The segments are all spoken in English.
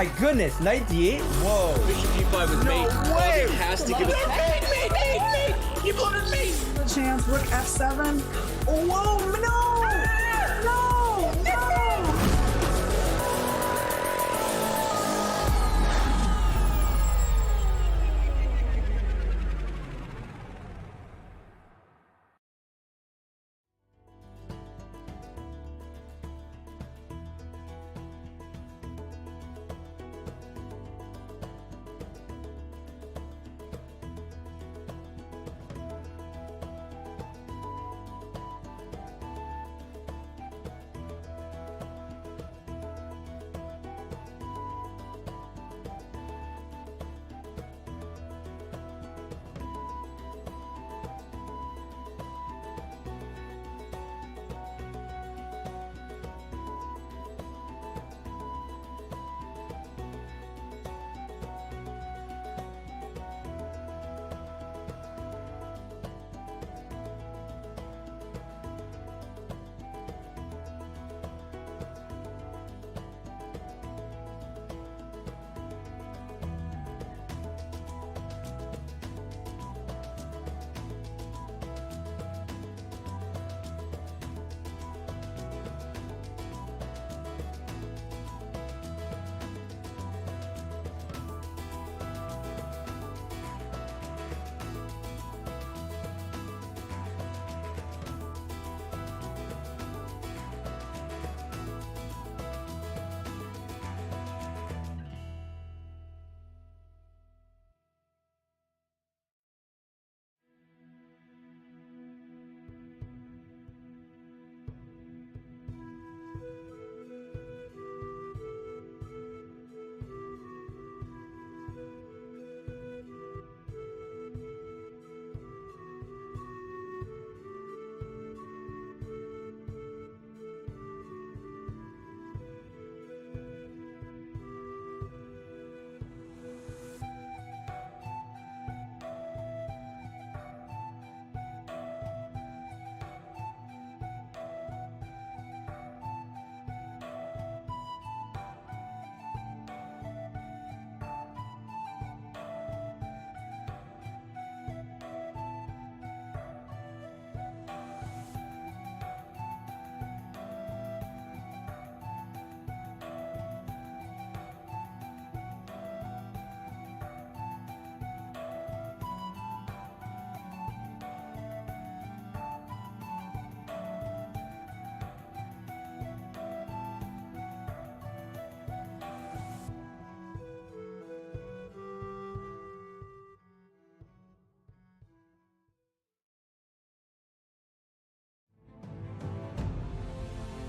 my goodness, knight d8? Whoa. Bishop d5 with mate. No way! He has to give it. Mate! You voted mate! The chance, rook f7. Oh, whoa, no! No! No!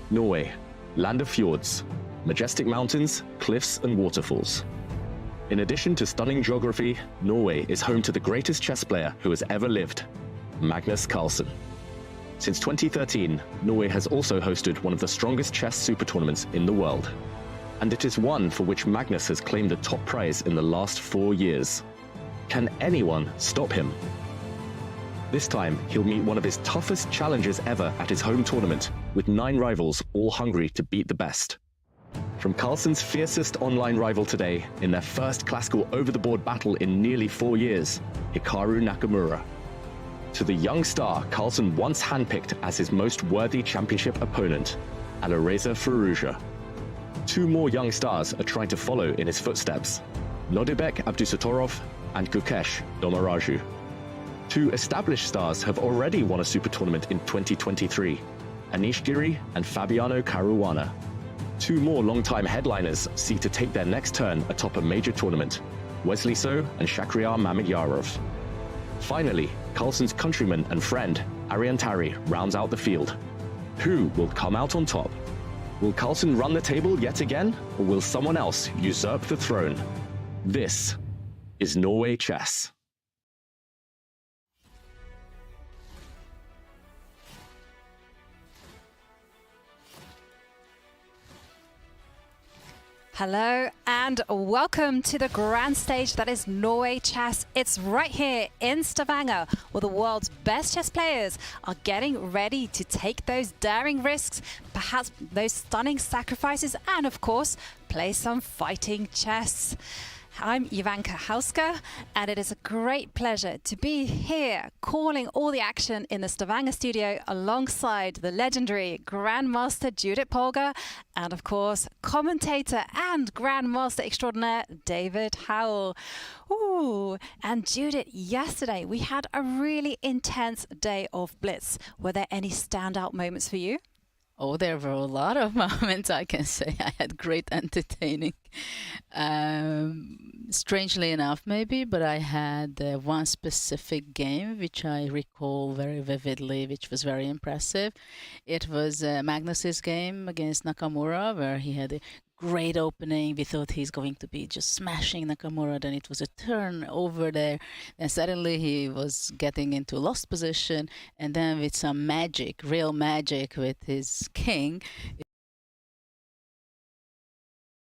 Norway, land of fjords, majestic mountains, cliffs and waterfalls. In addition to stunning geography, Norway is home to the greatest chess player who has ever lived, Magnus Carlsen. Since 2013, Norway has also hosted one of the strongest chess super tournaments in the world. And it is one for which Magnus has claimed the top prize in the last 4 years. Can anyone stop him? This time, he'll meet one of his toughest challengers ever at his home tournament, with 9 rivals all hungry to beat the best. From Carlsen's fiercest online rival today, in their first classical over-the-board battle in nearly 4 years, Hikaru Nakamura, to the young star Carlsen once handpicked as his most worthy championship opponent, Alireza Firouzja. 2 more young stars are trying to follow in his footsteps, Nodibek Abdusattorov and Gukesh Domaraju. 2 established stars have already won a super tournament in 2023, Anish Giri and Fabiano Caruana. 2 more long-time headliners seek to take their next turn atop a major tournament, Wesley So and Mamedyarov. Finally, Carlsen's countryman and friend, Tari, rounds out the field. Who will come out on top? Will Carlsen run the table yet again, or will someone else usurp the throne? This is Norway Chess. Hello and welcome to the grand stage that is Norway Chess. It's right here in Stavanger where the world's best chess players are getting ready to take those daring risks, perhaps those stunning sacrifices, and of course, play some fighting chess. I'm Ivanka Hauska, and it is a great pleasure to be here calling all the action in the Stavanger studio alongside the legendary Grandmaster Judith Polgar and, of course, commentator and Grandmaster extraordinaire David Howell. Ooh, and Judith, yesterday we had a really intense day of Blitz. Were there any standout moments for you? Oh, there were a lot of moments, I can say. I had great entertaining. Strangely enough, maybe, but I had one specific game which I recall very vividly, which was very impressive. It was Magnus's game against Nakamura, where he had a great opening. We thought he's going to be just smashing Nakamura. Then it was a turn over there. And suddenly he was getting into lost position. And then with some magic, real magic with his king.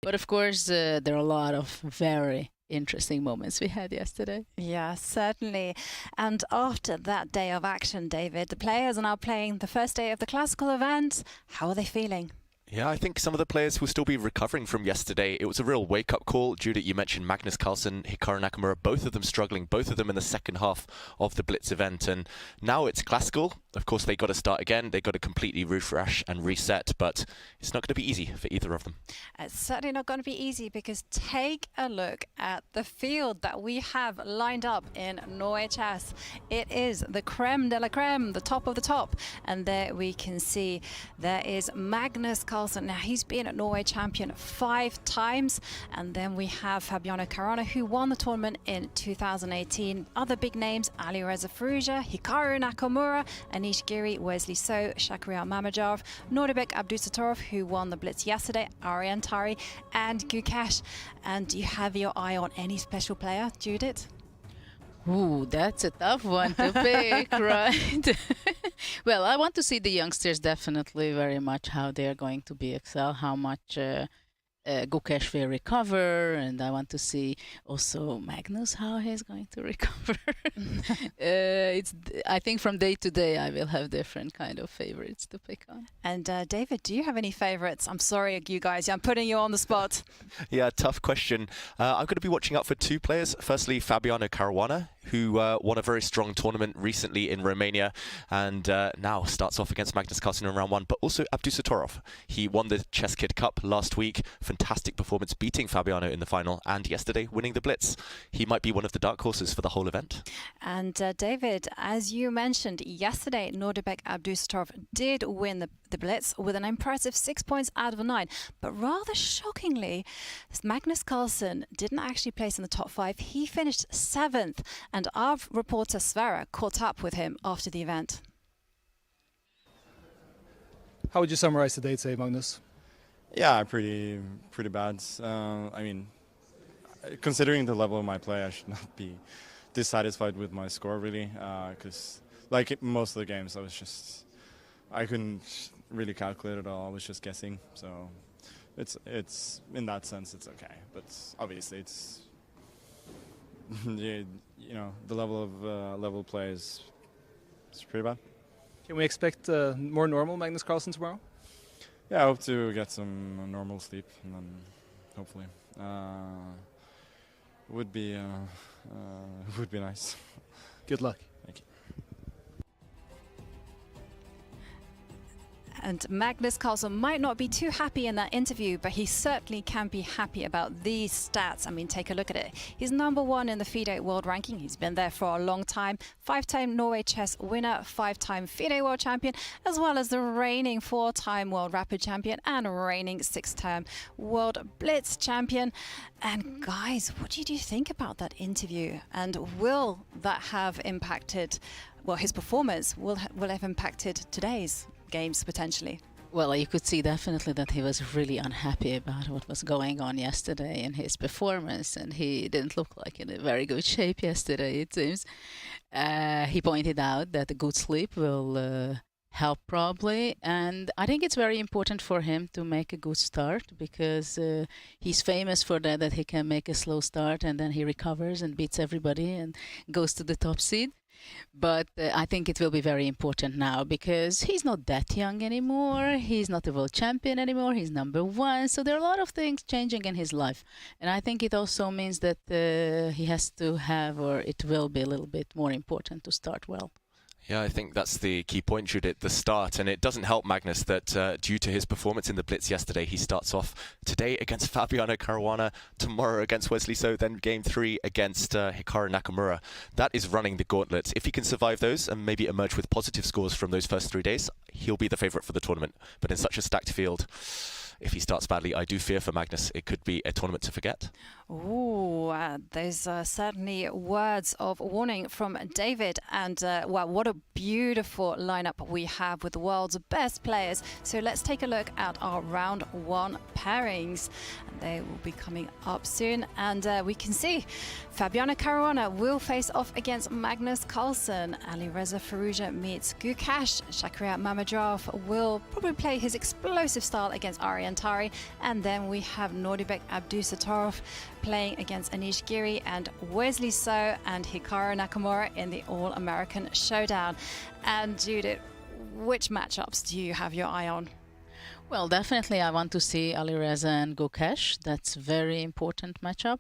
But of course, there are a lot of very interesting moments we had yesterday. Yeah, certainly. And after that day of action, David, the players are now playing the first day of the classical event. How are they feeling? Yeah, I think some of the players will still be recovering from yesterday. It was a real wake-up call. Judith, you mentioned Magnus Carlsen, Hikaru Nakamura, both of them struggling, both of them in the second half of the Blitz event. And now it's classical. Of course, they got to start again. They got to completely refresh and reset, but it's not going to be easy for either of them. It's certainly not going to be easy because take a look at the field that we have lined up in Norway Chess. It is the creme de la creme, the top of the top. And there we can see there is Magnus Carlsen. Now, he's been a Norway champion 5 times. And then we have Fabiano Caruana, who won the tournament in 2018. Other big names, Alireza Firouzja, Hikaru Nakamura, Anish Giri, Wesley So, Mamedyarov, Abdusattorov, who won the Blitz yesterday, Tari, and Gukesh. And do you have your eye on any special player, Judith? Ooh, that's a tough one to pick, right? Well, I want to see the youngsters definitely very much how they are going to be excel, how much Gukesh will recover, and I want to see also Magnus how he's going to recover. I think from day to day I will have different kind of favorites to pick on. And David, do you have any favorites? I'm sorry, you guys, I'm putting you on the spot. Yeah, tough question. I'm going to be watching out for 2 players. Firstly, Fabiano Caruana, who won a very strong tournament recently in Romania and now starts off against Magnus Carlsen in round 1, but also Abdusattorov. He won the Chess Kid Cup last week. Fantastic performance, beating Fabiano in the final, and yesterday winning the Blitz. He might be one of the dark horses for the whole event. And David, as you mentioned, yesterday Abdusattorov did win the Blitz with an impressive 6 points out of 9. But rather shockingly, Magnus Carlsen didn't actually place in the top 5. He finished 7th, and our reporter Sverre caught up with him after the event. How would you summarize the day today, Magnus? Yeah, pretty bad. I mean, considering the level of my play, I should not be dissatisfied with my score really, because like most of the games, I couldn't really calculate it all. I was just guessing. So it's in that sense it's okay, but obviously it's you know, the level of level play is pretty bad. Can we expect more normal Magnus Carlsen tomorrow? Yeah, I hope to get some normal sleep, and then hopefully would be nice. Good luck. Thank you. And Magnus Carlsen might not be too happy in that interview, but he certainly can be happy about these stats. I mean, take a look at it. He's #1 in the FIDE World Ranking. He's been there for a long time. 5-time Norway Chess winner, 5-time FIDE World Champion, as well as the reigning 4-time World Rapid Champion and reigning 6-time World Blitz Champion. And guys, what did you think about that interview? And will that have impacted, well, his performance will have impacted today's games potentially? Well, you could see definitely that he was really unhappy about what was going on yesterday in his performance, and he didn't look like in a very good shape yesterday, it seems. He pointed out that a good sleep will help probably. And I think it's very important for him to make a good start, because he's famous for that he can make a slow start and then he recovers and beats everybody and goes to the top seed. But I think it will be very important now, because he's not that young anymore. He's not a world champion anymore. He's #1. So there are a lot of things changing in his life. And I think it also means that he has to have, or it will be a little bit more important to start well. Yeah, I think that's the key point, Judith, the start. And it doesn't help Magnus that due to his performance in the Blitz yesterday, he starts off today against Fabiano Caruana, tomorrow against Wesley So, then game 3 against Hikaru Nakamura. That is running the gauntlet. If he can survive those and maybe emerge with positive scores from those first 3 days, he'll be the favourite for the tournament. But in such a stacked field, if he starts badly, I do fear for Magnus. It could be a tournament to forget. Ooh, those are certainly words of warning from David. And well, what a beautiful lineup we have with the world's best players. So let's take a look at our round 1 pairings. And they will be coming up soon. And we can see Fabiano Caruana will face off against Magnus Carlsen. Alireza Firouzja meets Gukesh. Mamedyarov will probably play his explosive style against Tari. And then we have Abdusattorov playing against Anish Giri, and Wesley So and Hikaru Nakamura in the All-American Showdown. And Judith, which matchups do you have your eye on? Well, definitely I want to see Alireza and Gukesh. That's a very important matchup.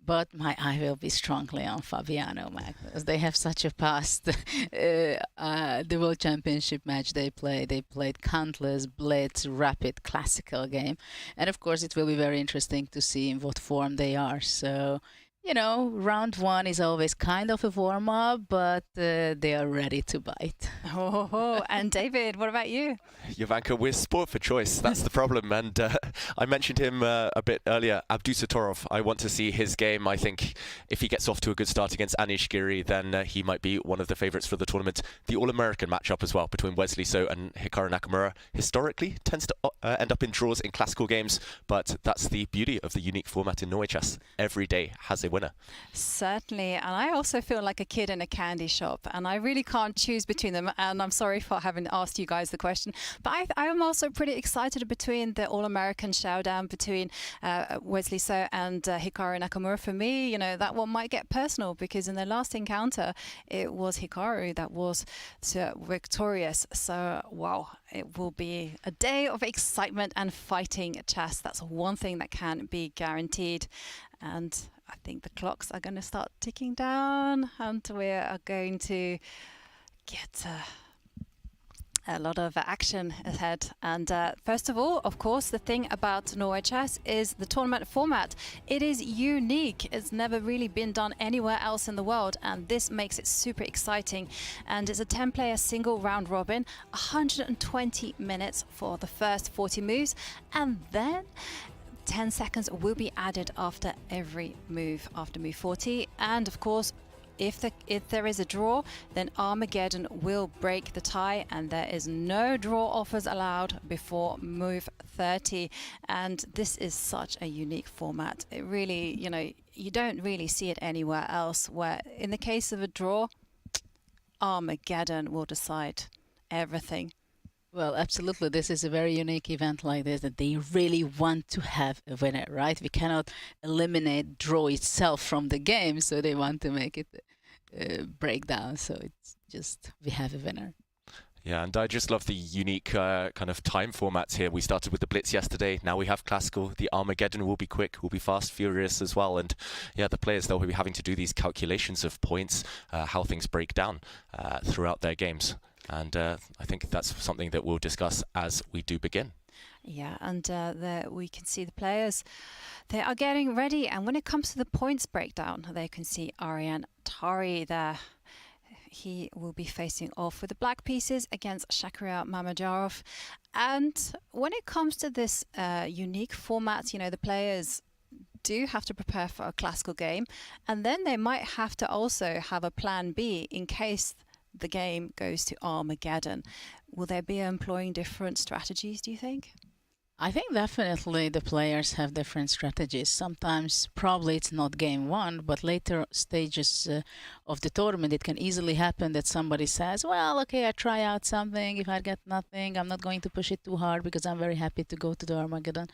But my eye will be strongly on Fabiano Magnus. They have such a past. The World Championship match they played countless blitz, rapid, classical game. And of course it will be very interesting to see in what form they are. So, you know, round 1 is always kind of a warm-up, but they are ready to bite. Oh, and David, what about you? Jovanka, we're sport for choice. That's the problem. And I mentioned him a bit earlier, Abdusattorov. I want to see his game. I think if he gets off to a good start against Anish Giri, then he might be one of the favourites for the tournament. The All-American matchup as well between Wesley So and Hikaru Nakamura historically tends to end up in draws in classical games, but that's the beauty of the unique format in Norway Chess. Every day has a winner. Certainly, and I also feel like a kid in a candy shop, and I really can't choose between them, and I'm sorry for having asked you guys the question, but I am also pretty excited between the All-American Showdown between Wesley So and Hikaru Nakamura. For me, you know, that one might get personal, because in the last encounter it was Hikaru that was victorious. So wow, it will be a day of excitement and fighting chess. That's one thing that can be guaranteed. And I think the clocks are going to start ticking down, and we are going to get a lot of action ahead. And first of all, of course, the thing about Norway Chess is the tournament format. It is unique. It's never really been done anywhere else in the world, and this makes it super exciting. And it's a 10-player single round robin, 120 minutes for the first 40 moves, and then 10 seconds will be added after every move, after move 40. And of course, if there is a draw, then Armageddon will break the tie, and there is no draw offers allowed before move 30. And this is such a unique format. It really, you know, you don't really see it anywhere else, where in the case of a draw, Armageddon will decide everything. Well, absolutely. This is a very unique event like this, that they really want to have a winner, right? We cannot eliminate draw itself from the game, so they want to make it breakdown. So it's just, we have a winner. Yeah, and I just love the unique kind of time formats here. We started with the Blitz yesterday. Now we have classical. The Armageddon will be quick, will be fast, furious as well. And yeah, the players, they'll be having to do these calculations of points, how things break down throughout their games. And I think that's something that we'll discuss as we do begin. Yeah, and there we can see the players. They are getting ready. And when it comes to the points breakdown, they can see Tari there. He will be facing off with the black pieces against Mamedyarov. And when it comes to this unique format, you know, the players do have to prepare for a classical game. And then they might have to also have a plan B in case the game goes to Armageddon. Will they be employing different strategies, do you think? I think definitely the players have different strategies. Sometimes probably it's not game one, but later stages of the tournament, it can easily happen that somebody says, well, okay, I try out something. If I get nothing, I'm not going to push it too hard because I'm very happy to go to the Armageddon.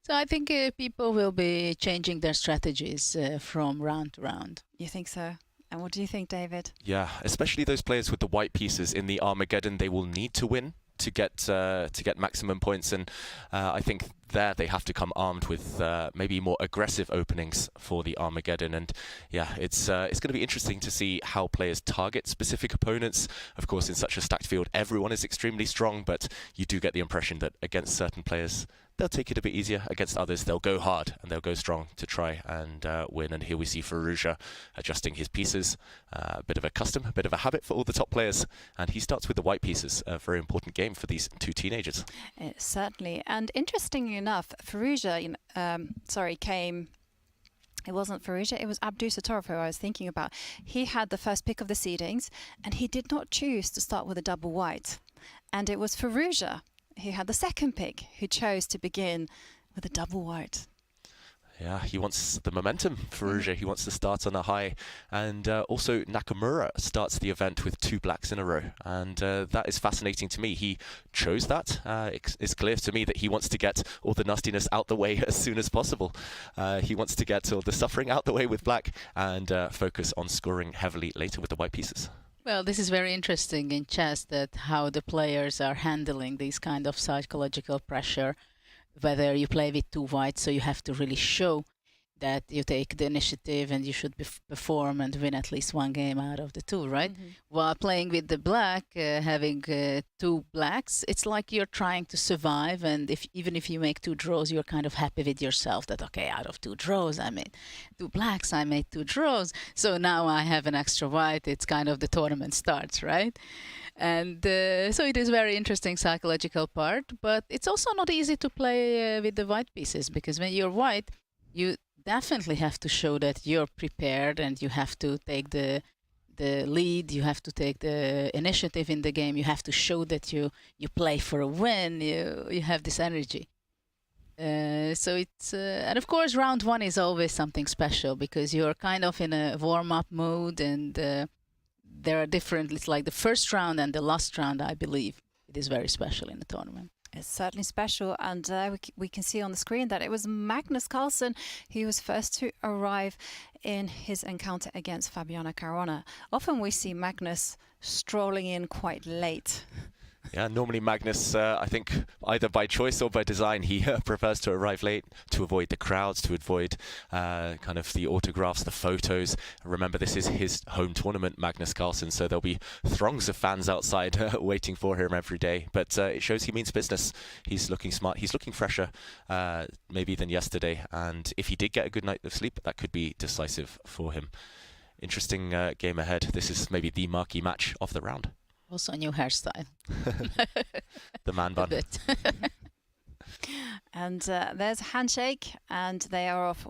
So I think people will be changing their strategies from round to round. You think so? And what do you think, David? Yeah, especially those players with the white pieces in the Armageddon, they will need to win to get maximum points, and I think there they have to come armed with maybe more aggressive openings for the Armageddon. And yeah, it's going to be interesting to see how players target specific opponents. Of course, in such a stacked field, everyone is extremely strong, but you do get the impression that against certain players, they'll take it a bit easier. Against others, they'll go hard and they'll go strong to try and win. And here we see Firouzja adjusting his pieces. A bit of a custom, a bit of a habit for all the top players. And he starts with the white pieces, a very important game for these two teenagers. Certainly. And interestingly enough, Firouzja, came... It wasn't Firouzja, it was Abdusattorov who I was thinking about. He had the first pick of the seedings, and he did not choose to start with a double white. And it was Firouzja who had the second pick, who chose to begin with a double white. Yeah, he wants the momentum, Firouzja. He wants to start on a high. And also Nakamura starts the event with 2 blacks in a row. And that is fascinating to me. He chose that. It's clear to me that he wants to get all the nastiness out the way as soon as possible. He wants to get all the suffering out the way with black and focus on scoring heavily later with the white pieces. Well, this is very interesting in chess, that how the players are handling these kind of psychological pressure, whether you play with 2 whites, so you have to really show that you take the initiative and you should perform and win at least 1 game out of the 2, right? Mm-hmm. While playing with the black, having 2 blacks, it's like you're trying to survive, and even if you make 2 draws, you're kind of happy with yourself that, okay, out of 2 draws, I made 2 blacks, I made 2 draws, so now I have an extra white. It's kind of the tournament starts, right? And so it is very interesting psychological part, but it's also not easy to play with the white pieces, because when you're white, you definitely have to show that you're prepared and you have to take the lead, you have to take the initiative in the game, you have to show that you play for a win, you have this energy. So it's and of course round 1 is always something special, because you're kind of in a warm-up mode, and there are different, it's like the first round and the last round, I believe it is very special in the tournament. It's certainly special, and we can see on the screen that it was Magnus Carlsen who was first to arrive in his encounter against Fabiano Caruana. Often we see Magnus strolling in quite late. Yeah, normally Magnus, I think either by choice or by design, he prefers to arrive late to avoid the crowds, to avoid kind of the autographs, the photos. Remember, this is his home tournament, Magnus Carlsen, so there'll be throngs of fans outside waiting for him every day. But it shows he means business. He's looking smart. He's looking fresher maybe than yesterday. And if he did get a good night of sleep, that could be decisive for him. Interesting game ahead. This is maybe the marquee match of the round. Also a new hairstyle. The man bun. And there's a handshake, and they are off.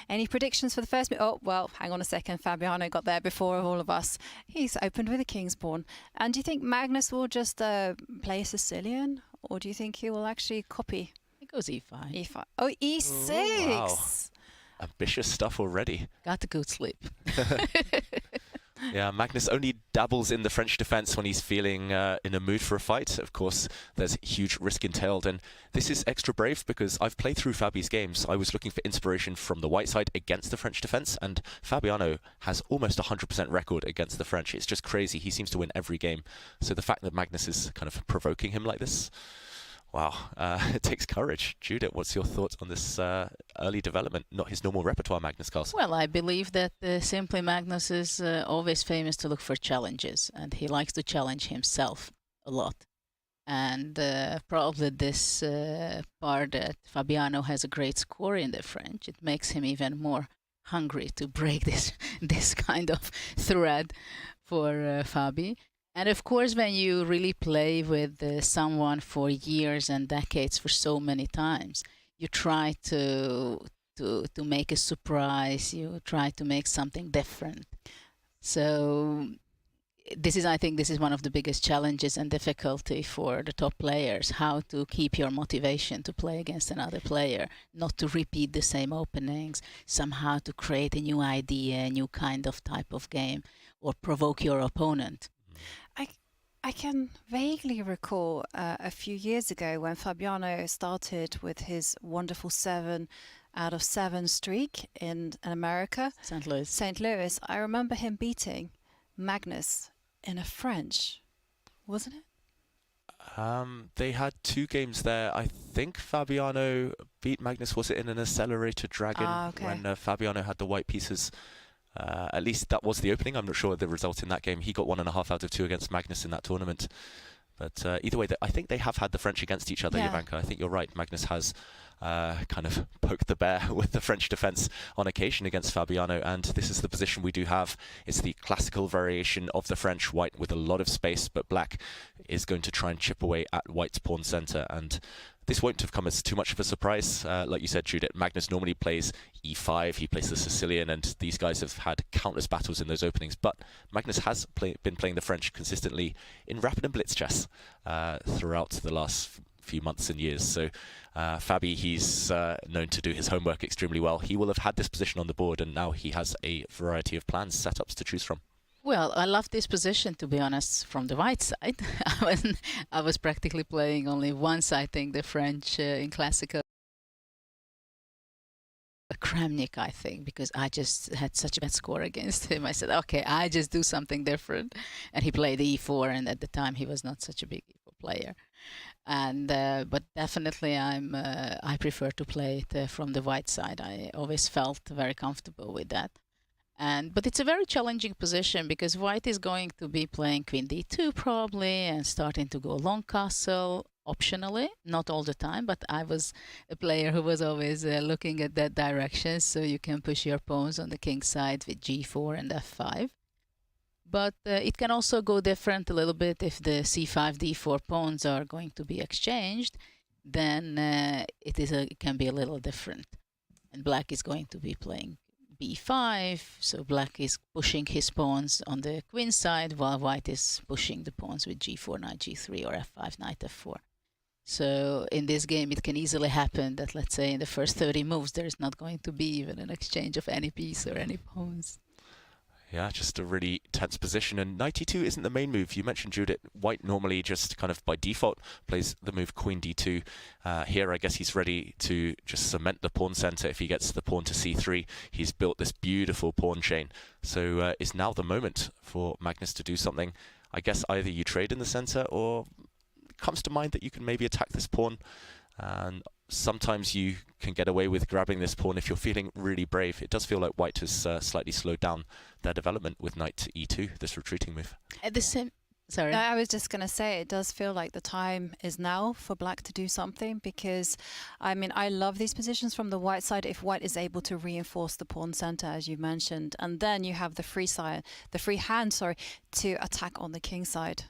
Any predictions for the first? Oh, well, hang on a second. Fabiano got there before all of us. He's opened with a king's pawn. And do you think Magnus will just play a Sicilian, or do you think he will actually copy? He goes e5. E5. Oh, e6. Ooh, wow. Ambitious stuff already. Got a good sleep. Yeah, Magnus only dabbles in the French defense when he's feeling in a mood for a fight. Of course, there's huge risk entailed, and this is extra brave because I've played through Fabi's games. I was looking for inspiration from the white side against the French defense, and Fabiano has almost 100% record against the French. It's just crazy. He seems to win every game. So the fact that Magnus is kind of provoking him like this, wow, it takes courage. Judith, what's your thoughts on this early development? Not his normal repertoire, Magnus Carlsen. Well, I believe that simply Magnus is always famous to look for challenges, and he likes to challenge himself a lot. And probably this part that Fabiano has a great score in the French, it makes him even more hungry to break this kind of thread for Fabi. And of course, when you really play with someone for years and decades, for so many times, you try to make a surprise. You try to make something different. So I think this is one of the biggest challenges and difficulty for the top players, how to keep your motivation to play against another player, not to repeat the same openings, somehow to create a new idea, a new kind of type of game, or provoke your opponent. I can vaguely recall a few years ago when Fabiano started with his wonderful 7 out of 7 streak in America. St. Louis. St. Louis. I remember him beating Magnus in a French, wasn't it? They had 2 games there. I think Fabiano beat Magnus. Was it in an accelerated dragon when Fabiano had the white pieces? At least that was the opening. I'm not sure the result in that game. He got 1.5 out of 2 against Magnus in that tournament. But either way, I think they have had the French against each other, Jovanka. I think you're right. Magnus has kind of poked the bear with the French defence on occasion against Fabiano, and this is the position we do have. It's the classical variation of the French, white with a lot of space, but black is going to try and chip away at white's pawn centre, and this won't have come as too much of a surprise. Like you said, Judith, Magnus normally plays e5, he plays the Sicilian, and these guys have had countless battles in those openings. But Magnus has been playing the French consistently in rapid and blitz chess throughout the last few months and years. So Fabi, he's known to do his homework extremely well. He will have had this position on the board, and now he has a variety of plans, setups to choose from. Well, I love this position, to be honest, from the white side. I was practically playing only once, I think, the French in classical. Kramnik, I think, because I just had such a bad score against him. I said, okay, I just do something different. And he played e4, and at the time he was not such a big e4 player. And but definitely I prefer to play it from the white side. I always felt very comfortable with that. But it's a very challenging position because white is going to be playing queen d2 probably and starting to go long castle optionally, not all the time, but I was a player who was always looking at that direction, so you can push your pawns on the king side with g4 and f5. But it can also go different a little bit if the c5, d4 pawns are going to be exchanged, then it can be a little different. And black is going to be playing b5, so black is pushing his pawns on the queen side while white is pushing the pawns with g4, knight g3 or f5, knight f4. So in this game it can easily happen that, let's say, in the first 30 moves there is not going to be even an exchange of any piece or any pawns. Yeah, just a really tense position. And knight e2 isn't the main move. You mentioned, Judith, white normally just kind of by default plays the move queen d2. Here, I guess he's ready to just cement the pawn center. If he gets the pawn to c3, he's built this beautiful pawn chain. So it's now the moment for Magnus to do something. I guess either you trade in the center, or it comes to mind that you can maybe attack this pawn. And sometimes you can get away with grabbing this pawn if you're feeling really brave. It does feel like white has slightly slowed down their development with knight to e2, this retreating move. At the same... Sorry. No, I was just going to say, it does feel like the time is now for black to do something, because, I mean, I love these positions from the white side if white is able to reinforce the pawn center, as you mentioned, and then you have the free hand, to attack on the king side.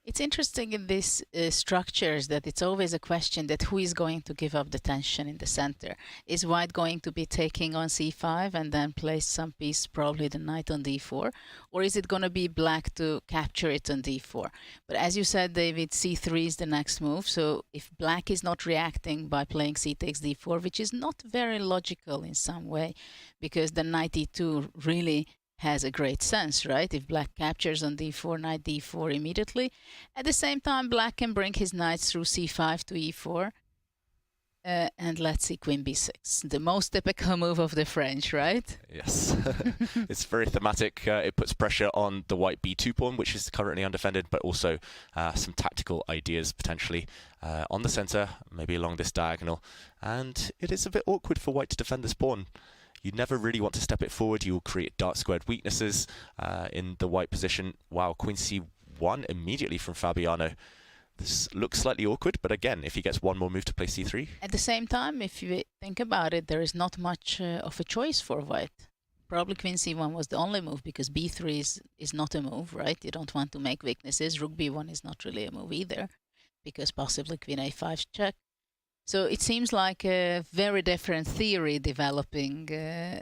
It's interesting in these structures that it's always a question that who is going to give up the tension in the center. Is white going to be taking on c5 and then place some piece, probably the knight on d4? Or is it going to be black to capture it on d4? But as you said, David, c3 is the next move. So if black is not reacting by playing c takes d4, which is not very logical in some way, because the knight e2 really has a great sense, right? If black captures on d4, knight d4 immediately. At the same time, black can bring his knights through c5 to e4. And let's see, queen b6. The most typical move of the French, right? Yes. It's very thematic. It puts pressure on the white b2 pawn, which is currently undefended, but also some tactical ideas potentially on the center, maybe along this diagonal. And it is a bit awkward for white to defend this pawn. You never really want to step it forward. You will create dark squared weaknesses in the white position. Wow, queen c1 immediately from Fabiano. This looks slightly awkward, but again, if he gets one more move to play c3. At the same time, if you think about it, there is not much of a choice for white. Probably queen c1 was the only move, because b3 is not a move, right? You don't want to make weaknesses. Rook b1 is not really a move either, because possibly queen a5 check. So it seems like a very different theory developing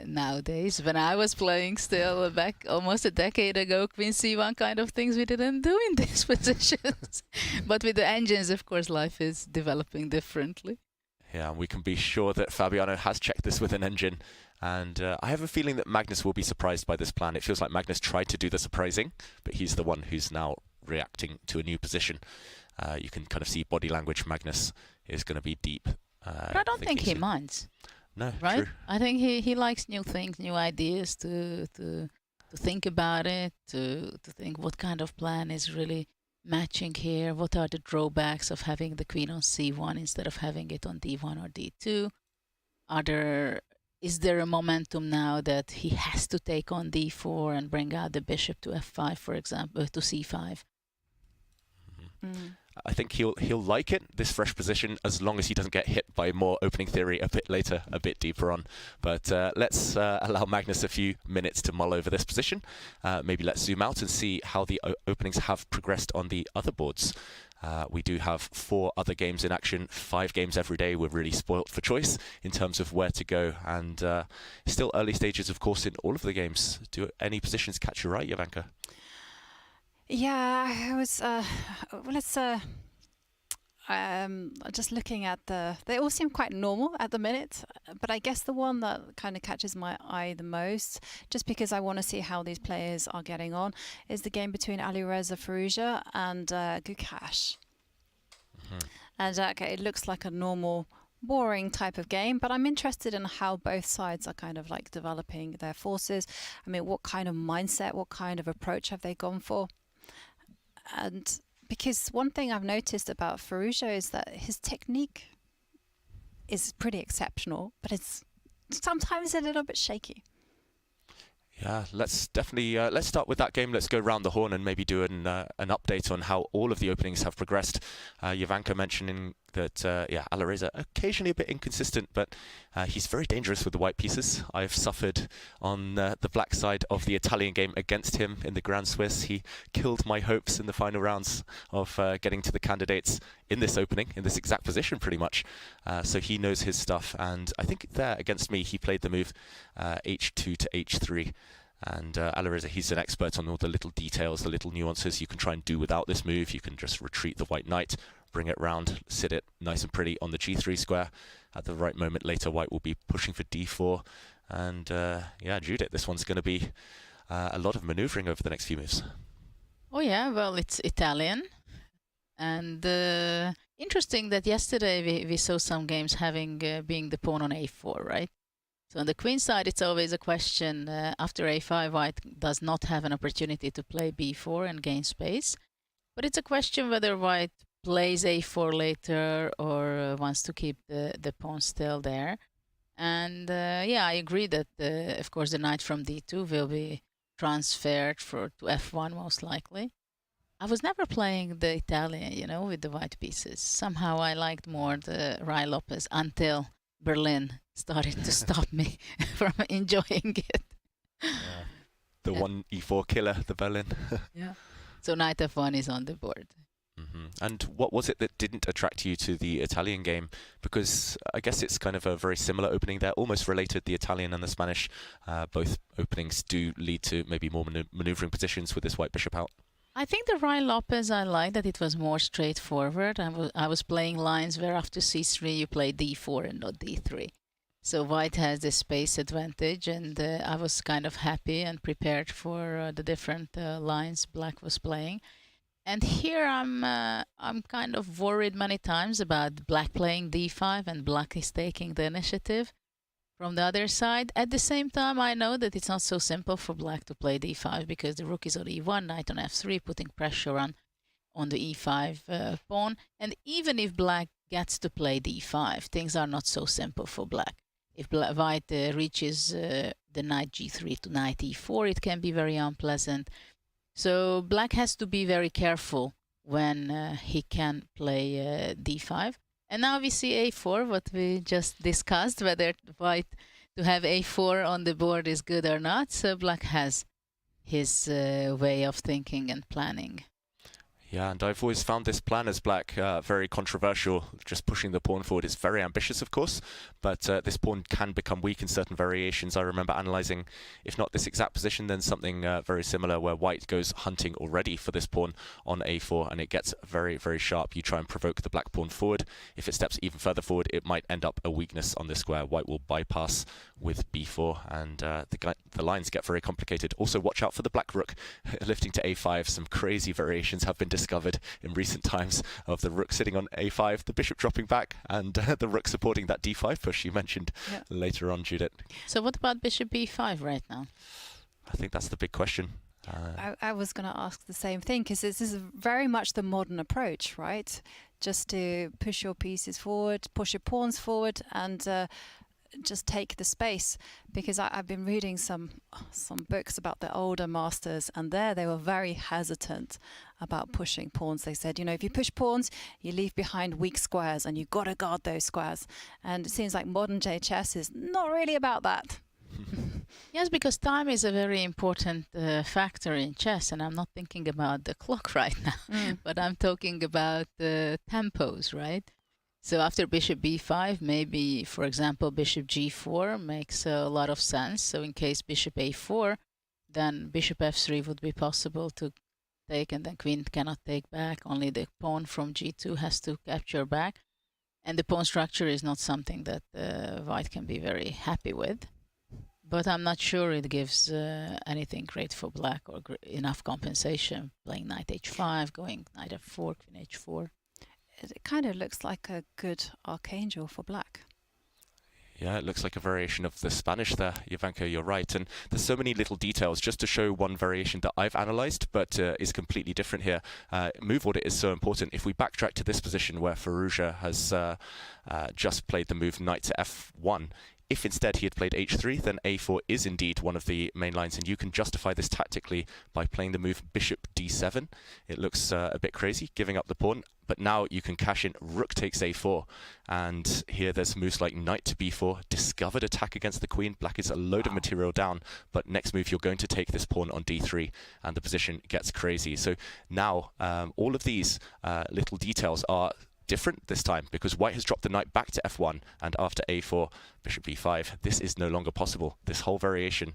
nowadays. When I was playing still back almost a decade ago, Queen C1 kind of things we didn't do in these positions. But with the engines, of course, life is developing differently. Yeah, we can be sure that Fabiano has checked this with an engine. And I have a feeling that Magnus will be surprised by this plan. It feels like Magnus tried to do the surprising, but he's the one who's now reacting to a new position. You can kind of see body language. Magnus is going to be deep. But I don't think he minds. No, right? True. I think he likes new things, new ideas, to think about it, to think what kind of plan is really matching here. What are the drawbacks of having the queen on c1 instead of having it on d1 or d2? Is there a momentum now that he has to take on d4 and bring out the bishop to f5, for example, to c5? I think he'll like it, this fresh position, as long as he doesn't get hit by more opening theory a bit later, a bit deeper on. But let's allow Magnus a few minutes to mull over this position. Maybe let's zoom out and see how the openings have progressed on the other boards. We do have 4 other games in action, 5 games every day. We're really spoilt for choice in terms of where to go. And still early stages, of course, in all of the games. Do any positions catch your eye, Jovanka? Yeah, I was. Just looking at they all seem quite normal at the minute, but I guess the one that kind of catches my eye the most, just because I want to see how these players are getting on, is the game between Alireza Firouzja and Gukesh. And okay, it looks like a normal, boring type of game, but I'm interested in how both sides are kind of like developing their forces. I mean, what kind of mindset, what kind of approach have they gone for? And because one thing I've noticed about Firouzja is that his technique is pretty exceptional, but it's sometimes a little bit shaky. Yeah, let's definitely let's start with that game. Let's go round the horn and maybe do an update on how all of the openings have progressed. Jovanka mentioning that Alireza occasionally a bit inconsistent, but he's very dangerous with the white pieces. I've suffered on the black side of the Italian game against him in the Grand Swiss. He killed my hopes in the final rounds of getting to the candidates in this opening, in this exact position pretty much. So he knows his stuff, and I think there against me he played the move h2 to h3. And Alireza, he's an expert on all the little details, the little nuances you can try and do without this move. You can just retreat the white knight, bring it round, sit it nice and pretty on the g3 square. At the right moment later, white will be pushing for d4. And yeah, Judith, this one's going to be a lot of maneuvering over the next few moves. Oh yeah, well, it's Italian. And interesting that yesterday we saw some games having being the pawn on a4, right? So on the queen side, it's always a question. After a5, white does not have an opportunity to play b4 and gain space. But it's a question whether white plays a4 later or wants to keep the pawn still there. And yeah, I agree that, of course, the knight from d2 will be transferred to f1 most likely. I was never playing the Italian, with the white pieces. Somehow I liked more the Rai Lopez until Berlin started to stop me from enjoying it. The 1e4 killer, the Berlin. Yeah. So knight f1 is on the board. And what was it that didn't attract you to the Italian game? Because I guess it's kind of a very similar opening there, almost related, the Italian and the Spanish. Both openings do lead to maybe more maneuvering positions with this white bishop out. I think the Rai Lopez, I like that it was more straightforward. I was playing lines where after c3 you play d4 and not d3. So white has the space advantage, and I was kind of happy and prepared for the different lines black was playing. And here I'm kind of worried many times about black playing d5 and black is taking the initiative from the other side. At the same time, I know that it's not so simple for black to play d5 because the rook is on e1, knight on f3, putting pressure on the e5 pawn. And even if black gets to play d5, things are not so simple for black. If white reaches the knight g3 to knight e4, it can be very unpleasant. So black has to be very careful when he can play d5. And now we see a4, what we just discussed, whether white to have a4 on the board is good or not. So black has his way of thinking and planning. Yeah, and I've always found this plan as black very controversial. Just pushing the pawn forward is very ambitious, of course, but this pawn can become weak in certain variations. I remember analysing, if not this exact position, then something very similar where white goes hunting already for this pawn on a4, and it gets very, very sharp. You try and provoke the black pawn forward. If it steps even further forward, it might end up a weakness on this square. White will bypass with b4, and the lines get very complicated. Also, watch out for the black rook lifting to a5. Some crazy variations have been discovered in recent times of the rook sitting on a5, the bishop dropping back, and the rook supporting that d5 push you mentioned later on, Judith. So what about bishop b5 right now? I think that's the big question. I was going to ask the same thing, because this is very much the modern approach, right? Just to push your pieces forward, push your pawns forward, and just take the space. Because I've been reading some books about the older masters, and they were very hesitant about pushing pawns. They said, you know, if you push pawns, you leave behind weak squares, and you've got to guard those squares. And it seems like modern day chess is not really about that. Yes, because time is a very important factor in chess, and I'm not thinking about the clock right now, but I'm talking about the tempos, right? So after bishop b5, maybe, for example, bishop g4 makes a lot of sense. So in case bishop a4, then bishop f3 would be possible to take, and then queen cannot take back. Only the pawn from g2 has to capture back. And the pawn structure is not something that white can be very happy with. But I'm not sure it gives anything great for black, or enough compensation, playing knight h5, going knight f4, queen h4. It kind of looks like a good archangel for black. Yeah, it looks like a variation of the Spanish there, Jovanka, you're right. And there's so many little details. Just to show one variation that I've analysed, but is completely different here. Move order is so important. If we backtrack to this position where Firouzja has just played the move knight to f1, if instead he had played h3, then a4 is indeed one of the main lines, and you can justify this tactically by playing the move bishop d7. It looks a bit crazy, giving up the pawn, but now you can cash in rook takes a4, and here there's moves like knight to b4, discovered attack against the queen. Black is a load of material down, but next move you're going to take this pawn on d3, and the position gets crazy. So now all of these little details are different this time, because white has dropped the knight back to f1, and after a4, bishop b5, this is no longer possible, this whole variation,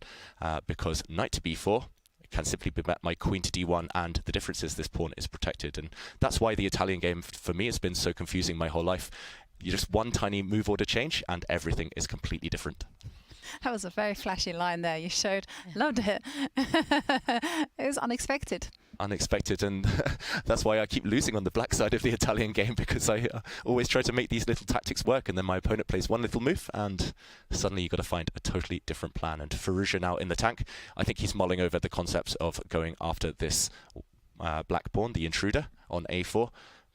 because knight to b4 can simply be met by queen to d1, and the difference is this pawn is protected. And that's why the Italian game for me has been so confusing my whole life. You just one tiny move order change and everything is completely different. That was a very flashy line there you showed. Loved it. It was unexpected. Unexpected, and that's why I keep losing on the black side of the Italian game, because I always try to make these little tactics work, and then my opponent plays one little move and suddenly you've got to find a totally different plan. And Firouzja now in the tank, I think he's mulling over the concepts of going after this black pawn, the intruder, on a4.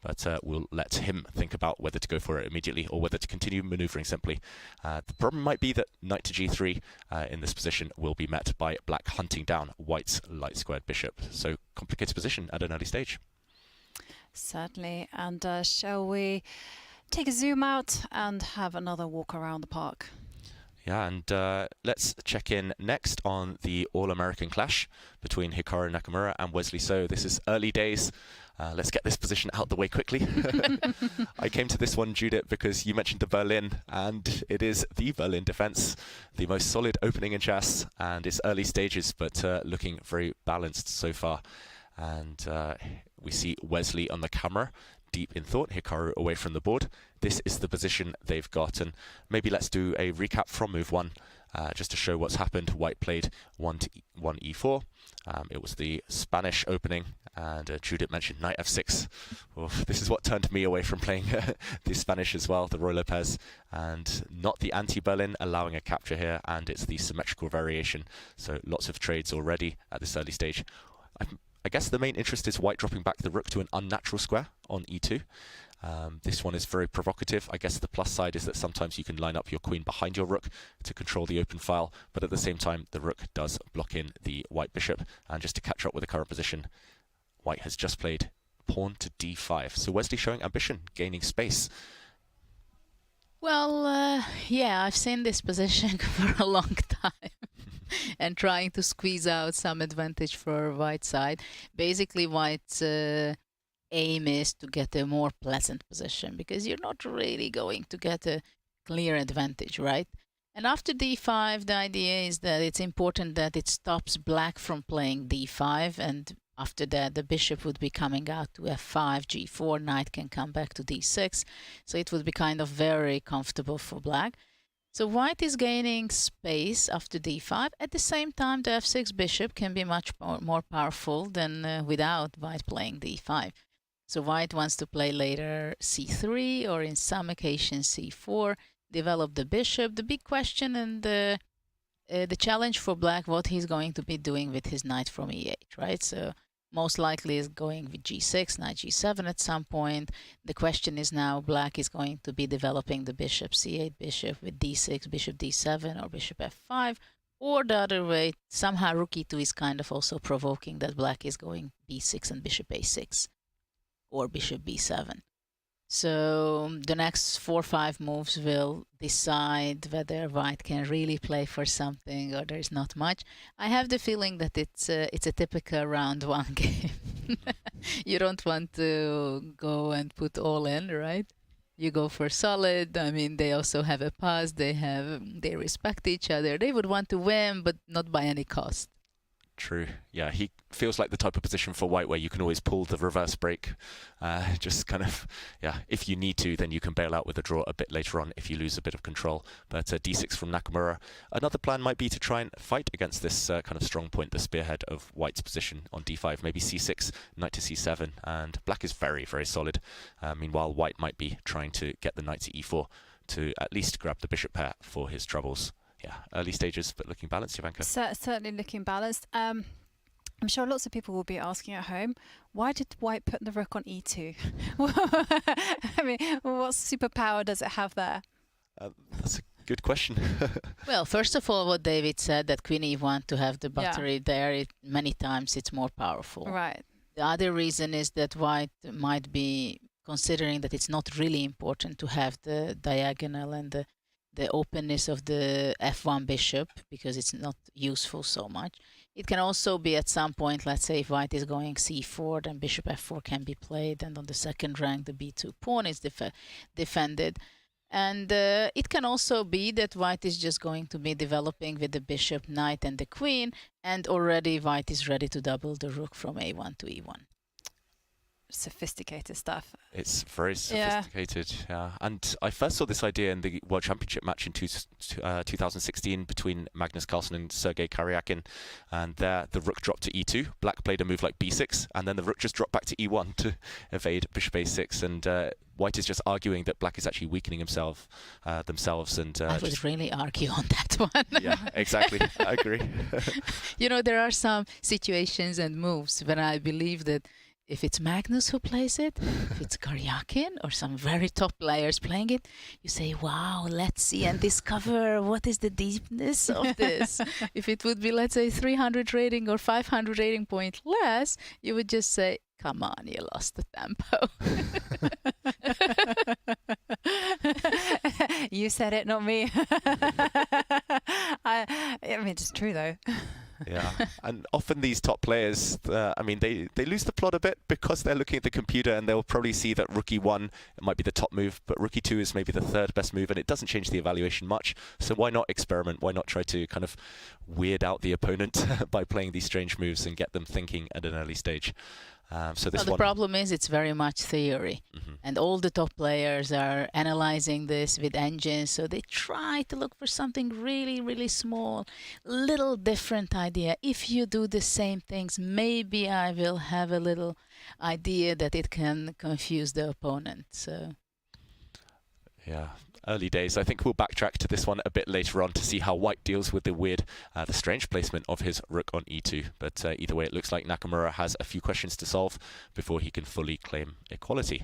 But we'll let him think about whether to go for it immediately or whether to continue manoeuvring simply. The problem might be that knight to g3 in this position will be met by black hunting down white's light squared bishop. So complicated position at an early stage. Certainly. And shall we take a zoom out and have another walk around the park? Yeah, and let's check in next on the All-American clash between Hikaru Nakamura and Wesley So. This is early days. Let's get this position out the way quickly. I came to this one, Judith, because you mentioned the Berlin, and it is the Berlin defense, the most solid opening in chess, and it's early stages, but looking very balanced so far. And we see Wesley on the camera, deep in thought, Hikaru away from the board. This is the position they've got, and maybe let's do a recap from move one, just to show what's happened. White played 1 e4. It was the Spanish opening, and Judith mentioned knight f6. Oh, this is what turned me away from playing the Spanish as well, the Roy Lopez, and not the anti-Berlin, allowing a capture here, and it's the symmetrical variation. So lots of trades already at this early stage. I guess the main interest is white dropping back the rook to an unnatural square on e2. This one is very provocative. I guess the plus side is that sometimes you can line up your queen behind your rook to control the open file, but at the same time the rook does block in the white bishop. And just to catch up with the current position, white has just played pawn to d5. So Wesley showing ambition, gaining space. Well, yeah, I've seen this position for a long time. And trying to squeeze out some advantage for white side. Basically, white's aim is to get a more pleasant position, because you're not really going to get a clear advantage, right? And after d5, the idea is that it's important that it stops black from playing d5, and after that the bishop would be coming out to f5, g4, knight can come back to d6, so it would be kind of very comfortable for black. So white is gaining space after d5. At the same time, the f6 bishop can be much more powerful than without white playing d5. So white wants to play later c3, or in some occasions c4, develop the bishop. The big question and the challenge for black, what he's going to be doing with his knight from e8, right? So most likely is going with g6, knight g7 at some point. The question is now, black is going to be developing the bishop c8 bishop with d6, bishop d7, or bishop f5, or the other way. Somehow rook e2 is kind of also provoking that black is going b6 and bishop a6, or bishop b7. So the next 4 or 5 moves will decide whether white can really play for something or there's not much. I have the feeling that it's a typical round 1 game. You don't want to go and put all in, right? You go for solid. I mean, they also have a pass. They respect each other. They would want to win, but not by any cost. True. Yeah, he feels like the type of position for white where you can always pull the reverse break. Just kind of, yeah, if you need to, then you can bail out with a draw a bit later on if you lose a bit of control. But d6 from Nakamura. Another plan might be to try and fight against this kind of strong point, the spearhead of white's position on d5. Maybe c6, knight to c7, and black is very, very solid. Meanwhile, white might be trying to get the knight to e4 to at least grab the bishop pair for his troubles. Yeah, early stages, but looking balanced, Jovanka. Certainly looking balanced. I'm sure lots of people will be asking at home, why did white put the rook on e2? I mean, what superpower does it have there? That's a good question. Well, first of all, what David said, that queen e1 to have the battery there, many times it's more powerful. Right. The other reason is that white might be considering that it's not really important to have the diagonal and the openness of the f1 bishop, because it's not useful so much. It can also be at some point, let's say if white is going c4, then bishop f4 can be played, and on the second rank the b2 pawn is defended. And it can also be that white is just going to be developing with the bishop, knight, and the queen, and already white is ready to double the rook from a1 to e1. Sophisticated stuff. It's very sophisticated, yeah. And I first saw this idea in the World Championship match in 2016 between Magnus Carlsen and Sergei Karyakin, and there the rook dropped to e2. Black played a move like b6, and then the rook just dropped back to e1 to evade bishop a6. And white is just arguing that black is actually weakening themselves. And I would really argue on that one. Yeah, exactly. I agree. You know, there are some situations and moves when I believe that if it's Magnus who plays it, if it's Karyakin or some very top players playing it, you say, wow, let's see and discover what is the deepness of this. If it would be, let's say, 300 rating or 500 rating point less, you would just say, come on, you lost the tempo. You said it, not me. I mean, it's true, though. Yeah, and often these top players, they lose the plot a bit because they're looking at the computer and they'll probably see that rook e1 might be the top move, but rook e2 is maybe the third best move, and it doesn't change the evaluation much. So why not experiment? Why not try to kind of weird out the opponent by playing these strange moves and get them thinking at an early stage? The problem is it's very much theory, and all the top players are analyzing this with engines, so they try to look for something really, really small, little different idea. If you do the same things, maybe I will have a little idea that it can confuse the opponent. So, yeah. Early days. I think we'll backtrack to this one a bit later on to see how white deals with the strange placement of his rook on e2. But either way, it looks like Nakamura has a few questions to solve before he can fully claim equality.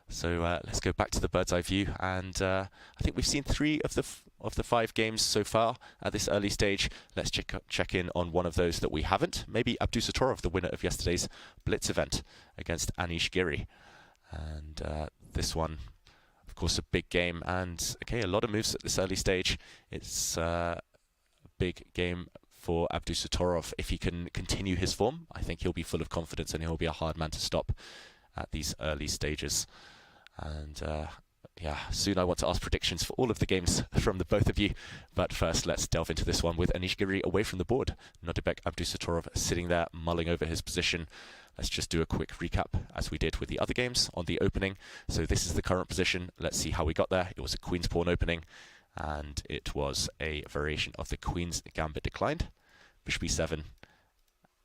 So let's go back to the bird's eye view, and I think we've seen 3 of the 5 games so far at this early stage. Let's check in on one of those that we haven't. Maybe Abdusattorov, the winner of yesterday's Blitz event against Anish Giri, and this one, of course, a big game, and okay, a lot of moves at this early stage. It's a big game for Abdusattorov. If he can continue his form, I think he'll be full of confidence and he'll be a hard man to stop. at these early stages. And yeah, soon I want to ask predictions for all of the games from the both of you. But first, let's delve into this one with Anish Giri away from the board. Nodibek Abdusattorov sitting there, mulling over his position. Let's just do a quick recap, as we did with the other games on the opening. So this is the current position. Let's see how we got there. It was a Queen's Pawn opening, and it was a variation of the Queen's Gambit declined, Bishop e7,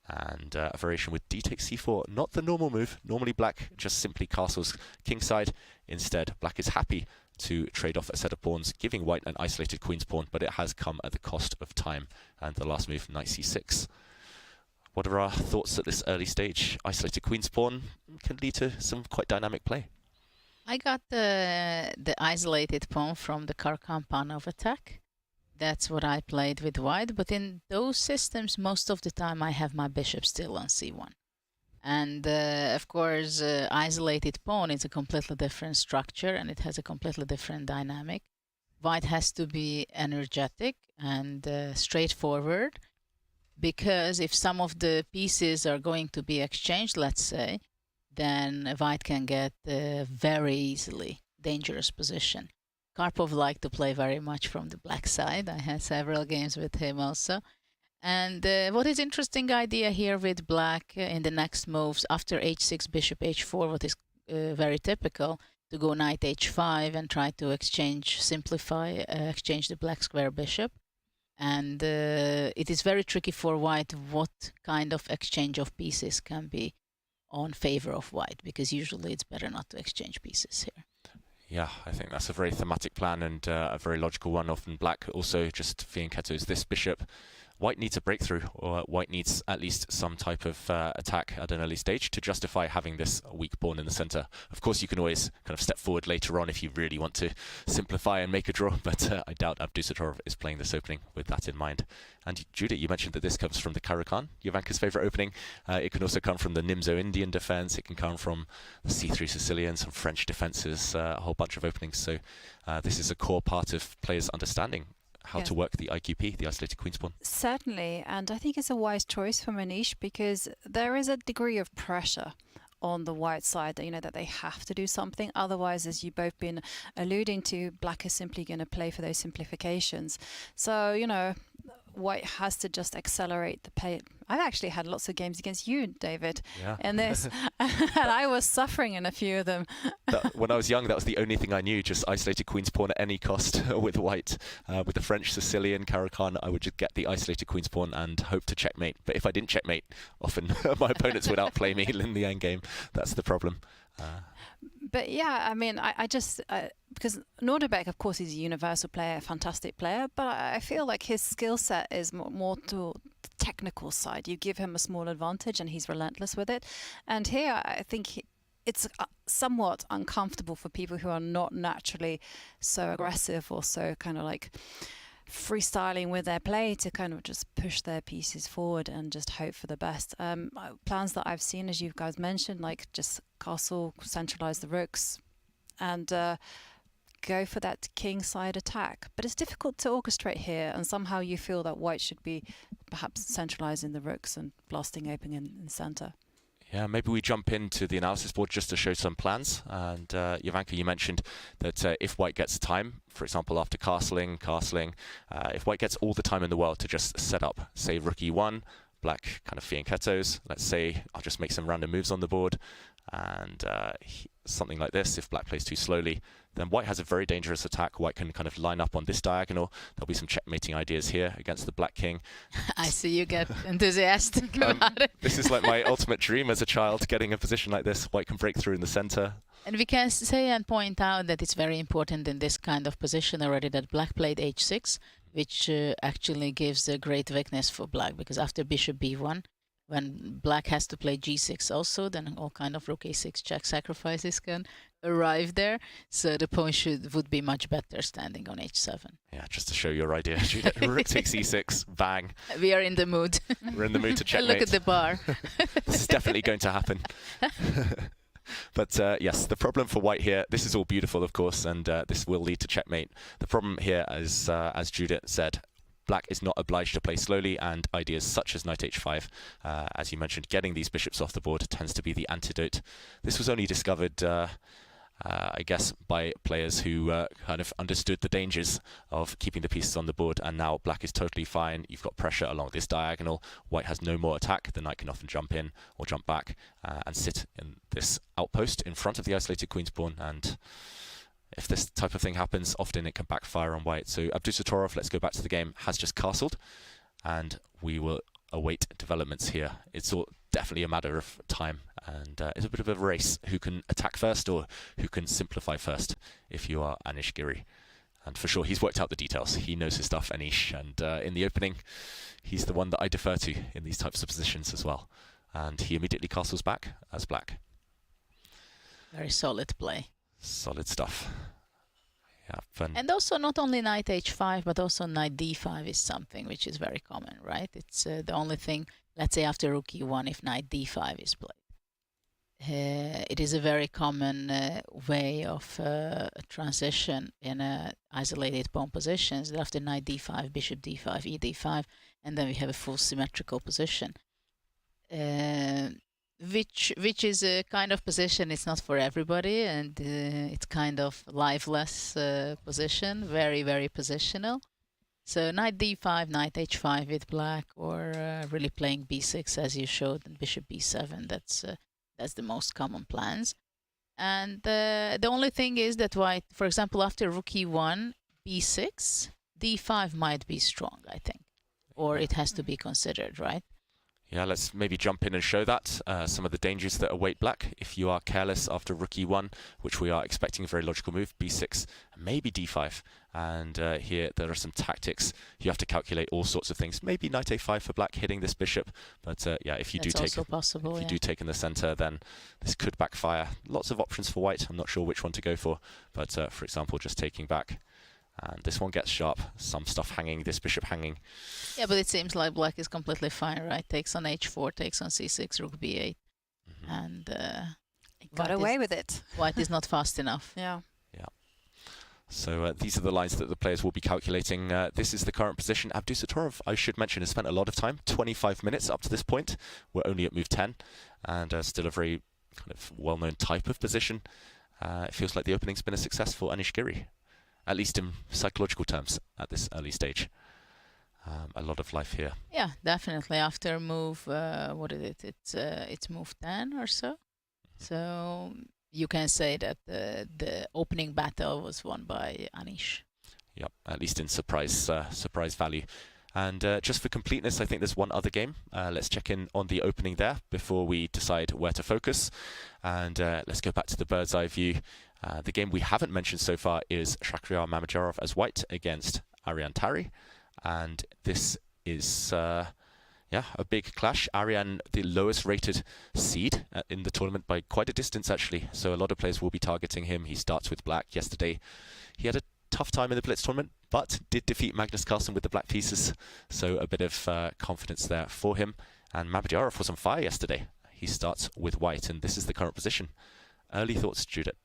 and a variation with d takes c4. Not the normal move. Normally black just simply castles kingside. Instead, black is happy to trade off a set of pawns, giving white an isolated queen's pawn, but it has come at the cost of time. And the last move, knight c6. What are our thoughts at this early stage? Isolated queen's pawn can lead to some quite dynamic play. I got the isolated pawn from the Carlsen attack. That's what I played with white, but in those systems, most of the time I have my bishop still on c1. And of course, isolated pawn is a completely different structure, and it has a completely different dynamic. White has to be energetic and straightforward, because if some of the pieces are going to be exchanged, let's say, then white can get very easily dangerous position. Karpov liked to play very much from the black side. I had several games with him also. And what is interesting idea here with black in the next moves after h6, bishop h4, what is very typical, to go knight h5 and try to exchange the black square bishop. And it is very tricky for white what kind of exchange of pieces can be on favor of white, because usually it's better not to exchange pieces here. Yeah, I think that's a very thematic plan and a very logical one. Often black also just fianchettos this bishop. White needs a breakthrough, or white needs at least some type of attack at an early stage to justify having this weak pawn in the center. Of course, you can always kind of step forward later on if you really want to simplify and make a draw, but I doubt Abdusattorov is playing this opening with that in mind. And Judith, you mentioned that this comes from the Caro-Kann, Jovanka's favorite opening. It can also come from the Nimzo Indian defense. It can come from the C3 Sicilian, some French defenses, a whole bunch of openings. So this is a core part of players' understanding how to work the IQP, the isolated queen's pawn. Certainly, and I think it's a wise choice from Anish, because there is a degree of pressure on the white side that, that they have to do something. Otherwise, as you've both been alluding to, black is simply going to play for those simplifications. So, white has to just accelerate the play. I've actually had lots of games against you, David, in this, and I was suffering in a few of them. When I was young, that was the only thing I knew, just isolated queen's pawn at any cost with white. With the French Sicilian Caro-Kann, I would just get the isolated queen's pawn and hope to checkmate. But if I didn't checkmate, often my opponents would outplay me in the endgame. That's the problem. But yeah, I mean, I just, because Nordebek, of course, he's a universal player, a fantastic player, but I feel like his skill set is more to the technical side. You give him a small advantage and he's relentless with it. And here, I think it's somewhat uncomfortable for people who are not naturally so aggressive or so kind of like freestyling with their play to kind of just push their pieces forward and just hope for the best. Plans that I've seen, as you guys mentioned, like just castle, centralize the rooks, and go for that king side attack. But it's difficult to orchestrate here, and somehow you feel that white should be perhaps centralizing the rooks and blasting open in center. Yeah, maybe we jump into the analysis board just to show some plans. And Jovanka, you mentioned that if white gets time, for example, after castling, if white gets all the time in the world to just set up, say, rook e1, black kind of fianchettos, let's say I'll just make some random moves on the board, and something like this, if black plays too slowly, then white has a very dangerous attack. White can kind of line up on this diagonal. There'll be some checkmating ideas here against the black king. I see you get enthusiastic about it. This is like my ultimate dream as a child, getting a position like this. White can break through in the center. And we can say and point out that it's very important in this kind of position already that black played h6, which actually gives a great weakness for black, because after bishop b1, when black has to play g6 also, then all kind of rook a6 check sacrifices can arrive there. So the pawn would be much better standing on h7. Yeah, just to show your idea. Rook takes e6, bang. We are in the mood. We're in the mood to checkmate. Look at the bar. This is definitely going to happen. But yes, the problem for white here, this is all beautiful, of course, and this will lead to checkmate. The problem here is, as Judith said, Black is not obliged to play slowly, and ideas such as knight h5, as you mentioned, getting these bishops off the board tends to be the antidote. This was only discovered I guess by players who kind of understood the dangers of keeping the pieces on the board, and now Black is totally fine. You've got pressure along this diagonal. White has no more attack. The knight can often jump in or jump back and sit in this outpost in front of the isolated queen's pawn, and if this type of thing happens, often it can backfire on White. So Abdusattorov, let's go back to the game, has just castled, and we will await developments here. It's all definitely a matter of time, and it's a bit of a race who can attack first or who can simplify first if you are Anish Giri. And for sure, he's worked out the details. He knows his stuff, Anish, and in the opening, he's the one that I defer to in these types of positions as well. And he immediately castles back as Black. Very solid play. Solid stuff. Yeah, fun. And also not only knight h5, but also knight d5 is something which is very common, right? It's the only thing, let's say after rook e1, if knight d5 is played. It is a very common way of transition in isolated pawn positions. That after knight d5, bishop d5, e d5, and then we have a full symmetrical position. Which is a kind of position, it's not for everybody, and it's kind of lifeless position, very, very positional. So knight d5, knight h5 with Black, or really playing b6 as you showed, and bishop b7, that's the most common plans. And the only thing is that White, for example, after rook e1, b6, d5 might be strong, I think, or it has to be considered, right? Yeah, let's maybe jump in and show that. Some of the dangers that await Black if you are careless after rook e1, which we are expecting a very logical move, b6, maybe d5. And here there are some tactics. You have to calculate all sorts of things. Maybe knight a5 for Black hitting this bishop. But yeah, if you do take in the center, then this could backfire. Lots of options for White. I'm not sure which one to go for. But for example, just taking back. And this one gets sharp. Some stuff hanging, this bishop hanging. Yeah, but it seems like Black is completely fine, right? Takes on h4, takes on c6, rook b8. And got away with it. White is not fast enough. Yeah. Yeah. So these are the lines that the players will be calculating. This is the current position. Abdusattorov, I should mention, has spent a lot of time, 25 minutes up to this point. We're only at move 10, and still a very kind of well-known type of position. It feels like the opening's been a success for Anish Giri, at least in psychological terms at this early stage. A lot of life here. Yeah, definitely. After move, what is it? It's move 10 or so. So you can say that the opening battle was won by Anish. Yep, at least in surprise value. And just for completeness, I think there's one other game. Let's check in on the opening there before we decide where to focus. And let's go back to the bird's eye view. The game we haven't mentioned so far is Shakhriyar Mamedyarov as White against Arian Tari. And this is a big clash. Arian, the lowest rated seed in the tournament by quite a distance, actually. So a lot of players will be targeting him. He starts with Black yesterday. He had a tough time in the Blitz tournament, but did defeat Magnus Carlsen with the Black pieces. So a bit of confidence there for him. And Mamedyarov was on fire yesterday. He starts with White, and this is the current position. Early thoughts, Judith?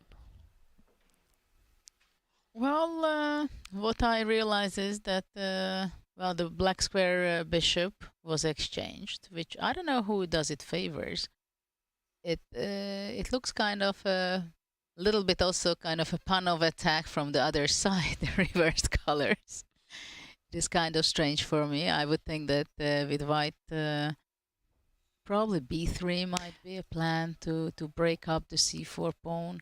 Well, what I realize is that the black square bishop was exchanged, which I don't know who does it favors. It looks kind of a little bit also kind of a pun of attack from the other side, the reversed colors. It is kind of strange for me. I would think that with White, probably b3 might be a plan to break up the c4 pawn.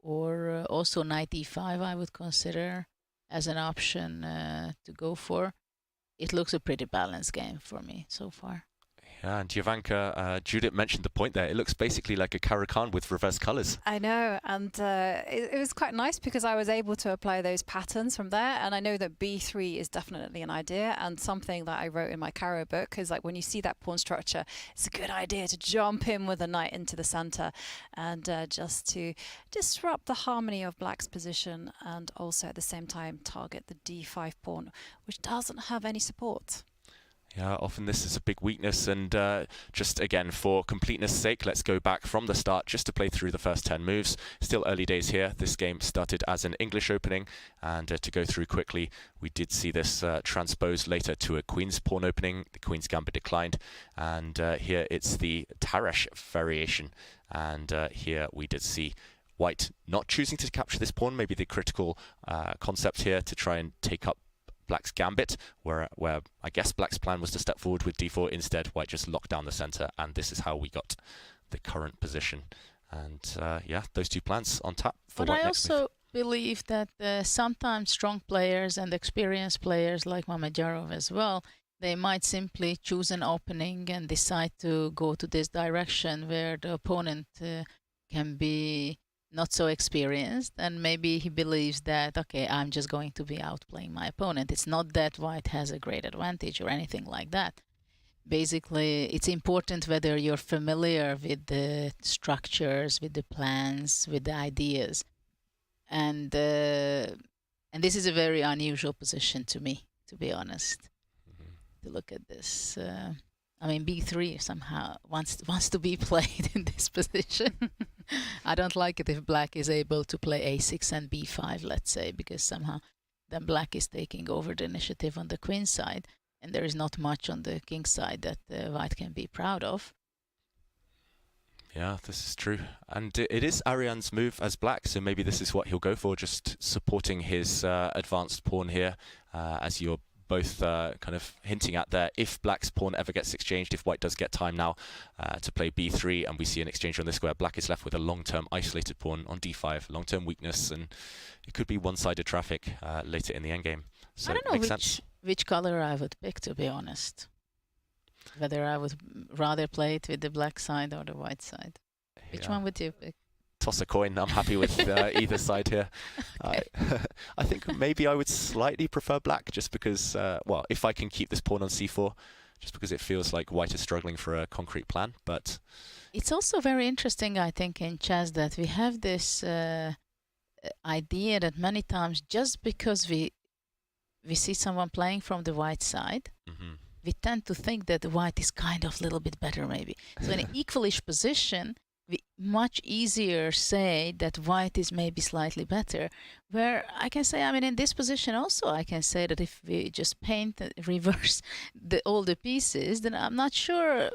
Or also knight e5 I would consider as an option to go for. It looks a pretty balanced game for me so far. Yeah, and Jovanka, Judith mentioned the point there. It looks basically like a Caro-Kann with reverse colours. I know, and it was quite nice because I was able to apply those patterns from there. And I know that b3 is definitely an idea, and something that I wrote in my Caro book is like when you see that pawn structure, it's a good idea to jump in with a knight into the centre and just to disrupt the harmony of Black's position, and also at the same time target the d5 pawn, which doesn't have any support. Yeah, often this is a big weakness, and just again, for completeness sake, let's go back from the start just to play through the first 10 moves. Still early days here. This game started as an English opening, and to go through quickly, we did see this transposed later to a Queen's Pawn opening. The Queen's Gambit declined, and here it's the Tarash variation, and here we did see White not choosing to capture this pawn, maybe the critical concept here to try and take up Black's gambit, where I guess Black's plan was to step forward with d4. Instead, White just locked down the center, and this is how we got the current position. And yeah, those two plans on tap for But White I next also move. believe that sometimes strong players and experienced players like Mamedyarov as well, they might simply choose an opening and decide to go to this direction where the opponent can be not so experienced, and maybe he believes that, okay, I'm just going to be outplaying my opponent. It's not that White has a great advantage or anything like that. Basically, it's important whether you're familiar with the structures, with the plans, with the ideas. And this is a very unusual position to me, to be honest, to look at this. I mean, b3 somehow wants to be played in this position. I don't like it if Black is able to play a6 and b5, let's say, because somehow then Black is taking over the initiative on the queen side, and there is not much on the king side that White can be proud of. Yeah, this is true. And it is Ariane's move as Black, so maybe this is what he'll go for, just supporting his advanced pawn here, as you're both kind of hinting at there. If Black's pawn ever gets exchanged, if White does get time now to play b3, and we see an exchange on this square, Black is left with a long-term isolated pawn on d5, long-term weakness, and it could be one-sided traffic later in the endgame. So I don't know makes sense. which color I would pick, to be honest. Whether I would rather play it with the Black side or the White side. Which one would you pick? Toss a coin. I'm happy with either side here. Okay. I think maybe I would slightly prefer Black, just because, well, if I can keep this pawn on c4, just because it feels like White is struggling for a concrete plan. But it's also very interesting, I think, in chess that we have this idea that many times just because we see someone playing from the White side, we tend to think that the White is kind of a little bit better, maybe. So in an equalish position, we much easier say that White is maybe slightly better. Where I can say, I mean, in this position also, I can say that if we just paint, reverse all the pieces, then I'm not sure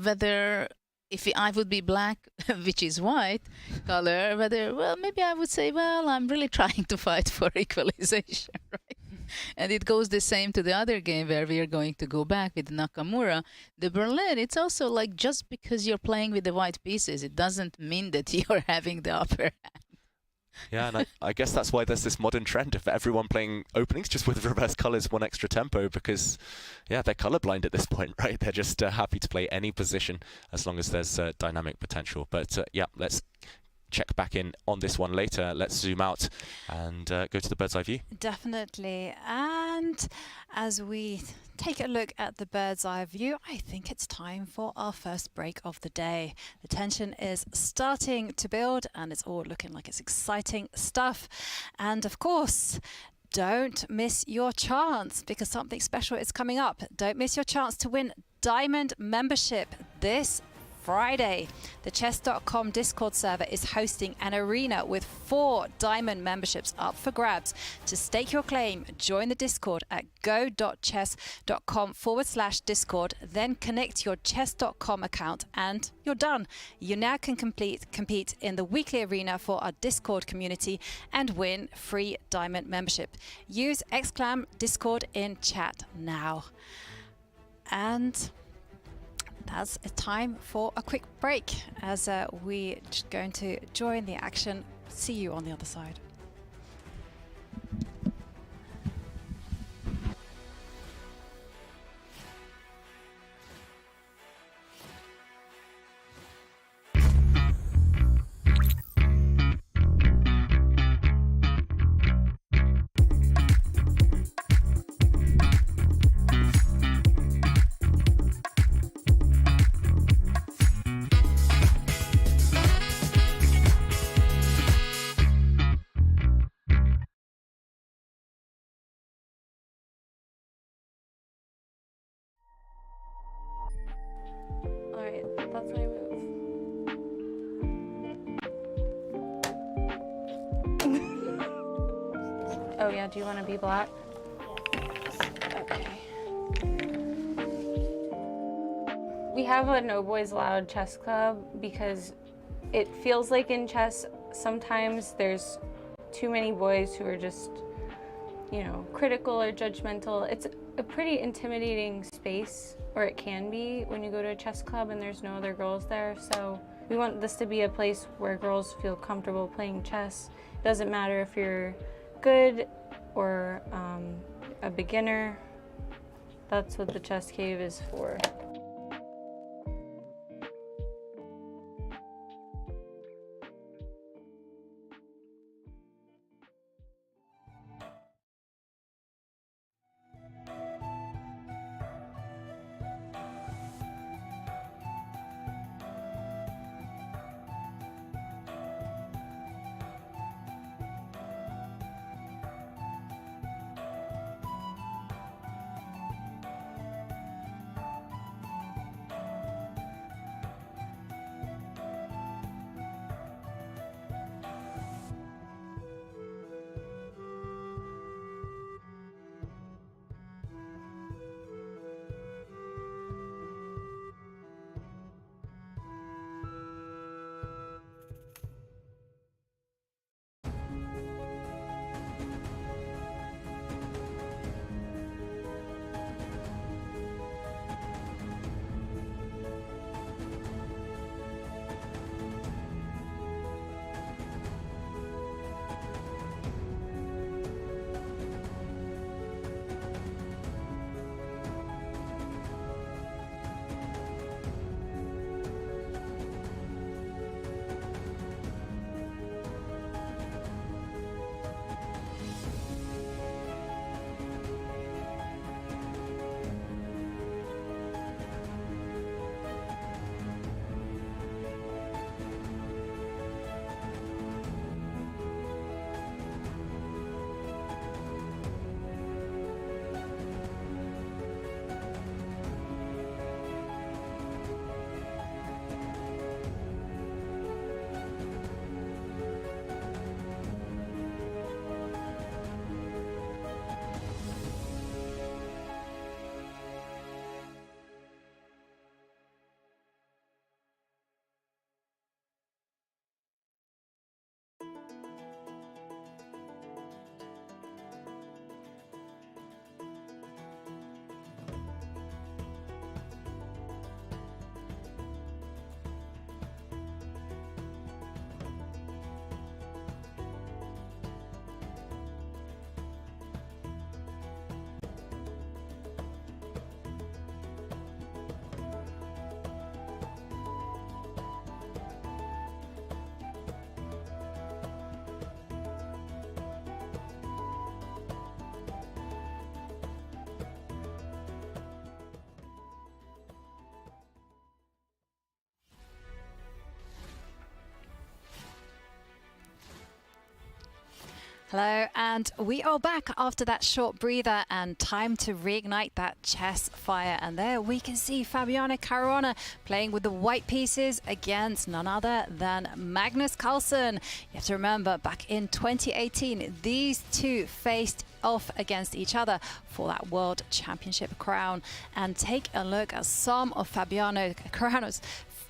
whether if I would be Black, which is White color, whether, well, maybe I would say, well, I'm really trying to fight for equalization, right? And it goes the same to the other game where we are going to go back with Nakamura. The Berlin, it's also like just because you're playing with the white pieces, it doesn't mean that you're having the upper hand. Yeah, and I guess that's why there's this modern trend of everyone playing openings just with reverse colors, one extra tempo, because, yeah, they're colorblind at this point, right? They're just happy to play any position as long as there's dynamic potential. But yeah, let's check back in on this one later. Let's zoom out and go to the bird's eye view. Definitely. And as we take a look at the bird's eye view, I think it's time for our first break of the day. The tension is starting to build and it's all looking like it's exciting stuff. And of course, don't miss your chance because something special is coming up. Don't miss your chance to win Diamond membership this Friday. The Chess.com Discord server is hosting an arena with 4 Diamond memberships up for grabs. To stake your claim, join the Discord at go.chess.com/Discord, then connect your Chess.com account and you're done. You now can compete in the weekly arena for our Discord community and win free Diamond membership. Use !Discord in chat now. And that's a time for a quick break as we're just going to join the action. See you on the other side. Oh yeah, do you want to be black? Okay. We have a No Boys Allowed chess club because it feels like in chess sometimes there's too many boys who are just, you know, critical or judgmental. It's a pretty intimidating space, or it can be when you go to a chess club and there's no other girls there. So we want this to be a place where girls feel comfortable playing chess. It doesn't matter if you're good or a beginner. That's what the chess cave is for. Hello, and we are back after that short breather and time to reignite that chess fire. And there we can see Fabiano Caruana playing with the white pieces against none other than Magnus Carlsen. You have to remember, back in 2018, these two faced off against each other for that World Championship crown. And take a look at some of Fabiano Caruana's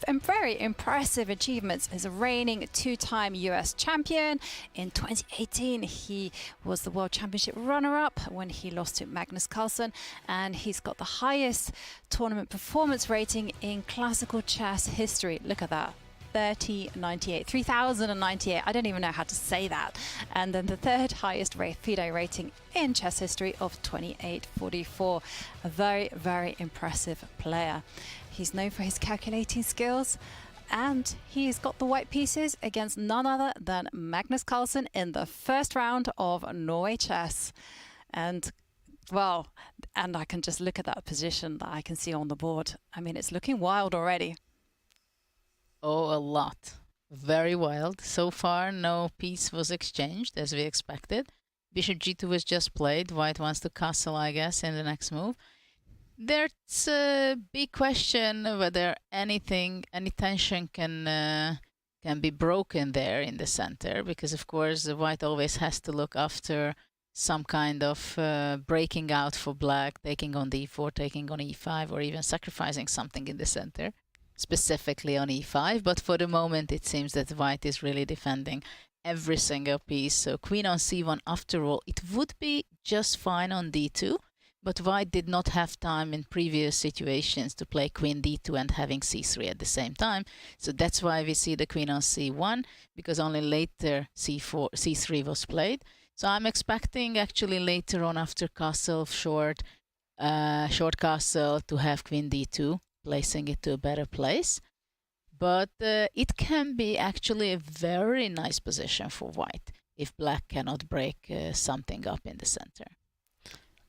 very impressive achievements. As a reigning two-time US champion. In 2018, he was the World Championship runner-up when he lost to Magnus Carlsen, and he's got the highest tournament performance rating in classical chess history. Look at that. 3098. I don't even know how to say that. And then the third highest FIDE rating in chess history of 2844. A very, very impressive player. He's known for his calculating skills, and he's got the white pieces against none other than Magnus Carlsen in the first round of Norway Chess. And well, and I can just look at that position that I can see on the board. I mean, it's looking wild already. Oh, a lot. Very wild. So far, no piece was exchanged, as we expected. Bishop g2 was just played. White wants to castle, I guess, in the next move. There's a big question whether any tension can be broken there in the center, because of course the white always has to look after some kind of breaking out for black, taking on d4, taking on e5, or even sacrificing something in the center, specifically on e5. But for the moment, it seems that white is really defending every single piece. So queen on c1, after all, it would be just fine on d2, but white did not have time in previous situations to play queen d2 and having c3 at the same time. So that's why we see the queen on c1, because only later c3 was played. So I'm expecting actually later on, after castle short castle, to have queen d2, placing it to a better place. But it can be actually a very nice position for white if black cannot break something up in the center.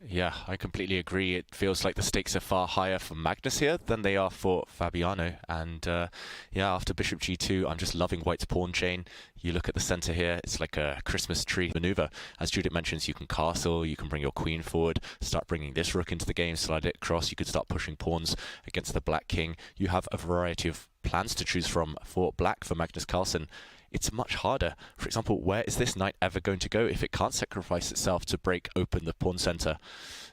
Yeah, I completely agree. It feels like the stakes are far higher for Magnus here than they are for Fabiano. And yeah, after bishop g2, I'm just loving white's pawn chain. You look at the center here, it's like a Christmas tree maneuver. As Judith mentions, you can castle, you can bring your queen forward, start bringing this rook into the game, slide it across. You could start pushing pawns against the black king. You have a variety of plans to choose from for black, for Magnus Carlsen. It's much harder. For example, where is this knight ever going to go if it can't sacrifice itself to break open the pawn center?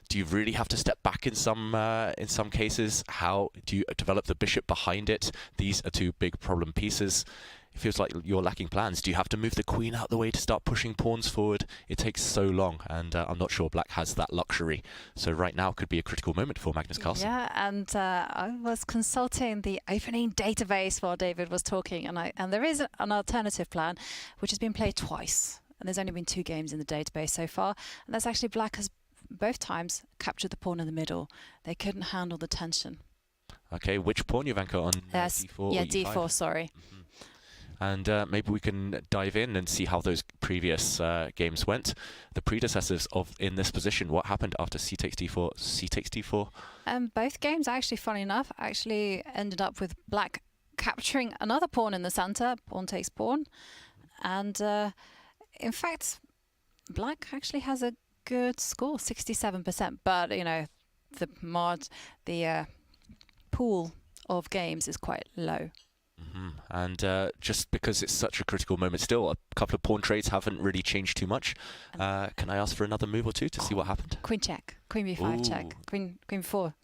Do you really have to step back in some cases? How do you develop the bishop behind it? These are two big problem pieces. It feels like you're lacking plans. Do you have to move the queen out the way to start pushing pawns forward? It takes so long, and I'm not sure black has that luxury. So right now could be a critical moment for Magnus Carlsen. Yeah, and I was consulting the opening database while David was talking, and there is an alternative plan which has been played twice, and there's only been 2 games in the database so far, and that's actually black has both times captured the pawn in the middle. They couldn't handle the tension. Okay, which pawn, Jovanka, on d4? Yeah, or e5? d4, sorry. And maybe we can dive in and see how those previous games went. The predecessors in this position, what happened after c takes d4, c takes d4? Both games, actually, funny enough, actually ended up with black capturing another pawn in the center. Pawn takes pawn. And in fact, black actually has a good score, 67%. But, you know, the pool of games is quite low. And just because it's such a critical moment still, a couple of pawn trades haven't really changed too much. Can I ask for another move or two to see what happened? Queen check, queen b5 check, queen 4.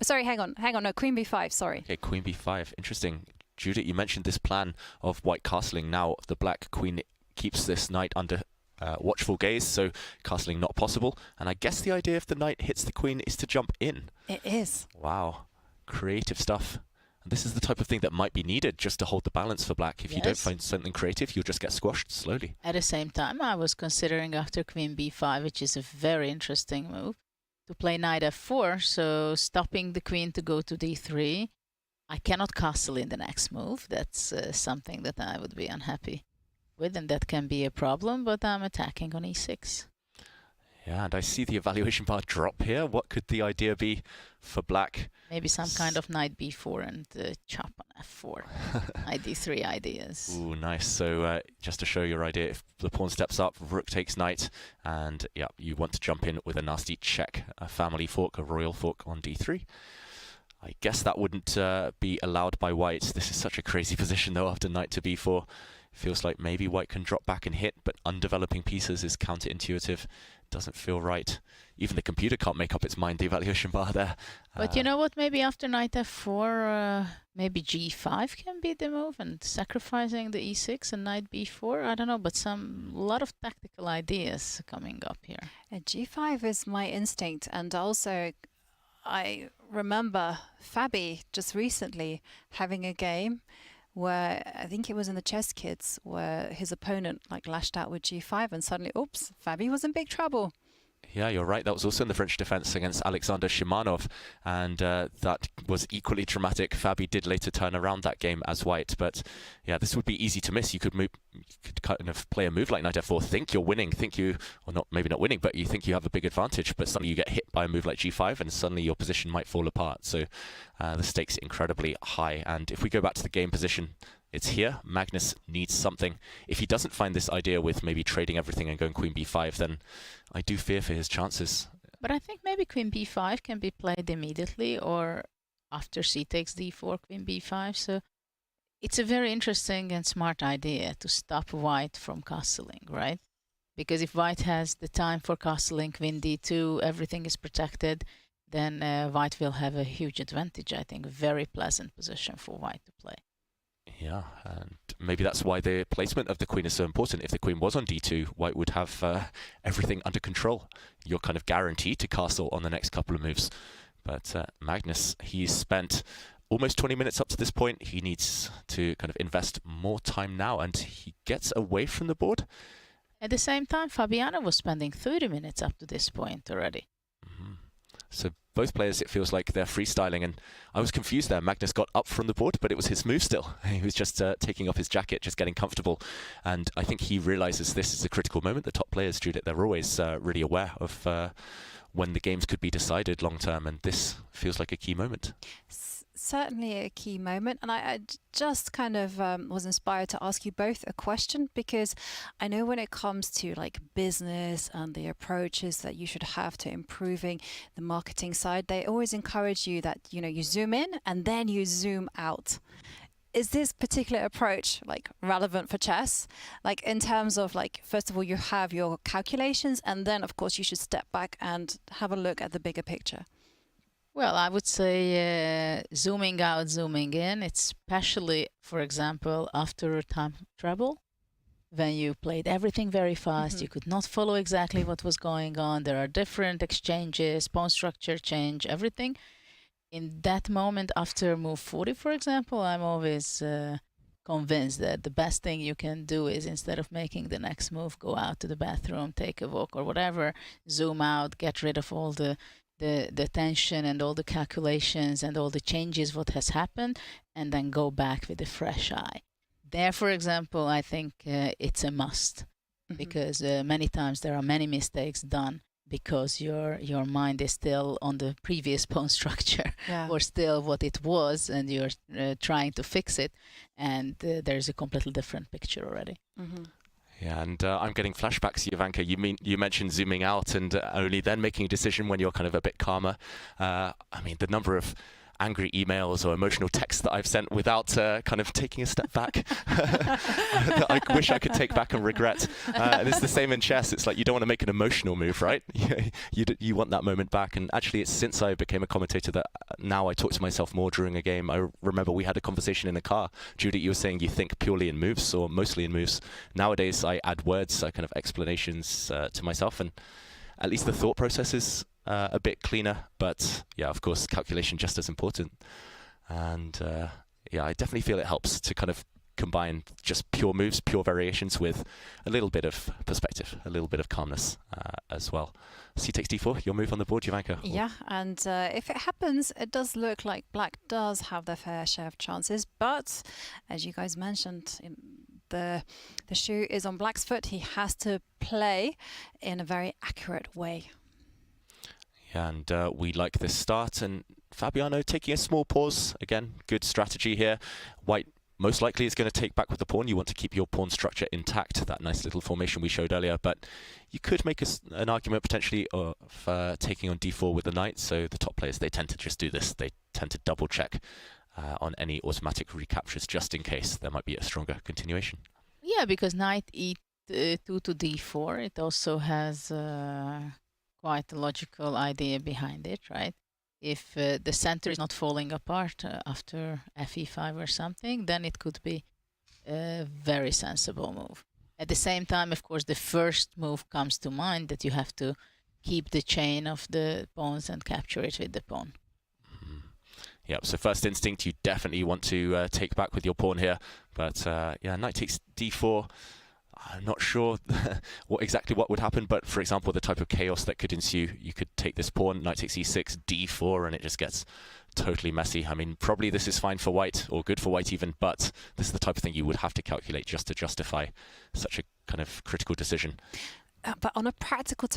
Sorry, hang on, no, queen b5, sorry. Okay, queen b5, interesting. Judith, you mentioned this plan of white castling. Now the black queen keeps this knight under watchful gaze, so castling not possible. And I guess the idea if the knight hits the queen is to jump in. It is. Wow, creative stuff. This is the type of thing that might be needed just to hold the balance for black. If you don't find something creative, you'll just get squashed slowly. At the same time, I was considering after queen b5, which is a very interesting move, to play knight f4, so stopping the queen to go to d3. I cannot castle in the next move. That's something that I would be unhappy with, and that can be a problem, but I'm attacking on e6. Yeah, and I see the evaluation bar drop here. What could the idea be for black? Maybe some kind of knight b4 and chop on f4. Knight d3 ideas. Ooh, nice. So just to show your idea, if the pawn steps up, rook takes knight, and yeah, you want to jump in with a nasty check, a family fork, a royal fork on d3. I guess that wouldn't be allowed by white. This is such a crazy position though after knight to b4. Feels like maybe white can drop back and hit, but undeveloping pieces is counterintuitive. Doesn't feel right. Even the computer can't make up its mind, the evaluation bar there. But you know what? Maybe after knight f4, maybe g5 can be the move, and sacrificing the e6 and knight b4. I don't know, but a lot of tactical ideas coming up here. G5 is my instinct, and also I remember Fabi just recently having a game where I think it was in the Chess Kids, where his opponent like lashed out with g5, and suddenly, oops, Fabi was in big trouble. Yeah, you're right. That was also in the French defense against Alexander Shimanov, and that was equally dramatic. Fabi did later turn around that game as white, but yeah, this would be easy to miss. You could kind of play a move like knight f4, think you're winning, or not, maybe not winning, but you think you have a big advantage, but suddenly you get hit by a move like g5, and suddenly your position might fall apart. So the stakes incredibly high. And if we go back to the game position, it's here. Magnus needs something. If he doesn't find this idea with maybe trading everything and going queen b5, then I do fear for his chances. But I think maybe queen b5 can be played immediately, or after c takes d4, queen b5. So it's a very interesting and smart idea to stop white from castling, right? Because if white has the time for castling queen d2, everything is protected, then white will have a huge advantage, I think. Very pleasant position for white to play. Yeah, and maybe that's why the placement of the queen is so important. If the queen was on d2, white would have everything under control. You're kind of guaranteed to castle on the next couple of moves. But Magnus, he's spent almost 20 minutes up to this point. He needs to kind of invest more time now, and he gets away from the board. At the same time, Fabiano was spending 30 minutes up to this point already. So both players, it feels like they're freestyling, and I was confused there. Magnus got up from the board, but it was his move still. He was just taking off his jacket, just getting comfortable. And I think he realizes this is a critical moment. The top players, Judith, they're always really aware of when the games could be decided long term, and this feels like a key moment. Certainly a key moment, and I just kind of was inspired to ask you both a question, because I know when it comes to like business and the approaches that you should have to improving the marketing side, they always encourage you that, you know, you zoom in and then you zoom out. Is this particular approach like relevant for chess? Like in terms of like, first of all, you have your calculations, and then of course you should step back and have a look at the bigger picture. Well, I would say zooming out, zooming in, especially, for example, after time travel, when you played everything very fast, you could not follow exactly what was going on. There are different exchanges, pawn structure change, everything. In that moment, after move 40, for example, I'm always convinced that the best thing you can do is, instead of making the next move, go out to the bathroom, take a walk or whatever, zoom out, get rid of all the tension and all the calculations and all the changes what has happened, and then go back with a fresh eye. There, for example, I think it's a must, because many times there are many mistakes done because your mind is still on the previous pawn structure or still what it was, and you're trying to fix it, and there's a completely different picture already. Yeah, and I'm getting flashbacks, Jovanka. You mentioned zooming out and only then making a decision when you're kind of a bit calmer. I mean, the number of angry emails or emotional texts that I've sent without kind of taking a step back that I wish I could take back and regret. And it's the same in chess. It's like you don't want to make an emotional move, right? You want that moment back. And actually, it's since I became a commentator that now I talk to myself more during a game. I remember we had a conversation in the car. Judith, you were saying you think purely in moves or mostly in moves. Nowadays, I add words, kind of explanations to myself, and at least the thought process is a bit cleaner, but yeah, of course, calculation just as important. And yeah, I definitely feel it helps to kind of combine just pure moves, pure variations with a little bit of perspective, a little bit of calmness as well. C takes d4, your move on the board, Jovanka. Yeah, and if it happens, it does look like black does have their fair share of chances, but as you guys mentioned, the shoe is on black's foot. He has to play in a very accurate way. And we like this start, and Fabiano taking a small pause. Again, good strategy here. White most likely is going to take back with the pawn. You want to keep your pawn structure intact, that nice little formation we showed earlier, but you could make an argument potentially of taking on d4 with the knight. So the top players, they tend to just do this. They tend to double check on any automatic recaptures just in case there might be a stronger continuation. Yeah, because knight e2 to d4, it also has quite a logical idea behind it, right? If the center is not falling apart after fe5 or something, then it could be a very sensible move. At the same time, of course, the first move comes to mind, that you have to keep the chain of the pawns and capture it with the pawn. Yep, so first instinct, you definitely want to take back with your pawn here. But yeah, knight takes d4. I'm not sure what would happen, but for example, the type of chaos that could ensue, you could take this pawn, knight takes e6, d4, and it just gets totally messy. I mean, probably this is fine for white, or good for white even, but this is the type of thing you would have to calculate just to justify such a kind of critical decision. But on a practical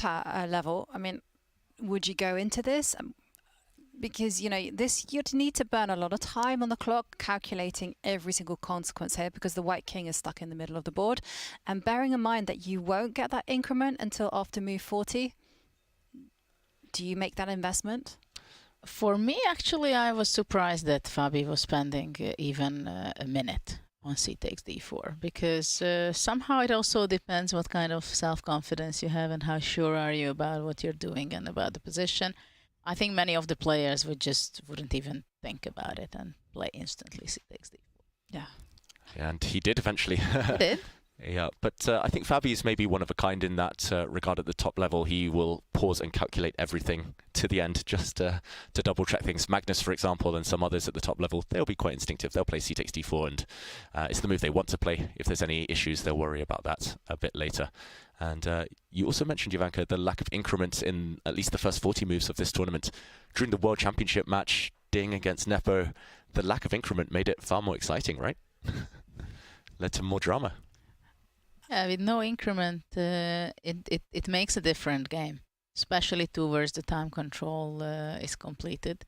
level, I mean, would you go into this? Because, you know, you'd need to burn a lot of time on the clock calculating every single consequence here, because the white king is stuck in the middle of the board. And bearing in mind that you won't get that increment until after move 40, do you make that investment? For me, actually, I was surprised that Fabi was spending even a minute. on c takes d4, because somehow it also depends what kind of self-confidence you have and how sure are you about what you're doing and about the position. I think many of the players wouldn't even think about it and play instantly c takes d4. Yeah. And he did eventually. He did. Yeah, but I think Fabi is maybe one of a kind in that regard. At the top level, he will pause and calculate everything to the end just to double check things. Magnus, for example, and some others at the top level, they'll be quite instinctive. They'll play c takes d4, and it's the move they want to play. If there's any issues, they'll worry about that a bit later. And you also mentioned, Jovanka, the lack of increment in at least the first 40 moves of this tournament. During the World Championship match, Ding against Nepo, the lack of increment made it far more exciting, right? Led to more drama. Yeah, with no increment, it makes a different game, especially towards the time control is completed.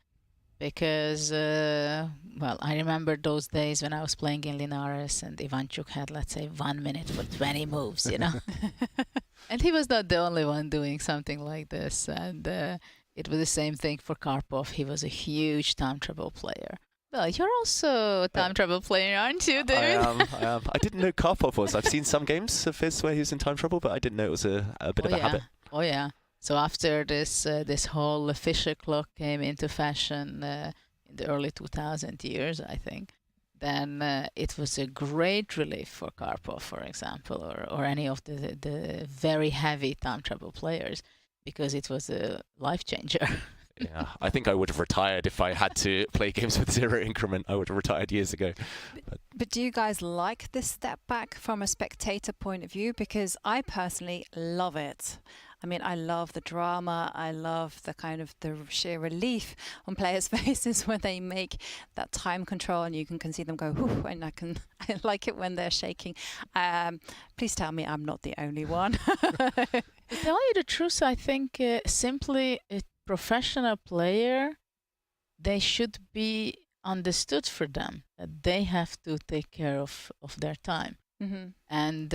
Because, well, I remember those days when I was playing in Linares and Ivanchuk had, let's say, 1 minute for 20 moves, you know. And he was not the only one doing something like this. And it was the same thing for Karpov. He was a huge time trouble player. Well, you're also a time trouble player, aren't you, David? I am. I didn't know Karpov was. I've seen some games of his where he was in time trouble, but I didn't know it was a bit of a habit. Oh, yeah. So after this whole Fischer clock came into fashion in the early 2000 years, I think, then it was a great relief for Karpov, for example, or any of the very heavy time trouble players, because it was a life changer. Yeah, I think I would have retired if I had to play games with 0 increment. I would have retired years ago. But do you guys like this step back from a spectator point of view? Because I personally love it. I mean, I love the drama. I love the kind of the sheer relief on players' faces when they make that time control, and you can see them go, whoo, and I like it when they're shaking. Please tell me I'm not the only one. To tell you the truth, I think simply a professional player, they should be understood for them that they have to take care of their time. Mm-hmm. And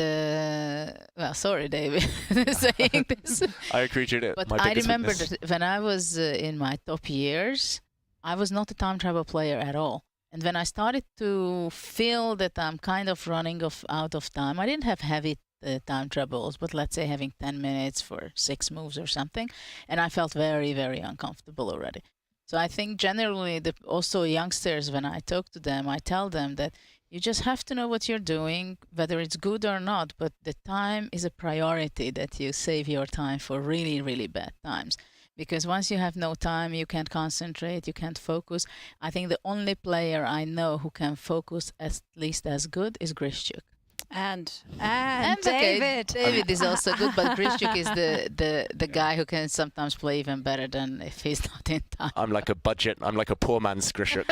well, sorry, David, saying this. I agree, Judith. But I remember that when I was in my top years, I was not a time travel player at all. And when I started to feel that I'm kind of running out of time, I didn't have heavy time troubles, but let's say having 10 minutes for 6 moves or something, and I felt very, very uncomfortable already. So I think generally, also youngsters, when I talk to them, I tell them that you just have to know what you're doing, whether it's good or not, but the time is a priority, that you save your time for really, really bad times. Because once you have no time, you can't concentrate, you can't focus. I think the only player I know who can focus at least as good is Grishchuk. And David. David. David is also good, but Grishchuk is the guy who can sometimes play even better than if he's not in time. I'm like a poor man's Grishchuk.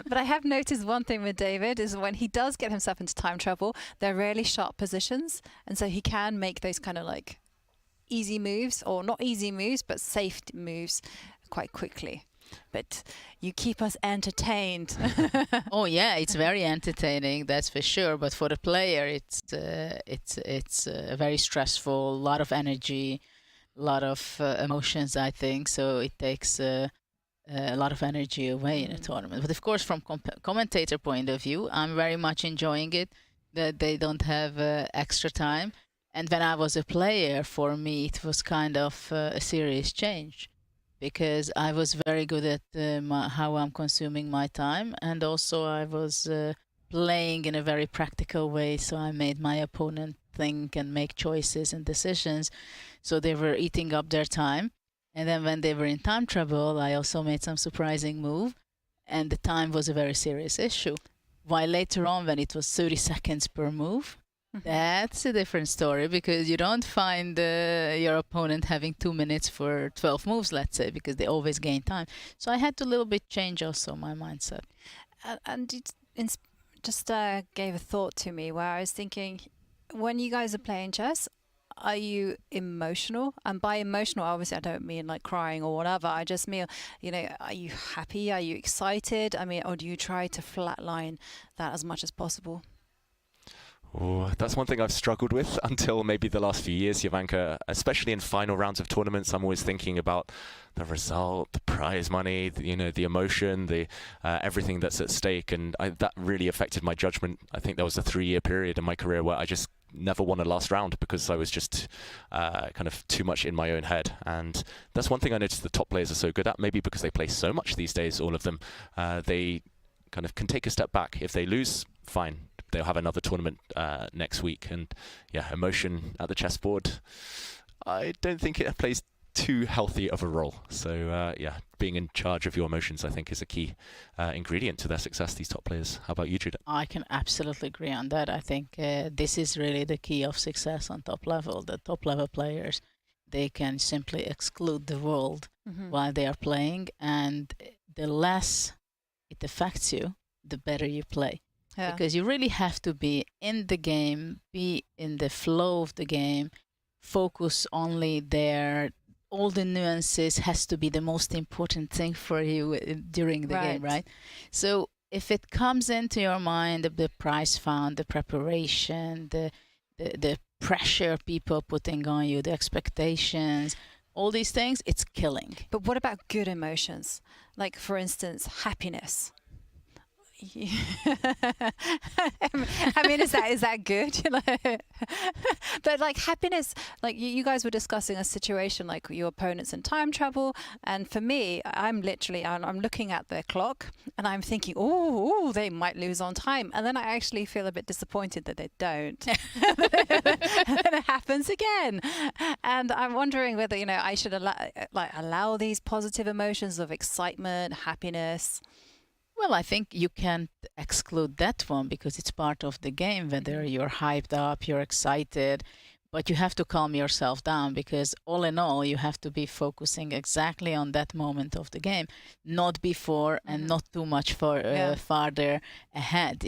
But I have noticed one thing with David is when he does get himself into time trouble, they're really sharp positions, and so he can make those kind of like easy moves, or not easy moves, but safe moves quite quickly. But you keep us entertained. Oh yeah, it's very entertaining, that's for sure. But for the player, it's very stressful, a lot of energy, a lot of emotions, I think. So it takes a lot of energy away in a tournament. But of course, from commentator point of view, I'm very much enjoying it, that they don't have extra time. And when I was a player, for me, it was kind of a serious change, because I was very good at how I'm consuming my time, and also I was playing in a very practical way, so I made my opponent think and make choices and decisions, so they were eating up their time. And then when they were in time trouble, I also made some surprising move, and the time was a very serious issue. While later on, when it was 30 seconds per move, that's a different story, because you don't find your opponent having 2 minutes for 12 moves, let's say, because they always gain time. So I had to a little bit change also my mindset. And it just gave a thought to me where I was thinking, when you guys are playing chess, are you emotional? And by emotional, obviously, I don't mean like crying or whatever. I just mean, you know, are you happy? Are you excited? I mean, or do you try to flatline that as much as possible? Oh, that's one thing I've struggled with until maybe the last few years, Jovanka, especially in final rounds of tournaments. I'm always thinking about the result, the prize money, the emotion, the everything that's at stake. And that really affected my judgment. I think there was a 3-year period in my career where I just never won a last round because I was just kind of too much in my own head. And that's one thing I noticed the top players are so good at, maybe because they play so much these days, all of them. They kind of can take a step back. If they lose, fine. They'll have another tournament next week. And yeah, emotion at the chessboard, I don't think it plays too healthy of a role. So yeah, being in charge of your emotions, I think, is a key ingredient to their success, these top players. How about you, Judith? I can absolutely agree on that. I think this is really the key of success on top level. The top level players, they can simply exclude the world while they are playing, and the less it affects you, the better you play. Yeah. Because you really have to be in the game, be in the flow of the game, focus only there. All the nuances has to be the most important thing for you during the game, right? So if it comes into your mind, the prize fund, the preparation, the pressure people putting on you, the expectations, all these things, it's killing. But what about good emotions? Like, for instance, happiness. I mean, is that good? But like happiness, like you guys were discussing a situation like your opponent's in time travel, and for me, I'm looking at the clock and I'm thinking, oh, they might lose on time, and then I actually feel a bit disappointed that they don't. And then it happens again, and I'm wondering whether I should allow these positive emotions of excitement, happiness. Well, I think you can't exclude that one because it's part of the game, whether you're hyped up, you're excited, but you have to calm yourself down because all in all, you have to be focusing exactly on that moment of the game, not before and not too much farther ahead,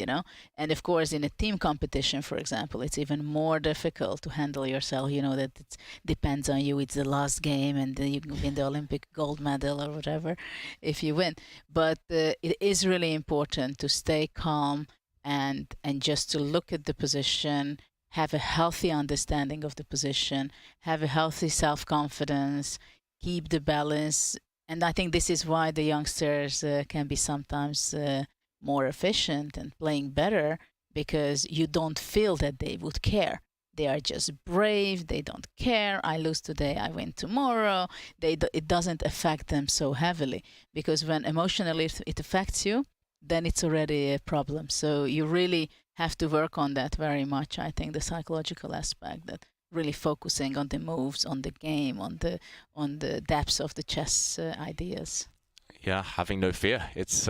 And of course, in a team competition, for example, it's even more difficult to handle yourself, that it depends on you. It's the last game and then you can win the Olympic gold medal or whatever if you win. But it is really important to stay calm and just to look at the position, have a healthy understanding of the position, have a healthy self-confidence, keep the balance. And I think this is why the youngsters can be sometimes more efficient and playing better, because you don't feel that they would care. They are just brave, they don't care. I lose today, I win tomorrow. It doesn't affect them so heavily, because when emotionally it affects you, then it's already a problem. So you really have to work on that very much. I think the psychological aspect, that really focusing on the moves, on the game, on the depths of the chess ideas. Yeah, having no fear. It's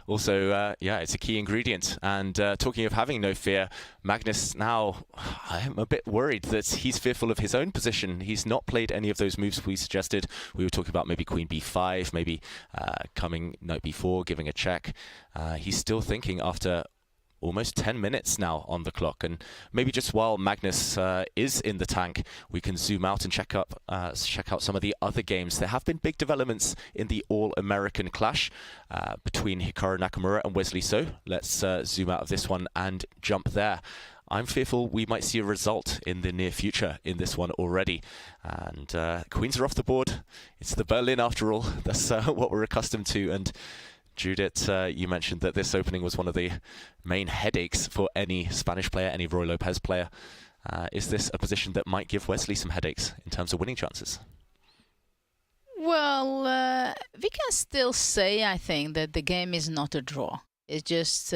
also, it's a key ingredient. And talking of having no fear, Magnus now, I'm a bit worried that he's fearful of his own position. He's not played any of those moves we suggested. We were talking about maybe queen b5, maybe coming knight b4, giving a check. He's still thinking after almost 10 minutes now on the clock, and maybe just while Magnus is in the tank, we can zoom out and check out some of the other games. There have been big developments in the All-American clash between Hikaru Nakamura and Wesley So. Let's zoom out of this one and jump there. I'm fearful we might see a result in the near future in this one already. And queens are off the board. It's the Berlin after all. That's what we're accustomed to. And Judith, you mentioned that this opening was one of the main headaches for any Spanish player, any Roy Lopez player. Is this a position that might give Wesley some headaches in terms of winning chances? Well, we can still say, I think, that the game is not a draw. It's just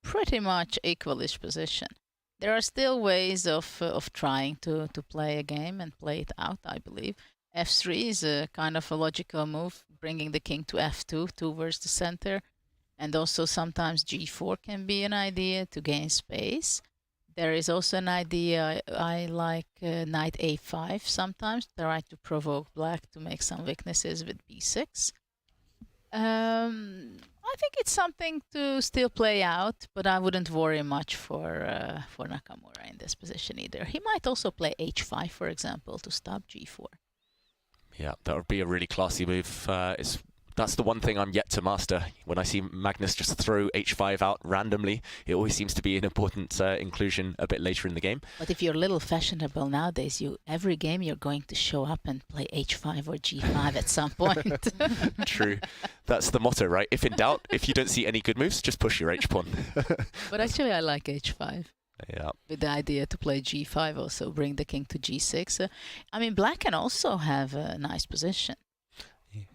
pretty much equalish position. There are still ways of trying to play a game and play it out, I believe. F3 is a kind of a logical move, bringing the king to F2 towards the center. And also sometimes G4 can be an idea to gain space. There is also an idea, I like knight A5 sometimes, try to provoke black to make some weaknesses with B6. I think it's something to still play out, but I wouldn't worry much for Nakamura in this position either. He might also play H5, for example, to stop G4. Yeah, that would be a really classy move. That That's the one thing I'm yet to master. When I see Magnus just throw h5 out randomly, it always seems to be an important inclusion a bit later in the game. But if you're a little fashionable nowadays, every game you're going to show up and play h5 or g5 at some point. True. That's the motto, right? If in doubt, if you don't see any good moves, just push your h-pawn. But actually, I like h5. Yeah. With the idea to play g5, also bring the king to g6. I mean, black can also have a nice position.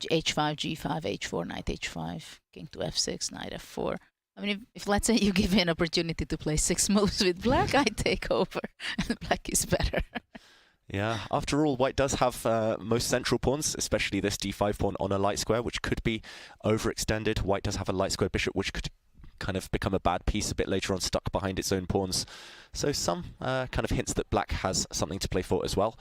h5, g5, h4, knight h5, king to f6, knight f4. I mean, if let's say you give me an opportunity to play 6 moves with black, I take over, and black is better. Yeah, after all, white does have most central pawns, especially this d5 pawn on a light square, which could be overextended. White does have a light square bishop, which could kind of become a bad piece a bit later on, stuck behind its own pawns. So some kind of hints that black has something to play for as well.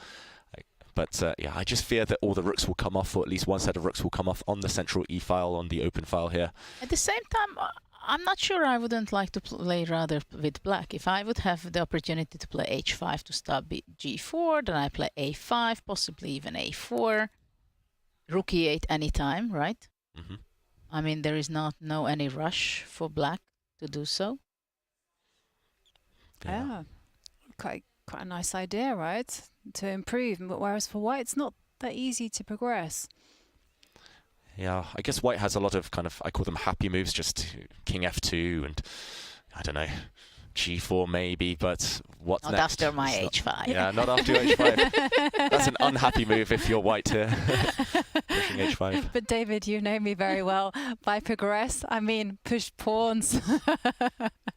But yeah, I just fear that all the rooks will come off, or at least one set of rooks will come off on the central e file, on the open file here. At the same time, I'm not sure I wouldn't like to play rather with black. If I would have the opportunity to play h5 to stop g4, then I play a5, possibly even a4, rook e8 anytime, right? Mm-hmm. I mean, there is no any rush for black to do so. Yeah, quite a nice idea, right? To improve, but whereas for white, it's not that easy to progress. Yeah, I guess white has a lot of kind of, I call them happy moves, just king f2 and, I don't know, g4 maybe, but what's not next? After my h5. Yeah, not after h5. That's an unhappy move if you're white here. Pushing h5. But David, you know me very well. By progress, I mean push pawns.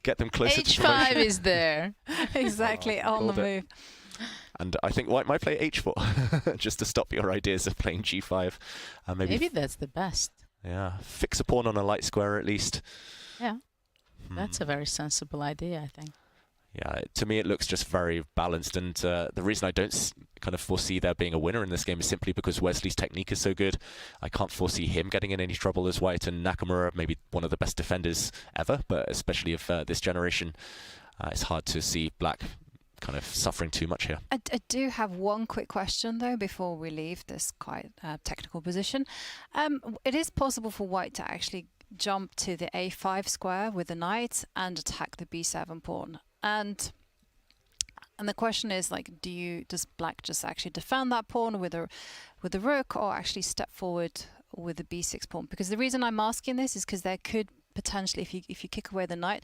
Get them closer to h5 promotion. is there. Exactly, on the move. And I think white might play h4, just to stop your ideas of playing g5. Maybe that's the best. Yeah, fix a pawn on a light square at least. Yeah, that's a very sensible idea, I think. Yeah, to me it looks just very balanced, and the reason I don't kind of foresee there being a winner in this game is simply because Wesley's technique is so good. I can't foresee him getting in any trouble as white, and Nakamura, maybe one of the best defenders ever, but especially of this generation, it's hard to see black kind of suffering too much here. I do have one quick question though before we leave this quite technical position. It is possible for white to actually jump to the a5 square with the knight and attack the b7 pawn. And the question is, like, does black just actually defend that pawn with the rook, or actually step forward with the b6 pawn? Because the reason I'm asking this is because there could potentially, if you kick away the knight,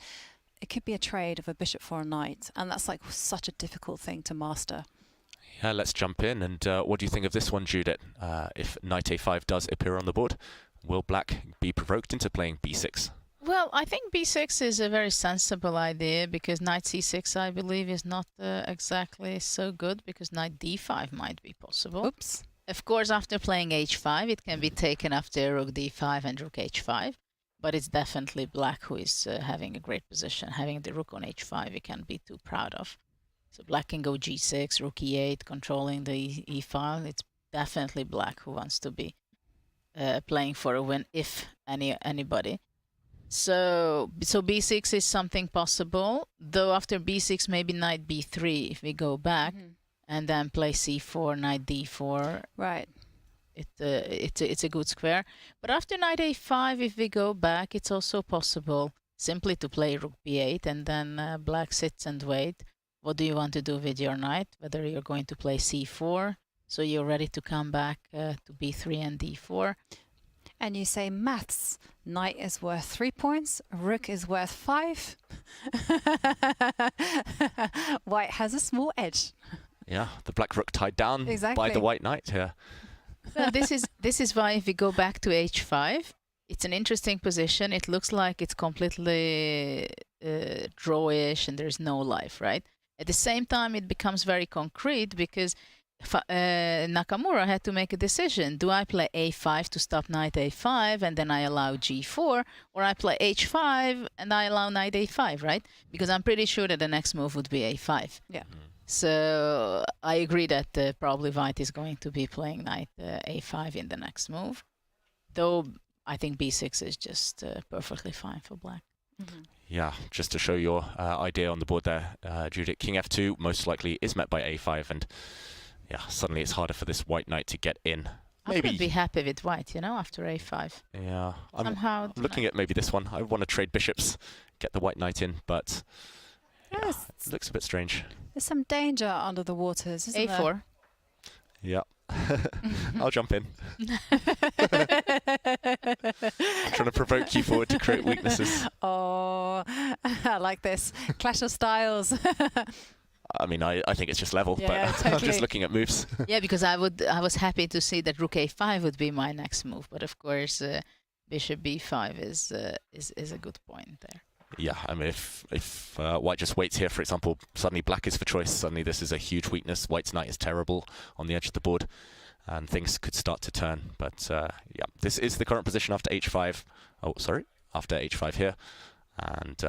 it could be a trade of a bishop for a knight, and that's like such a difficult thing to master. Yeah, let's jump in. And what do you think of this one, Judith? If knight a5 does appear on the board, will black be provoked into playing b6? Well, I think b6 is a very sensible idea, because knight c6, I believe, is not exactly so good, because knight d5 might be possible. Oops. Of course, after playing h5, it can be taken after rook d5 and rook h5. But it's definitely black who is having a great position. Having the rook on h5, you can't be too proud of. So black can go g6, rook e8, controlling the e file. It's definitely black who wants to be playing for a win, if anybody. So b6 is something possible. Though after b6, maybe knight b3 if we go back, and then play c4, knight d4. Right. It's a good square. But after knight a5, if we go back, it's also possible simply to play rook b8, and then black sits and wait. What do you want to do with your knight? Whether you're going to play c4, so you're ready to come back to b3 and d4. And you say maths. Knight is worth 3 points. Rook is worth 5. White has a small edge. Yeah, the black rook tied down by the white knight here. Well, this is why if we go back to h5, it's an interesting position. It looks like it's completely drawish and there's no life, right? At the same time, it becomes very concrete, because Nakamura had to make a decision. Do I play a5 to stop knight a5 and then I allow g4, or I play h5 and I allow knight a5, right? Because I'm pretty sure that the next move would be a5. Yeah. So I agree that probably white is going to be playing knight a5 in the next move. Though I think b6 is just perfectly fine for black. Yeah, just to show your idea on the board there, Judith, king f2 most likely is met by a5, and yeah, suddenly it's harder for this white knight to get in I would be happy with white, you know, after a5. Yeah. Somehow. I'm looking at maybe this one. I want to trade bishops, get the white knight in, but yeah, it looks a bit strange. There's some danger under the waters, isn't there? a4. Yeah. I'll jump in. Trying to provoke you forward to create weaknesses. Oh, I like this. Clash of styles. I mean, I think it's just level, Yeah, but totally. I'm just looking at moves. Yeah, because I was happy to see that rook a5 would be my next move, but of course bishop b5 is a good point there. Yeah, I mean, if white just waits here, for example, suddenly black is for choice. Suddenly this is a huge weakness. White's knight is terrible on the edge of the board, and things could start to turn. But yeah, this is the current position after h5. Oh, sorry, after h5 here, and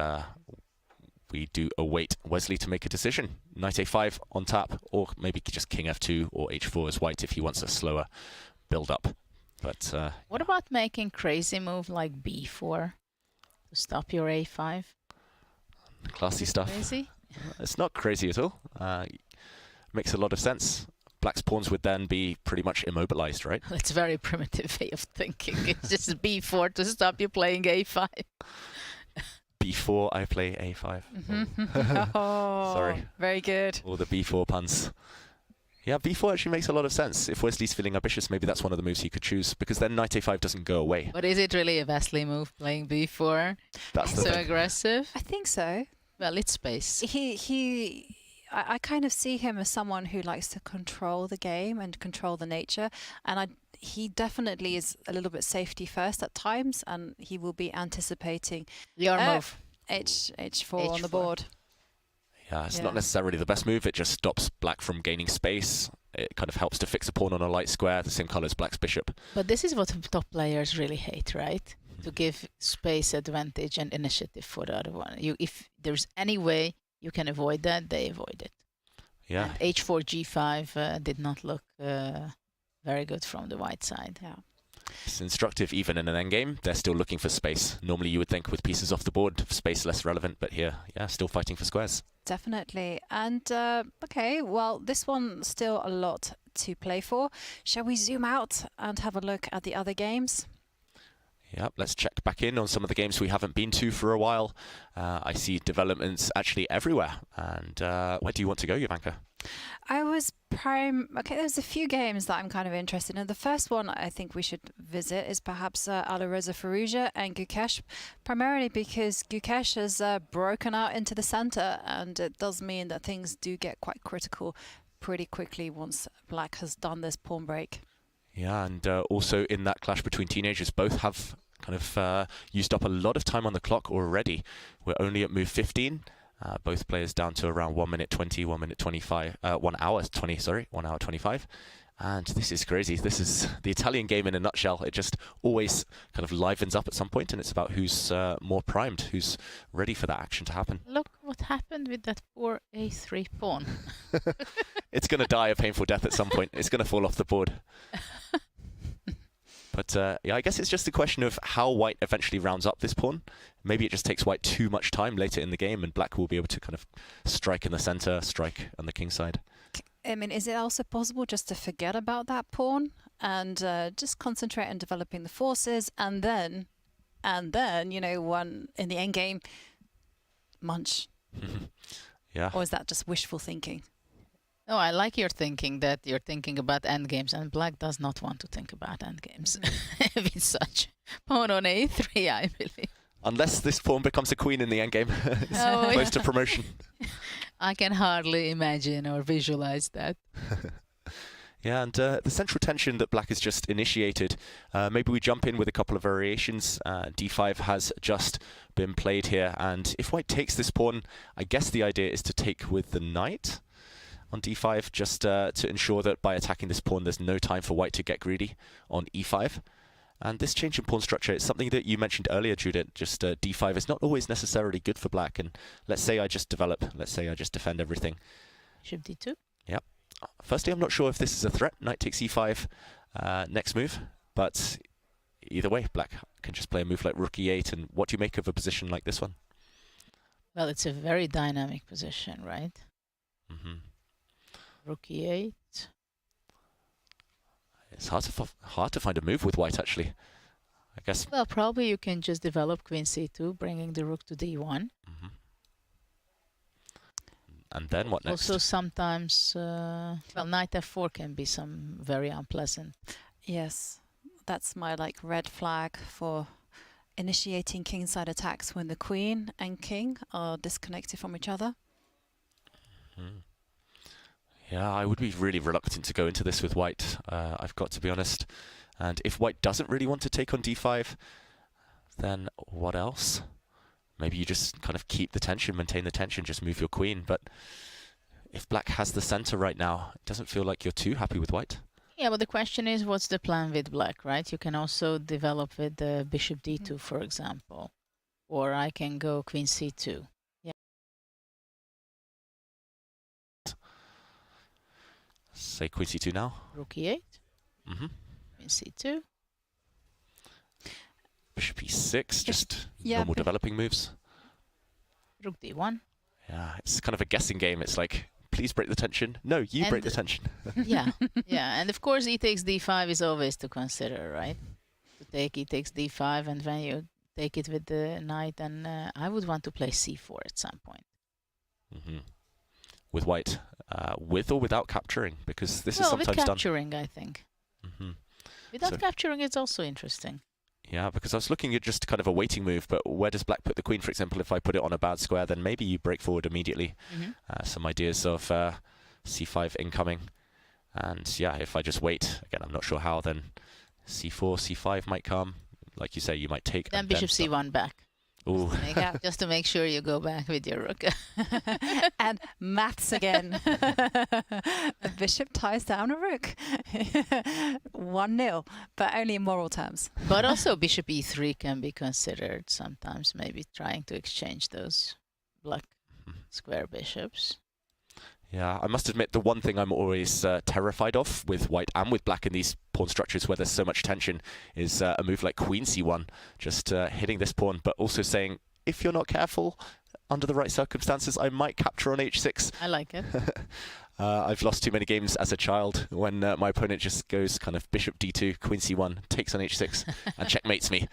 we do await Wesley to make a decision. Knight a5 on tap, or maybe just king f2 or h4 as white if he wants a slower build-up. But what about making crazy move like b4 to stop your a5? Classy stuff. Crazy? It's not crazy at all. Makes a lot of sense. Black's pawns would then be pretty much immobilized, right? That's a very primitive way of thinking. It's just b4 to stop you playing a5. B4, I play a5. Oh, sorry. Very good. All the b4 puns. Yeah, b4 actually makes a lot of sense. If Wesley's feeling ambitious, maybe that's one of the moves he could choose, because then knight a5 doesn't go away. But is it really a Wesley move, playing b4? That's the So thing. aggressive? I think so. Well, it's space. I kind of see him as someone who likes to control the game and control the nature, and he definitely is a little bit safety first at times, and he will be anticipating Your move. h4 on the board. Yeah, it's not necessarily the best move. It just stops black from gaining space. It kind of helps to fix a pawn on a light square, the same color as black's bishop. But this is what top players really hate, right? To give space advantage and initiative for the other one. If there's any way you can avoid that, they avoid it. Yeah. And h4, g5 did not look very good from the white side. Yeah. It's instructive even in an endgame. They're still looking for space. Normally you would think with pieces off the board, space less relevant, but here, yeah, still fighting for squares. Definitely. And okay, well, this one still a lot to play for. Shall we zoom out and have a look at the other games? Yep, let's check back in on some of the games we haven't been to for a while. I see developments actually everywhere. And where do you want to go, Jovanka? Okay, there's a few games that I'm kind of interested in. The first one I think we should visit is perhaps Alireza Firouzja and Gukesh, primarily because Gukesh has broken out into the center, and it does mean that things do get quite critical pretty quickly once black has done this pawn break. Yeah, and also in that clash between teenagers, both have kind of used up a lot of time on the clock already. We're only at move 15. Both players down to around 1 minute 20, 1 minute 25, 1 hour 20, sorry, 1 hour 25. And this is crazy. This is the Italian game in a nutshell. It just always kind of livens up at some point, and it's about who's more primed, who's ready for that action to happen. Look what happened with that poor a3 pawn. It's going to die a painful death at some point. It's going to fall off the board. But yeah, I guess it's just a question of how white eventually rounds up this pawn. Maybe it just takes white too much time later in the game, and black will be able to kind of strike in the center, strike on the king side. I mean, is it also possible just to forget about that pawn and just concentrate on developing the forces, and then, you know, one in the end game, munch? Yeah. Or is that just wishful thinking? No, I like your thinking that you're thinking about endgames, and black does not want to think about endgames with such pawn on a3, I believe. Unless this pawn becomes a queen in the endgame, it's close to promotion. I can hardly imagine or visualize that. Yeah, and the central tension that black has just initiated, maybe we jump in with a couple of variations. d5 has just been played here, and if white takes this pawn, I guess the idea is to take with the knight on d5, just to ensure that by attacking this pawn, there's no time for white to get greedy on e5. And this change in pawn structure is something that you mentioned earlier, Judith. Just d5 is not always necessarily good for black. And let's say I just develop, let's say I just defend everything. Bishop d2. Yep. Firstly, I'm not sure if this is a threat. Knight takes e5 next move. But either way, black can just play a move like rook e8. And what do you make of a position like this one? Well, it's a very dynamic position, right? Mm-hmm. Rook e8. It's hard to find a move with white, actually. I guess. Well, probably you can just develop queen c2, bringing the rook to d1. And then what next? Also, sometimes well, knight f4 can be some very unpleasant. Yes, that's my like red flag for initiating kingside attacks when the queen and king are disconnected from each other. Yeah, I would be really reluctant to go into this with white, I've got to be honest. And if white doesn't really want to take on d5, then what else? Maybe you just kind of keep the tension, maintain the tension, just move your queen. But if black has the center right now, it doesn't feel like you're too happy with white. Yeah, but the question is, what's the plan with black, right? You can also develop with bishop d2, for example. Or I can go queen c2. Yeah. Say queen c2 now. Rook e8. Queen c2. Bishop e6, just normal developing moves. Rook d1. Yeah, it's kind of a guessing game. It's like, please break the tension. No, you break the tension. Yeah, yeah. And of course, e takes d5 is always to consider, right? To take e takes d5, and when you take it with the knight, and I would want to play c4 at some point. With white, with or without capturing, because this is sometimes with done. capturing, I think. Without capturing, it's also interesting. Yeah, because I was looking at just kind of a waiting move, but where does black put the queen, for example? If I put it on a bad square, then maybe you break forward immediately. Some ideas of c5 incoming. And yeah, if I just wait, again, I'm not sure how, then c4, c5 might come. Like you say, you might take... Then bishop c1 back. Ooh. Just to make sure you go back with your rook. And maths again. A bishop ties down a rook. 1-0, but only in moral terms. But also bishop e3 can be considered sometimes, maybe trying to exchange those black square bishops. Yeah, I must admit, the one thing I'm always terrified of with white and with black in these pawn structures where there's so much tension is a move like queen c1, just hitting this pawn, but also saying, if you're not careful, under the right circumstances, I might capture on h6. I like it. I've lost too many games as a child when my opponent just goes kind of bishop d2, queen c1, takes on h6, and checkmates me,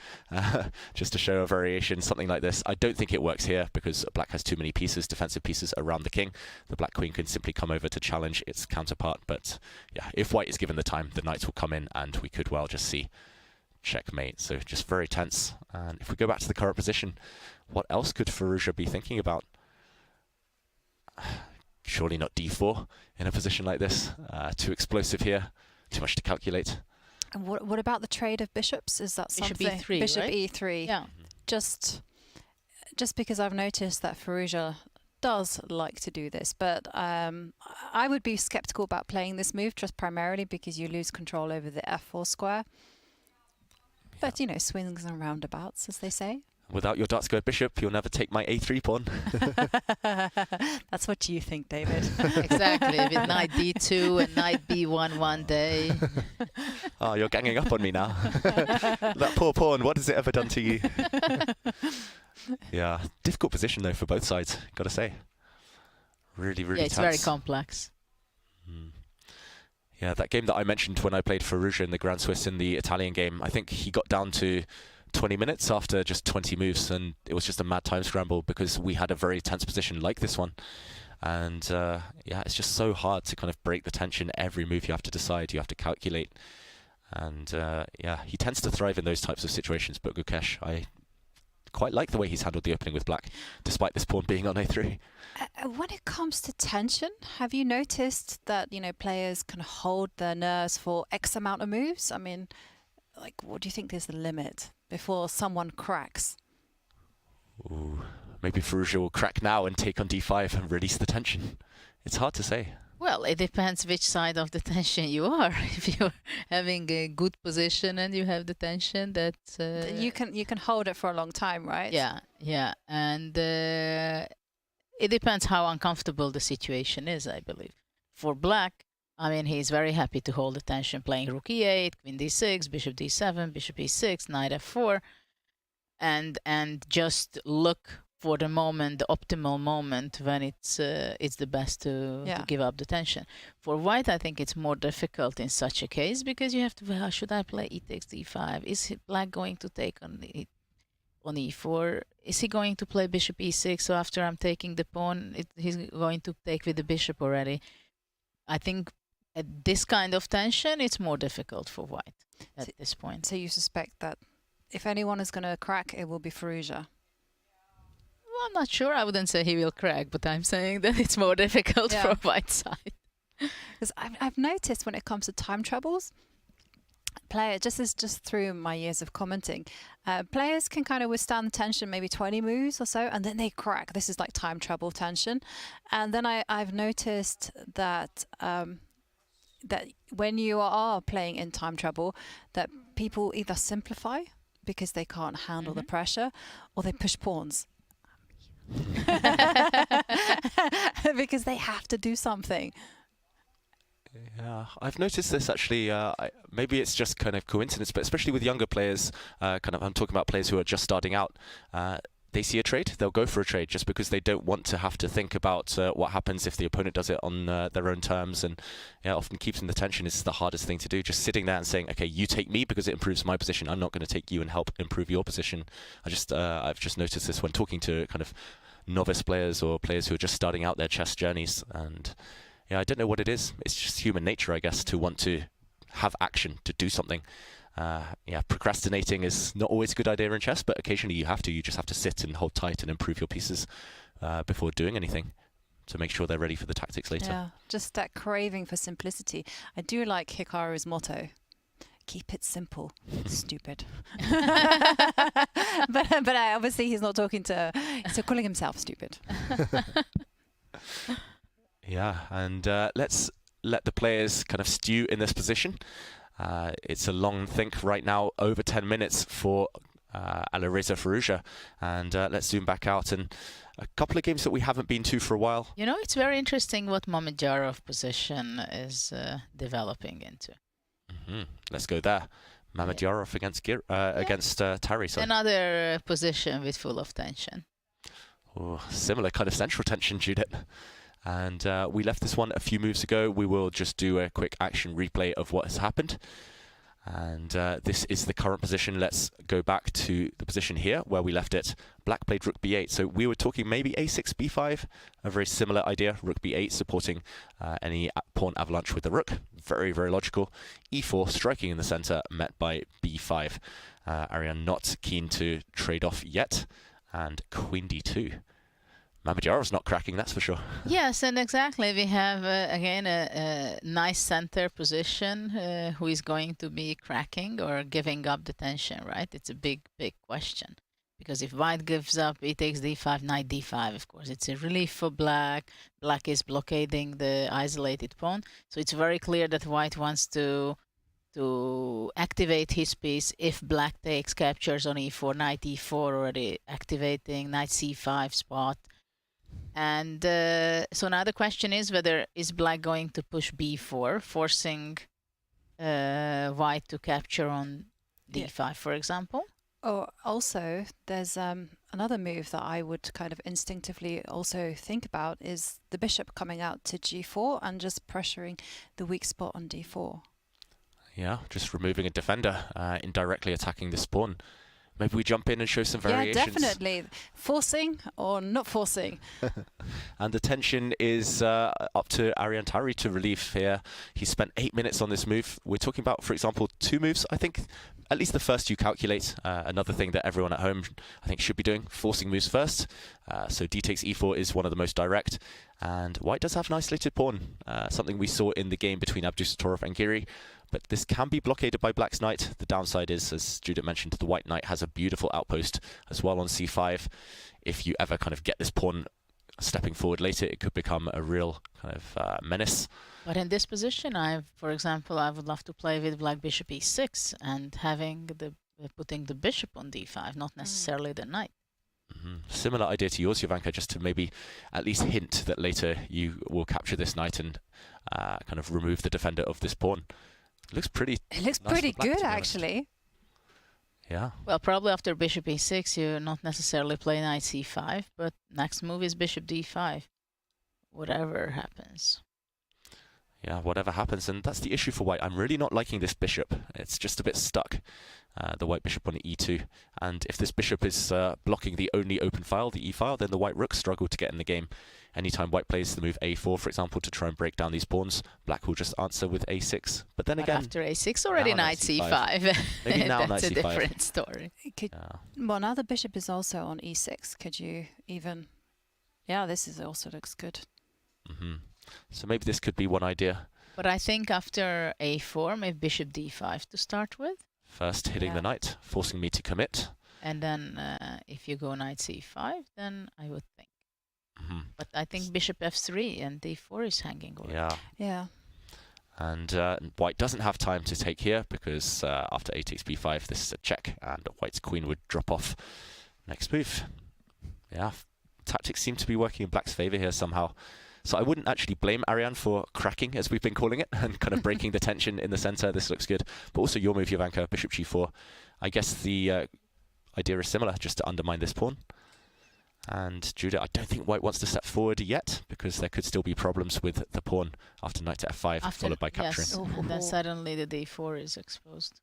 just to show a variation, something like this. I don't think it works here because black has too many pieces, defensive pieces around the king. The black queen can simply come over to challenge its counterpart, but yeah, if white is given the time, the knights will come in and we could well just see checkmate. So just very tense. And if we go back to the current position, what else could Firouzja be thinking about? Surely not d4 in a position like this. Too explosive here. Too much to calculate. And what about the trade of bishops? Is that bishop something? e3, Bishop right? e3. Yeah. Just because I've noticed that Firouzja does like to do this, but I would be skeptical about playing this move just primarily because you lose control over the f4 square. But you know, swings and roundabouts, as they say. Without your dark square bishop, you'll never take my a3 pawn. That's what you think, David. Exactly, with knight d2 and knight b1 one day. Oh, you're ganging up on me now. That poor pawn, what has it ever done to you? Yeah, difficult position though for both sides, gotta say. Really, really it's tense. very complex. Yeah, that game that I mentioned when I played Firouzja in the Grand Swiss in the Italian game, I think he got down to 20 minutes after just 20 moves, and it was just a mad time scramble because we had a very tense position like this one. And yeah, it's just so hard to kind of break the tension. Every move you have to decide, you have to calculate. And yeah, he tends to thrive in those types of situations, but Gukesh, I quite like the way he's handled the opening with black, despite this pawn being on a3. When it comes to tension, have you noticed that, you know, players can hold their nerves for X amount of moves? I mean, like, what do you think is the limit before someone cracks? Ooh, maybe Firouzja will crack now and take on d5 and release the tension. It's hard to say. Well, it depends which side of the tension you are. If you're having a good position and you have the tension, that you can hold it for a long time, right? Yeah, yeah, and it depends how uncomfortable the situation is, I believe. For black, I mean, he's very happy to hold the tension, playing rook e8, queen d6, bishop d7, bishop e6, knight f4, and just look for the moment, the optimal moment when it's the best to give up the tension. For white, I think it's more difficult in such a case because you have to, well, should I play e takes d5? Is black going to take on e4? Is he going to play bishop e6? So after I'm taking the pawn, he's going to take with the bishop already. I think at this kind of tension, it's more difficult for white at this point. So you suspect that if anyone is going to crack, it will be Firouzja? Well, I'm not sure. I wouldn't say he will crack, but I'm saying that it's more difficult for white side. Because I've noticed when it comes to time troubles, just through my years of commenting, players can kind of withstand the tension maybe 20 moves or so, and then they crack. This is like time trouble tension. And then I've noticed that that when you are playing in time trouble, that people either simplify because they can't handle the pressure, or they push pawns. Because they have to do something. Yeah, I've noticed this actually. Maybe it's just kind of coincidence, but especially with younger players, I'm talking about players who are just starting out. They see a trade, they'll go for a trade just because they don't want to have to think about what happens if the opponent does it on their own terms. And often keeping the tension is the hardest thing to do. Just sitting there and saying, okay, you take me because it improves my position. I'm not going to take you and help improve your position. I've just noticed this when talking to kind of novice players or players who are just starting out their chess journeys. And I don't know what it is. It's just human nature, I guess, to want to have action, to do something. Procrastinating is not always a good idea in chess, but occasionally you just have to sit and hold tight and improve your pieces before doing anything to make sure they're ready for the tactics later. Yeah, just that craving for simplicity. I do like Hikaru's motto. Keep it simple, stupid. but obviously he's not talking to, he's calling himself stupid. Yeah, and let's let the players kind of stew in this position. It's a long think right now, over 10 minutes for Alireza Firouzja. And let's zoom back out, and a couple of games that we haven't been to for a while. You know, it's very interesting what Mamedyarov position is developing into. Let's go there. Mamedyarov against Tari. Sorry. Another position with full of tension. Oh, similar kind of central tension, Judith. And we left this one a few moves ago. We will just do a quick action replay of what has happened. And this is the current position. Let's go back to the position here where we left it. Black played rook b8. So we were talking maybe a6, b5. A very similar idea. Rook b8 supporting any pawn avalanche with the rook. Very, very logical. e4 striking in the center, met by b5. Ariane not keen to trade off yet. And queen d2. Mamedyarov's not cracking, that's for sure. Yes, and exactly. We have, again, a nice center position. Who is going to be cracking or giving up the tension, right? It's a big, big question. Because if white gives up, he takes d5, knight d5, of course. It's a relief for black. Black is blockading the isolated pawn. So it's very clear that white wants to activate his piece. If black takes, captures on e4, knight e4 already activating, knight c5 spot. And so now the question is whether is black going to push b4, forcing white to capture on d5, for example? Or also, there's another move that I would kind of instinctively also think about is the bishop coming out to g4 and just pressuring the weak spot on d4. Yeah, just removing a defender, indirectly attacking this pawn. Maybe we jump in and show some variations. Yeah, definitely. Forcing or not forcing. And the tension is up to Ariane Tari to relieve here. He spent 8 minutes on this move. We're talking about, for example, 2 moves. I think at least the first you calculate. Another thing that everyone at home, I think, should be doing, forcing moves first. So d takes e4 is one of the most direct. And white does have an isolated pawn, something we saw in the game between Abdusattorov and Giri. But this can be blockaded by black's knight. The downside is, as Judith mentioned, the white knight has a beautiful outpost as well on c5. If you ever kind of get this pawn stepping forward later, it could become a real kind of menace. But in this position, for example, I would love to play with black bishop e6 and having putting the bishop on d5, not necessarily the knight. Similar idea to yours, Jovanka, just to maybe at least hint that later you will capture this knight and kind of remove the defender of this pawn. It looks pretty. It looks nice pretty for black, good, actually. Yeah. Well, probably after bishop e6, you not necessarily play knight c5, but next move is bishop d5. Whatever happens. Yeah, whatever happens, and that's the issue for white. I'm really not liking this bishop. It's just a bit stuck, the white bishop on the e2. And if this bishop is blocking the only open file, the e file, then the white rooks struggle to get in the game. Anytime white plays the move a4, for example, to try and break down these pawns, black will just answer with a6. But then again, after a6, already knight c5. Maybe now That's knight a c5. different story. Well, now the bishop is also on e6. Could you even... Yeah, this is also looks good. So maybe this could be one idea. But I think after a4, maybe bishop d5 to start with. First hitting the knight, forcing me to commit. And then if you go knight c5, then I would think. But I think bishop f3 and d4 is hanging over. Yeah. And white doesn't have time to take here because after a takes b5, this is a check, and white's queen would drop off. Next move. Yeah, tactics seem to be working in black's favor here somehow. So I wouldn't actually blame Ariane for cracking, as we've been calling it, and kind of breaking the tension in the center. This looks good. But also your move, Jovanka, bishop g4. I guess the idea is similar, just to undermine this pawn. And Judah, I don't think white wants to step forward yet, because there could still be problems with the pawn after knight to f5, followed by capturing. Yes, and then suddenly the d4 is exposed.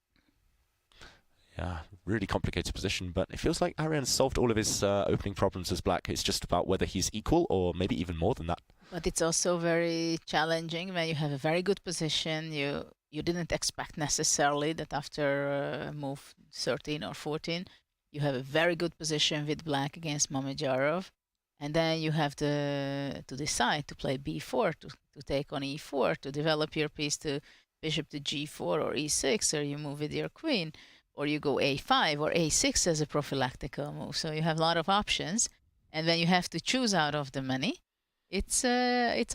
Yeah, really complicated position, but it feels like Ariane's solved all of his opening problems as black. It's just about whether he's equal or maybe even more than that. But it's also very challenging when you have a very good position. You didn't expect necessarily that after move 13 or 14, you have a very good position with black against Mamedyarov. And then you have to decide to play b4, to take on e4, to develop your piece to bishop to g4 or e6, or you move with your queen, or you go a5 or a6 as a prophylactical move. So you have a lot of options. And when you have to choose out of the many, it's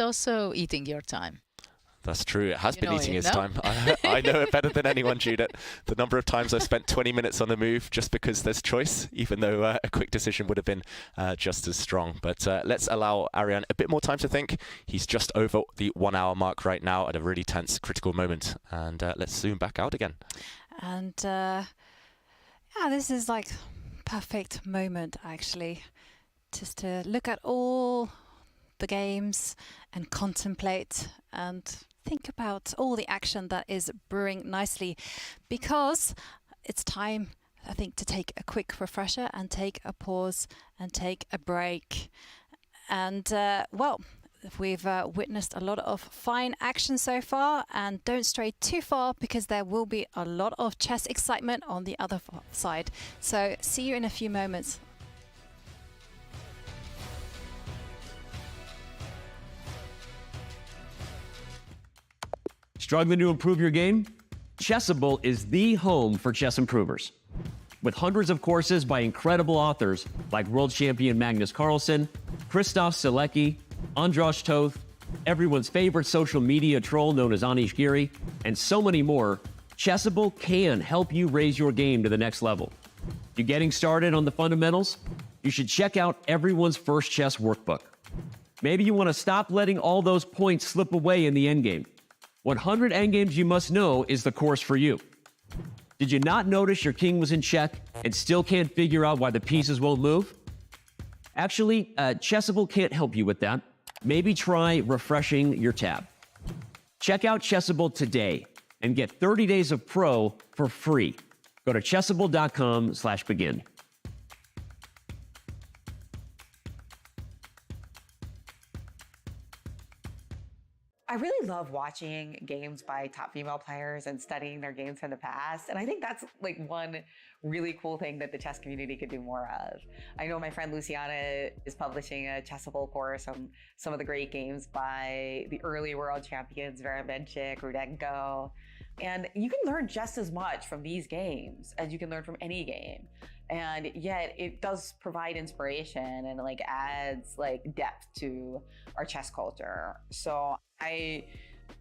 also eating your time. That's true. It has been eating his time. I know it better than anyone, Judith. The number of times I've spent 20 minutes on a move just because there's choice, even though a quick decision would have been just as strong. But let's allow Ariane a bit more time to think. He's just over the 1 hour mark right now at a really tense, critical moment. And let's zoom back out again. And yeah, this is like perfect moment, actually, just to look at all the games and contemplate and think about all the action that is brewing nicely, because it's time, I think, to take a quick refresher and take a pause and take a break. And well, we've witnessed a lot of fine action so far, and don't stray too far because there will be a lot of chess excitement on the other side. So see you in a few moments. Struggling to improve your game? Chessable is the home for chess improvers. With hundreds of courses by incredible authors like world champion Magnus Carlsen, Christoph Selecki, Andras Toth, everyone's favorite social media troll known as Anish Giri, and so many more, Chessable can help you raise your game to the next level. You getting started on the fundamentals? You should check out everyone's first chess workbook. Maybe you want to stop letting all those points slip away in the endgame. 100 endgames you must know is the course for you. Did you not notice your king was in check and still can't figure out why the pieces won't move? Actually, Chessable can't help you with that. Maybe try refreshing your tab. Check out Chessable today and get 30 days of Pro for free. Go to chessable.com/begin. I really love watching games by top female players and studying their games from the past. And I think that's like one really cool thing that the chess community could do more of. I know my friend Luciana is publishing a Chessable course on some of the great games by the early world champions, Vera Benchik, Rudenko. And you can learn just as much from these games as you can learn from any game. And yet it does provide inspiration and like adds like depth to our chess culture. So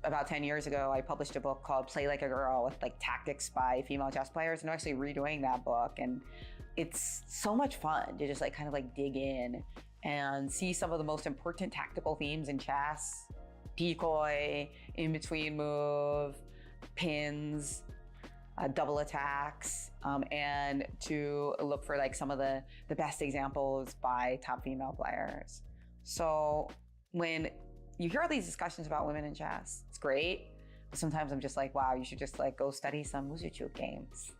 about 10 years ago, I published a book called Play Like a Girl with like tactics by female chess players, and I'm actually redoing that book. And it's so much fun to just like kind of like dig in and see some of the most important tactical themes in chess: decoy, in-between move, pins, double attacks. and to look for like some of the best examples by top female players. So when you hear all these discussions about women in chess, it's great. But sometimes I'm just like, wow, you should just like go study some Musuchuk games.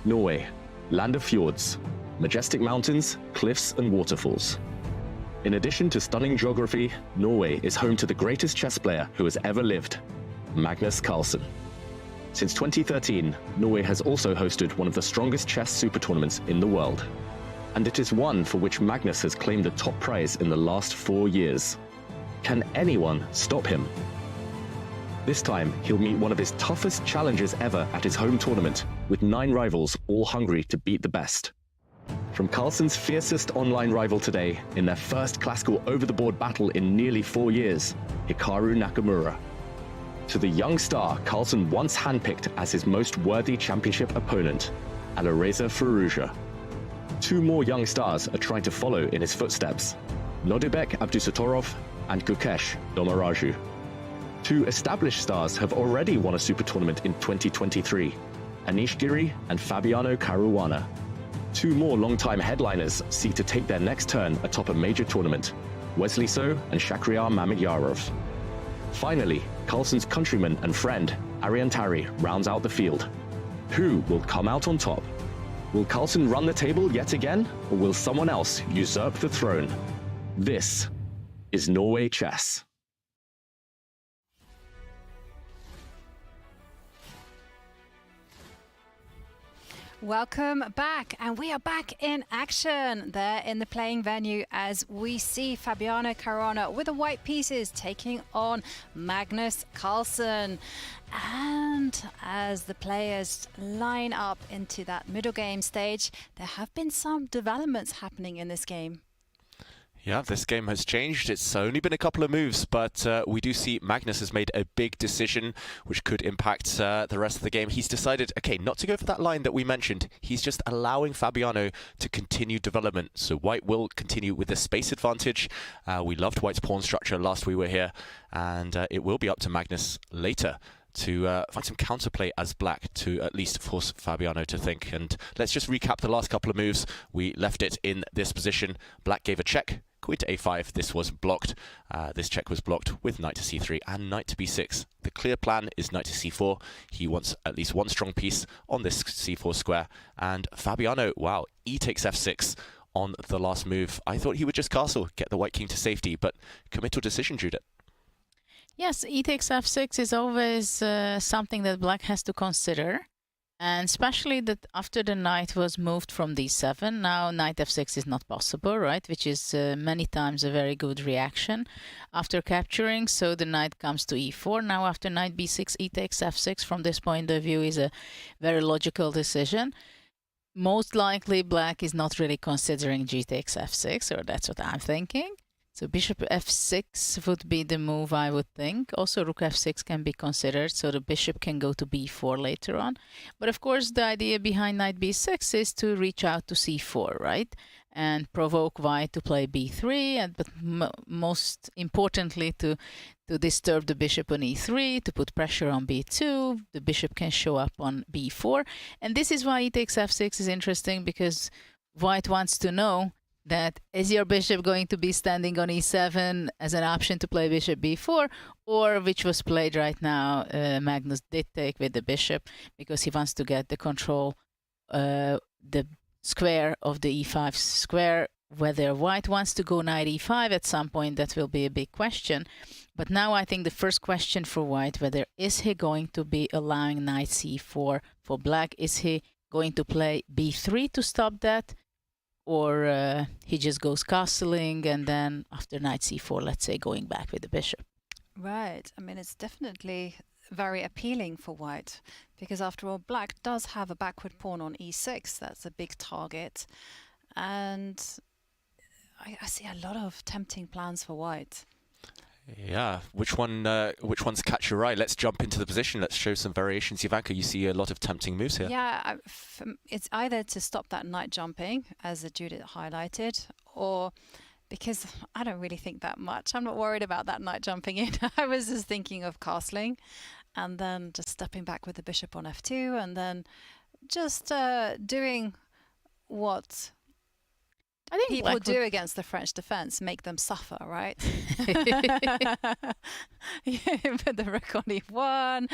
Norway, land of fjords, majestic mountains, cliffs and waterfalls. In addition to stunning geography, Norway is home to the greatest chess player who has ever lived, Magnus Carlsen. Since 2013, Norway has also hosted one of the strongest chess super tournaments in the world. And it is one for which Magnus has claimed the top prize in the last 4 years. Can anyone stop him? This time, he'll meet one of his toughest challengers ever at his home tournament, with 9 rivals all hungry to beat the best. From Carlsen's fiercest online rival today, in their first classical over-the-board battle in nearly 4 years, Hikaru Nakamura, to the young star Carlsen once handpicked as his most worthy championship opponent, Alireza Firouzja. 2 more young stars are trying to follow in his footsteps, Nodibek Abdusattorov and Gukesh Domaraju. 2 established stars have already won a super tournament in 2023, Anish Giri and Fabiano Caruana. 2 more long-time headliners seek to take their next turn atop a major tournament, Wesley So and Mamedyarov. Finally, Carlsen's countryman and friend, Tari, rounds out the field. Who will come out on top? Will Carlsen run the table yet again, or will someone else usurp the throne? This is Norway Chess. Welcome back, and we are back in action there in the playing venue as we see Fabiano Caruana with the white pieces taking on Magnus Carlsen. And as the players line up into that middle game stage, there have been some developments happening in this game. Yeah, this game has changed. It's only been a couple of moves, but we do see Magnus has made a big decision which could impact the rest of the game. He's decided, okay, not to go for that line that we mentioned. He's just allowing Fabiano to continue development. So White will continue with the space advantage. We loved White's pawn structure last we were here, and it will be up to Magnus later to find some counterplay as Black to at least force Fabiano to think. And let's just recap the last couple of moves. We left it in this position. Black gave a check. Queen to a5, this was blocked. This check was blocked with knight to c3 and knight to b6. The clear plan is knight to c4. He wants at least one strong piece on this c4 square. And Fabiano, wow, e takes f6 on the last move. I thought he would just castle, get the white king to safety, but committal decision, Judith. Yes, e takes f6 is always something that Black has to consider. And especially that after the knight was moved from d7, now knight f6 is not possible, right? Which is many times a very good reaction after capturing. So the knight comes to e4. Now after knight b6, e takes f6 from this point of view is a very logical decision. Most likely Black is not really considering g takes f6, or that's what I'm thinking. So bishop f6 would be the move, I would think. Also rook f6 can be considered, so the bishop can go to b4 later on. But of course the idea behind knight b6 is to reach out to c4, right? And provoke White to play b3, but most importantly to disturb the bishop on e3, to put pressure on b2. The bishop can show up on b4. And this is why e takes f6 is interesting, because White wants to know that is your bishop going to be standing on e7 as an option to play bishop b4, or which was played right now, Magnus did take with the bishop because he wants to get the control, the square of the e5 square. Whether White wants to go knight e5 at some point, that will be a big question. But now I think the first question for White, whether is he going to be allowing knight c4 for Black? Is he going to play b3 to stop that? Or he just goes castling and then after knight c4, let's say, going back with the bishop. Right. I mean, it's definitely very appealing for White because after all, Black does have a backward pawn on e6. That's a big target. And I see a lot of tempting plans for White. Yeah, which ones catch your eye? Let's jump into the position. Let's show some variations. Ivanka, you see a lot of tempting moves here. Yeah, it's either to stop that knight jumping, as Judith highlighted, or because I don't really think that much. I'm not worried about that knight jumping in. I was just thinking of castling and then just stepping back with the bishop on f2 and then just doing what I think people do against the French defense, make them suffer, right? Put the rook on e1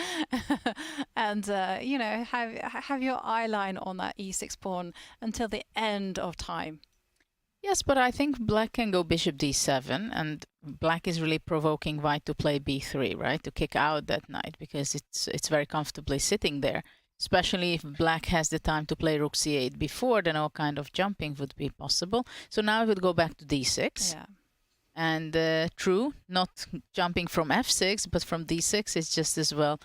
and, you know, have your eye line on that e6 pawn until the end of time. Yes, but I think Black can go bishop d7, and Black is really provoking White to play b3, right? To kick out that knight, because it's very comfortably sitting there. Especially if Black has the time to play rook c8 before, then all kind of jumping would be possible. So now it would go back to d6. Yeah. And true, not jumping from f6, but from d6 is just as well.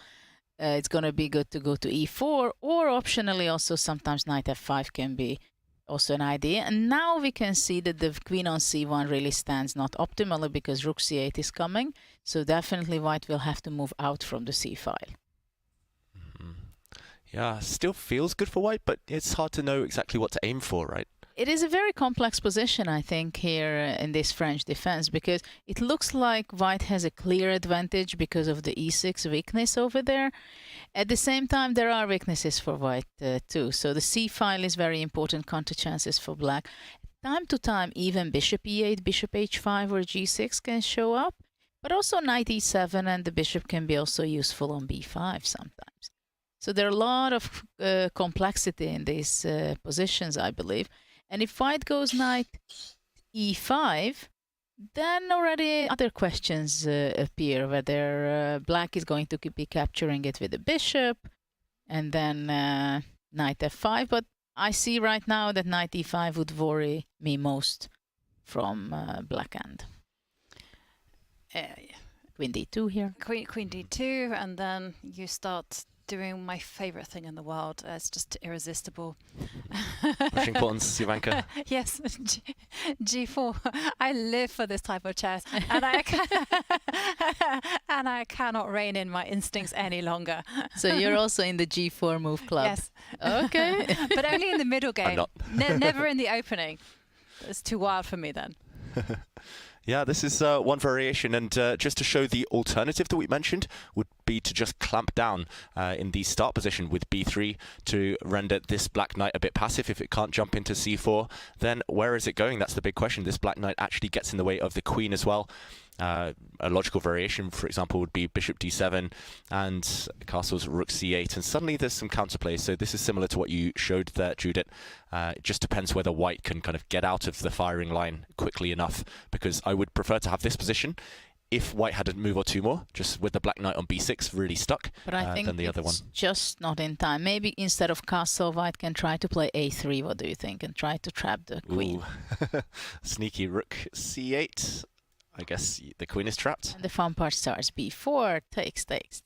It's going to be good to go to e4, or optionally also sometimes knight f5 can be also an idea. And now we can see that the queen on c1 really stands not optimally because rook c8 is coming. So definitely White will have to move out from the c file. Yeah, still feels good for White, but it's hard to know exactly what to aim for, right? It is a very complex position, I think, here in this French defense, because it looks like White has a clear advantage because of the e6 weakness over there. At the same time, there are weaknesses for White too. So the c file is very important counter chances for Black. Time to time, even bishop e8, bishop h5 or g6 can show up, but also knight e7, and the bishop can be also useful on b5 sometimes. So there are a lot of complexity in these positions, I believe. And if White goes knight e5, then already other questions appear, whether Black is going to be capturing it with the bishop, and then knight f5, but I see right now that knight e5 would worry me most from black end. Queen d2 here. Queen d2, and then you start doing my favorite thing in the world. It's just irresistible. Pushing pawns, Ivanka. Yes, G4. I live for this type of chess, and I cannot rein in my instincts any longer. So you're also in the G4 move club. Yes. Okay. But only in the middle game. I'm not. Never in the opening. It's too wild for me then. Yeah, this is one variation, and just to show the alternative that we mentioned would be to just clamp down in the start position with b3 to render this black knight a bit passive. If it can't jump into c4, then where is it going? That's the big question. This black knight actually gets in the way of the queen as well. A logical variation, for example, would be bishop d7 and castle's rook c8, and suddenly there's some counterplay. So this is similar to what you showed there, Judith. It just depends whether white can kind of get out of the firing line quickly enough, because I would prefer to have this position if white had a move or two more, just with the black knight on b6 really stuck, but I think than the other one. Just not in time. Maybe instead of castle, white can try to play a3. What do you think? And try to trap the queen. Sneaky rook c8. I guess the queen is trapped. And the fun part starts b4. Takes. takes,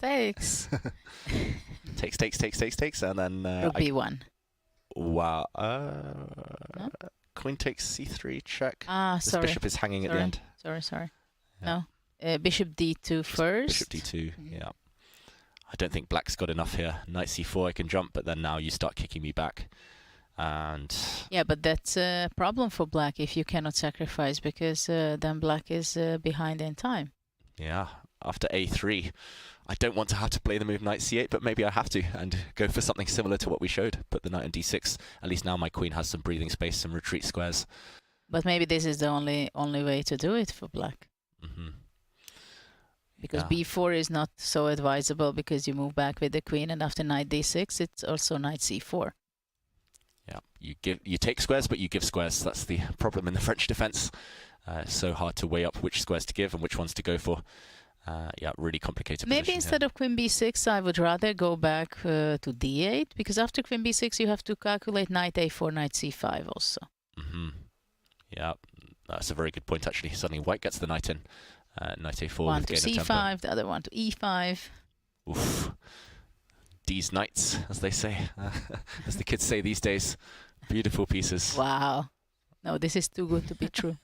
and then rook b1. Wow. No? Queen takes c3, check. This sorry. Bishop is hanging at the end. Sorry. Yeah. No. Bishop d2 first. Bishop d2, yeah. I don't think black's got enough here. Knight c4, I can jump, but then now you start kicking me back. And yeah, but that's a problem for black if you cannot sacrifice, because then black is behind in time. Yeah, after a3, I don't want to have to play the move knight c8, but maybe I have to and go for something similar to what we showed. Put the knight on d6. At least now my queen has some breathing space, some retreat squares. But maybe this is the only way to do it for black. Because b4 is not so advisable, because you move back with the queen, and after knight d6, it's also knight c4. Yeah, you take squares, but you give squares. That's the problem in the French defense. It's so hard to weigh up which squares to give and which ones to go for. Yeah, really complicated. Maybe instead of queen b6, I would rather go back to d8, because after queen b6, you have to calculate knight a4, knight c5 also. Yeah, that's a very good point, actually. Suddenly white gets the knight in. Knight a4 one with to gain of c5, tempo. the other one to e5. Oof. These knights, as they say, as the kids say these days. Beautiful pieces. Wow. No, this is too good to be true.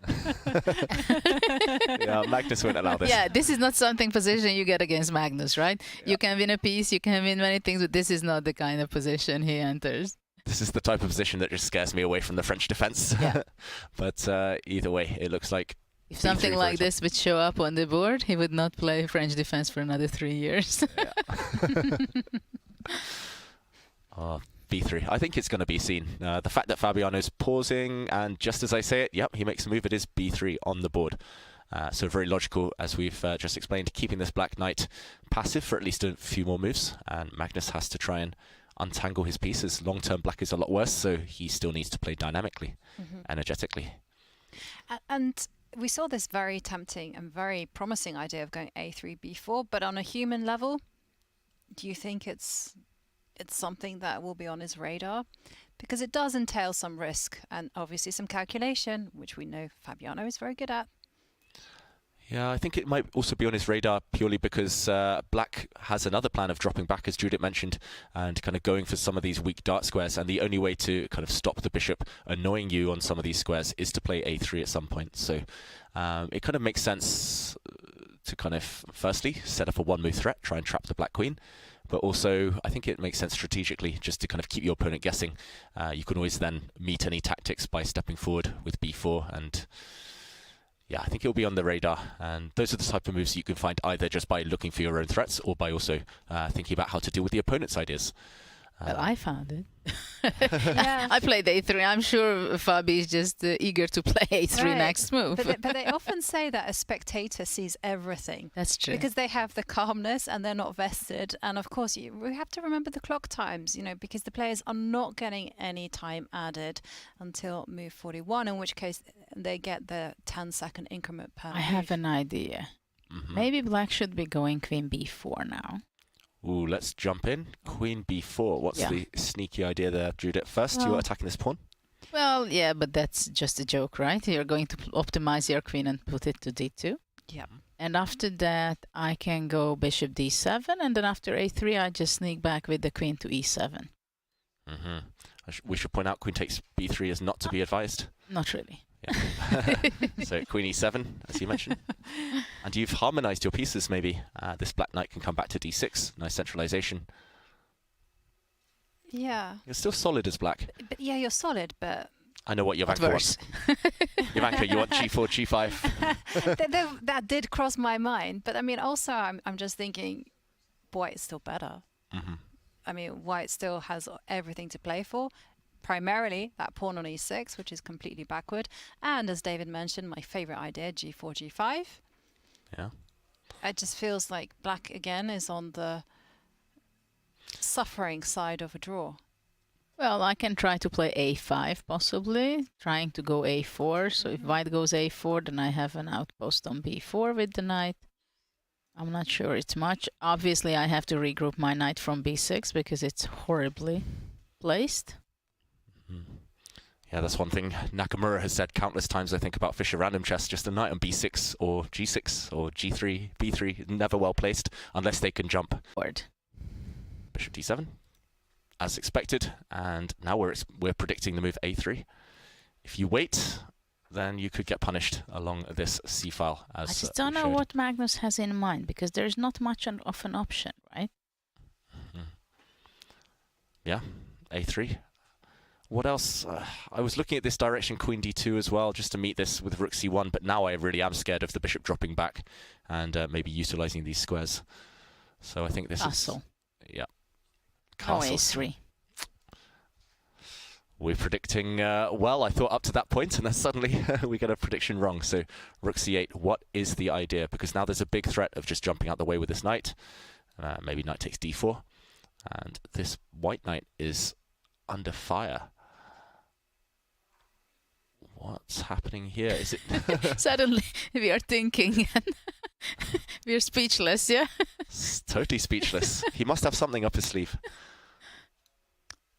Yeah, Magnus won't allow this. Yeah, this is not something position you get against Magnus, right? Yeah. You can win a piece, you can win many things, but this is not the kind of position he enters. This is the type of position that just scares me away from the French defense. Yeah. But either way, it looks like if something like this would show up on the board, he would not play French defense for another 3 years. B3. I think it's going to be seen. The fact that Fabiano's pausing, and just as I say it, yep, he makes a move. It is B3 on the board. So very logical, as we've just explained, keeping this black knight passive for at least a few more moves. And Magnus has to try and untangle his pieces. Long-term black is a lot worse, so he still needs to play dynamically, energetically. And we saw this very tempting and very promising idea of going a3, b4, but on a human level, do you think it's something that will be on his radar? Because it does entail some risk and obviously some calculation, which we know Fabiano is very good at. Yeah, I think it might also be on his radar purely because black has another plan of dropping back, as Judith mentioned, and kind of going for some of these weak dart squares. And the only way to kind of stop the bishop annoying you on some of these squares is to play a3 at some point. So it kind of makes sense to kind of firstly set up a one-move threat, try and trap the black queen. But also, I think it makes sense strategically just to kind of keep your opponent guessing. You can always then meet any tactics by stepping forward with b4. And yeah, I think it'll be on the radar. And those are the type of moves you can find either just by looking for your own threats or by also thinking about how to deal with the opponent's ideas. Well, I found it. Yeah. I played a3. I'm sure Fabi is just eager to play a3 next move. But they often say that a spectator sees everything. That's true. Because they have the calmness and they're not vested. And of course, we have to remember the clock times, you know, because the players are not getting any time added until move 41, in which case they get the 10-second increment per move. I have an idea. Maybe black should be going queen b4 now. Ooh, let's jump in. Queen b4. What's the sneaky idea there, Judith? First, you're attacking this pawn. Well, yeah, but that's just a joke, right? You're going to optimize your queen and put it to d2. Yeah. And after that, I can go bishop d7, and then after a3, I just sneak back with the queen to e7. We should point out queen takes b3 is not to be advised. Not really. Yeah. So queen e7, as you mentioned. And you've harmonized your pieces, maybe. This black knight can come back to d6. Nice centralization. Yeah. You're still solid as black. But yeah, you're solid, but... I know what Jovanka wants. Jovanka, you want g4, g5? That did cross my mind. But I mean, also, I'm just thinking, white is still better. I mean, white still has everything to play for. Primarily, that pawn on e6, which is completely backward. And as David mentioned, my favorite idea, g4, g5. Yeah. It just feels like black, again, is on the suffering side of a draw. Well, I can try to play a5, possibly, trying to go a4. So if white goes a4, then I have an outpost on b4 with the knight. I'm not sure it's much. Obviously, I have to regroup my knight from b6 because it's horribly placed. Yeah, that's one thing Nakamura has said countless times, I think, about Fischer random chess. Just a knight on b6 or g6 or g3, b3, never well placed unless they can jump. Forward. Bishop d7, as expected. And now we're predicting the move a3. If you wait, then you could get punished along this c file. As I just don't know what Magnus has in mind, because there's not much of an option, right? Yeah, a3. What else? I was looking at this direction, queen d2 as well, just to meet this with rook c1, but now I really am scared of the bishop dropping back and maybe utilizing these squares. So I think this Castle. is... Yeah. Castle. a3. We're predicting well, I thought, up to that point, and then suddenly we get a prediction wrong. So rook c8, what is the idea? Because now there's a big threat of just jumping out the way with this knight. Maybe knight takes d4. And this white knight is under fire. What's happening here? Is it Suddenly we are thinking and we're speechless, yeah? Totally speechless. He must have something up his sleeve.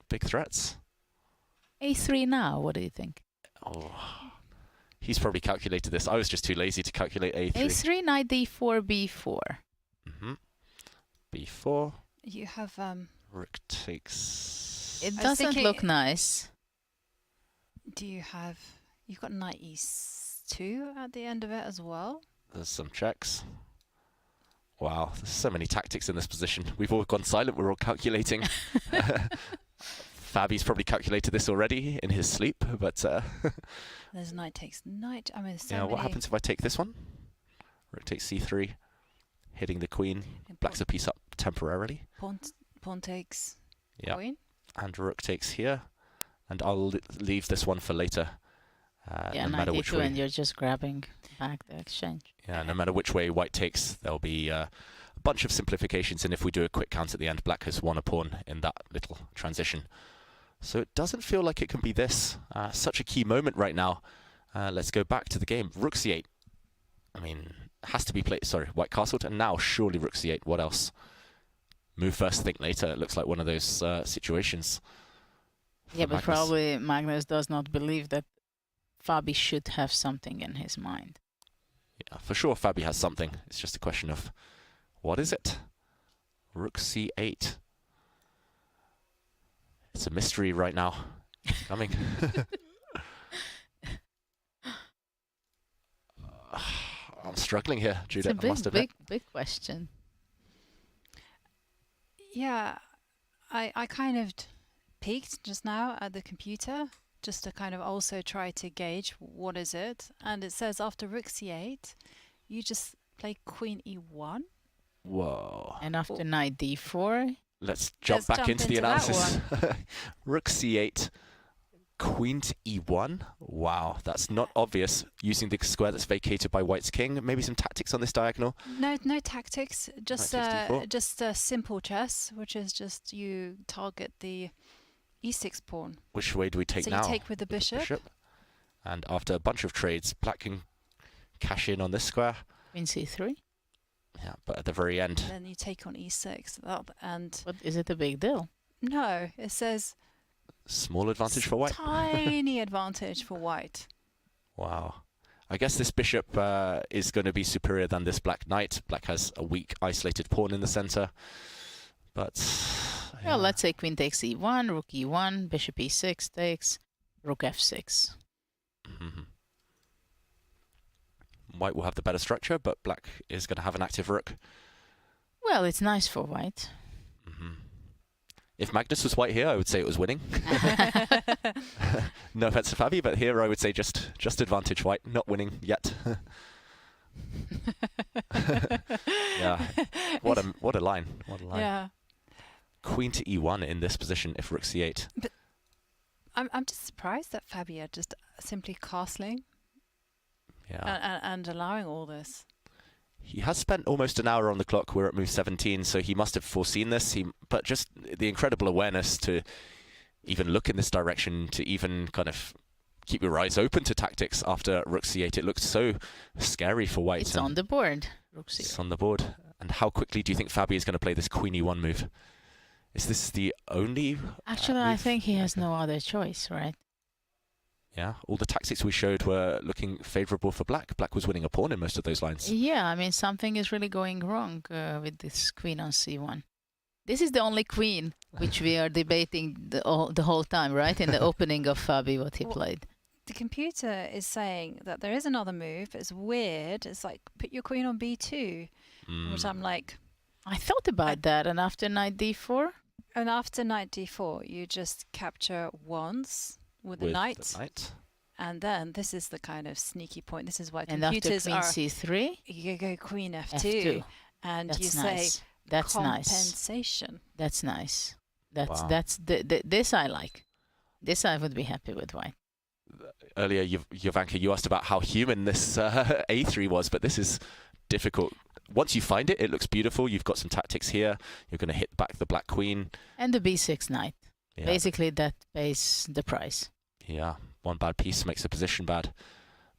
Big threats. a3 now, what do you think? Oh, he's probably calculated this. I was just too lazy to calculate a3. a3, knight d4, b4. b4. You have... Rook takes... It doesn't look nice. Do you have... You've got knight e2 at the end of it as well. There's some checks. Wow, there's so many tactics in this position. We've all gone silent. We're all calculating. Fabi's probably calculated this already in his sleep, but... There's knight takes knight. I mean, so yeah, many... what happens if I take this one? Rook takes c3, hitting the queen. Black's a piece up temporarily. Pawn takes queen. And rook takes here. And I'll leave this one for later. Yeah, no matter which way. And you're just grabbing back the exchange. Yeah, no matter which way white takes, there'll be a bunch of simplifications. And if we do a quick count at the end, black has won a pawn in that little transition. So it doesn't feel like it can be this. Such a key moment right now. Let's go back to the game. Rook c8. I mean, has to be played. Sorry, white castled. And now surely rook c8. What else? Move first, think later. It looks like one of those situations. Yeah, but probably Magnus does not believe that Fabi should have something in his mind. Yeah, for sure Fabi has something. It's just a question of what is it? Rook c8. It's a mystery right now. It's coming. I'm struggling here, Judith. It's a big question. Yeah, I kind of peeked just now at the computer just to kind of also try to gauge what is it. And it says after rook c8, you just play queen e1. Whoa. And after knight d4. Let's jump back into the analysis. Rook c8, queen to e1. Wow, that's not obvious using the square that's vacated by white's king. Maybe some tactics on this diagonal? No tactics, just simple chess, which is just you target the e6 pawn. Which way do we take now? So you take with the bishop. And after a bunch of trades, black can cash in on this square. Queen c3. Yeah, but at the very end. Then you take on e6. And But is it a big deal? no, it says Small advantage for white. tiny advantage for white. Wow. I guess this bishop is going to be superior than this black knight. Black has a weak, isolated pawn in the center. But... Well, let's say queen takes e1, rook e1, bishop e6 takes, rook f6. Mm-hmm. White will have the better structure, but black is going to have an active rook. Well, it's nice for white. Mm-hmm. If Magnus was white here, I would say it was winning. No offense to Fabi, but here I would say just advantage white, not winning yet. Yeah, what a line! What a line! Yeah. Queen to e1 in this position if rook c8. But I'm just surprised that Fabi are just simply castling. Yeah. And allowing all this. He has spent almost an hour on the clock. We're at move 17, so he must have foreseen this. But just the incredible awareness to even look in this direction, to even kind of keep your eyes open to tactics after rook c8. It looked so scary for white. It's on the board. Rook c8. It's on the board. And how quickly do you think Fabi is going to play this queen e1 move? Is this the only... Actually, I think he has no other choice, right? Yeah, all the tactics we showed were looking favourable for black. Black was winning a pawn in most of those lines. Yeah, I mean, something is really going wrong with this queen on c1. This is the only queen which we are debating the whole time, right? In the opening of Fabi, what he played. The computer is saying that there is another move. It's weird. It's like, put your queen on b2, which I'm like... I thought about that, and after knight d4? And after knight d4, you just capture once with the knight. And then this is the kind of sneaky point. This is why computers and after queen c3? You go queen f2. And that's you nice. say that's compensation. Nice. That's nice. That's wow. This I like. This I would be happy with white. Earlier, Jovanka, you asked about how human this a3 was, but this is difficult. Once you find it, it looks beautiful. You've got some tactics here. You're going to hit back the black queen. And the b6 knight. Yeah. Basically, that pays the price. Yeah, one bad piece makes the position bad.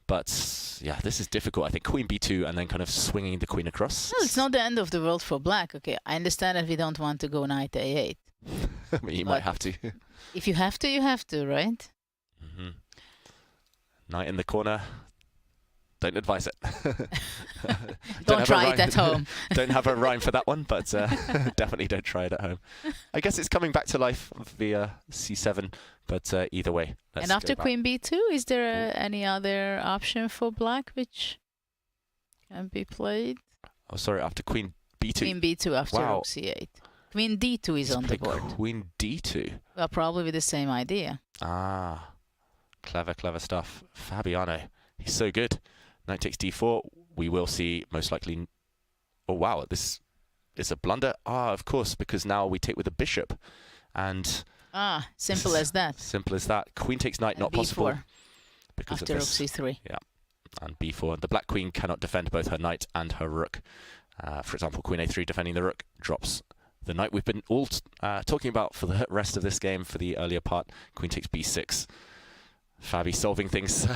But, yeah, this is difficult. I think queen b2 and then kind of swinging the queen across. Well, it's not the end of the world for black. Okay, I understand that we don't want to go knight a8. I mean, you might have to. If you have to, right? Mm-hmm. Knight in the corner. Don't advise it. Don't try it at home. Don't have a rhyme for that one, but definitely don't try it at home. I guess it's coming back to life via c7, but either way. And after queen b2, is there any other option for black which can be played? Oh, sorry, after queen b2. Queen b2 after rook c8. Queen d2 is on the board. Queen d2. Well, probably with the same idea. Ah, clever, clever stuff. Fabiano, he's so good. Knight takes d4. We will see most likely... Oh, wow, this is a blunder. Ah, of course, because now we take with a bishop. And... Ah, simple as that. Simple as that. Queen takes knight, not possible. Because after of this. rook c3. Yeah, and b4. The black queen cannot defend both her knight and her rook. For example, queen a3 defending the rook drops the knight. We've been all talking about for the rest of this game, for the earlier part. Queen takes b6. Fabi solving things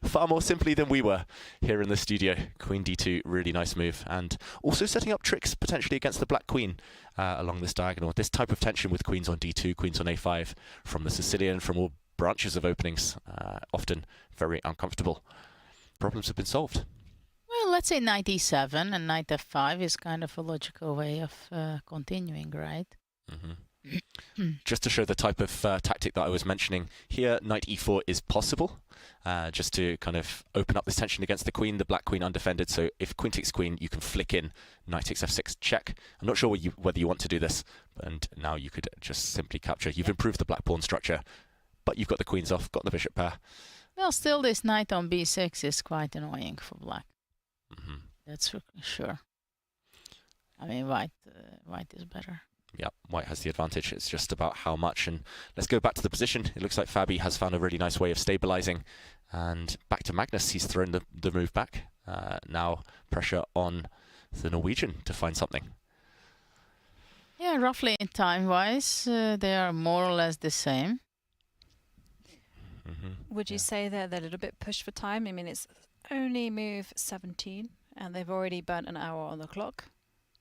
far more simply than we were here in the studio. Queen d2, really nice move. And also setting up tricks potentially against the black queen along this diagonal. This type of tension with queens on d2, queens on a5 from the Sicilian, from all branches of openings, often very uncomfortable. Problems have been solved. Well, let's say knight e7 and knight f5 is kind of a logical way of continuing, right? Mm-hmm. Just to show the type of tactic that I was mentioning here, knight e4 is possible, just to kind of open up this tension against the queen, the black queen undefended. So if queen takes queen, you can flick in knight takes f6 check. I'm not sure whether you want to do this, and now you could just simply capture. You've improved the black pawn structure, but you've got the queens off, got the bishop pair. Well, still this knight on b6 is quite annoying for black. Mm-hmm. That's for sure. I mean, white is better. Yeah, white has the advantage. It's just about how much. And let's go back to the position. It looks like Fabi has found a really nice way of stabilizing. And back to Magnus. He's thrown the move back. Now pressure on the Norwegian to find something. Yeah, roughly in time-wise, they are more or less the same. Would you say they're a little bit pushed for time? I mean, it's only move 17. And they've already burnt an hour on the clock.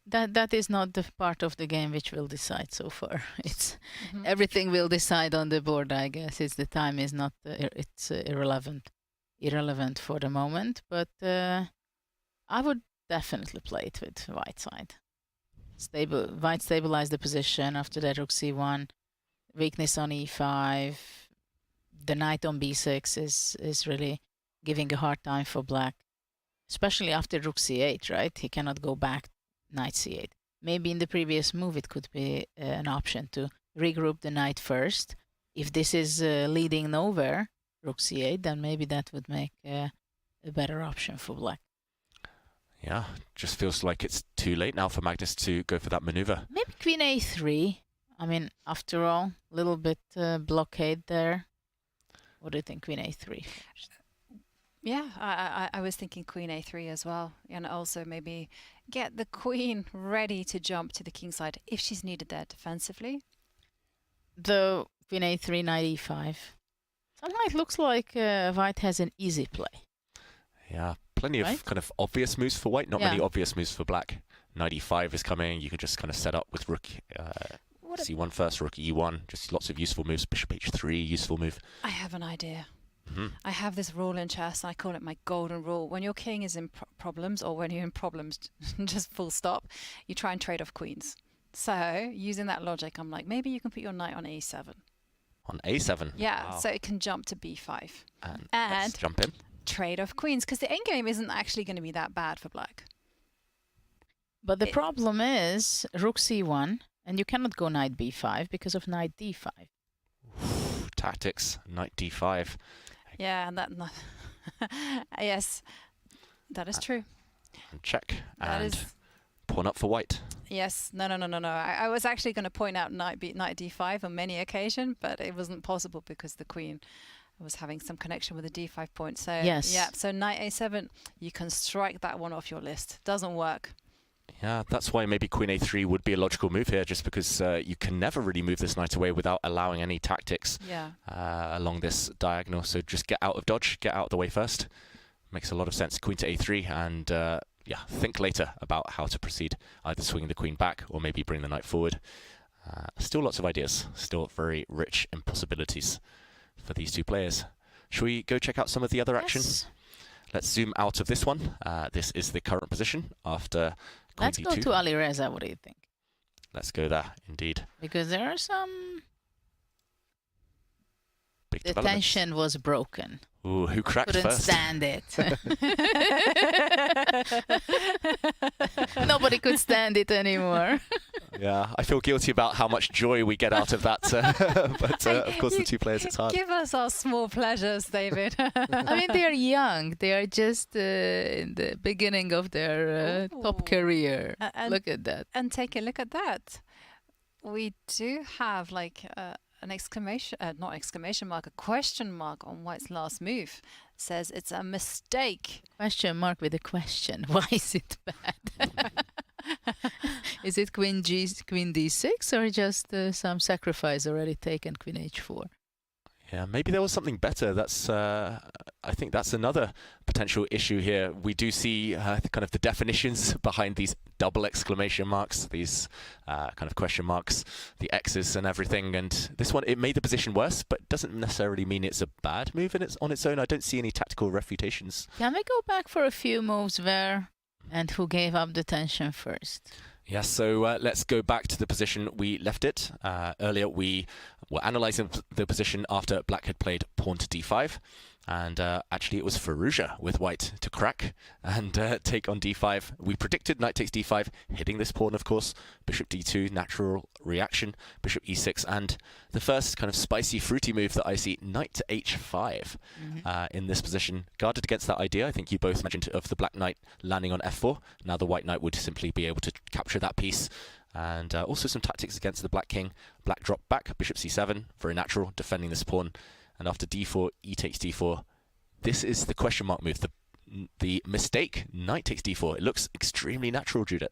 That is not the part of the game which will decide so far. It's everything will decide on the board, I guess. It's the time is not it's irrelevant for the moment. But I would definitely play it with white side. White stabilize the position. After that, rook c1, weakness on e5. The knight on b6 is really giving a hard time for black, especially after rook c8. Right, he cannot go back. Knight c8. Maybe in the previous move it could be an option to regroup the knight first. If this is leading nowhere, rook c8, then maybe that would make a better option for black. Yeah, just feels like it's too late now for Magnus to go for that maneuver. Maybe queen a3. I mean, after all, a little bit blockade there. What do you think, queen a3? Yeah, I was thinking queen a3 as well. And also maybe get the queen ready to jump to the king side if she's needed there defensively. The queen a3, knight e5. Somehow it looks like white has an easy play. Yeah, plenty of kind of obvious moves for white, not many obvious moves for black. Knight e5 is coming. You could just kind of set up with rook c1 first, rook e1. Just lots of useful moves. Bishop h3, useful move. I have an idea. I have this rule in chess, I call it my golden rule. When your king is in problems, or when you're in problems, just full stop, you try and trade off queens. So, using that logic, I'm like, maybe you can put your knight on a7. On a7? Yeah, wow. so it can jump to b5. And let's jump in. Trade off queens, because the endgame isn't actually going to be that bad for black. But the problem is rook c1, and you cannot go knight b5 because of knight d5. Tactics, knight d5. Yeah, and yes, that is true. And check. That and is, pawn up for white. Yes, no. I was actually going to point out knight d5 on many occasions, but it wasn't possible because the queen was having some connection with the d5 point. So yes. Yeah, so knight a7, you can strike that one off your list. Doesn't work. Yeah, that's why maybe queen a3 would be a logical move here, just because you can never really move this knight away without allowing any tactics along this diagonal. So just get out of dodge, get out of the way first. Makes a lot of sense. Queen to a3, and yeah, think later about how to proceed, either swinging the queen back or maybe bring the knight forward. Still lots of ideas, still very rich in possibilities for these two players. Shall we go check out some of the other action? Let's zoom out of this one. This is the current position after queen Let's d2. go to Alireza. What do you think? Let's go there, indeed. Because there are some... Big the tension was broken. Ooh, who cracked Couldn't first? stand it. Nobody could stand it anymore. Yeah, I feel guilty about how much joy we get out of that. But of course, the two players, it's hard. Give us our small pleasures, David. I mean, they are young. They are just in the beginning of their top career. Look at that. And take a look at that. We do have like an exclamation, not exclamation mark, a question mark on White's last move. It says it's a mistake. Question mark with a question. Why is it bad? Is it queen d6 or just some sacrifice already taken, queen h4? Yeah, maybe there was something better. That's I think that's another potential issue here. We do see kind of the definitions behind these double exclamation marks, these kind of question marks, the X's and everything. And this one, it made the position worse, but doesn't necessarily mean it's a bad move on its own. I don't see any tactical refutations. Can we go back for a few moves there? And who gave up the tension first? Yes, so let's go back to the position we left it. Earlier we were analysing the position after black had played pawn to d5. And actually it was Firouzja with white to crack and take on d5. We predicted knight takes d5, hitting this pawn, of course. Bishop d2, natural reaction. Bishop e6, and the first kind of spicy, fruity move that I see, knight to h5 in this position. Guarded against that idea, I think you both imagined, of the black knight landing on f4. Now the white knight would simply be able to capture that piece. And also some tactics against the black king. Black drop back, bishop c7, very natural, defending this pawn. And after d4, e takes d4. This is the question mark move, the mistake, knight takes d4. It looks extremely natural, Judith.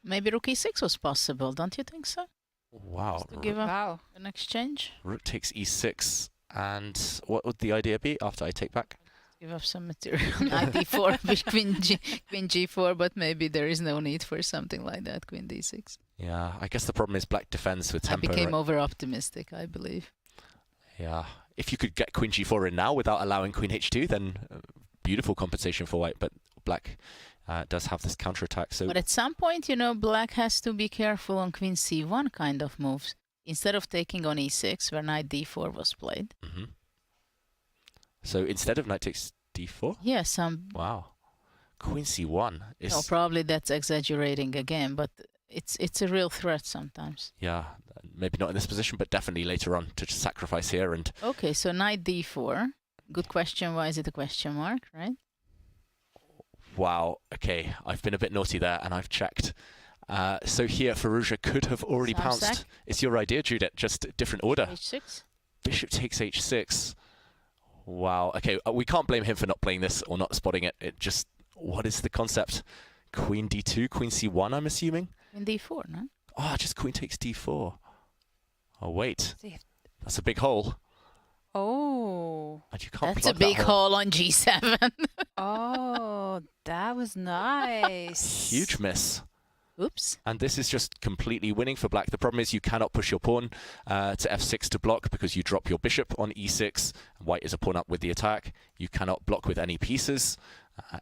Maybe rook e6 was possible, don't you think so? Wow. Just to give up an exchange? Rook takes e6. And what would the idea be after I take back? Give up some material. Knight d4 with queen g4, but maybe there is no need for something like that. Queen d6. Yeah, I guess the problem is black defends with tempo. I became over-optimistic, I believe. Yeah, if you could get queen g4 in now without allowing queen h2, then beautiful compensation for white, but black does have this counterattack. So, but at some point, you know, black has to be careful on queen c1 kind of moves. Instead of taking on e6, where knight d4 was played. Mm-hmm. So instead of knight takes d4? Yes. Wow. Queen c1 is... No, probably that's exaggerating again, but it's a real threat sometimes. Yeah, maybe not in this position, but definitely later on to just sacrifice here. And okay, so knight d4. Good question. Why is it a question mark, right? Wow. Okay, I've been a bit naughty there, and I've checked. So here, Firouzja could have already pounced. It's your idea, Judith, just different order. h6. Bishop takes h6. Wow. Okay, we can't blame him for not playing this or not spotting it. It just, what is the concept? Queen d2, queen c1, I'm assuming? Queen d4, no? Oh, just queen takes d4. Oh, wait. That's a big hole. Oh. And you can't That's a big hole on g7. Oh, that was nice. Huge miss. Oops. And this is just completely winning for black. The problem is you cannot push your pawn to f6 to block because you drop your bishop on e6. White is a pawn up with the attack. You cannot block with any pieces.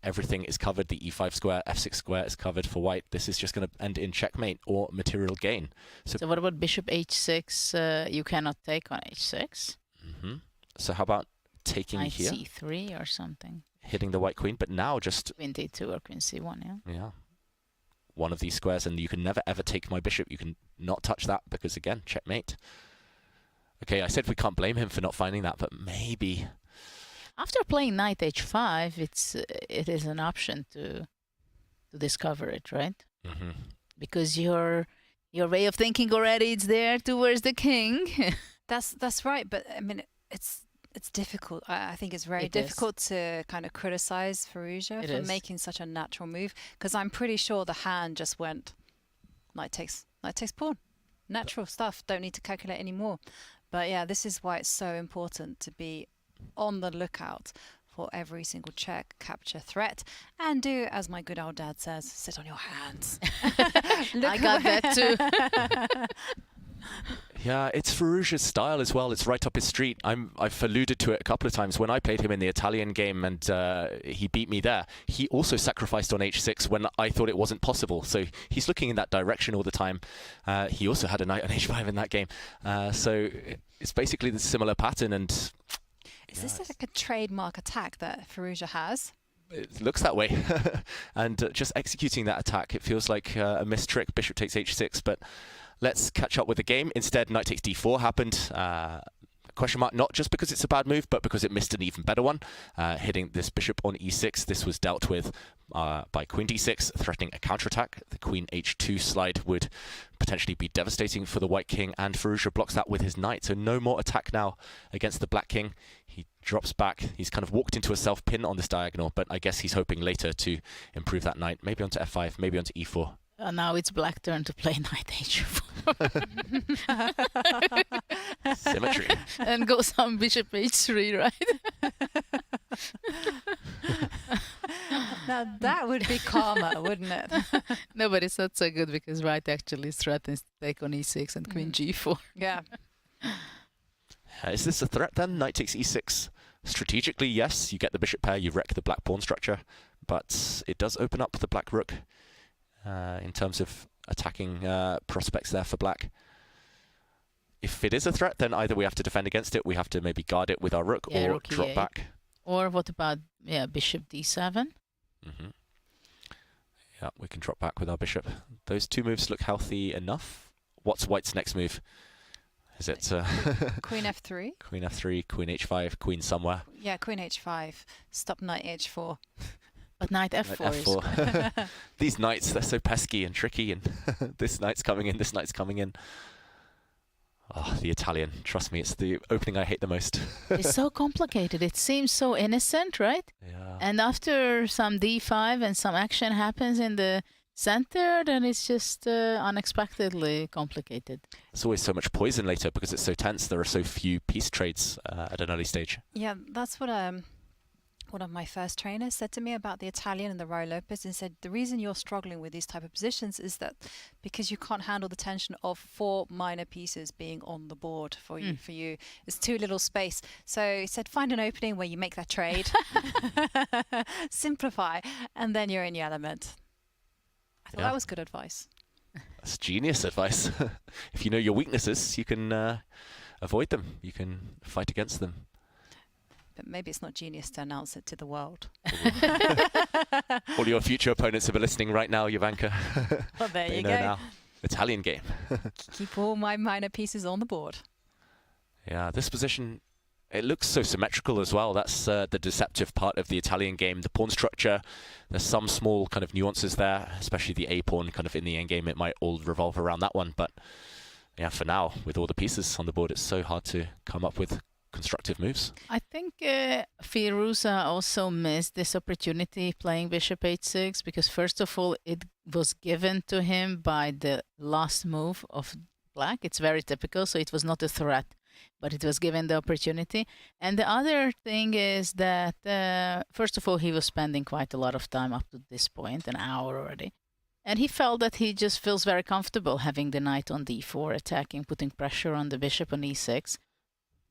Everything is covered. The e5 square, f6 square is covered for white. This is just going to end in checkmate or material gain. So what about bishop h6? You cannot take on h6. Mm-hmm. So how about taking knight here? c3 or something. Hitting the white queen, but now just... Queen d2 or queen c1, yeah? Yeah. One of these squares, and you can never ever take my bishop. You can not touch that because, again, checkmate. Okay, I said we can't blame him for not finding that, but maybe... After playing knight h5, it is an option to discover it, right? Mm-hmm. Because your way of thinking already is there towards the king. That's right, but I mean it's difficult. I think it's very difficult to kind of criticize Firouzja for making such a natural move, because I'm pretty sure the hand just went knight takes pawn. Natural stuff. Don't need to calculate anymore. But yeah, this is why it's so important to be on the lookout for every single check, capture, threat, and do, as my good old dad says, sit on your hands. I got that too. Yeah, it's Firouzja's style as well. It's right up his street. I've alluded to it a couple of times. When I played him in the Italian game and he beat me there, he also sacrificed on h6 when I thought it wasn't possible. So he's looking in that direction all the time. He also had a knight on h5 in that game. So it's basically the similar pattern. And is this like a trademark attack that Firouzja has? It looks that way. And just executing that attack, it feels like a missed trick. Bishop takes h6, but let's catch up with the game. Instead, knight takes d4 happened. Question mark, not just because it's a bad move, but because it missed an even better one. Hitting this bishop on e6. This was dealt with by queen d6, threatening a counterattack. The queen h2 slide would potentially be devastating for the white king, and Firouzja blocks that with his knight. So no more attack now against the black king. He drops back. He's kind of walked into a self-pin on this diagonal, but I guess he's hoping later to improve that knight. Maybe onto f5, maybe onto e4. Now it's black turn to play knight h4. Symmetry. And go some bishop h3, right? Now that would be karma, wouldn't it? No, but it's not so good because white actually threatens to take on e6 and queen g4. Yeah. Is this a threat then? Knight takes e6. Strategically, yes, you get the bishop pair, you wreck the black pawn structure, but it does open up the black rook in terms of attacking prospects there for black. If it is a threat, then either we have to defend against it, we have to maybe guard it with our rook, or rook drop e8. back. Or what about bishop d7? Mm-hmm. Yeah, we can drop back with our bishop. Those two moves look healthy enough. What's white's next move? Is it queen f3? Queen f3, queen h5, queen somewhere. Yeah, queen h5. Stop knight h4. But knight f4 is... These knights, they're so pesky and tricky, and this knight's coming in, this knight's coming in. Oh, the Italian. Trust me, it's the opening I hate the most. It's so complicated. It seems so innocent, right? Yeah. And after some d5 and some action happens in the center, then it's just unexpectedly complicated. There's always so much poison later because it's so tense. There are so few piece trades at an early stage. Yeah, that's what one of my first trainers said to me about the Italian and the row Lopez, and said the reason you're struggling with these type of positions is that because you can't handle the tension of 4 minor pieces being on the board for you. For you, it's too little space. So he said, find an opening where you make that trade, simplify, and then you're in the element. I thought that was good advice. That's genius advice. If you know your weaknesses, you can avoid them. You can fight against them. But maybe it's not genius to announce it to the world. All your future opponents who are listening right now, Jovanka. Well, there you go. Now. Italian game. Keep all my minor pieces on the board. Yeah, this position, it looks so symmetrical as well. That's the deceptive part of the Italian game. The pawn structure, there's some small kind of nuances there, especially the A pawn kind of in the end game. It might all revolve around that one. But yeah, for now, with all the pieces on the board, it's so hard to come up with constructive moves. I think Firouzja also missed this opportunity playing bishop h6 because first of all it was given to him by the last move of black. It's very typical, so it was not a threat, but it was given the opportunity. And the other thing is that first of all he was spending quite a lot of time up to this point, an hour already. And he felt that he just feels very comfortable having the knight on d4, attacking, putting pressure on the bishop on e6.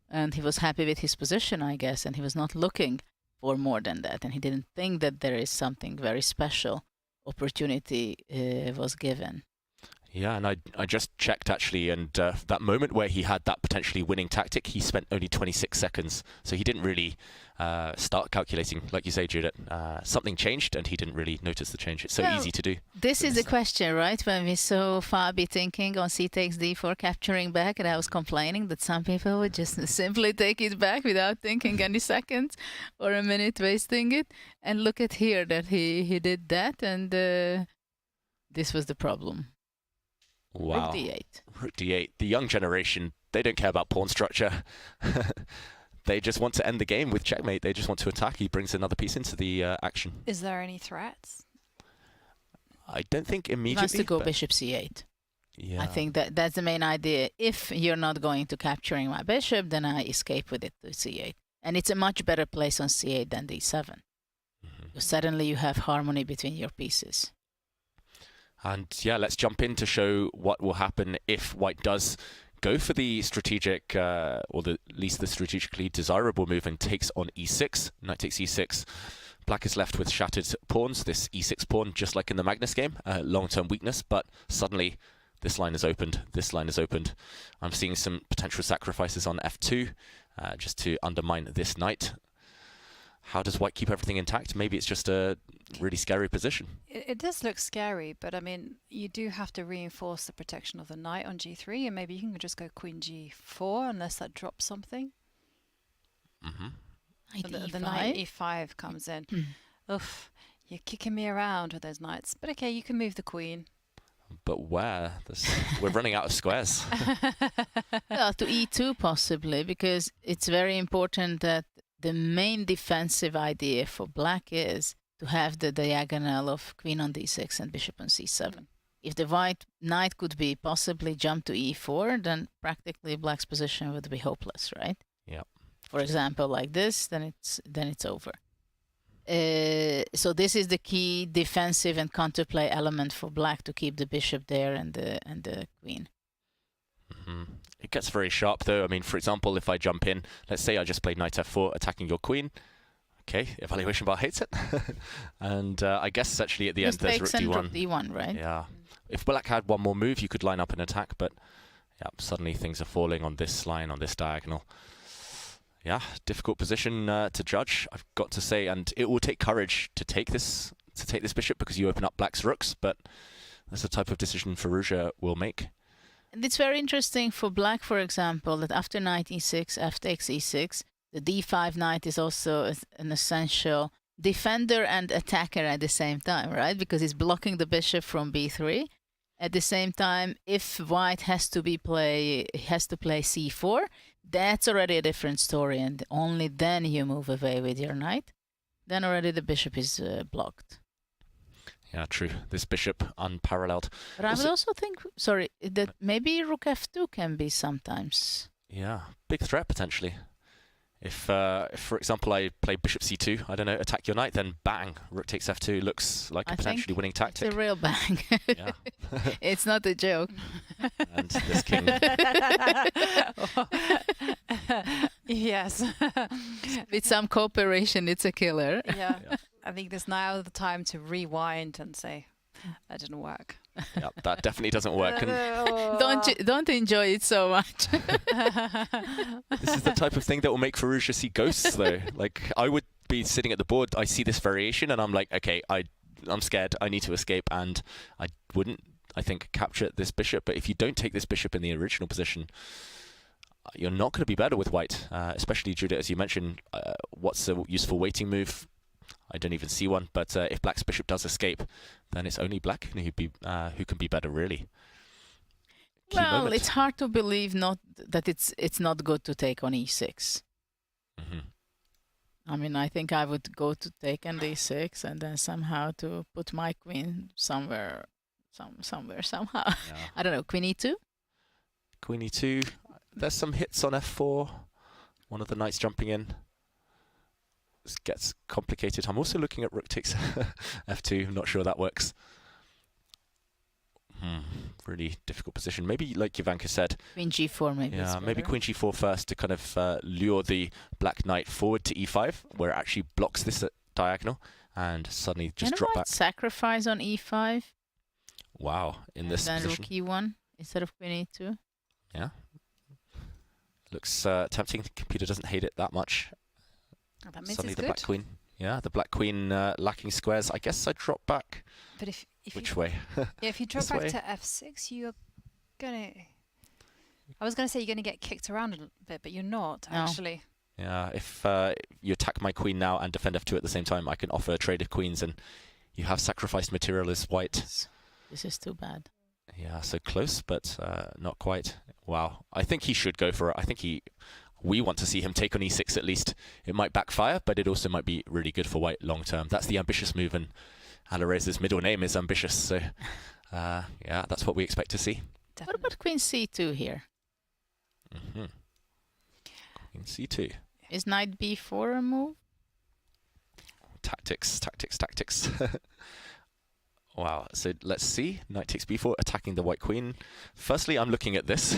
And he was happy with his position, I guess, and he was not looking for more than that. And he didn't think that there is something very special opportunity was given. Yeah, and I just checked actually, and that moment where he had that potentially winning tactic, he spent only 26 seconds. So he didn't really start calculating, like you say, Judith. Something changed, and he didn't really notice the change. It's so easy to do. This is the question, right? When we saw Fabi thinking on c takes d4, capturing back, and I was complaining that some people would just simply take it back without thinking any seconds or a minute wasting it. And look at here that he did that, and this was the problem. Wow. Rook d8. Rook d8. The young generation, they don't care about pawn structure. They just want to end the game with checkmate. They just want to attack. He brings another piece into the action. Is there any threats? I don't think immediately. He wants to go bishop c8. Yeah. I think that's the main idea. If you're not going to capturing my bishop, then I escape with it to c8. And it's a much better place on c8 than d7. Suddenly you have harmony between your pieces. And yeah, let's jump in to show what will happen if white does go for the strategic, or at least the strategically desirable move and takes on e6. Knight takes e6. Black is left with shattered pawns. This e6 pawn, just like in the Magnus game, long-term weakness, but suddenly this line is opened. This line is opened. I'm seeing some potential sacrifices on f2, just to undermine this knight. How does white keep everything intact? Maybe it's just a really scary position. It does look scary, but I mean, you do have to reinforce the protection of the knight on g3, and maybe you can just go queen g4 unless that drops something. The knight e5 comes in. Oof, you're kicking me around with those knights. But okay, you can move the queen. But where? We're running out of squares. Well, to e2 possibly, because it's very important that the main defensive idea for black is to have the diagonal of queen on d6 and bishop on c7. If the white knight could be possibly jump to e4, then practically black's position would be hopeless, right? Yeah. For example, like this, then it's over. So this is the key defensive and counterplay element for black to keep the bishop there and the queen. It gets very sharp though. I mean, for example, if I jump in, let's say I just played knight f4 attacking your queen. Okay, evaluation bar hates it. And I guess actually at the end there's rook d1. d1, right? Yeah. If black had one more move, you could line up an attack, but yeah, suddenly things are falling on this line, on this diagonal. Yeah, difficult position to judge, I've got to say, and it will take courage to take this bishop because you open up black's rooks, but that's the type of decision Firouzja will make. And it's very interesting for black, for example, that after knight e6, f takes e6, the d5 knight is also an essential defender and attacker at the same time, right? Because it's blocking the bishop from b3. At the same time, if white has to play c4, that's already a different story, and only then you move away with your knight. Then already the bishop is blocked. Yeah, true. This bishop unparalleled. But I would also think, sorry, that maybe rook f2 can be sometimes. Yeah, big threat potentially. If, for example, I play bishop c2, I don't know, attack your knight, then bang, rook takes f2 looks like a potentially winning tactic. It's a real bang. Yeah. It's not a joke. And this king. Yes. With some cooperation, it's a killer. Yeah. I think there's now the time to rewind and say, that didn't work. Yeah, that definitely doesn't work. And Don't enjoy it so much. this is the type of thing that will make Firouzja see ghosts, though. Like, I would be sitting at the board, I see this variation, and I'm like, okay, I'm scared, I need to escape, and I wouldn't, I think, capture this bishop. But if you don't take this bishop in the original position, you're not going to be better with white, especially, Judith, as you mentioned, what's a useful waiting move? I don't even see one, but if black's bishop does escape, then it's only black who can be better, really. Key Well, moment. it's hard to believe that it's not good to take on e6. Mm-hmm. I mean, I think I would go to take on d6 and then somehow to put my queen somewhere, somehow. Yeah. I don't know, queen e2? Queen e2. There's some hits on f4. One of the knights jumping in. This gets complicated. I'm also looking at rook takes f2. I'm not sure that works. Really difficult position. Maybe, like Ivanka said, Queen g4 maybe. Yeah, maybe queen g4 first to kind of lure the black knight forward to e5, where it actually blocks this at diagonal, and suddenly just drop back. Sacrifice on e5. Wow, in this then position. rook e1 instead of queen e2. Yeah. Looks tempting. The computer doesn't hate it that much. Oh, that means Suddenly it's the good. black queen. Yeah, the black queen lacking squares. I guess I drop back. But if Which you, way? Yeah, if you drop This back way? to f6, you're gonna. I was gonna say you're gonna get kicked around a little bit, but you're not No. actually. Yeah, if you attack my queen now and defend f2 at the same time, I can offer a trade of queens, and you have sacrificed material as white. This is too bad. Yeah, so close, but not quite. Wow. I think he should go for it. I think we want to see him take on e6 at least. It might backfire, but it also might be really good for white long term. That's the ambitious move, and Alireza's middle name is ambitious, so yeah, that's what we expect to see. What about queen c2 here? Mm-hmm. Queen c2. Is knight b4 a move? Tactics, tactics, tactics. Wow, so let's see. Knight takes b4, attacking the white queen. Firstly, I'm looking at this.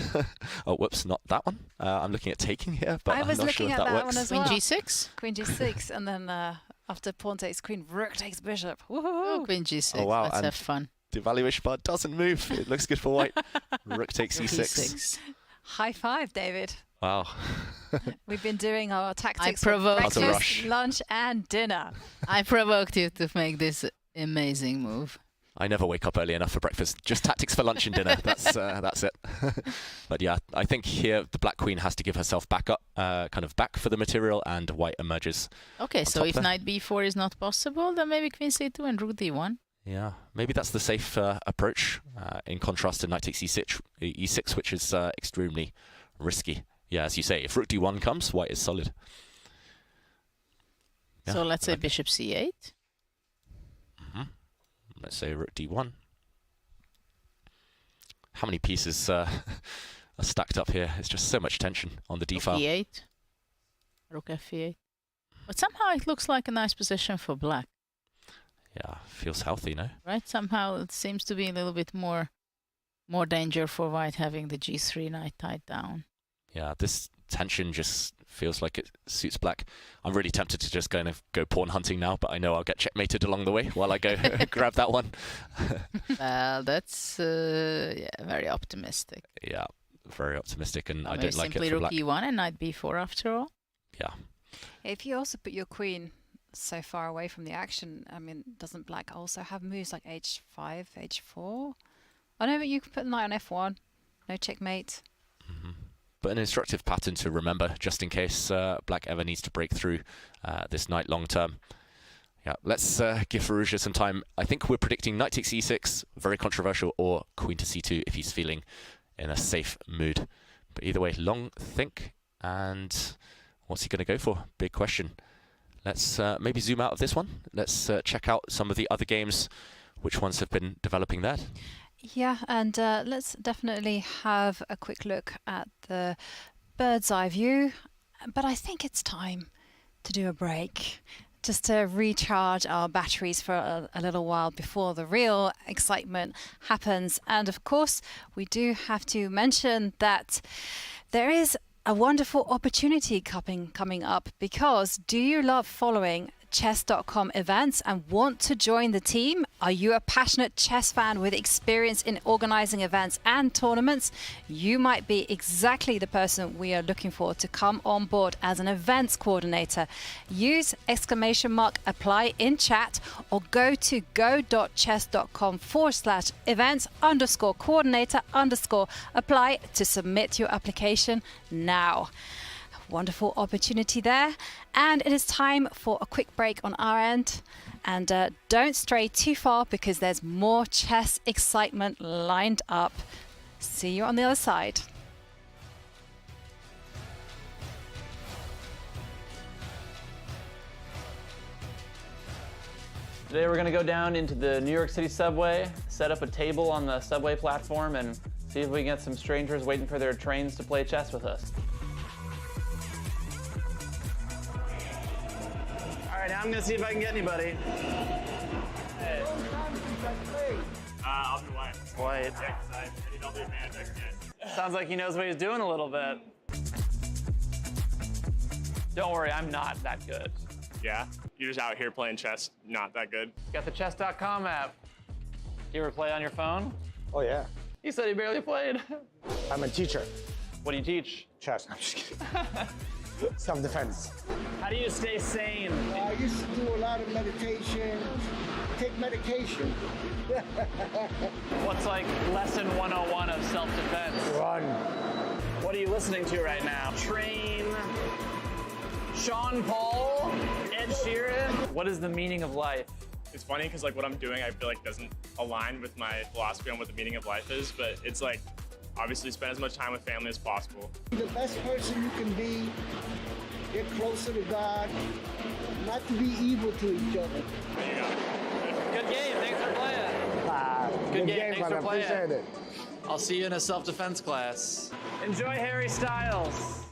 Oh, whoops, not that one. I'm looking at taking here, but I was I'm not looking sure if at that that works. one as Queen well. g6? Queen g6, and then after pawn takes queen, rook takes bishop. Woohoo! Oh, queen g6. Oh, wow, Let's and have fun. The evaluation bar doesn't move. It looks good for white. Rook takes Rook e6. e6. High five, David. Wow. We've been doing our tactics for provoked That's a breakfast, rush. lunch, and dinner. I provoked you to make this amazing move. I never wake up early enough for breakfast. Just tactics for lunch and dinner. That's it. But yeah, I think here the black queen has to give herself back up, kind of back for the material, and white emerges. Okay, on so top if there. knight b4 is not possible, then maybe queen c2 and rook d1. Yeah, maybe that's the safe approach, in contrast to knight takes e6, which is extremely risky. Yeah, as you say, if rook d1 comes, white is solid. Yeah, So let's say like it. bishop c8. Let's say rook d1. How many pieces are stacked up here? It's just so much tension on the d Rook file. e8. Rook f8. But somehow it looks like a nice position for black, Yeah, feels healthy, no? right? Somehow it seems to be a little bit more danger for white having the g3 knight tied down. Yeah, this tension just feels like it suits black. I'm really tempted to just kind of go pawn hunting now, but I know I'll get checkmated along the way while I go grab that one. Well, that's very optimistic. Yeah, very optimistic, and Or I maybe don't like it simply for rook black. e1 and knight b4 after all. Yeah, If you also put your queen so far away from the action, I mean, doesn't black also have moves like h5, h4? I know, but you can put the knight on f1. No checkmate. but an instructive pattern to remember, just in case black ever needs to break through this knight long term. Yeah, let's give Firouzja some time. I think we're predicting knight takes e6, very controversial, or queen to c2 if he's feeling in a safe mood. But either way, long think, and what's he going to go for? Big question. Let's maybe zoom out of this one. Let's check out some of the other games. Which ones have been developing there? Yeah, and let's definitely have a quick look at the bird's eye view. but I think it's time to do a break, just to recharge our batteries for a little while before the real excitement happens. And of course, we do have to mention that there is a wonderful opportunity coming up, because do you love following Chess.com events and want to join the team? Are you a passionate chess fan with experience in organizing events and tournaments? You might be exactly the person we are looking for to come on board as an events coordinator. Use !apply in chat or go to go.chess.com/events_coordinator_apply to submit your application now. Wonderful opportunity there. And it is time for a quick break on our end. And don't stray too far, because there's more chess excitement lined up. See you on the other side. Today we're going to go down into the New York City subway, set up a table on the subway platform, and see if we can get some strangers waiting for their trains to play chess with us. All right, now I'm gonna see if I can get anybody. Hey. I'll be White. White. Yeah, 'cause I need all the advantage I can get. Sounds like he knows what he's doing a little bit. Don't worry, I'm not that good. Yeah? You're just out here playing chess, not that good. Got the Chess.com app. You ever play on your phone? Oh, yeah. You said you barely played. I'm a teacher. What do you teach? Chess. I'm just kidding. Self-defense. How do you stay sane? I used to do a lot of meditation, take medication. What's like lesson 101 of self-defense? Run. What are you listening to right now? Train, Sean Paul, Ed Sheeran. What is the meaning of life? It's funny because like what I'm doing I feel like doesn't align with my philosophy on what the meaning of life is, but it's like obviously spend as much time with family as possible. The best person you can be, get closer to God, not to be evil to each other. There you go. Good game, thanks for playing. Good game, thanks for playing. Appreciate it. I'll see you in a self-defense class. Enjoy Harry Styles.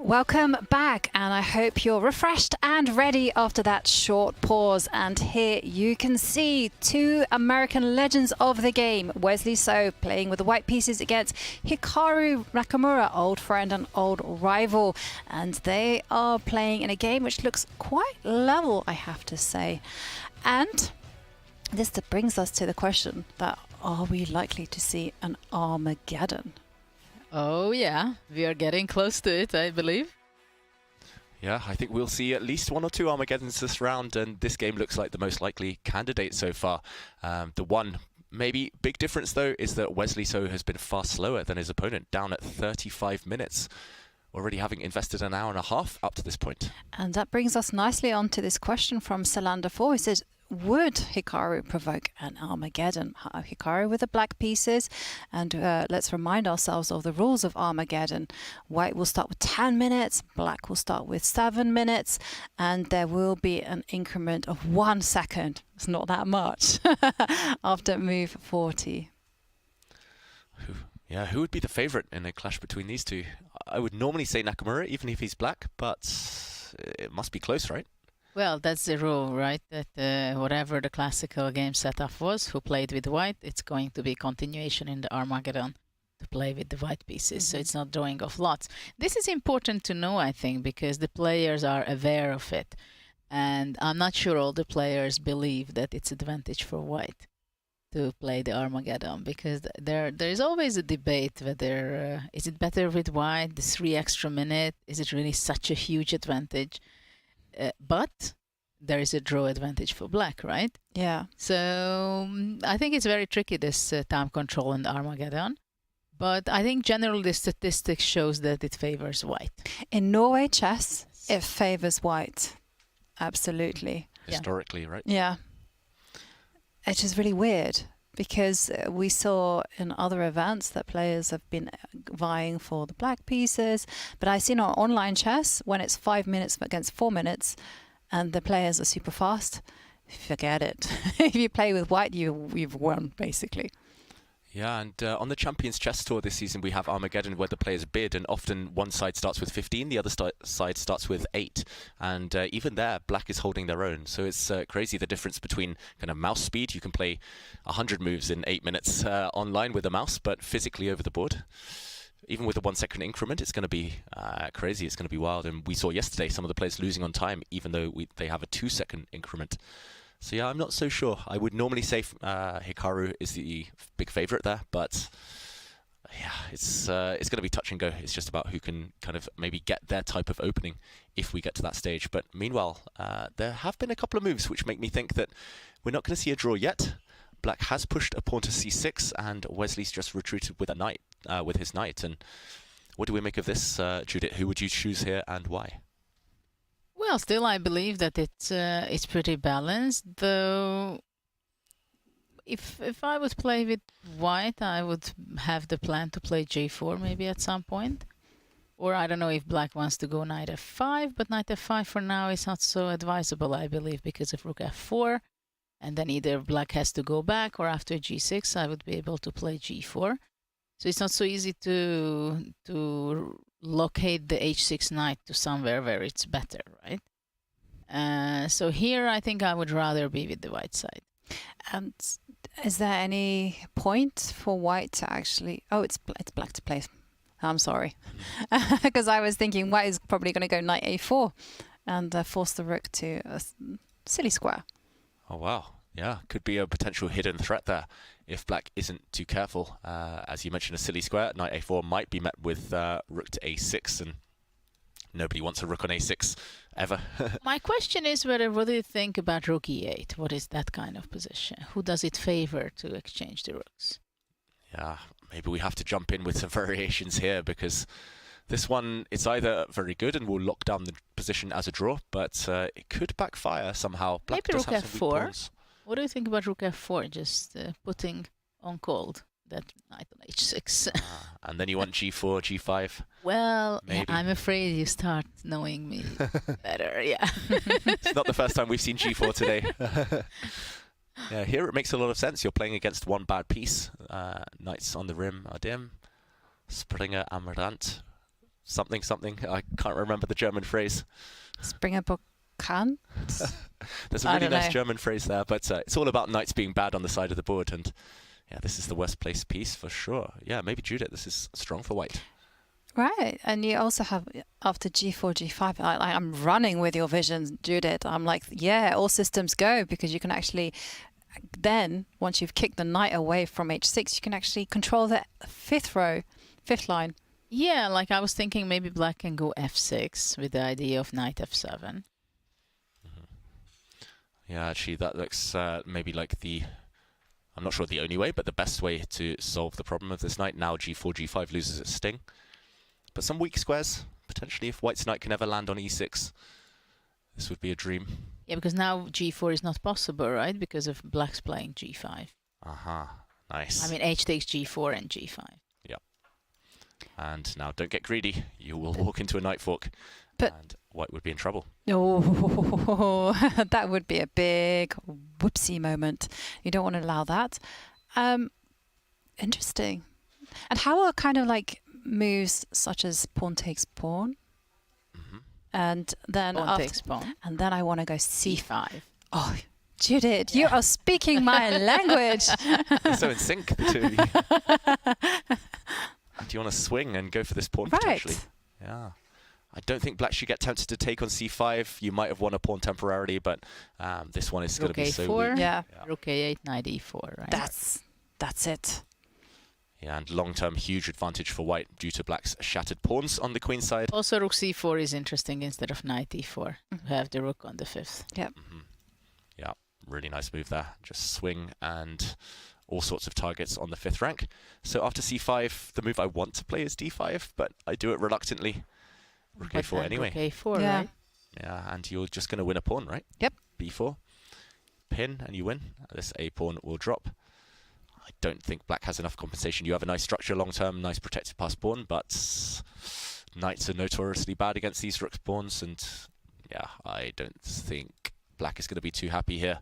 Welcome back, and I hope you're refreshed and ready after that short pause. And here you can see two American legends of the game, Wesley So playing with the white pieces against Hikaru Nakamura, old friend and old rival. And they are playing in a game which looks quite level, I have to say. And this brings us to the question that, are we likely to see an Armageddon? Oh yeah, we are getting close to it, I believe. Yeah, I think we'll see at least one or two Armageddons this round, and this game looks like the most likely candidate so far. The one maybe big difference, though, is that Wesley So has been far slower than his opponent, down at 35 minutes, already having invested an hour and a half up to this point. And that brings us nicely on to this question from Salander4, who says, would Hikaru provoke an Armageddon? Hikaru with the black pieces, and let's remind ourselves of the rules of Armageddon. White will start with 10 minutes, black will start with 7 minutes, and there will be an increment of 1 second. It's not that much after move 40. Yeah, who would be the favorite in a clash between these two? I would normally say Nakamura, even if he's black, but it must be close, right? Well, that's the rule, right? That whatever the classical game setup was, who played with white, it's going to be continuation in the Armageddon to play with the white pieces. So it's not drawing off lots. This is important to know, I think, because the players are aware of it. And I'm not sure all the players believe that it's advantage for white to play the Armageddon, because there is always a debate whether is it better with white, the 3 extra minutes, is it really such a huge advantage? But there is a draw advantage for black, right? Yeah. So I think it's very tricky, this time control in the Armageddon. But I think generally the statistics shows that it favors white. In Norway Chess, it favors white. Absolutely. Historically, right? Yeah. It is really weird, because we saw in other events that players have been vying for the black pieces. But I've seen on online chess, when it's 5 minutes against 4 minutes and the players are super fast, forget it. If you play with white, you've won, basically. Yeah, and on the Champions Chess Tour this season, we have Armageddon where the players bid, and often one side starts with 15, the other side starts with 8. And even there, black is holding their own. So it's crazy, the difference between kind of mouse speed. You can play 100 moves in 8 minutes online with a mouse, but physically over the board, even with a 1 second increment, it's going to be crazy. It's going to be wild. And we saw yesterday some of the players losing on time, even though they have a 2 second increment. So yeah, I'm not so sure. I would normally say Hikaru is the big favorite there, but yeah, it's going to be touch and go. It's just about who can kind of maybe get their type of opening if we get to that stage. But meanwhile, there have been a couple of moves which make me think that we're not going to see a draw yet. Black has pushed a pawn to c6, and Wesley's just retreated with a knight, with his knight. And what do we make of this, Judith? Who would you choose here and why? Well, still I believe that it's pretty balanced, though if I would play with white, I would have the plan to play g4 maybe at some point. Or I don't know if black wants to go knight f5, but knight f5 for now is not so advisable, I believe, because of rook f4. And then either black has to go back, or after g6 I would be able to play g4. So it's not so easy to locate the h6 knight to somewhere where it's better, right? So here I think I would rather be with the white side. And is there any point for white to actually... Oh, it's black to play. I'm sorry. Because I was thinking white is probably going to go knight a4 and force the rook to a silly square. Oh, wow. Yeah, could be a potential hidden threat there if black isn't too careful. As you mentioned, a silly square, knight a4 might be met with rook to a6, and nobody wants a rook on a6 ever. My question is what do you think about rook e8? What is that kind of position? Who does it favor to exchange the rooks? Yeah, maybe we have to jump in with some variations here, because this one, it's either very good and will lock down the position as a draw, but it could backfire somehow. Black maybe does rook have some weak f4. pawns. What do you think about rook f4? Just putting on cold that knight on h6. And then you want g4, g5. Well, maybe. I'm afraid you start knowing me better. Yeah. It's not the first time we've seen g4 today. Yeah, here it makes a lot of sense. You're playing against one bad piece. Knights on the rim are dim. Springer, Amarant. something something. I can't remember the German phrase. Springerbokan? There's a really nice German phrase there, but it's all about knights being bad on the side of the board, and yeah, this is the worst place piece for sure. Yeah, maybe Judith, this is strong for white. Right, and you also have after g4, g5. I'm running with your vision, Judith. I'm like, yeah, all systems go, because you can actually then, once you've kicked the knight away from h6, you can actually control the fifth line. Yeah, like I was thinking maybe black can go f6 with the idea of knight f7. Yeah, actually, that looks maybe like I'm not sure the only way, but the best way to solve the problem of this knight. Now g4, g5 loses its sting. But some weak squares, potentially, if white's knight can ever land on e6, this would be a dream. Yeah, because now g4 is not possible, right? Because of black's playing g5. Nice. I mean, h takes g4 and g5. Yeah. And now don't get greedy. You will walk into a knight fork, and white would be in trouble. Oh, that would be a big whoopsie moment. You don't want to allow that. Interesting. And how are kind of like moves such as pawn takes pawn, and then pawn takes pawn, and then I want to go c5. Oh, Judith, you are speaking my language. They're so in sync, the two of you. Do you want to swing and go for this pawn potentially? Yeah. I don't think black should get tempted to take on c5. You might have won a pawn temporarily, but this one is going to be so weak. Yeah. Rook a8, knight e4, right? That's it. Yeah, and long-term huge advantage for white due to black's shattered pawns on the queen side. Also, rook c4 is interesting instead of knight e4. Have the rook on the fifth. Yep. Yeah, really nice move there. Just swing and all sorts of targets on the fifth rank. So after c5, the move I want to play is d5, but I do it reluctantly. Rook a4 anyway. Rook a4, right? Yeah, and you're just going to win a pawn, right? Yep. b4, pin, and you win. This a pawn will drop. I don't think black has enough compensation. You have a nice structure long-term, nice protected pass pawn, but knights are notoriously bad against these rook pawns, and yeah, I don't think black is going to be too happy here.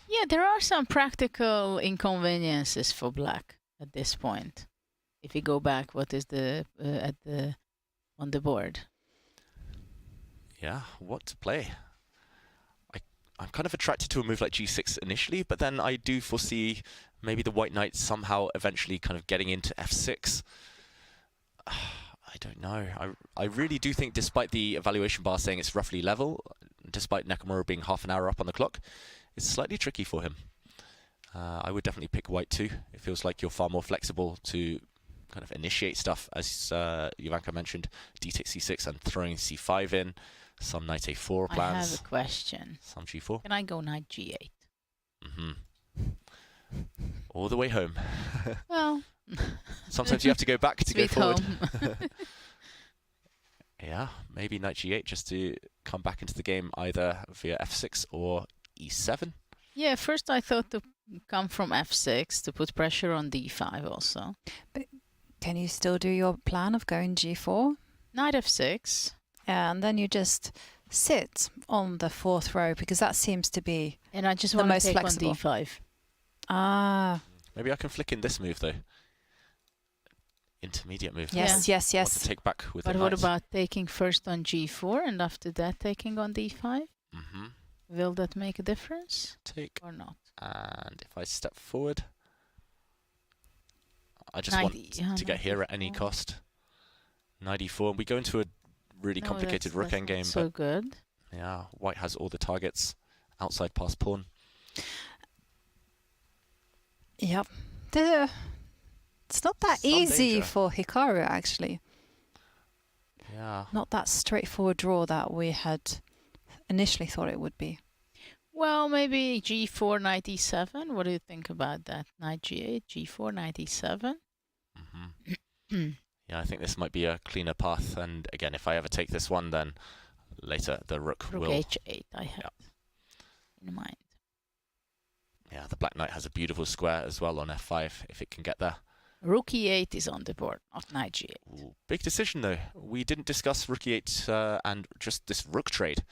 Yeah, there are some practical inconveniences for black at this point. If you go back, what is the on the board? Yeah, what to play? I'm kind of attracted to a move like g6 initially, but then I do foresee maybe the white knight somehow eventually kind of getting into f6. I don't know. I really do think, despite the evaluation bar saying it's roughly level, despite Nakamura being half an hour up on the clock, it's slightly tricky for him. I would definitely pick white too. It feels like you're far more flexible to kind of initiate stuff, as Jovanka mentioned, d takes c6 and throwing c5 in. Some knight a4 plans. I have a question. Some g4. Can I go knight g8? All the way home. Well, sometimes you have to go back to go forward. Home. Yeah, maybe knight g8 just to come back into the game either via f6 or e7. Yeah, first I thought to come from f6 to put pressure on d5 also. But can you still do your plan of going g4? Knight f6. And then you just sit on the fourth row, because that seems to be and I just the want to most take flexible. on d5. Ah. Maybe I can flick in this move though. Intermediate move. Yes, Yeah. yes, yes. Want to take back with But the what knight. about taking first on g4 and after that taking on d5? Will that make a difference? Take or not? And if I step forward, I just Knight want to get here at any cost. Knight e4, and we go into a really complicated rook endgame. So but good. yeah, white has all the targets outside pass pawn. Yep. It's not that Some easy danger. for Hikaru, actually. Yeah. Not that straightforward draw that we had initially thought it would be. Well, maybe g4, knight e7. What do you think about that? Knight g8, g4, knight e7. Yeah, I think this might be a cleaner path. And again, if I ever take this one, then later the rook will... h8, I have in mind. Yeah, the black knight has a beautiful square as well on f5, if it can get there. Rook e8 is on the board, not knight g8. Ooh, big decision, though. We didn't discuss rook e8 and just this rook trade.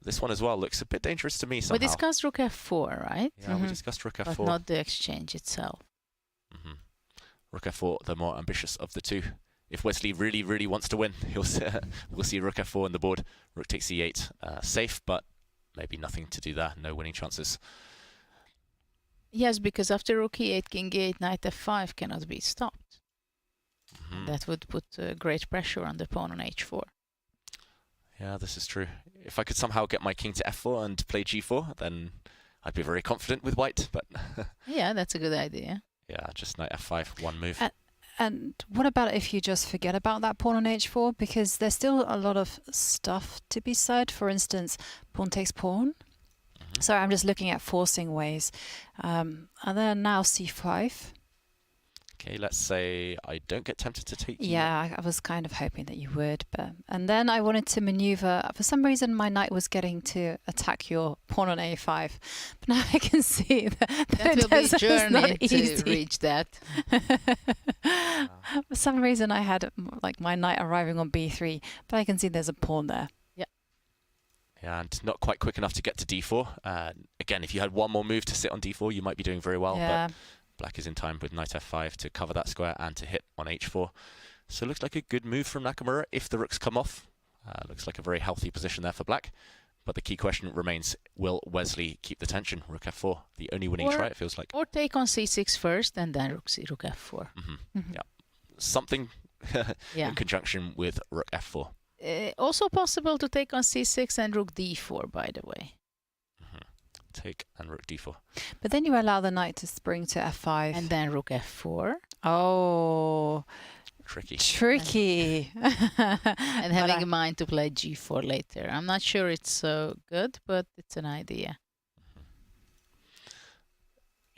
This one as well looks a bit dangerous to me somehow. We discussed rook f4, right? Yeah, we discussed rook f4. But not the exchange itself. Rook f4, the more ambitious of the two. if Wesley really, really wants to win, we'll see rook f4 on the board. Rook takes e8, safe, but maybe nothing to do there. No winning chances. Yes, because after rook e8, king e8, knight f5 cannot be stopped. That would put great pressure on the pawn on h4. Yeah, this is true. If I could somehow get my king to f4 and play g4, then I'd be very confident with white, but... Yeah, that's a good idea. Yeah, just knight f5, one move. And what about if you just forget about that pawn on h4? Because there's still a lot of stuff to be said. For instance, pawn takes pawn. So I'm just looking at forcing ways. And then now c5. Okay, let's say I don't get tempted to take. Yeah, I was kind of hoping that you would, but and then I wanted to maneuver. For some reason, my knight was getting to attack your pawn on a5, but now I can see that will be a journey to reach that. For some reason, I had like my knight arriving on b3, but I can see there's a pawn there. Yeah, and not quite quick enough to get to d4. Again, if you had one more move to sit on d4, you might be doing very well. Yeah. But black is in time with knight f5 to cover that square and to hit on h4. So it looks like a good move from Nakamura if the rooks come off. Looks like a very healthy position there for black. But the key question remains, will Wesley keep the tension? Rook f4, the only winning try, it feels like. Or take on c6 first and then rook f4. Yeah, something in conjunction with rook f4. Also possible to take on c6 and rook d4, by the way. Take and rook d4. But then you allow the knight to spring to f5. And then rook f4. Oh. Tricky. Tricky. And having in mind to play g4 later. I'm not sure it's so good, but it's an idea.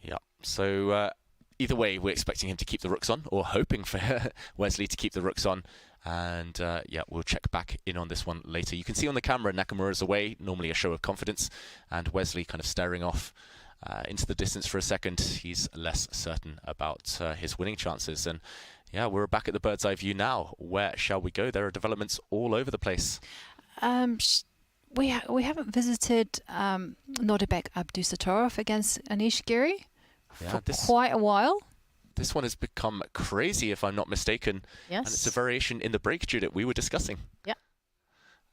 Yeah, so either way, we're expecting him to keep the rooks on, or hoping for Wesley to keep the rooks on. And yeah, we'll check back in on this one later. You can see on the camera Nakamura's away, normally a show of confidence, and Wesley kind of staring off into the distance for a second. He's less certain about his winning chances. And yeah, we're back at the bird's eye view now. Where shall we go? There are developments all over the place. We haven't visited Nordebek Abdusattorov against Anish Giri for quite a while. This one has become crazy, if I'm not mistaken. Yes. And it's a variation in the break, Judith, we were discussing. Yeah.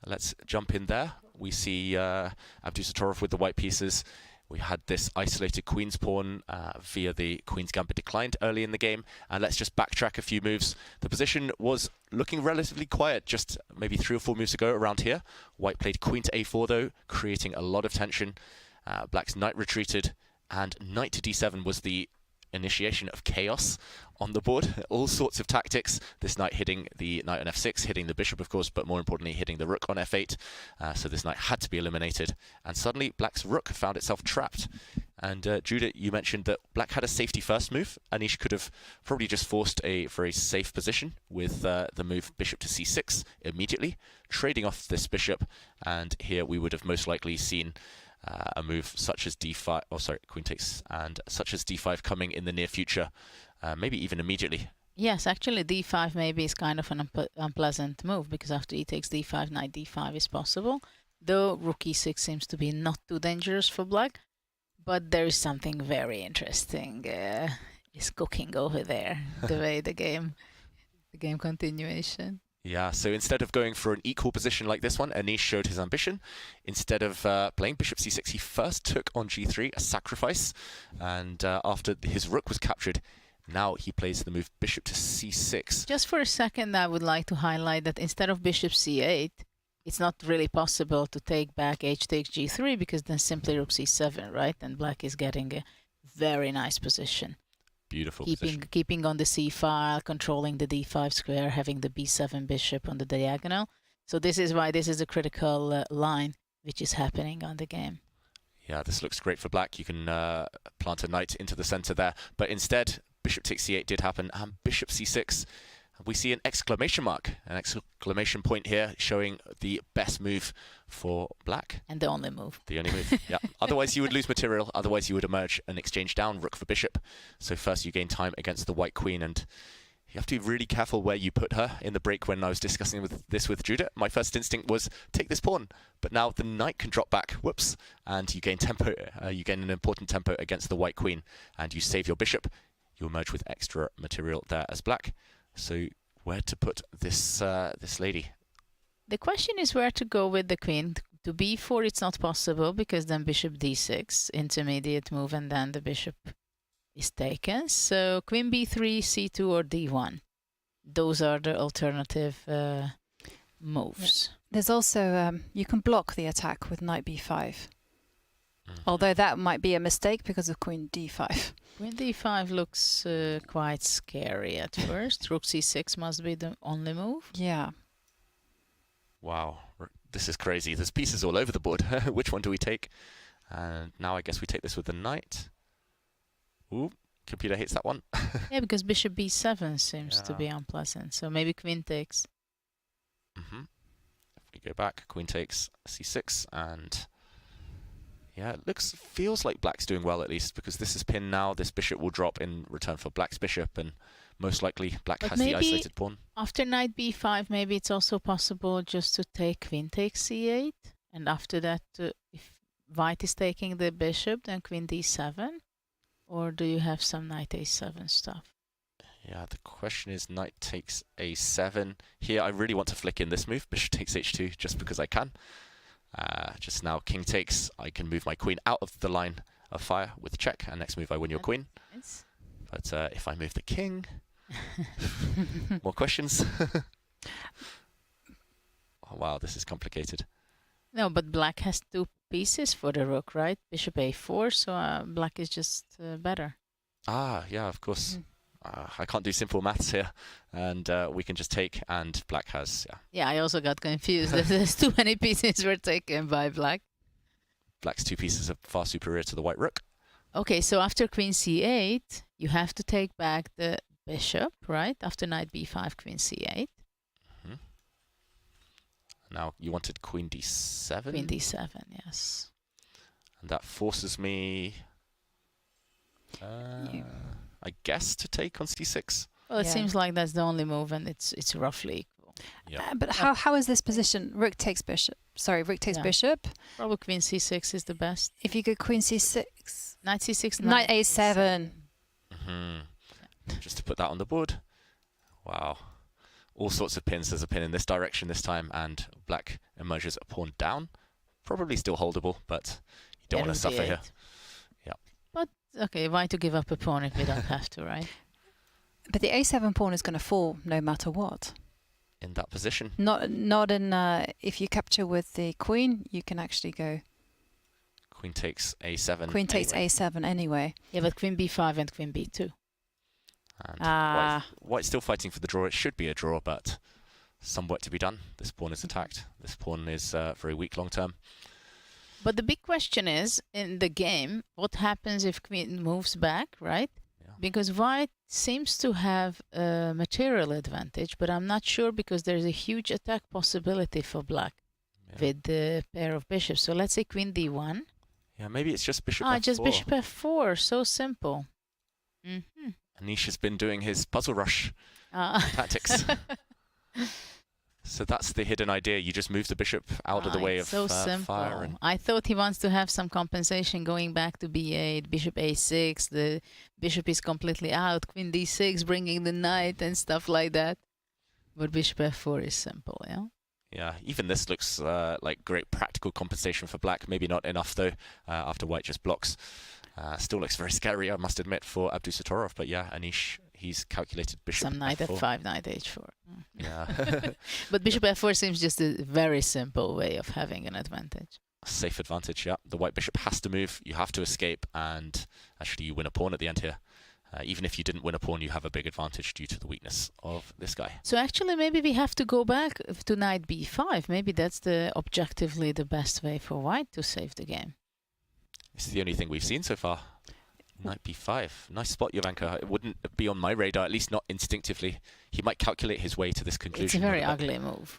Let's jump in there. We see Abdusattorov with the white pieces. We had this isolated queen's pawn via the queen's gambit declined early in the game. And let's just backtrack a few moves. The position was looking relatively quiet just maybe 3 or 4 moves ago around here. White played queen to a4, though, creating a lot of tension. Black's knight retreated, and knight to d7 was the initiation of chaos on the board. All sorts of tactics. This knight hitting the knight on f6, hitting the bishop, of course, but more importantly, hitting the rook on f8. So this knight had to be eliminated. And suddenly, black's rook found itself trapped. And Judith, you mentioned that black had a safety first move. Anish could have probably just forced a very safe position with the move bishop to c6 immediately, trading off this bishop. And here we would have most likely seen a move such as d5, queen takes, and such as d5 coming in the near future, maybe even immediately. Yes, actually d5 maybe is kind of an unpleasant move, because after e takes d5, knight d5 is possible, though rook e6 seems to be not too dangerous for black. But there is something very interesting is cooking over there, the way the game continuation. Yeah, so instead of going for an equal position like this one, Anish showed his ambition. Instead of playing bishop c6, he first took on g3, a sacrifice. And after his rook was captured, now he plays the move bishop to c6. Just for a second, I would like to highlight that instead of bishop c8, it's not really possible to take back h takes g3, because then simply rook c7, right? And black is getting a very nice position. Beautiful keeping on the c file, controlling the d5 square, having the b7 bishop on the diagonal. So this is why this is a critical line which is happening on the game. Yeah, this looks great for black. You can plant a knight into the center there, but instead bishop takes c8 did happen, and bishop c6. We see an exclamation mark, an exclamation point here, showing the best move for black. And the only move. The only move, yeah. Otherwise you would lose material, otherwise you would emerge and exchange down rook for bishop. So first you gain time against the white queen, and you have to be really careful where you put her. In the break when I was discussing this with Judith, my first instinct was take this pawn, but now the knight can drop back, whoops, and you gain tempo, you gain an important tempo against the white queen, and you save your bishop. You emerge with extra material there as black. So where to put this this lady. The question is where to go with the queen. To b4 it's not possible because then bishop d6, intermediate move, and then the bishop is taken. So queen b3, c2 or d1. Those are the alternative moves. Yeah. There's also, you can block the attack with knight b5. Although that might be a mistake because of queen d5. Queen d5 looks quite scary at first. Rook c6 must be the only move. Yeah. Wow, this is crazy. There's pieces all over the board. Which one do we take? And now I guess we take this with the knight. Ooh, computer hates that one. Yeah, because bishop b7 seems to be unpleasant. So maybe queen takes. If we go back, queen takes c6, and yeah, it feels like black's doing well at least, because this is pinned now. This bishop will drop in return for black's bishop, and most likely black has the isolated pawn. After knight b5, maybe it's also possible just to take queen takes c8, and after that, if white is taking the bishop, then queen d7, or do you have some knight a7 stuff? Yeah, the question is knight takes a7. Here, I really want to flick in this move, bishop takes h2, just because I can. Just now, king takes, I can move my queen out of the line of fire with check, and next move I win your queen. Nice. But if I move the king, more questions? Oh, wow, this is complicated. No, but black has two pieces for the rook, right? Bishop a4, so black is just better. Ah, yeah, of course. I can't do simple maths here, and we can just take, and black has, Yeah, I also got confused. There's too many pieces were taken by black. Black's two pieces are far superior to the white rook. Okay, so after queen c8, you have to take back the bishop, right? After knight b5, queen c8. Now, you wanted queen d7? Queen d7, yes. And that forces me, I guess, to take on c6. Well, it seems like that's the only move, and it's roughly equal. Yeah. But how is this position? Rook takes bishop. Sorry, rook takes bishop. Probably queen c6 is the best. If you go queen c6. Knight c6, knight a7. Just to put that on the board. Wow. All sorts of pins. There's a pin in this direction this time, and black emerges a pawn down. Probably still holdable, but you don't want to suffer here. Yeah. But, okay, why to give up a pawn if we don't have to, right? But the a7 pawn is going to fall no matter what. In that position? Not in, if you capture with the queen, you can actually go. Queen takes a7. Queen takes a7 anyway. Yeah, but queen b5 and queen b2. And white's still fighting for the draw. It should be a draw, but some work to be done. This pawn is attacked. This pawn is very weak long term. But the big question is, in the game, what happens if queen moves back, right? Yeah. Because white seems to have a material advantage, but I'm not sure because there's a huge attack possibility for black with the pair of bishops. So let's say queen d1. Yeah, maybe it's just bishop f4. Just bishop f4. So simple. Anish has been doing his puzzle rush tactics. So that's the hidden idea. You just move the bishop out of the way of fire. And I thought he wants to have some compensation going back to b8, bishop a6. The bishop is completely out. Queen d6, bringing the knight and stuff like that. But bishop f4 is simple, yeah? Yeah, even this looks like great practical compensation for black. Maybe not enough, though, after white just blocks. Still looks very scary, I must admit, for Abdusattorov. But yeah, Anish, he's calculated bishop some knight f4. f5, knight h4. Yeah. But bishop f4 seems just a very simple way of having an advantage. Safe advantage, yeah. The white bishop has to move. You have to escape, and actually you win a pawn at the end here. Even if you didn't win a pawn, you have a big advantage due to the weakness of this guy. So actually, maybe we have to go back to knight b5. Maybe that's objectively the best way for white to save the game. This is the only thing we've seen so far. Knight b5. Nice spot, Jovanka. It wouldn't be on my radar, at least not instinctively. He might calculate his way to this conclusion. It's a very ugly move.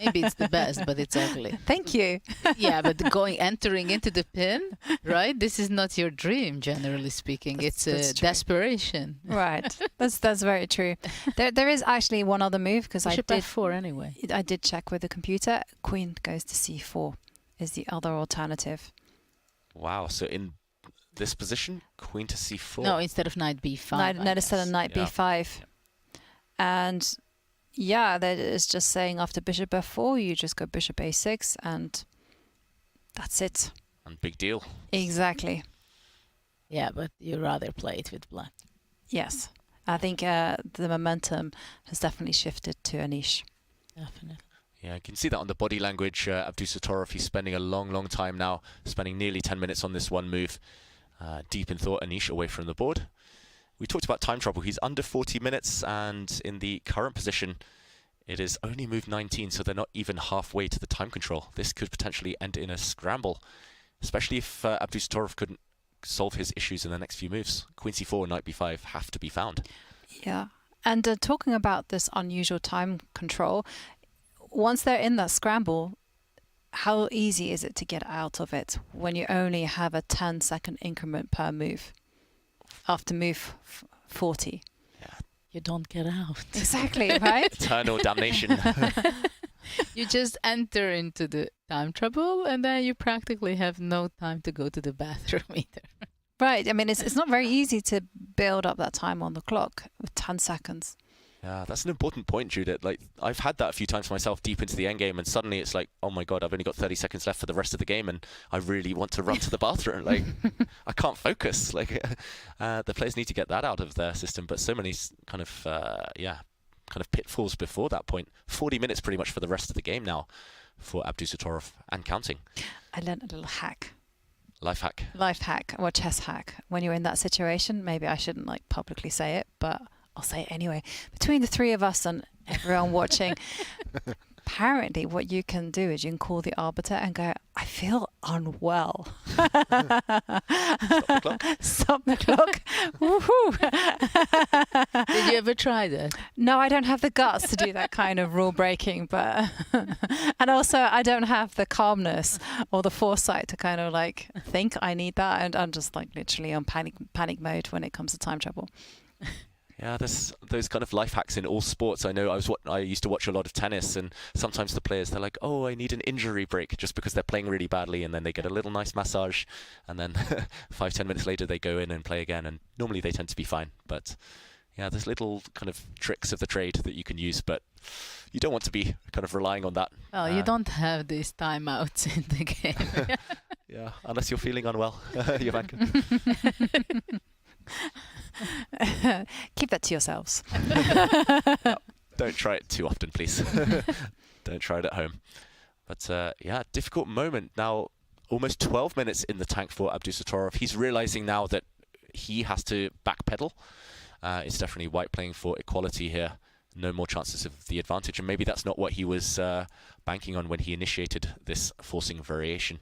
Maybe it's the best, but it's ugly. Thank you. Yeah, but entering into the pin, right? This is not your dream, generally speaking. It's a desperation. Right. That's very true. There is actually one other move because I did f4 anyway. I did check with the computer. Queen goes to c4 is the other alternative. Wow. So in this position, queen to c4. No, instead of knight b5. Instead of knight b5. And Yeah, that is just saying after bishop f4, you just go bishop a6, and that's it. And big deal. Exactly. Yeah, but you rather play it with black. Yes. I think the momentum has definitely shifted to Anish. Definitely. Yeah, you can see that on the body language. Abdusattorov, he's spending a long time now, spending nearly 10 minutes on this one move. Deep in thought, Anish away from the board. We talked about time trouble. He's under 40 minutes, and in the current position, it is only move 19, so they're not even halfway to the time control. This could potentially end in a scramble, especially if Abdusattorov couldn't solve his issues in the next few moves. Queen c4, knight b5 have to be found. Yeah, and talking about this unusual time control, once they're in that scramble, how easy is it to get out of it when you only have a 10-second increment per move after move 40? Yeah. You don't get out. Exactly, right? Eternal damnation. You just enter into the time trouble, and then you practically have no time to go to the bathroom either. Right. I mean, it's not very easy to build up that time on the clock with 10 seconds. Yeah, that's an important point, Judith. Like, I've had that a few times myself deep into the endgame, and suddenly it's like, oh my god, I've only got 30 seconds left for the rest of the game, and I really want to run to the bathroom. Like, I can't focus. Like, the players need to get that out of their system, but so many kind of pitfalls before that point. 40 minutes pretty much for the rest of the game now for Abdusattorov and counting. I learned a little hack. Life hack. Life hack, or chess hack. When you're in that situation, maybe I shouldn't like publicly say it, but I'll say it anyway. Between the three of us and everyone watching, apparently what you can do is you can call the arbiter and go, I feel unwell. Stop the clock. Stop the clock. Woohoo! Did you ever try that? No, I don't have the guts to do that kind of rule breaking, but and also I don't have the calmness or the foresight to kind of like think I need that, and I'm just like literally on panic mode when it comes to time trouble. Yeah, there's those kind of life hacks in all sports. I know I used to watch a lot of tennis, and sometimes the players, they're like, oh, I need an injury break just because they're playing really badly, and then they get a little nice massage, and then 5-10 minutes later they go in and play again, and normally they tend to be fine. But yeah, there's little kind of tricks of the trade that you can use, but you don't want to be kind of relying on that. Well, you don't have these timeouts in the game. Yeah, unless you're feeling unwell, Jovanka. Keep that to yourselves. Don't try it too often, please. Don't try it at home. But yeah, difficult moment. Now, almost 12 minutes in the tank for Abdusattorov. He's realizing now that he has to backpedal. It's definitely white playing for equality here. No more chances of the advantage. And maybe that's not what he was banking on when he initiated this forcing variation.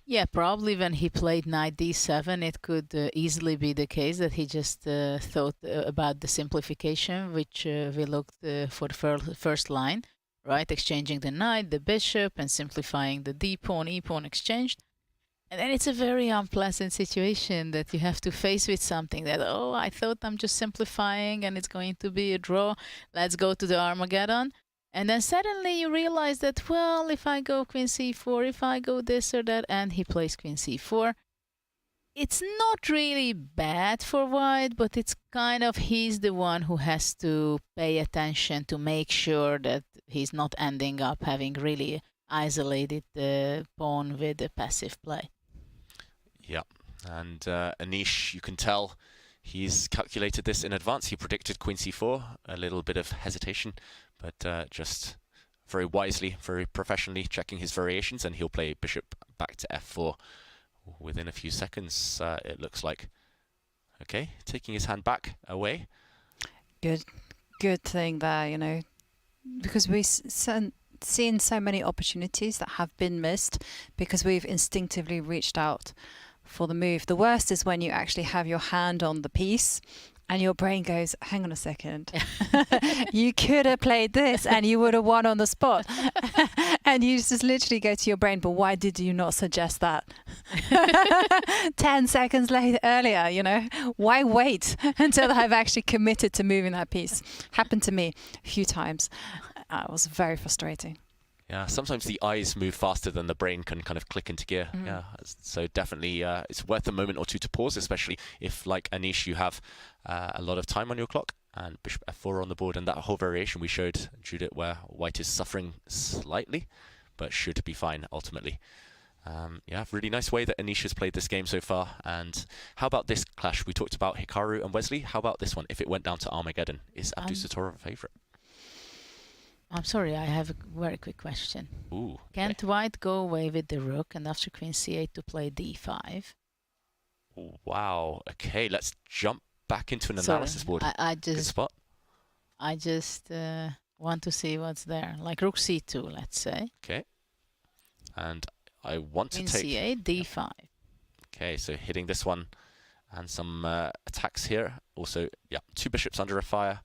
Yeah, probably when he played knight d7, it could easily be the case that he just thought about the simplification, which we looked for the first line, right? Exchanging the knight, the bishop, and simplifying the d-pawn, e-pawn exchanged. And then it's a very unpleasant situation that you have to face with something that, oh, I thought I'm just simplifying and it's going to be a draw. Let's go to the Armageddon. And then suddenly you realize that, well, if I go queen c4, if I go this or that, and he plays queen c4, it's not really bad for white, but it's kind of he's the one who has to pay attention to make sure that he's not ending up having really isolated the pawn with the passive play. Yeah, and Anish, you can tell he's calculated this in advance. He predicted queen c4, a little bit of hesitation, but just very wisely, very professionally checking his variations, and he'll play bishop back to f4 within a few seconds, it looks like. Okay, taking his hand back, away. Good thing there, you know, because we've seen so many opportunities that have been missed because we've instinctively reached out for the move. The worst is when you actually have your hand on the piece and your brain goes, hang on a second, you could have played this and you would have won on the spot. And you just literally go to your brain, but why did you not suggest that 10 seconds earlier, you know? Why wait until I've actually committed to moving that piece? Happened to me a few times. It was very frustrating. Yeah, sometimes the eyes move faster than the brain can kind of click into gear. Yeah, so definitely it's worth a moment or two to pause, especially if, like Anish, you have a lot of time on your clock and bishop f4 on the board, and that whole variation we showed, Judith, where white is suffering slightly, but should be fine ultimately. Yeah, really nice way that Anish has played this game so far. And how about this clash? We talked about Hikaru and Wesley. How about this one? If it went down to Armageddon, is Abdusattorov a favourite? I'm sorry, I have a very quick question. Ooh, Can't white go away with the rook and after queen c8 to play d5? Wow. Okay, let's jump back into an analysis board. Good spot. I just want to see what's there. Like rook c2, let's say. Okay. And I want queen to take c8, d5. Okay, so hitting this one and some attacks here. Also, yeah, 2 bishops under a fire.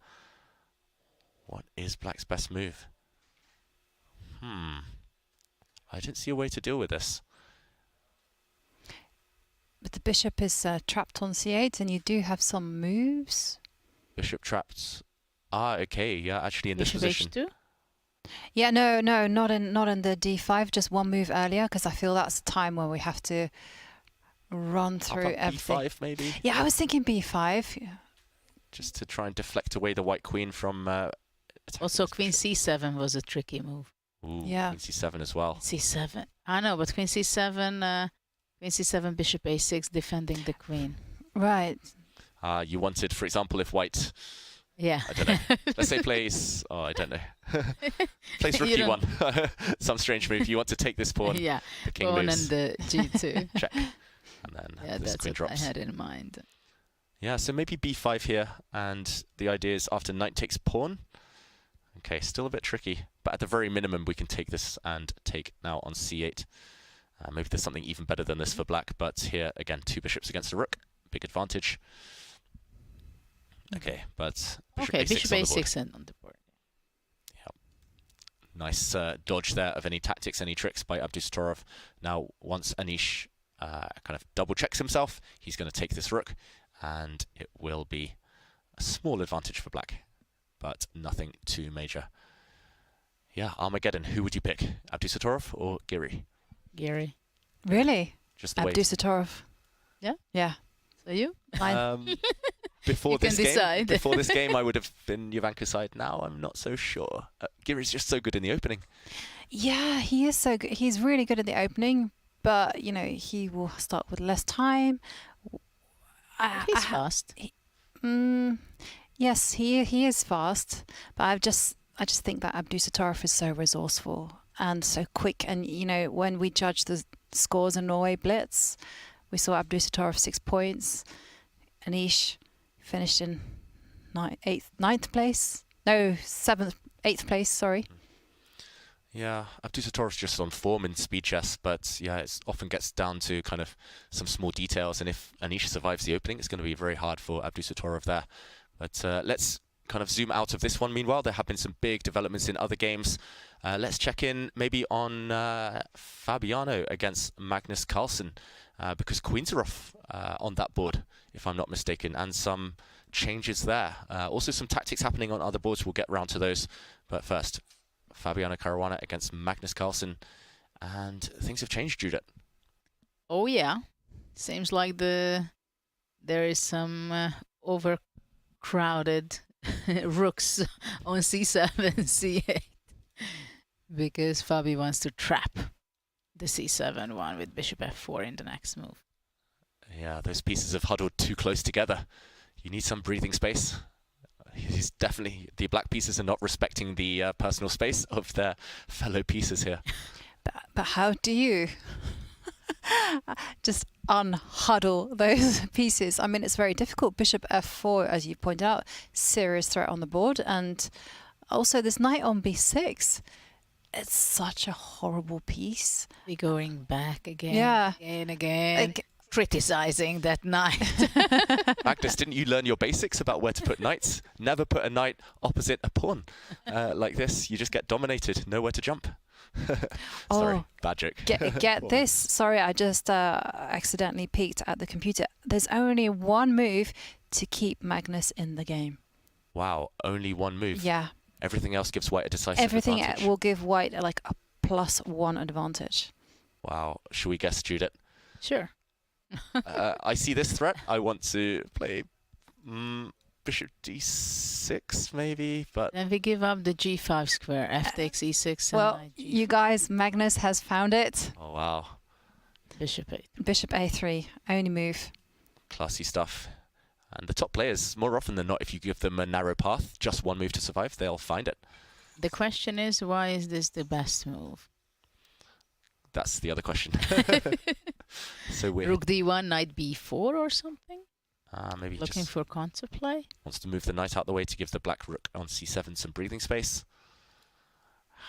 What is black's best move? I didn't see a way to deal with this. But the bishop is trapped on c8, and you do have some moves. Bishop trapped. Ah, okay, yeah, actually in this Bishop position. h2? Yeah, no, not in the d5. Just one move earlier, because I feel that's the time when we have to run through everything. b5 maybe. Yeah, I was thinking b5. Yeah. Just to try and deflect away the white queen from. Also, queen c7 was a tricky move. Ooh, yeah. Queen c7 as well. c7. I know, but queen c7, bishop a6, defending the queen. Right. You wanted, for example, if white. Yeah. I don't know. Let's say plays. Oh, I don't know. Plays rook e1. Some strange move. You want to take this pawn. Yeah. The king Pawn moves. and the g2. Check. And then yeah, this that's queen what drops. I had in mind. Yeah, so maybe b5 here, and the idea is after knight takes pawn. Okay, still a bit tricky, but at the very minimum we can take this and take now on c8. Maybe there's something even better than this for black, but here again 2 bishops against a rook, big advantage. Okay, but bishop a6 on the board. Yep. Nice dodge there of any tactics, any tricks by Abdusattorov. Now once Anish kind of double checks himself, he's going to take this rook, and it will be a small advantage for black, but nothing too major. Yeah, Armageddon, who would you pick? Abdusattorov or Giri? Giri. Really? Just the way. Abdusattorov. Yeah? Yeah. So you? Before this decide. game, I would have been Jovanka's side. Now I'm not so sure. Giri's just so good in the opening. Yeah, he is so good. He's really good at the opening, but you know he will start with less time. He's fast. Yes, he is fast, but I just think that Abdusattorov is so resourceful and so quick. And you know, when we judge the scores in Norway Blitz, we saw Abdusattorov 6 points. Anish finished in 8th place. No, 8th place. Sorry. Yeah, Abdusattorov's just on form in speed chess, but yeah, it often gets down to kind of some small details. And if Anish survives the opening, it's going to be very hard for Abdusattorov there. But let's kind of zoom out of this one. Meanwhile, there have been some big developments in other games. Let's check in maybe on Fabiano against Magnus Carlsen, because queens are off on that board, if I'm not mistaken, and some changes there. Also some tactics happening on other boards. We'll get round to those. But first, Fabiano Caruana against Magnus Carlsen, and things have changed, Judith. Oh yeah, seems like there is some overcrowded rooks on c7 and c8 because Fabi wants to trap the c7 one with bishop f4 in the next move. Yeah, those pieces have huddled too close together. You need some breathing space. He's definitely, the black pieces are not respecting the personal space of their fellow pieces here. But how do you just unhuddle those pieces? I mean, it's very difficult. Bishop f4, as you point out, serious threat on the board. And also this knight on b6. It's such a horrible piece. We're going back again, yeah. again. Criticizing that knight. Magnus, didn't you learn your basics about where to put knights? Never put a knight opposite a pawn. Like this, you just get dominated, nowhere to jump. Sorry, bad joke. Get this. Sorry, I just accidentally peeked at the computer. There's only one move to keep Magnus in the game. Wow, only one move? Yeah. Everything else gives white a decisive Everything advantage. will give white like a +1 advantage. Wow. Should we guess, Judith? Sure. I see this threat. I want to play bishop d6 maybe, but then we give up the g5 square. F takes e6. And Well, knight g5. you guys, Magnus has found it. oh wow, Bishop 8. Bishop a3, only move. classy stuff. And the top players, more often than not, if you give them a narrow path, just one move to survive, they'll find it. The question is, why is this the best move? That's the other question. So weird. Rook d1, knight b4 or something? Maybe Looking just for counterplay? wants to move the knight out the way to give the black rook on c7 some breathing space.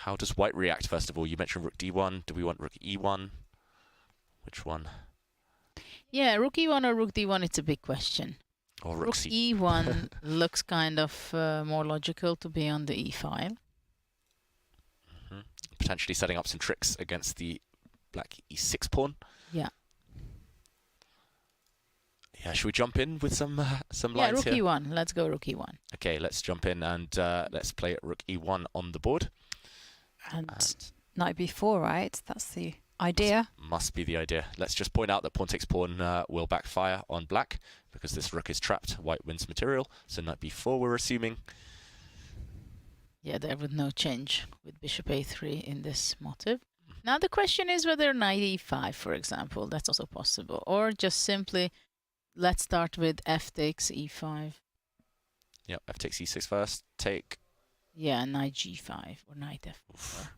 How does white react, first of all? You mentioned rook d1. Do we want rook e1? Which one? Yeah, rook e1 or rook d1, it's a big question. Or rook Rook c... e1 looks kind of more logical to be on the e file. Potentially setting up some tricks against the black e6 pawn. Yeah. Yeah, should we jump in with some Yeah, lines rook here? e1. Let's go rook e1. Okay, let's jump in and let's play rook e1 on the board. And knight b4, right? That's the idea. Must be the idea. Let's just point out that pawn takes pawn will backfire on black because this rook is trapped. White wins material, so knight b4 we're assuming. Yeah, there would no change with bishop a3 in this motive. Now the question is whether knight e5, for example, that's also possible. Or just simply, let's start with f takes e5. Yep, f takes e6 first. Take. Yeah, knight g5 or knight f4. Oof.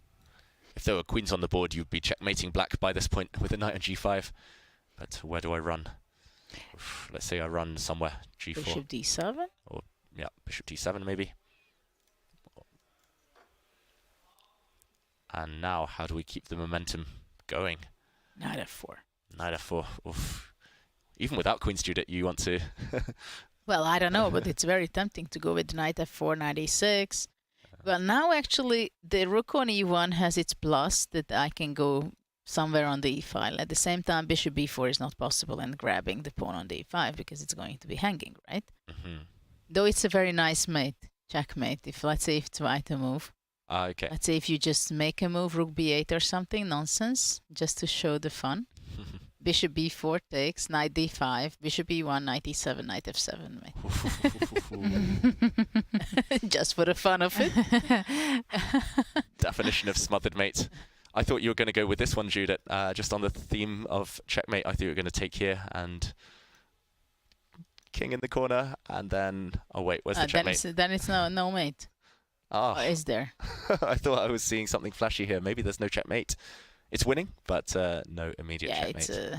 If there were queens on the board, you'd be checkmating black by this point with a knight on g5. But where do I run? Oof, let's say I run somewhere. g4. Bishop d7? Or, yeah, bishop d7 maybe. And now, how do we keep the momentum going? Knight f4. Knight f4. Oof. Even without queens, Judith, you want to... Well, I don't know, but it's very tempting to go with knight f4, knight e6. Well, now actually the rook on e1 has its plus that I can go somewhere on the e file. At the same time, bishop b4 is not possible and grabbing the pawn on the e5 because it's going to be hanging, right? Though it's a very nice mate, checkmate. If let's say if it's right to move. Okay. Let's say if you just make a move, rook b8 or something, nonsense, just to show the fun. Bishop b4 takes, knight d5, bishop e1, knight e7, knight f7. Just for the fun of it. Definition of smothered mate. I thought you were going to go with this one, Judith. Just on the theme of checkmate, I thought you were going to take here and king in the corner, and then... Oh, wait, where's the checkmate? Then it's no mate. Oh. Or is there? I thought I was seeing something flashy here. Maybe there's no checkmate. It's winning, but no immediate checkmate. It's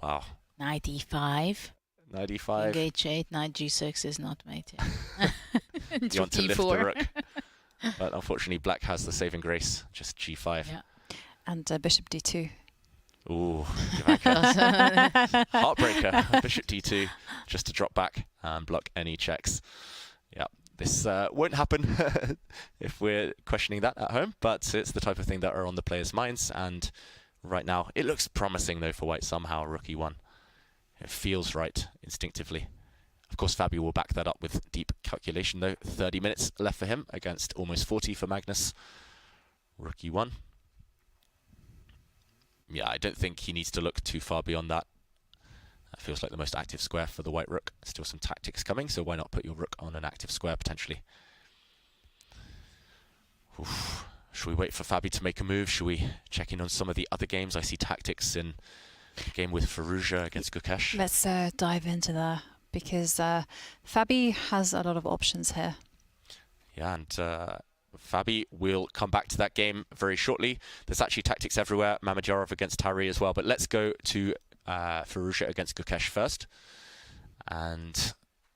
wow. Knight e5. Knight e5. King h8, knight g6 is not mate. You want to lift the rook. But unfortunately, black has the saving grace. Just g5. Yeah. And bishop d2. Ooh, heartbreaker. Bishop d2, just to drop back and block any checks. Yeah, this won't happen if we're questioning that at home, but it's the type of thing that are on the players' minds. And right now, it looks promising though for white somehow. Rook e1. It feels right instinctively. Of course, Fabio will back that up with deep calculation though. 30 minutes left for him against almost 40 for Magnus. Rook e1. Yeah, I don't think he needs to look too far beyond that. That feels like the most active square for the white rook. Still some tactics coming, so why not put your rook on an active square potentially? Oof. Should we wait for Fabi to make a move? Should we check in on some of the other games? I see tactics in the game with Firouzja against Gukesh. Let's dive into that because Fabi has a lot of options here. Yeah, and Fabi will come back to that game very shortly. There's actually tactics everywhere. Mamedyarov against Tari as well. But let's go to Firouzja against Gukesh first. And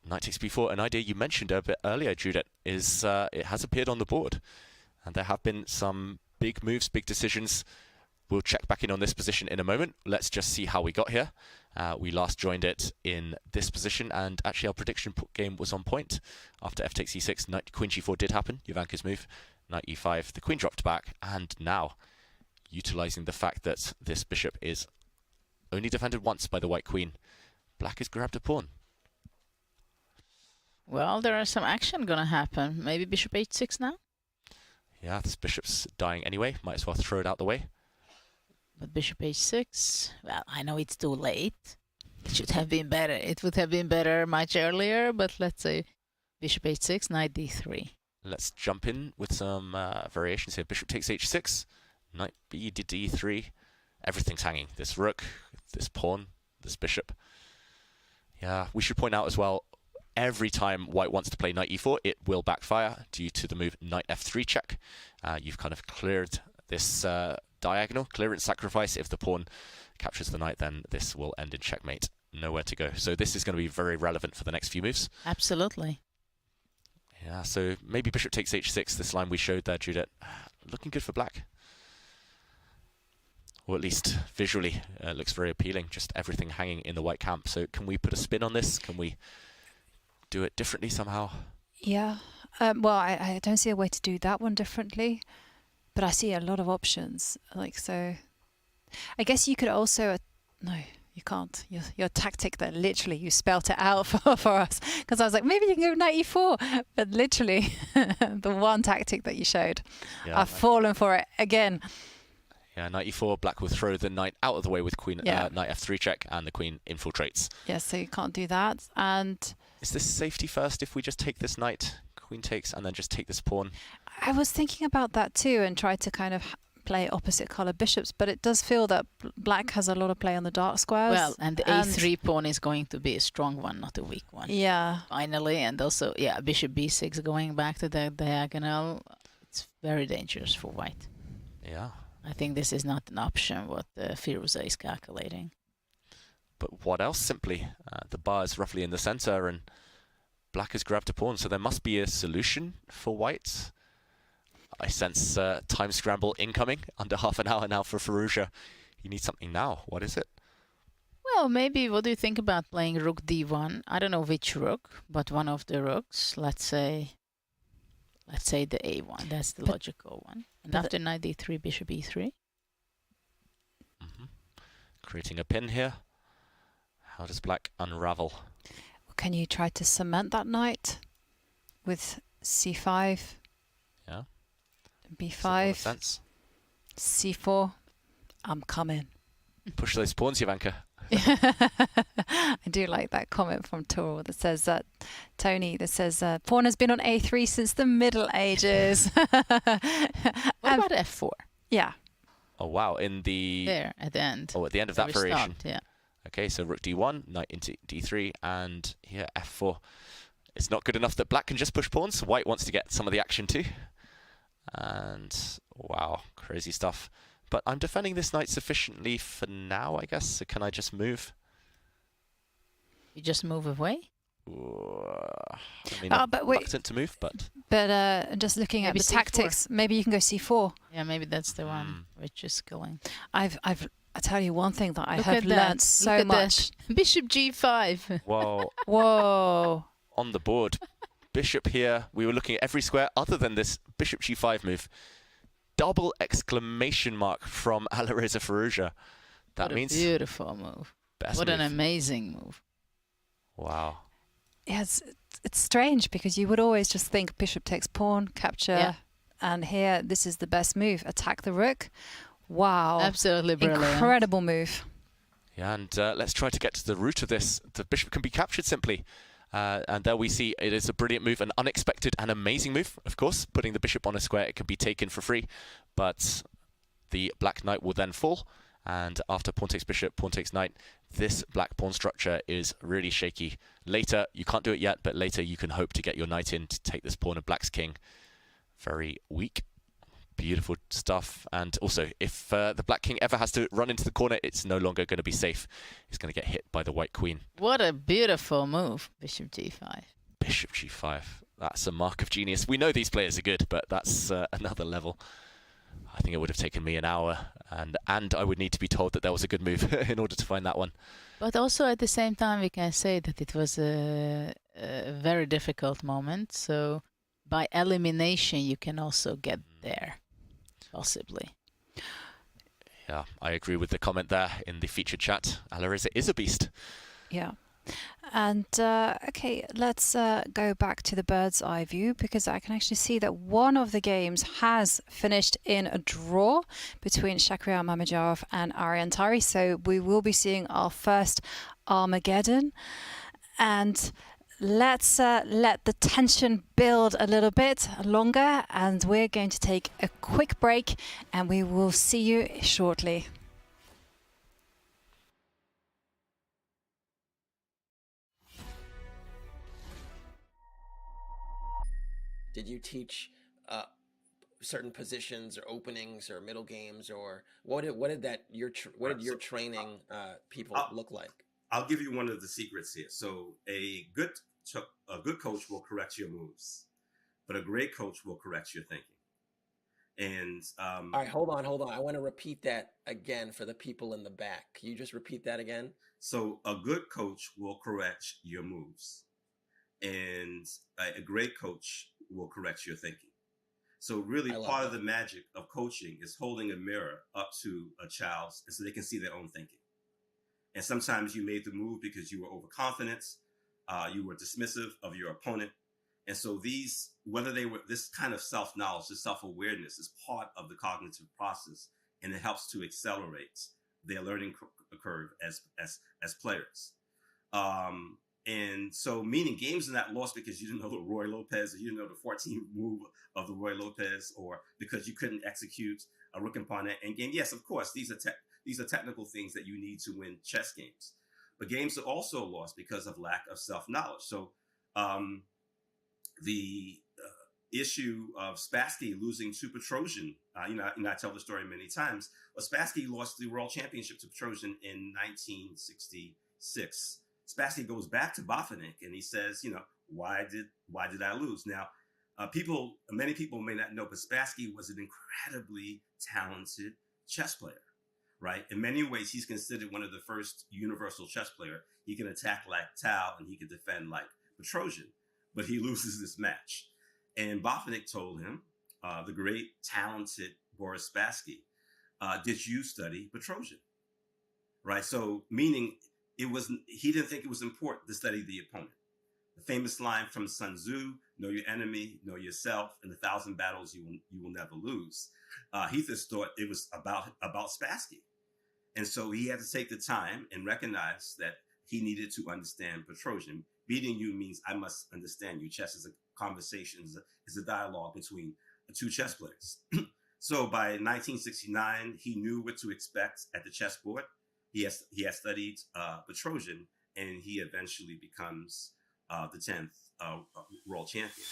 knight takes b4. An idea you mentioned a bit earlier, Judith, is it has appeared on the board. And there have been some big moves, big decisions. We'll check back in on this position in a moment. Let's just see how we got here. We last joined it in this position, and actually our prediction game was on point. After f takes e6, knight queen g4 did happen, Jovanka's move. Knight e5, the queen dropped back, and now, utilizing the fact that this bishop is only defended once by the white queen, black has grabbed a pawn. Well, there is some action gonna happen. Maybe bishop h6 now? Yeah, this bishop's dying anyway. Might as well throw it out the way. But bishop h6, well, I know it's too late. should have been better. It would have been better much earlier, but let's say bishop h6, knight d3. Let's jump in with some variations here. Bishop takes h6, knight b to d3. Everything's hanging. This rook, this pawn, this bishop. Yeah, we should point out as well, every time white wants to play knight e4, it will backfire due to the move knight f3 check. You've kind of cleared this diagonal, clearance sacrifice. If the pawn captures the knight, then this will end in checkmate. Nowhere to go. So this is going to be very relevant for the next few moves. Absolutely. Yeah, so maybe bishop takes h6, this line we showed there, Judith. Looking good for black. Or at least visually, looks very appealing. Just everything hanging in the white camp. So can we put a spin on this? Can we do it differently somehow? Yeah. Well, I don't see a way to do that one differently, but I see a lot of options. Like, so I guess you could also, no, you can't. Your tactic there, literally, you spelt it out for us. Because I was like, maybe you can go knight e4. But literally, the one tactic that you showed, yeah, I've fallen for it again. Yeah, knight e4, black will throw the knight out of the way with queen, knight f3 check, and the queen infiltrates. Yeah, so you can't do that. And is this safety first if we just take this knight, queen takes, and then just take this pawn? I was thinking about that too and tried to kind of play opposite colour bishops, but it does feel that black has a lot of play on the dark squares. Well, and the a3 pawn is going to be a strong one, not a weak one. Yeah. Finally, and also, yeah, bishop b6 going back to the diagonal. It's very dangerous for white. Yeah. I think this is not an option what Firouzja is calculating. But what else? Simply, the bar is roughly in the center, and black has grabbed a pawn, so there must be a solution for white. I sense time scramble incoming under half an hour now for Firouzja. You need something now. What is it? Well, maybe what do you think about playing rook d1? I don't know which rook, but one of the rooks. Let's say the a1. That's the logical one. And after knight d3, bishop e3. Creating a pin here. How does black unravel? Can you try to cement that knight with c5? Yeah. b5. Sense. c4. I'm coming. Push those pawns, Jovanka. I do like that comment from Tor that says that Tony that says pawn has been on a3 since the Middle Ages. What about f4? Yeah. Oh wow! In the there at the end. Oh, at the end of that variation. Yeah. Okay, so rook d1, knight into d3, and here f4. It's not good enough that black can just push pawns. White wants to get some of the action too. And wow, crazy stuff. But I'm defending this knight sufficiently for now, I guess. So can I just move? You just move away? I mean, I'm reluctant to move, but just looking at Maybe the C4. tactics, maybe you can go c4. Yeah, maybe that's the one which is killing. I tell you one thing that I Look have at that. learned so Look at much. that. Bishop g5. Whoa. Whoa. On the board, bishop here. We were looking at every square other than this bishop g5 move. Double exclamation mark from Alireza Firouzja. That What means a beautiful move. best What move. an amazing move. Wow. Yes, it's strange because you would always just think bishop takes pawn, capture, and here this is the best move. Attack the rook. Wow. Absolutely brilliant. Incredible move. Yeah, and let's try to get to the root of this. The bishop can be captured simply. And there we see it is a brilliant move, an unexpected and amazing move. Of course, putting the bishop on a square, it can be taken for free. But the black knight will then fall. And after pawn takes bishop, pawn takes knight, this black pawn structure is really shaky. Later, you can't do it yet, but later you can hope to get your knight in to take this pawn of black's king. Very weak. Beautiful stuff. And also, if the black king ever has to run into the corner, it's no longer going to be safe. It's going to get hit by the white queen. What a beautiful move, bishop g5. Bishop g5. That's a mark of genius. We know these players are good, but that's another level. I think it would have taken me an hour, and I would need to be told that there was a good move in order to find that one. But also at the same time, we can say that it was a very difficult moment. So by elimination, you can also get there, possibly. Yeah, I agree with the comment there in the featured chat. Alireza is a beast. Yeah. And okay, let's go back to the bird's eye view because I can actually see that one of the games has finished in a draw between Mamedyarov and Tari. So we will be seeing our first Pre-Armageddon. And let's let the tension build a little bit longer, and we're going to take a quick break, and we will see you shortly. Did you teach certain positions or openings or middle games, or what did your training people look like? I'll give you one of the secrets here. So a good coach will correct your moves, but a great coach will correct your thinking. And all right, hold on. I want to repeat that again for the people in the back. Can you just repeat that again? So a good coach will correct your moves, and a great coach will correct your thinking. So really part of the magic of coaching is holding a mirror up to a child so they can see their own thinking. And sometimes you made the move because you were overconfident, you were dismissive of your opponent. And so whether they were this kind of self-knowledge, this self-awareness is part of the cognitive process, and it helps to accelerate their learning curve as players. And so meaning games are not lost because you didn't know the Roy Lopez, or you didn't know the 14th move of the Roy Lopez, or because you couldn't execute a rook and pawn endgame. Yes, of course, these are technical things that you need to win chess games. But games are also lost because of lack of self-knowledge. So the issue of Spassky losing to Petrosian, I tell the story many times, but Spassky lost the world championship to Petrosian in 1966. Spassky goes back to Botvinnik and he says, why did I lose? Now, many people may not know, but Spassky was an incredibly talented chess player, right? In many ways, he's considered one of the first universal chess player. He can attack like Tal and he can defend like Petrosian, but he loses this match. And Botvinnik told him, the great talented Boris Spassky, did you study Petrosian? Right? So meaning he didn't think it was important to study the opponent. The famous line from Sun Tzu, know your enemy, know yourself, in 1,000 battles you will never lose. He just thought it was about Spassky. And so he had to take the time and recognize that he needed to understand Petrosian. Beating you means I must understand you. Chess is a conversation, is a dialogue between two chess players. So by 1969, he knew what to expect at the chessboard. He has studied Petrosian, and he eventually becomes the 10th world champion.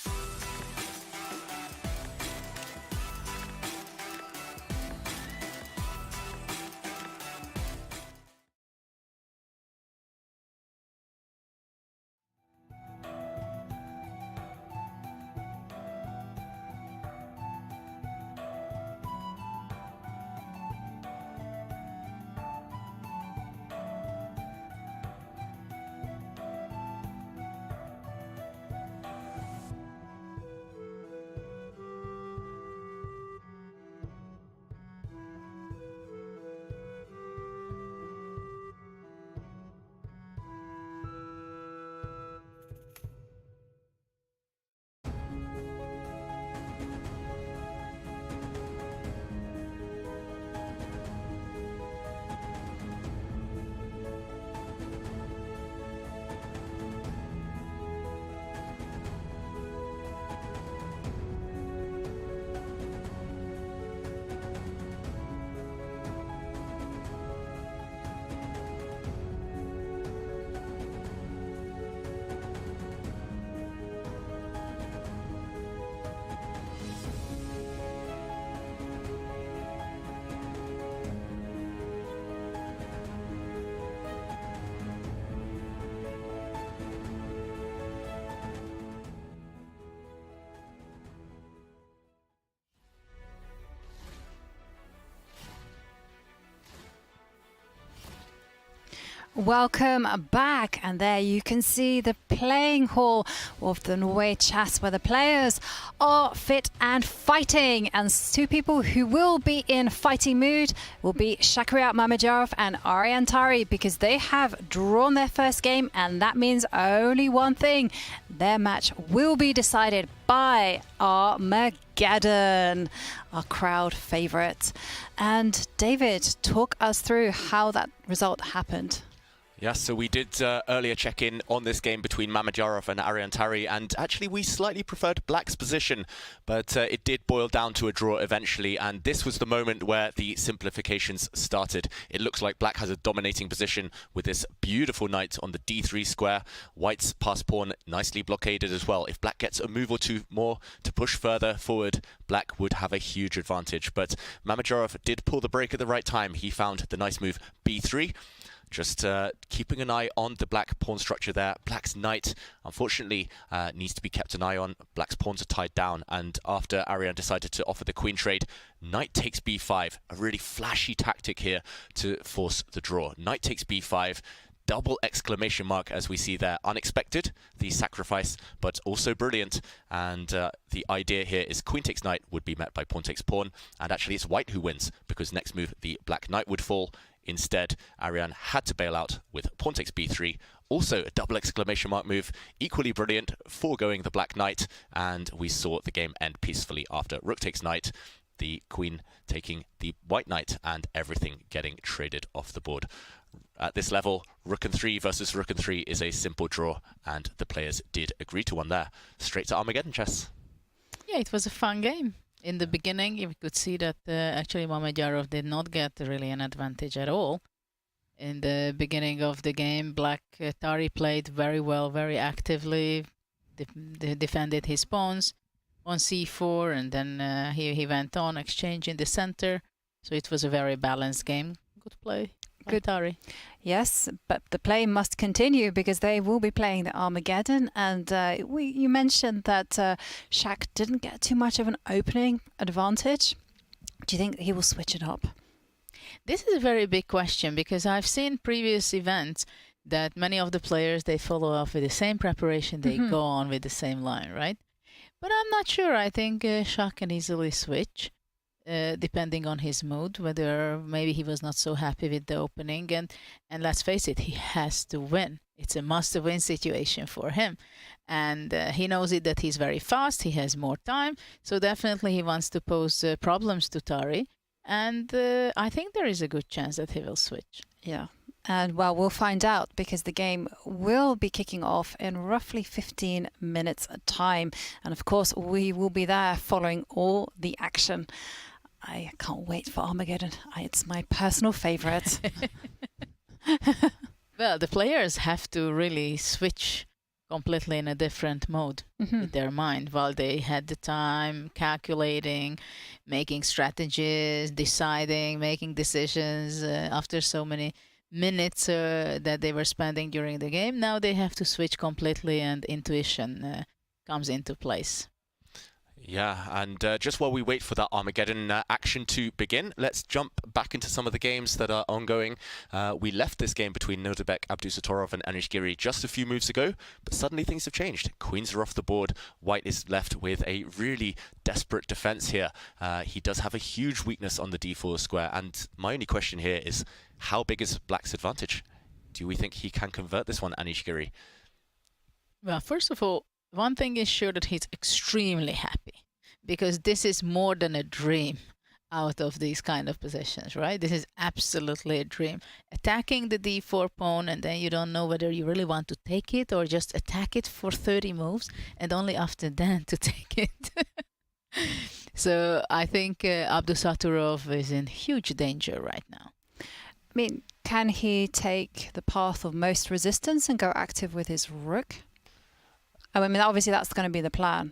Welcome back, and there you can see the playing hall of the Norway Chess, where the players are fit and fighting, and two people who will be in fighting mood will be Shakhriyar Mamedyarov and Tari, because they have drawn their first game, and that means only one thing: their match will be decided by Armageddon, our crowd favorite. And David, talk us through how that result happened. Yeah, so we did earlier check in on this game between Mamedyarov and Tari, and actually we slightly preferred Black's position, but it did boil down to a draw eventually, and this was the moment where the simplifications started. It looks like Black has a dominating position with this beautiful knight on the d3 square. White's pass pawn nicely blockaded as well. If Black gets a move or two more to push further forward, Black would have a huge advantage, but Mamedyarov did pull the break at the right time. He found the nice move b3. Just keeping an eye on the Black pawn structure there. Black's knight, unfortunately, needs to be kept an eye on. Black's pawns are tied down, and after Ariane decided to offer the queen trade, knight takes b5. A really flashy tactic here to force the draw. Knight takes b5. Double exclamation mark as we see there. Unexpected, the sacrifice, but also brilliant. And the idea here is queen takes knight would be met by pawn takes pawn. And actually it's white who wins, because next move the Black knight would fall. Instead, Ariane had to bail out with pawn takes b3. Also a double exclamation mark move, equally brilliant, foregoing the Black knight. And we saw the game end peacefully after rook takes knight, the queen taking the white knight, and everything getting traded off the board. At this level, rook and 3 versus rook and 3 is a simple draw, and the players did agree to one there. Straight to Armageddon chess. Yeah, it was a fun game. In the beginning, you could see that actually Mamedyarov did not get really an advantage at all. In the beginning of the game, Black Tari played very well, very actively, defended his pawns on c4, and then he went on, exchange in the center. So it was a very balanced game. Good play. Good, Tari. Yes, but the play must continue because they will be playing the Armageddon. And you mentioned that Shaq didn't get too much of an opening advantage. Do you think he will switch it up? This is a very big question, because I've seen previous events that many of the players, they follow up with the same preparation, they go on with the same line, right? But I'm not sure. I think Shaq can easily switch. Depending on his mood, whether maybe he was not so happy with the opening, and let's face it, he has to win. It's a must-win situation for him, and he knows it that he's very fast, he has more time, so definitely he wants to pose problems to Tari, and I think there is a good chance that he will switch. Yeah. And well, we'll find out, because the game will be kicking off in roughly 15 minutes time, and of course we will be there following all the action. I can't wait for Armageddon. It's my personal favorite. Well, the players have to really switch completely in a different mode with their mind, while they had the time calculating, making strategies, deciding, making decisions after so many minutes that they were spending during the game. Now they have to switch completely, and intuition comes into place. Yeah, and just while we wait for that Armageddon action to begin, let's jump back into some of the games that are ongoing. We left this game between Nodebek, Abdusattorov and Anish Giri just a few moves ago, but suddenly things have changed. Queens are off the board. White is left with a really desperate defense here. He does have a huge weakness on the d4 square, and my only question here is, how big is Black's advantage? Do we think he can convert this one, Anish Giri? Well, first of all, one thing is sure, that he's extremely happy, because this is more than a dream out of these kind of positions, right? This is absolutely a dream. Attacking the d4 pawn, and then you don't know whether you really want to take it or just attack it for 30 moves, and only after then to take it. So I think Abdusattorov is in huge danger right now. I mean, can he take the path of most resistance and go active with his rook? I mean, obviously that's going to be the plan.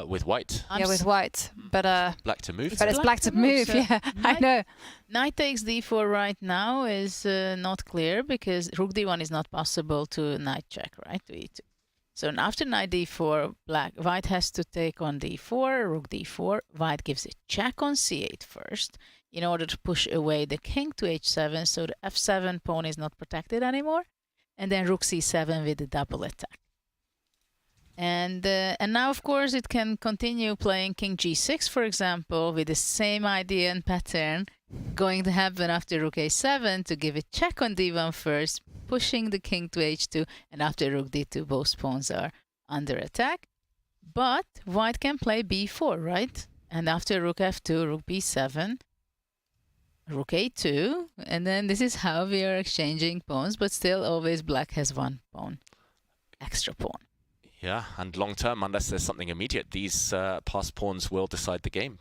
With white. Yeah, with white. But Black to move. But it's Black to move, so yeah. I know. Knight takes d4 right now is not clear, because rook d1 is not possible to knight check, right? To e2. So after knight d4, white has to take on d4, rook d4. White gives a check on c8 first, in order to push away the king to h7, so the f7 pawn is not protected anymore, and then rook c7 with a double attack. And now, of course, it can continue playing king g6, for example, with the same idea and pattern going to happen after rook a7 to give a check on d1 first, pushing the king to h2, and after rook d2, both pawns are under attack. But white can play b4, right? And after rook f2, rook b7, rook a2, and then this is how we are exchanging pawns, but still always black has one pawn, extra pawn. Yeah, and long term, unless there's something immediate, these passed pawns will decide the game.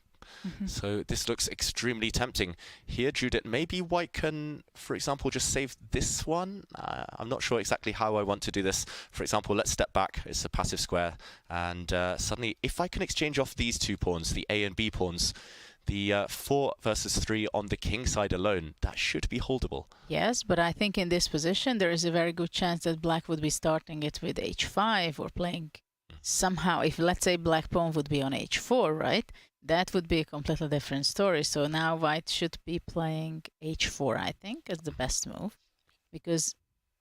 So this looks extremely tempting. Here, Judith, maybe white can, for example, just save this one. I'm not sure exactly how I want to do this. For example, let's step back. It's a passive square. And suddenly, if I can exchange off these two pawns, the A and B pawns, the 4 versus 3 on the king side alone, that should be holdable. Yes, but I think in this position, there is a very good chance that black would be starting it with h5 or playing somehow. If, let's say, black pawn would be on h4, right? That would be a completely different story. So now white should be playing h4, I think, as the best move. Because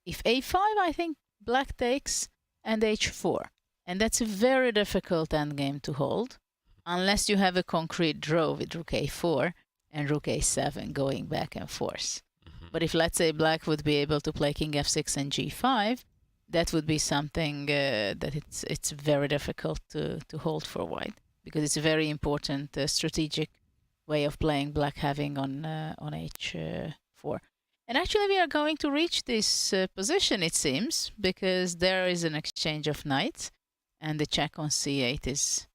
if a5, I think black takes and h4. And that's a very difficult endgame to hold, unless you have a concrete draw with rook a4 and rook a7 going back and forth. But if, let's say, black would be able to play king f6 and g5, that would be something that it's very difficult to hold for white. Because it's a very important strategic way of playing black having on h4. And actually we are going to reach this position, it seems, because there is an exchange of knights and the check on c8 is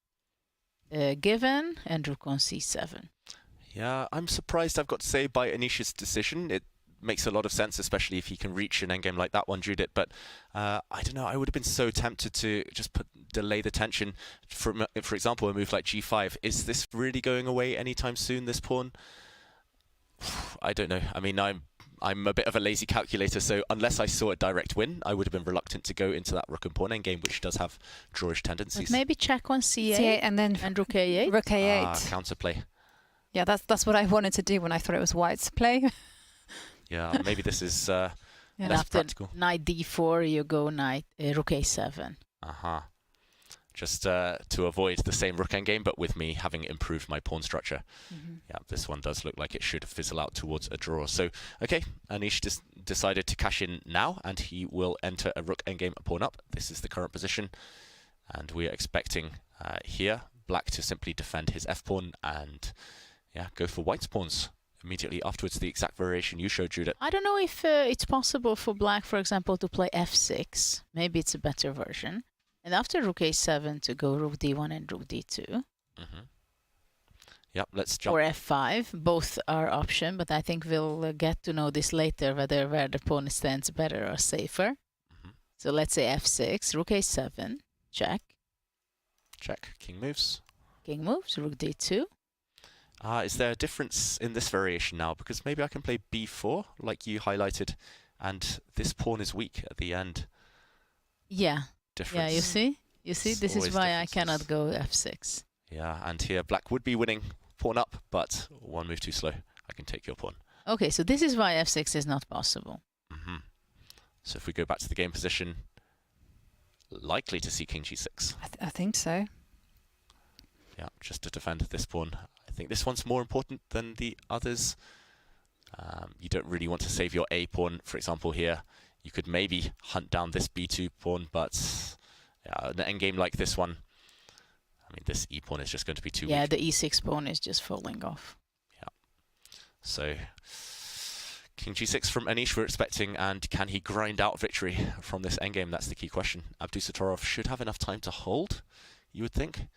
given and rook on c7. Yeah, I'm surprised, I've got to say, by Anish's decision. It makes a lot of sense, especially if he can reach an endgame like that one, Judith. But I don't know, I would have been so tempted to just delay the tension. For example, a move like g5. Is this really going away anytime soon, this pawn? I don't know. I mean, I'm a bit of a lazy calculator, so unless I saw a direct win, I would have been reluctant to go into that rook and pawn endgame, which does have drawish tendencies. But maybe check on c8, and then rook a8. Rook a8. Counterplay. Yeah, that's what I wanted to do when I thought it was white's play. Yeah, maybe this is less after practical. Knight d4, you go knight rook a7. Just to avoid the same rook endgame, but with me having improved my pawn structure. Yeah, this one does look like it should fizzle out towards a draw. So, okay, Anish decided to cash in now, and he will enter a rook endgame, a pawn up. This is the current position, and we are expecting here black to simply defend his f-pawn and go for white's pawns immediately afterwards, the exact variation you showed, Judith. I don't know if it's possible for black, for example, to play f6. Maybe it's a better version. And after rook a7 to go rook d1 and rook d2. Yep, let's jump. Or f5. Both are option, but I think we'll get to know this later, where the pawn stands better or safer. So let's say f6, rook a7, check. Check, king moves. King moves, rook d2. Is there a difference in this variation now? Because maybe I can play b4, like you highlighted, and this pawn is weak at the end. Yeah. Difference. Yeah, you see, this is why I cannot go f6. Yeah, and here black would be winning pawn up, but one move too slow. I can take your pawn. Okay, so this is why f6 is not possible. So if we go back to the game position, likely to see king g6. I think so. Yeah, just to defend this pawn. I think this one's more important than the others. You don't really want to save your a pawn, for example, here. You could maybe hunt down this b2 pawn, but an endgame like this one, I mean, this e pawn is just going to be too weak. Yeah, the e6 pawn is just falling off. Yeah. So, king g6 from Anish we're expecting, and can he grind out victory from this endgame? That's the key question. Abdusattorov should have enough time to hold, you would think.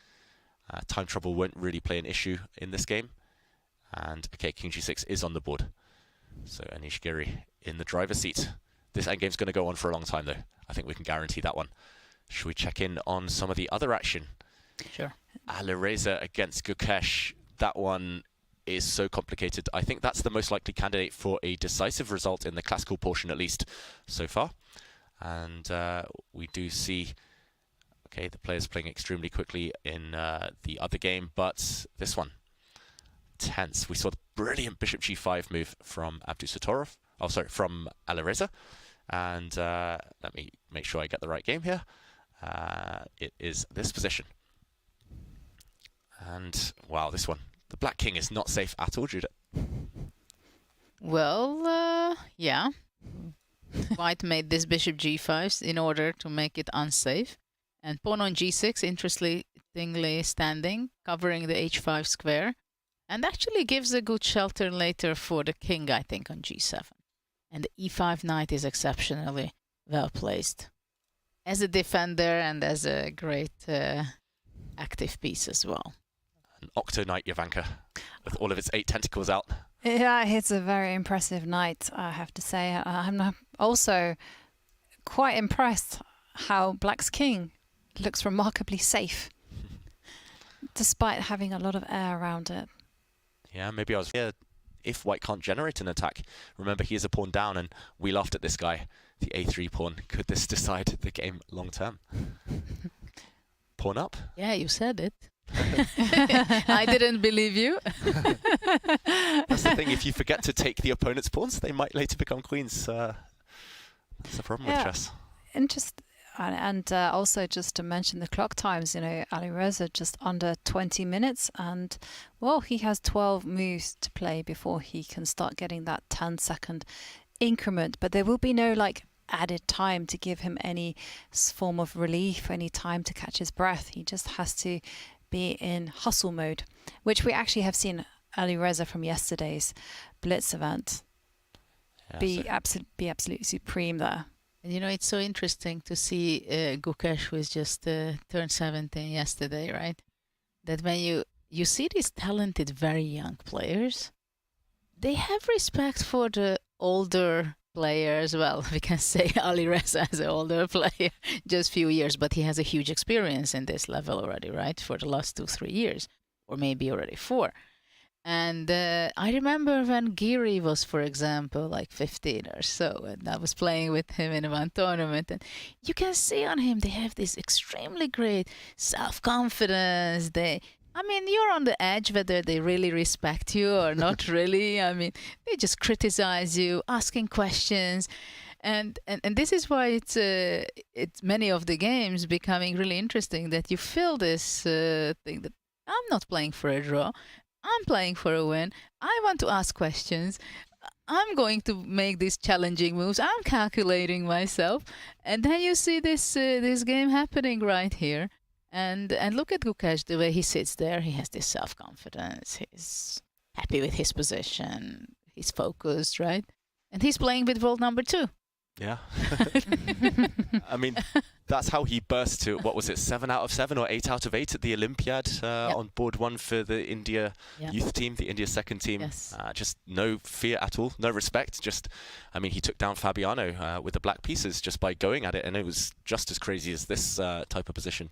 Time trouble won't really play an issue in this game. And, okay, king g6 is on the board. So, Anish Giri in the driver's seat. This endgame's going to go on for a long time, though. I think we can guarantee that one. Should we check in on some of the other action? Sure. Alireza against Gukesh. That one is so complicated. I think that's the most likely candidate for a decisive result in the classical portion, at least so far. And we do see, okay, the players playing extremely quickly in the other game, but this one, tense. We saw the brilliant bishop g5 move from Abdusattorov. Oh, sorry, from Alireza. And let me make sure I get the right game here. It is this position. And, wow, this one. The black king is not safe at all, Judith. Well, yeah. White made this bishop g5 in order to make it unsafe. And pawn on g6, interestingly standing, covering the h5 square. and actually gives a good shelter later for the king, I think, on g7. And the e5 knight is exceptionally well placed as a defender and as a great active piece as well. An octo knight Jovanka with all of its 8 tentacles out. Yeah, it's a very impressive knight, I have to say. I'm also quite impressed how Black's king looks remarkably safe, despite having a lot of air around it. Yeah, maybe I was here. If White can't generate an attack, remember he is a pawn down, and we laughed at this guy, the a3 pawn. Could this decide the game long term? Pawn up? Yeah, you said it. I didn't believe you. That's the thing, if you forget to take the opponent's pawns, they might later become queens. That's the problem with chess. And also just to mention the clock times, Alireza just under 20 minutes, and well, he has 12 moves to play before he can start getting that 10-second increment. But there will be no added time to give him any form of relief, any time to catch his breath. He just has to be in hustle mode, which we actually have seen Alireza from yesterday's Blitz event be absolutely supreme there. And it's so interesting to see Gukesh, who is just turned 17 yesterday, right? That when you see these talented, very young players, they have respect for the older players. Well, we can say Alireza is an older player, just few years, but he has a huge experience in this level already, right? For the last 2-3 years, or maybe already 4. And I remember when Giri was, for example, 15 or so, and I was playing with him in one tournament, and you can see on him they have this extremely great self-confidence. You're on the edge whether they really respect you or not really. They just criticize you, asking questions. And this is why it's many of the games becoming really interesting, that you feel this thing that I'm not playing for a draw. I'm playing for a win. I want to ask questions. I'm going to make these challenging moves. I'm calculating myself. And then you see this game happening right here. And look at Gukesh, the way he sits there. He has this self-confidence. He's happy with his position. He's focused, right? And he's playing with world number 2. Yeah. That's how he burst to, 7 out of 7 or 8 out of 8 at the Olympiad on board 1 for the India youth team, the India second team. Yes. Just no fear at all, no respect. He took down Fabiano with the black pieces just by going at it, and it was just as crazy as this type of position.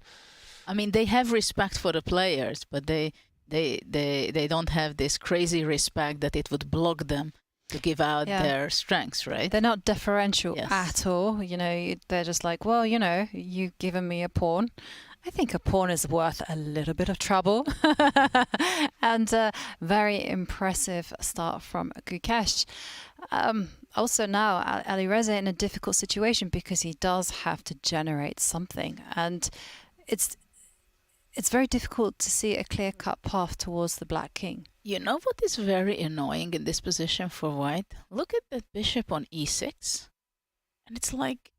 They have respect for the players, but they don't have this crazy respect that it would block them to give out their strengths, right? They're not deferential at all. They're just like, well, you've given me a pawn. I think a pawn is worth a little bit of trouble. And very impressive start from Gukesh. Also now, Alireza in a difficult situation because he does have to generate something. And it's very difficult to see a clear-cut path towards the black king. You know what is very annoying in this position for white? Look at that bishop on e6. And it's like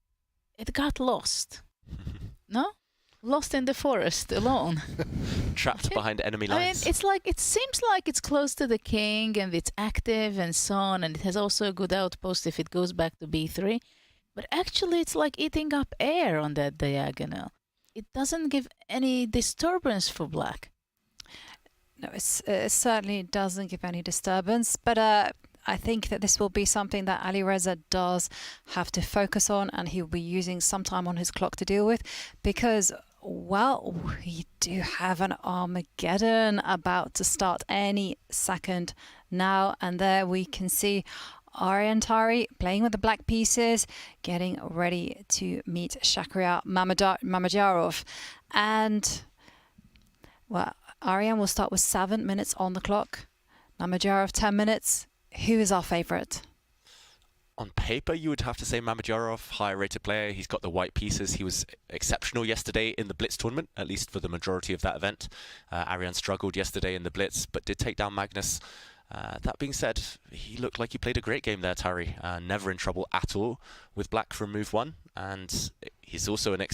it got lost. No? Lost in the forest, alone. Trapped behind enemy lines. It seems like it's close to the king and it's active and so on, and it has also a good outpost if it goes back to b3. But actually it's like eating up air on that diagonal. It doesn't give any disturbance for black. No, it certainly doesn't give any disturbance, but I think that this will be something that Alireza does have to focus on, and he'll be using some time on his clock to deal with, because, well, we do have an Armageddon about to start any second now, and there we can see Tari playing with the black pieces, getting ready to meet Shakhriyar Mamedyarov. And, well, Ariane will start with 7 minutes on the clock. Mamedyarov 10 minutes. Who is our favourite? On paper, you would have to say Mamedyarov, higher rated player. He's got the white pieces. He was exceptional yesterday in the Blitz tournament, at least for the majority of that event. Ariane struggled yesterday in the Blitz, but did take down Magnus. That being said, he looked like he played a great game there, Tari. Never in trouble at all with black from move 1. And he's also an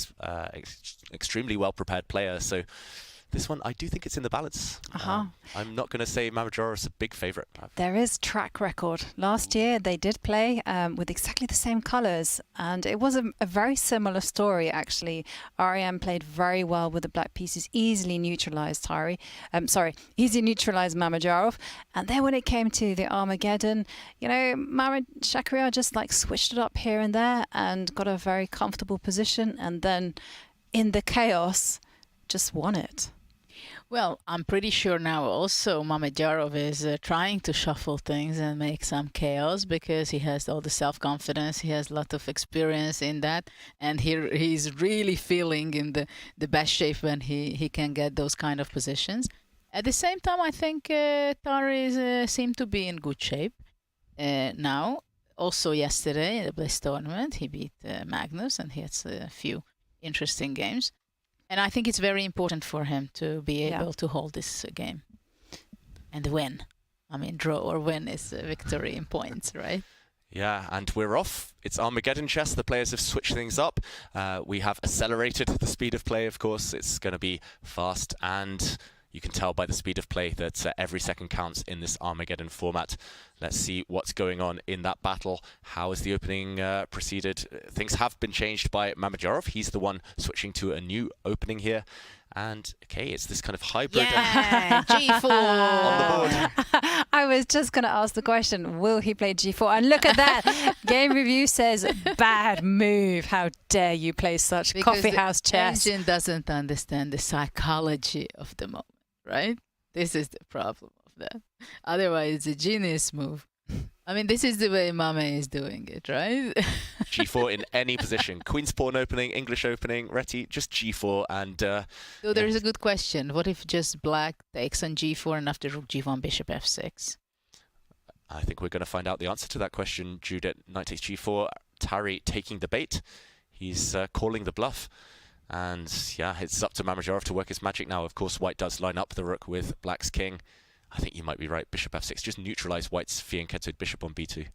extremely well-prepared player. So This one, I do think it's in the balance. I'm not going to say Mamedyarov is a big favourite. There is track record. Last year they did play with exactly the same colours, and it was a very similar story actually. REM played very well with the black pieces, easily neutralised easily neutralised Mamedyarov, and then when it came to the Armageddon, you know, Shakhriyar just like switched it up here and there and got a very comfortable position, and then in the chaos just won it. Well, I'm pretty sure now also Mamedyarov is trying to shuffle things and make some chaos, because he has all the self-confidence, he has a lot of experience in that, and he's really feeling in the best shape when he can get those kind of positions. At the same time, I think Tari seemed to be in good shape now. Also yesterday in the Bliss tournament, he beat Magnus, and he had a few interesting games. And I think it's very important for him to be able to hold this game and win. I mean, draw or win is a victory in points, right? Yeah, and we're off. It's Armageddon chess. The players have switched things up. We have accelerated the speed of play, of course. It's going to be fast, and you can tell by the speed of play that every second counts in this Armageddon format. Let's see what's going on in that battle. How has the opening proceeded? Things have been changed by Mamedyarov. He's the one switching to a new opening here. And, okay, it's this kind of hybrid. Yeah, G4! On the board. I was just going to ask the question, will he play G4? And look at that. Game Review says, bad move. How dare you play such coffee house chess? The engine doesn't understand the psychology of the moment, right? This is the problem of that. Otherwise, it's a genius move. I mean, this is the way Mame is doing it, right? G4 in any position. Queen's pawn opening, English opening, Reti, just G4. And so there is a good question. What if just black takes on G4 and after rook G1, bishop F6? I think we're going to find out the answer to that question. Judith, knight takes G4. Tari taking the bait. He's calling the bluff. And yeah, it's up to Mamedyarov to work his magic now. Of course, white does line up the rook with black's king. I think you might be right. Bishop F6. Just neutralize white's fianchettoed bishop on B2.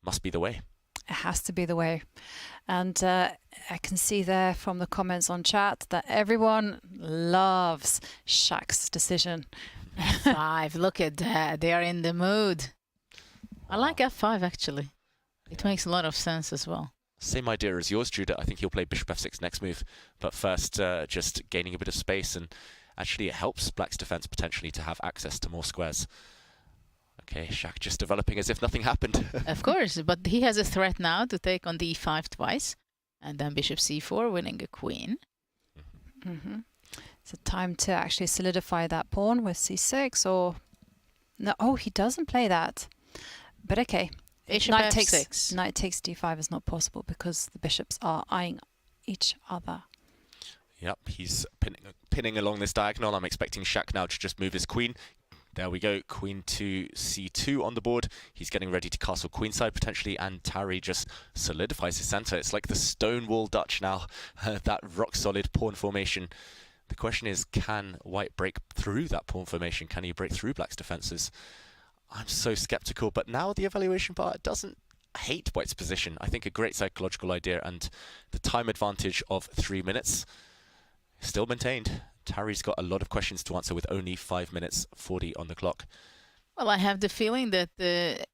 Must be the way. It has to be the way. And I can see there from the comments on chat that everyone loves Shak's decision. F5. Look at that. They are in the mood. I like F5, actually. It makes a lot of sense as well. Same idea as yours, Judah. I think he'll play bishop F6 next move. But first, just gaining a bit of space, and actually it helps black's defense potentially to have access to more squares. Okay, Shak just developing as if nothing happened. Of course, but he has a threat now to take on the E5 twice, and then bishop C4, winning a queen. It's a time to actually solidify that pawn with C6, or no? Oh, he doesn't play that. But okay, bishop F6. Knight takes D5 is not possible because the bishops are eyeing each other. Yep, he's pinning along this diagonal. I'm expecting Shak now to just move his queen. There we go, queen to C2 on the board. He's getting ready to castle queenside potentially, and Tari just solidifies his center. It's like the Stonewall Dutch now, that rock-solid pawn formation. The question is, can white break through that pawn formation? Can he break through black's defenses? I'm so skeptical, but now the evaluation part doesn't hate white's position. I think a great psychological idea, and the time advantage of 3 minutes still maintained. Tari's got a lot of questions to answer with only 5 minutes 40 on the clock. Well, I have the feeling that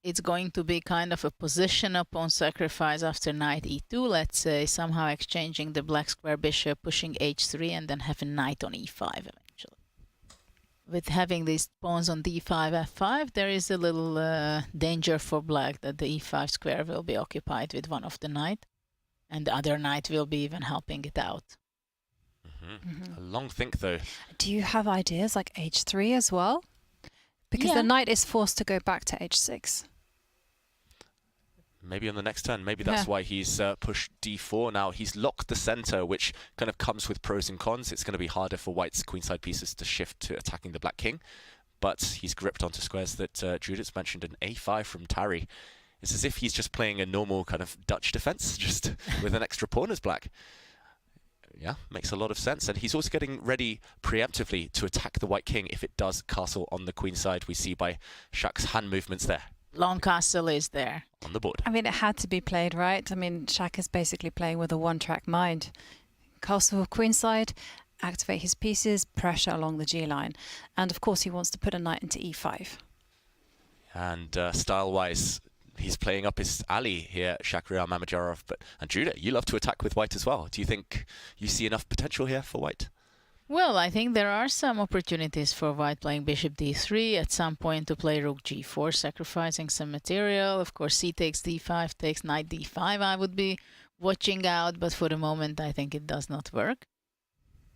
it's going to be kind of a position pawn sacrifice after knight E2, let's say, somehow exchanging the black square bishop, pushing H3, and then have a knight on E5 eventually. With having these pawns on D5, F5, there is a little danger for black that the E5 square will be occupied with one of the knight, and the other knight will be even helping it out. A long think, though. Do you have ideas like H3 as well? Because the knight is forced to go back to H6. Maybe on the next turn. Maybe that's why he's pushed D4 now. He's locked the center, which kind of comes with pros and cons. It's going to be harder for white's queenside pieces to shift to attacking the black king. But he's gripped onto squares that Judith's mentioned, an A5 from Tari. It's as if he's just playing a normal kind of Dutch defense, just with an extra pawn as black. Yeah, makes a lot of sense. And he's also getting ready preemptively to attack the white king if it does castle on the queen side. We see by Shak's hand movements there. Long castle is there. On the board. I mean, it had to be played, right? I mean, Shak is basically playing with a one-track mind. Castle queenside, activate his pieces, pressure along the G-line. And of course, he wants to put a knight into E5. And style-wise, he's playing up his ally here, Shakhriyar Mamedyarov. And Judah, you love to attack with white as well. Do you think you see enough potential here for white? Well, I think there are some opportunities for white playing bishop d3 at some point to play rook g4, sacrificing some material. Of course, c takes d5, takes knight d5. I would be watching out, but for the moment, I think it does not work.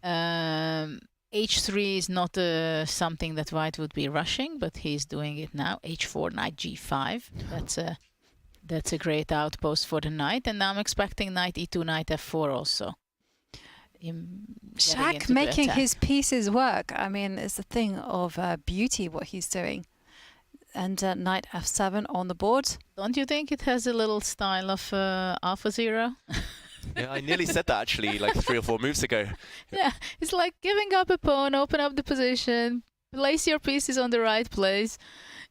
h3 is not something that white would be rushing, but he's doing it now. h4, knight g5. That's a great outpost for the knight. And now I'm expecting knight e2, knight f4 also. Shak making his pieces work. I mean, it's a thing of beauty what he's doing. And knight f7 on the board. Don't you think it has a little style of AlphaZero? Yeah, I nearly said that actually, like 3 or 4 moves ago. Yeah, it's like giving up a pawn, open up the position, place your pieces on the right place.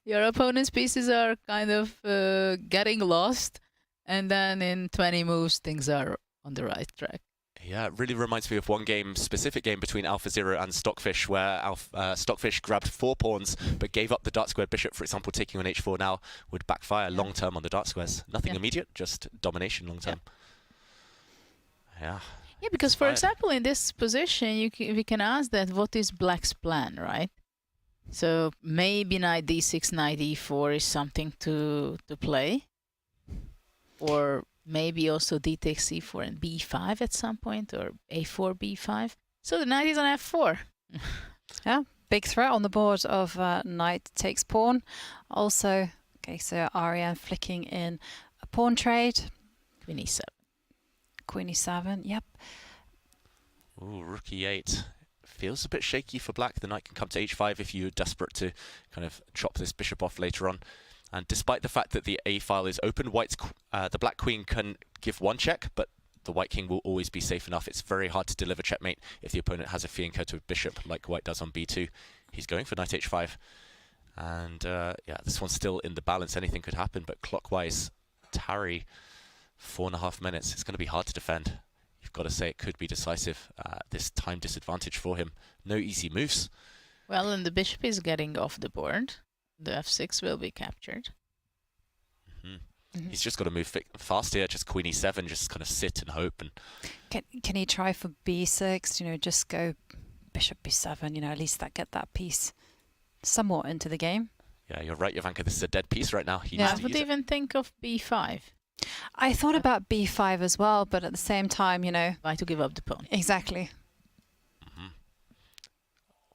Your opponent's pieces are kind of getting lost, and then in 20 moves, things are on the right track. Yeah, it really reminds me of one game, specific game between AlphaZero and Stockfish, where Stockfish grabbed 4 pawns but gave up the dark square bishop, for example, taking on h4 now would backfire long term on the dark squares. Nothing immediate, just domination long term. Yeah. Yeah, because for example, in this position, we can ask that what is black's plan, right? So maybe knight d6, knight e4 is something to play, or maybe also d takes c4 and b5 at some point, or a4, b5. So the knight is on f4. Yeah, big threat on the board of knight takes pawn. Also, okay, so Ariane flicking in a pawn trade. Queen e7. Queen e7, yep. Ooh, rook e8. Feels a bit shaky for black. The knight can come to h5 if you're desperate to kind of chop this bishop off later on. And despite the fact that the a file is open, the black queen can give 1 check, but the white king will always be safe enough. It's very hard to deliver checkmate if the opponent has a fianchetto to a bishop like white does on b2. He's going for knight h5. And yeah, this one's still in the balance. Anything could happen, but clockwise, Tari, 4.5 minutes. It's going to be hard to defend. You've got to say it could be decisive. This time disadvantage for him. No easy moves. Well, and the bishop is getting off the board. The f6 will be captured. He's just got to move fast here. Just queen e7, just kind of sit and hope. And can he try for b6? You know, just go bishop b7. You know, at least get that piece somewhat into the game. Yeah, you're right, Jovanka. This is a dead piece right now. I would even think of b5. I thought about b5 as well, but at the same time, you know, why to give up the pawn? Exactly.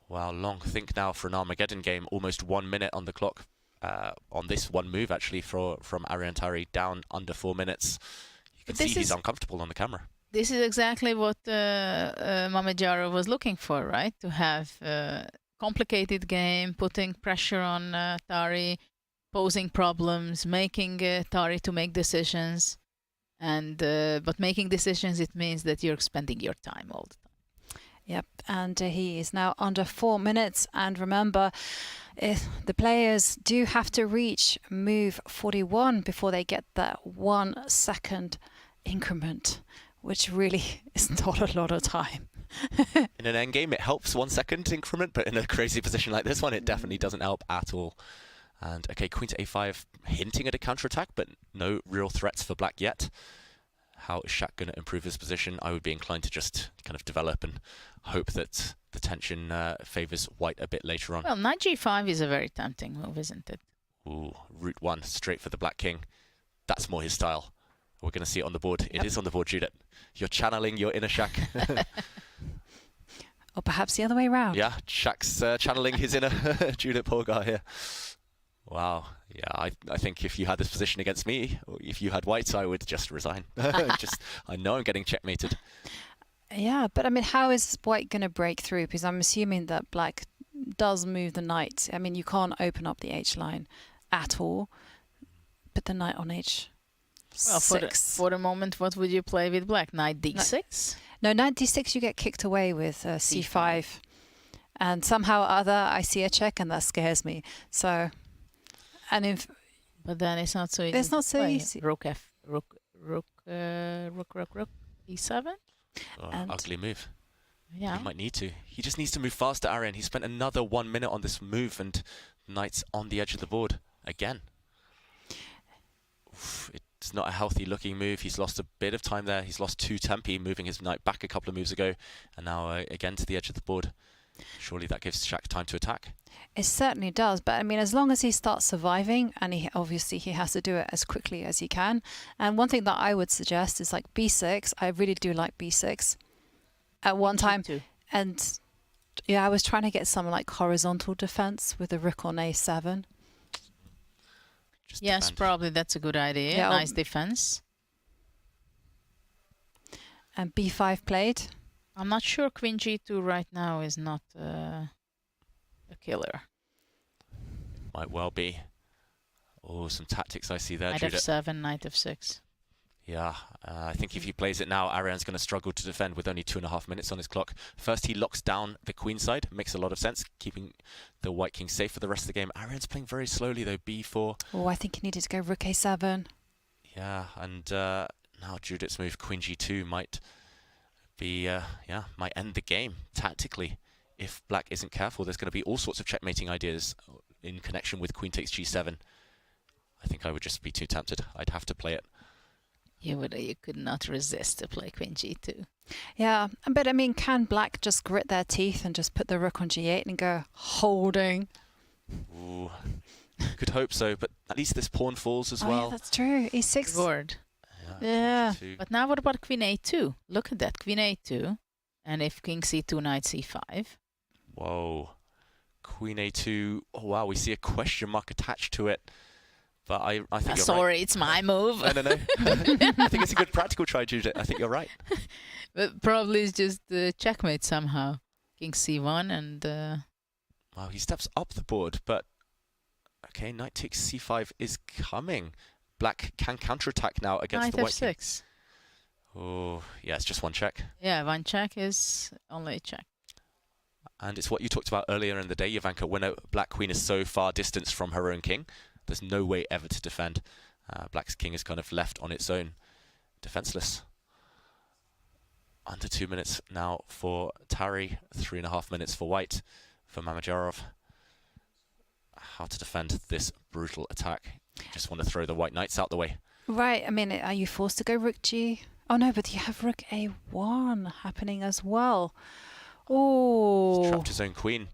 Wow, long think now for an Armageddon game. Almost 1 minute on the clock on this one move, actually, from Ariane Tari, down under 4 minutes. You can see he's uncomfortable on the camera. This is exactly what Mamedyarov was looking for, right? To have a complicated game, putting pressure on Tari, posing problems, making Tari to make decisions. And but making decisions, it means that you're spending your time all the time. Yep, and he is now under 4 minutes. And remember, the players do have to reach move 41 before they get that 1 second increment, which really is not a lot of time. In an endgame, it helps 1 second increment, but in a crazy position like this one, it definitely doesn't help at all. And okay, queen to a5, hinting at a counterattack, but no real threats for black yet. How is Shak going to improve his position? I would be inclined to just kind of develop and hope that the tension favours white a bit later on. Well, knight g5 is a very tempting move, isn't it? Ooh, route 1, straight for the black king. That's more his style. We're going to see it on the board. Yep. It is on the board, Judith. You're channeling your inner Shak. Or perhaps the other way around. Yeah, Shak's channeling his inner Judith Polgar here. Wow. Yeah, I think if you had this position against me, or if you had white, I would just resign. I know I'm getting checkmated. Yeah, but I mean, how is white going to break through? Because I'm assuming that black does move the knight. I mean, you can't open up the H line at all. But the knight on H6. Well, for the moment, what would you play with black? Knight d6? No, knight d6 you get kicked away with c5. And somehow or other, I see a check and that scares me. So... but then it's not so easy. It's not so easy. Rook e7. Ugly move. Yeah. He might need to. He just needs to move faster, Arian. He spent another 1 minute on this move, and knight's on the edge of the board again. Oof, it's not a healthy looking move. He's lost a bit of time there. He's lost 2 tempi, moving his knight back a couple of moves ago, and now again to the edge of the board. Surely that gives Shaq time to attack. It certainly does, but I mean, as long as he starts surviving, and he has to do it as quickly as he can. And one thing that I would suggest is like b6. I really do like b6 at one time. And yeah, I was trying to get some like horizontal defense with the rook on a7. Yes, probably that's a good idea. Yeah, nice defense. And b5 played. I'm not sure queen g2 right now is not a killer. Might well be. Oh, some tactics I see there, Knight Judith. f7, knight f6. Yeah, I think if he plays it now, Arian's going to struggle to defend with only 2.5 minutes on his clock. First, he locks down the queen side. Makes a lot of sense, keeping the white king safe for the rest of the game. Arian's playing very slowly, though. b4. Oh, I think he needed to go rook a7. Yeah, and now Judith's move, queen g2, might be, might end the game tactically. If black isn't careful, there's going to be all sorts of checkmating ideas in connection with queen takes g7. I think I would just be too tempted. I'd have to play it. You could not resist to play queen g2. Yeah, but I mean, can black just grit their teeth and just put the rook on g8 and go holding? Ooh, could hope so, but at least this pawn falls as well. Yeah, that's true. e6. Board. Yeah. But now what about queen a2? Look at that, queen a2. And if king c2, knight c5. Whoa. Queen a2. Oh, wow, we see a question mark attached to it. But I think you're sorry, right. it's my move. No. I think it's a good practical try, Judith. I think you're right. But probably it's just checkmate somehow. King c1 and... Wow, he steps up the board, but... Okay, knight takes c5 is coming. Black can counterattack now against the white king. Knight f6. Oh, yeah, it's just one check. Yeah, one check is only a check. And it's what you talked about earlier in the day, Jovanka, when a black queen is so far distanced from her own king. There's no way ever to defend. Black's king is kind of left on its own, defenseless. Under 2 minutes now for Tari, 3.5 minutes for white, for Mamedyarov. How to defend this brutal attack. Just want to throw the white knights out the way. Right, I mean, are you forced to go rook g? Oh no, but you have rook a1 happening as well. Oh. He's trapped his own queen.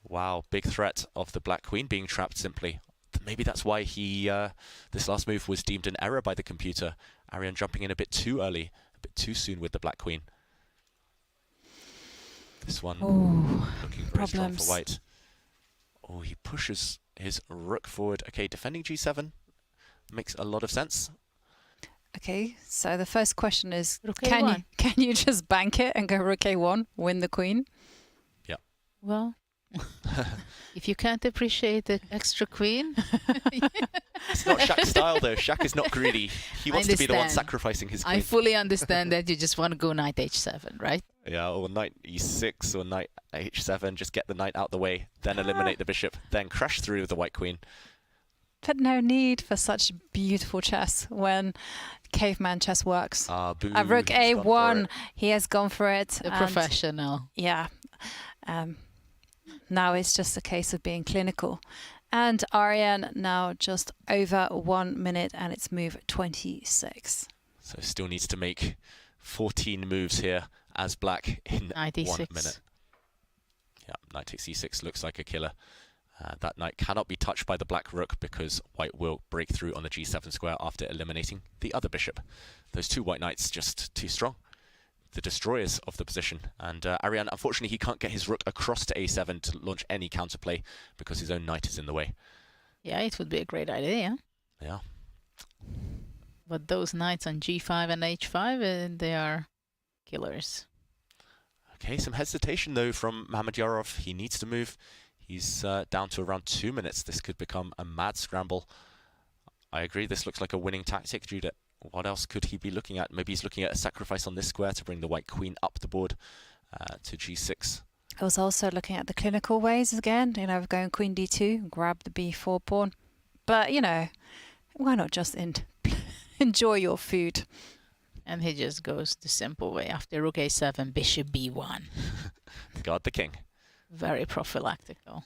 Wow, big threat of the black queen being trapped simply. Maybe that's why he this last move was deemed an error by the computer. Arian jumping in a bit too early, a bit too soon with the black queen. This one looking very strong for white. Oh, he pushes his rook forward. Okay, defending g7 makes a lot of sense. Okay, so the first question is, rook can you just bank it and go rook a1, win the queen? Yeah. Well, if you can't appreciate the extra queen. It's not Shaq's style, though. Shaq is not greedy. He wants to be the one sacrificing his queen. I fully understand that you just want to go knight h7, right? Yeah, or knight e6 or knight h7. Just get the knight out the way, then eliminate the bishop, then crash through with the white queen. But no need for such beautiful chess when caveman chess works. Boo, Rook a1, he has gone for it. A professional. Yeah. Now it's just a case of being clinical. And Arian now just over 1 minute and it's move 26. So still needs to make 14 moves here as black in 1 minute. Yeah, knight takes c6 looks like a killer. That knight cannot be touched by the black rook because white will break through on the g7 square after eliminating the other bishop. Those two white knights just too strong. The destroyers of the position. And Arian, unfortunately, he can't get his rook across to a7 to launch any counterplay because his own knight is in the way. Yeah, it would be a great idea. Yeah. But those knights on g5 and h5, they are killers. Okay, some hesitation, though, from Mamedyarov. He needs to move. He's down to around 2 minutes. This could become a mad scramble. I agree, this looks like a winning tactic, Judith. What else could he be looking at? Maybe he's looking at a sacrifice on this square to bring the white queen up the board to g6. I was also looking at the clinical ways again, you know, going queen d2, grab the b4 pawn. But, you know, why not just enjoy your food? And he just goes the simple way. After rook a7, bishop b1. Guard the king. Very prophylactic, though.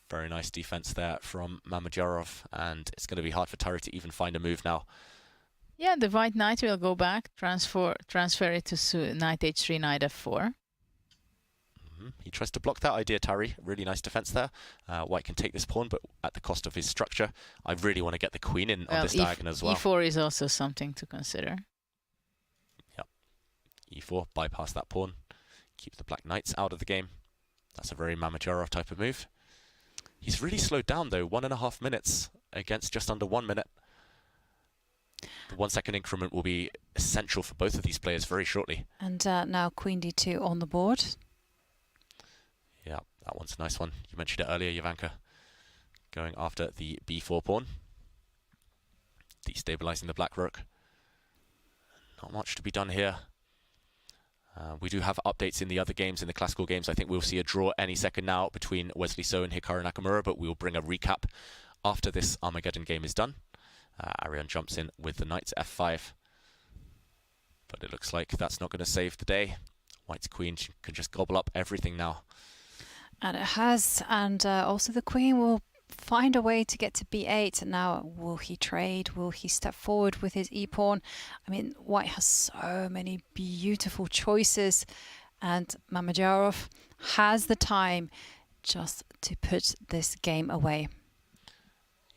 Very nice defense there from Mamedyarov, and it's going to be hard for Tari to even find a move now. Yeah, the white knight will go back, transfer it to knight h3, knight f4. He tries to block that idea, Tari. Really nice defense there. White can take this pawn, but at the cost of his structure. I really want to get the queen in on this diagonal as well. e4 is also something to consider. Yep. e4, bypass that pawn. Keep the black knights out of the game. That's a very Mamedyarov type of move. He's really slowed down, though. 1.5 minutes against just under 1 minute. The 1 second increment will be essential for both of these players very shortly. And now queen d2 on the board. Yeah, that one's a nice one. You mentioned it earlier, Jovanka. Going after the b4 pawn. Destabilizing the black rook. Not much to be done here. We do have updates in the other games, in the classical games. I think we'll see a draw any second now between Wesley So and Hikaru Nakamura, but we'll bring a recap after this Armageddon game is done. Ariane jumps in with the knight to f5. But it looks like that's not going to save the day. White's queen can just gobble up everything now. And it has, and also the queen will find a way to get to b8. Now, will he trade? Will he step forward with his e-pawn? I mean, White has so many beautiful choices, and Mamedyarov has the time just to put this game away.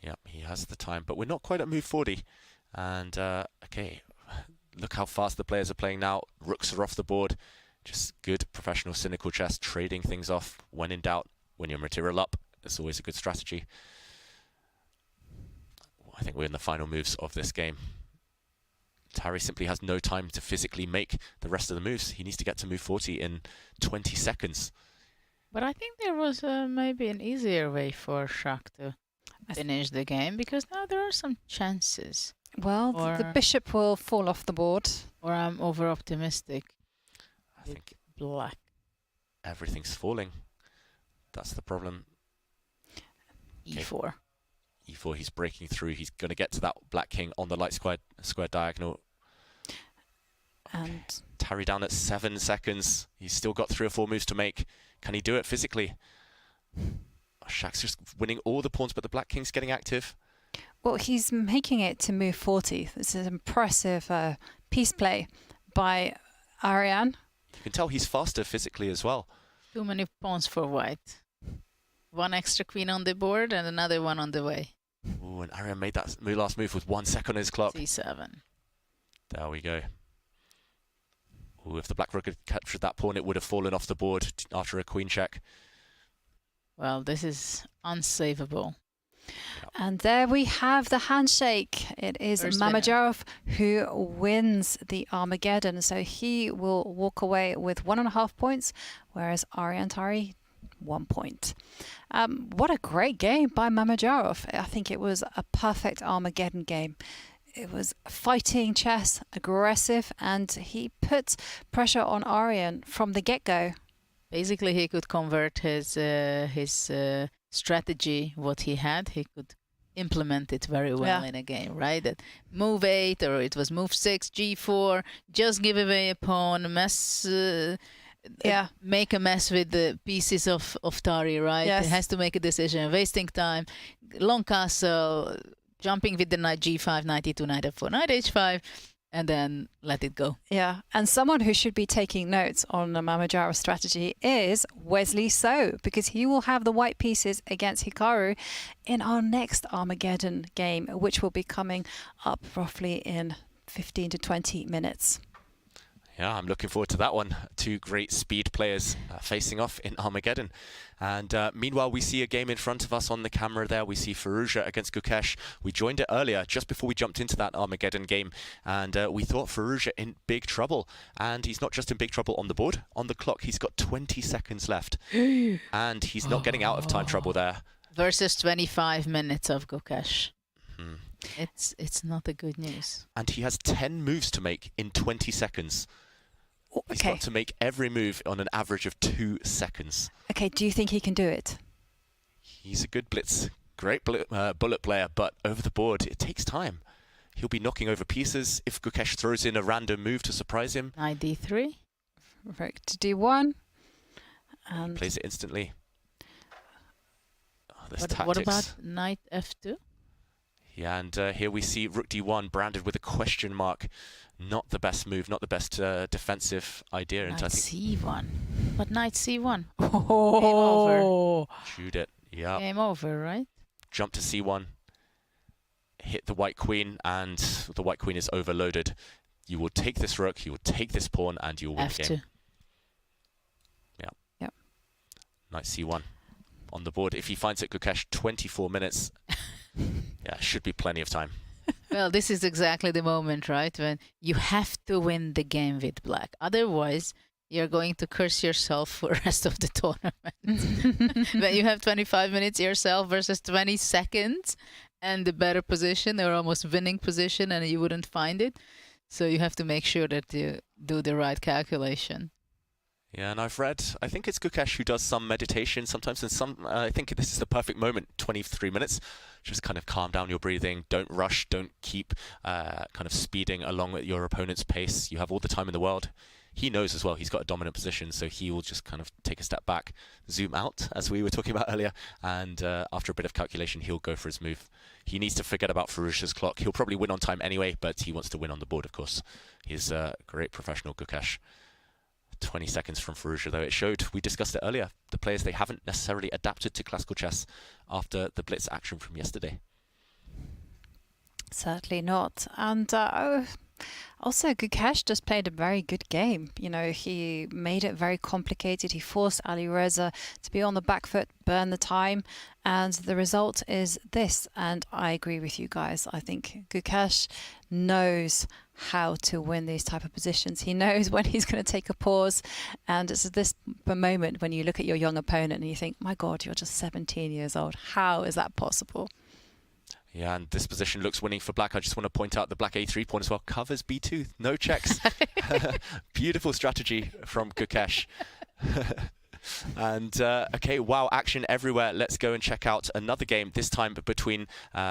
Yeah, he has the time, but we're not quite at move 40. And, okay, look how fast the players are playing now. Rooks are off the board. Just good professional cynical chess, trading things off when in doubt. When you're material up, it's always a good strategy. I think we're in the final moves of this game. Tari simply has no time to physically make the rest of the moves. He needs to get to move 40 in 20 seconds. But I think there was maybe an easier way for Shak to finish the game, because now there are some chances. Well, the bishop will fall off the board. Or I'm over-optimistic. I think black. Everything's falling. That's the problem. e4. Okay. e4, he's breaking through. He's going to get to that black king on the light square diagonal. Okay. And Tari down at 7 seconds. He's still got 3 or 4 moves to make. Can he do it physically? Oh, Shak's just winning all the pawns, but the black king's getting active. Well, he's making it to move 40. This is impressive piece play by Ariane. You can tell he's faster physically as well. Too many pawns for White. One extra queen on the board and another one on the way. Ooh, and Ariane made that last move with 1 second on his clock. c7. There we go. Ooh, if the black rook had captured that pawn, it would have fallen off the board after a queen check. Well, this is unsavable. Yep. And there we have the handshake. It is Mamedyarov who wins the Armageddon. So he will walk away with 1.5 points, whereas Ariane Tari 1 point. What a great game by Mamedyarov. I think it was a perfect Armageddon game. It was fighting chess, aggressive, and he put pressure on Ariane from the get-go. Basically, he could convert his strategy, what he had. He could implement it very well in a game, right? That move 8, or it was move 6, g4, just give away a pawn, make a mess with the pieces of Tari, right? Yes. It has to make a decision, wasting time, long castle, jumping with the knight g5, knight e2, knight f4, knight h5, and then let it go. Yeah, and someone who should be taking notes on the Mamedyarov strategy is Wesley So, because he will have the white pieces against Hikaru in our next Armageddon game, which will be coming up roughly in 15 to 20 minutes. Yeah, I'm looking forward to that one. 2 great speed players facing off in Armageddon. And meanwhile, we see a game in front of us on the camera there. We see Firouzja against Gukesh. We joined it earlier, just before we jumped into that Armageddon game. And we thought Firouzja in big trouble. And he's not just in big trouble on the board. On the clock, he's got 20 seconds left. And he's not getting out of time trouble there. Versus 25 minutes of Gukesh. It's not a good news. And he has 10 moves to make in 20 seconds. He's got to make every move on an average of 2 seconds. Okay, do you think he can do it? He's a good blitz, great bullet player, but over the board, it takes time. He'll be knocking over pieces if Gukesh throws in a random move to surprise him. Knight d3. Rook to d1. And Plays it instantly. Oh, there's What tactics. about knight f2? Yeah, and here we see rook d1 branded with a question mark. Not the best move, not the best defensive idea. Knight I think c1. But knight c1. Oh, shoot it. Yeah. Game over, right? Jump to c1. Hit the white queen, and the white queen is overloaded. You will take this rook, you will take this pawn, and you will win the game. f2. Yeah. Yep. Knight c1 on the board. If he finds it, Gukesh, 24 minutes. Yeah, should be plenty of time. Well, this is exactly the moment, right? When you have to win the game with black. Otherwise, you're going to curse yourself for the rest of the tournament. When you have 25 minutes yourself versus 20 seconds and the better position or almost winning position, and you wouldn't find it. So you have to make sure that you do the right calculation. Yeah, and I've read, I think it's Gukesh who does some meditation sometimes, and some, I think this is the perfect moment, 23 minutes. Just kind of calm down your breathing, don't rush, don't keep kind of speeding along at your opponent's pace. You have all the time in the world. He knows as well, he's got a dominant position, so he will just kind of take a step back, zoom out, as we were talking about earlier, and after a bit of calculation, he'll go for his move. He needs to forget about Firouzja's clock. He'll probably win on time anyway, but he wants to win on the board, of course. He's a great professional, Gukesh. 20 seconds from Firouzja, though. It showed, we discussed it earlier, the players, they haven't necessarily adapted to classical chess after the blitz action from yesterday. certainly not. And also, Gukesh just played a very good game. You know, he made it very complicated. He forced Alireza to be on the back foot, burn the time, and the result is this. And I agree with you guys. I think Gukesh knows how to win these type of positions. He knows when he's going to take a pause, and it's this moment when you look at your young opponent and you think, my God, you're just 17 years old. How is that possible? Yeah, and this position looks winning for black. I just want to point out the black a3 pawn as well. Covers b2, no checks. Beautiful strategy from Gukesh. And okay, wow, action everywhere. Let's go and check out another game, this time between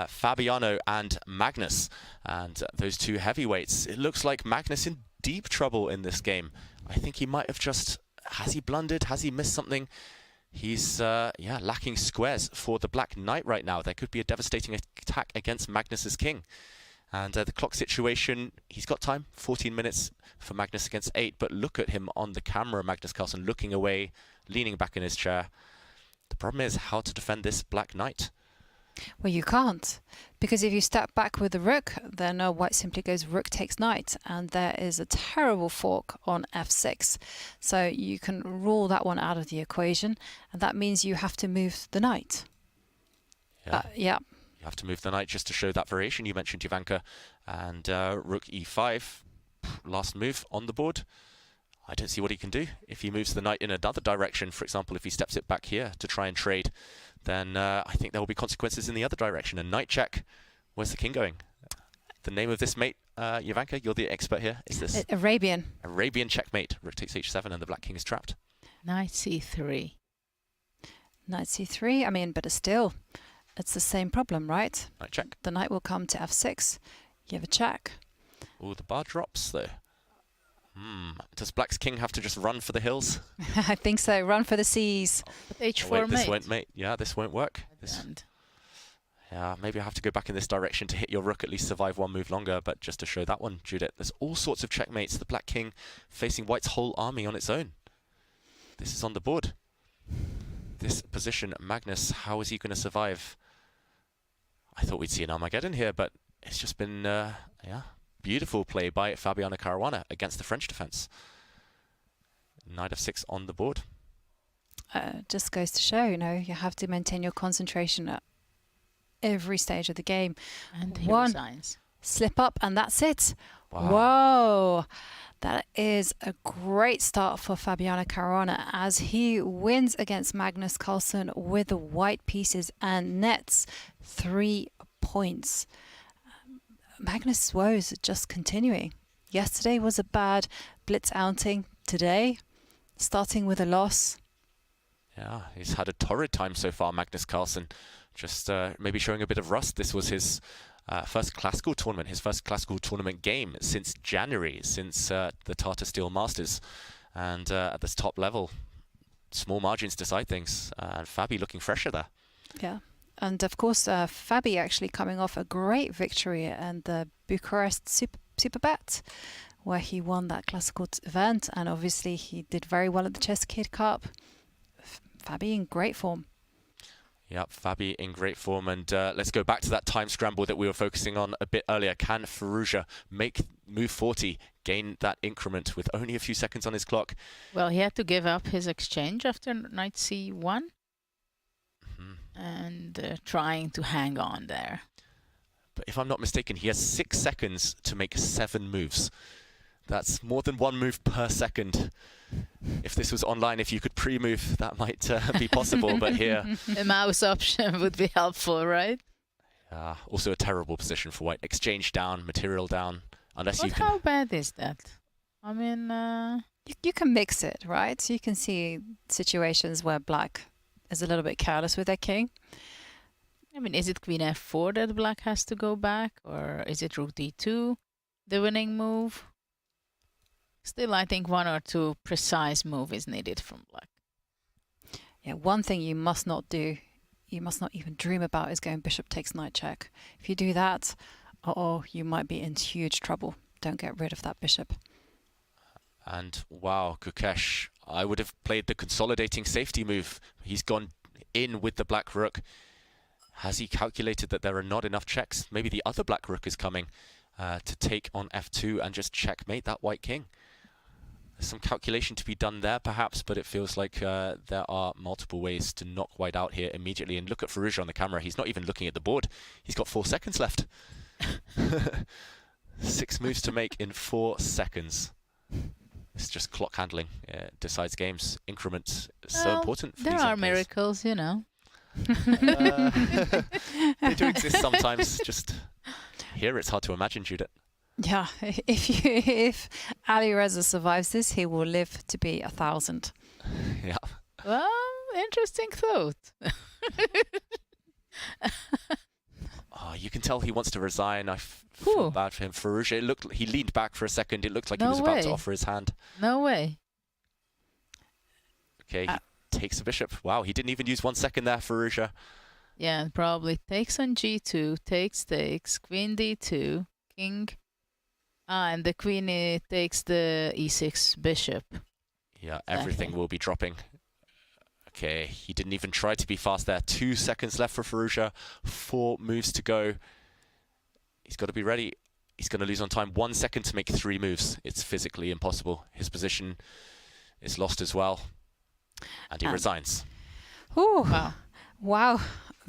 Fabiano and Magnus. And those two heavyweights. It looks like Magnus in deep trouble in this game. I think he might have just, has he blundered? Has he missed something? He's yeah, lacking squares for the black knight right now. There could be a devastating attack against Magnus's king. And the clock situation, he's got time, 14 minutes for Magnus against 8. But look at him on the camera, Magnus Carlsen, looking away, leaning back in his chair. The problem is how to defend this black knight. Well, you can't, because if you step back with the rook, then white simply goes rook takes knight, and there is a terrible fork on f6. So you can rule that one out of the equation, and that means you have to move the knight. Yeah. Yeah. You have to move the knight just to show that variation you mentioned, Jovanka. And rook e5, last move on the board. I don't see what he can do. If he moves the knight in another direction, for example, if he steps it back here to try and trade, then I think there will be consequences in the other direction. A knight check. Where's the king going? The name of this mate, Jovanka, you're the expert here. Is this? Arabian. Arabian checkmate. Rook takes h7 and the black king is trapped. Knight c3. Knight c3, I mean, but still, it's the same problem, right? Knight check. The knight will come to f6. You have a check. Oh, the bar drops, though. Does black's king have to just run for the hills? I think so. Run for the seas. H4 oh, wait, mate. this won't mate. Yeah, this won't work. Yeah, maybe I have to go back in this direction to hit your rook, at least survive one move longer, but just to show that one, Judith, there's all sorts of checkmates. The black king facing white's whole army on its own. This is on the board. This position, Magnus, how is he going to survive? I thought we'd see an Armageddon here, but it's just been, yeah, beautiful play by Fabiano Caruana against the French defense. Knight f6 on the board. Just goes to show, you know, you have to maintain your concentration at every stage of the game. And one signs. Slip up and that's it. Wow. Whoa. That is a great start for Fabiano Caruana as he wins against Magnus Carlsen with the white pieces and nets 3 points. Magnus' woes are just continuing. Yesterday was a bad blitz outing. Today, starting with a loss. Yeah, he's had a torrid time so far, Magnus Carlsen. Just maybe showing a bit of rust. This was his first classical tournament, his first classical tournament game since January, since the Tata Steel Masters. And at this top level, small margins decide things. And Fabi looking fresher there. Yeah. And of course, Fabi actually coming off a great victory in the Bucharest Superbet, where he won that classical event. And obviously, he did very well at the Chess Kid Cup. Fabi in great form. Yep, Fabi in great form. And let's go back to that time scramble that we were focusing on a bit earlier. Can Firouzja make move 40, gain that increment with only a few seconds on his clock? Well, he had to give up his exchange after knight c1 and trying to hang on there. But if I'm not mistaken, he has 6 seconds to make 7 moves. That's more than 1 move per second. If this was online, if you could pre-move, that might be possible. But here, a mouse option would be helpful, right? Also a terrible position for white. Exchange down, material down. Unless you can. How bad is that? I mean, you can mix it, right? So you can see situations where black is a little bit careless with their king. I mean, is it queen f4 that black has to go back, or is it rook d2, the winning move? Still, I think 1 or 2 precise move is needed from black. Yeah, one thing you must not do, you must not even dream about, is going bishop takes knight check. If you do that, you might be in huge trouble. Don't get rid of that bishop. And wow, Gukesh, I would have played the consolidating safety move. He's gone in with the black rook. Has he calculated that there are not enough checks? Maybe the other black rook is coming to take on f2 and just checkmate that white king. There's some calculation to be done there, perhaps, but it feels like there are multiple ways to knock white out here immediately. And look at Firouzja on the camera. He's not even looking at the board. He's got 4 seconds left. 6 moves to make in 4 seconds. It's just clock handling. It decides games. Increments so important for there these are players. miracles, you know. They do exist sometimes. Just here, it's hard to imagine, Judith. Yeah, if Alireza survives this, he will live to be 1,000. Yeah. Well, interesting thought. You can tell he wants to resign. I feel bad for him. Firouzja, he leaned back for a second. It looked like he was about to offer his hand. No way. Okay, he takes a bishop. Wow, he didn't even use 1 second there, Firouzja. Yeah, probably takes on g2, takes, queen d2, king. And the queen takes the e6 bishop. Yeah, everything will be dropping. Okay, he didn't even try to be fast there. 2 seconds left for Firouzja. 4 moves to go. He's got to be ready. He's going to lose on time. 1 second to make 3 moves. It's physically impossible. His position is lost as well. And he resigns. Ooh, wow.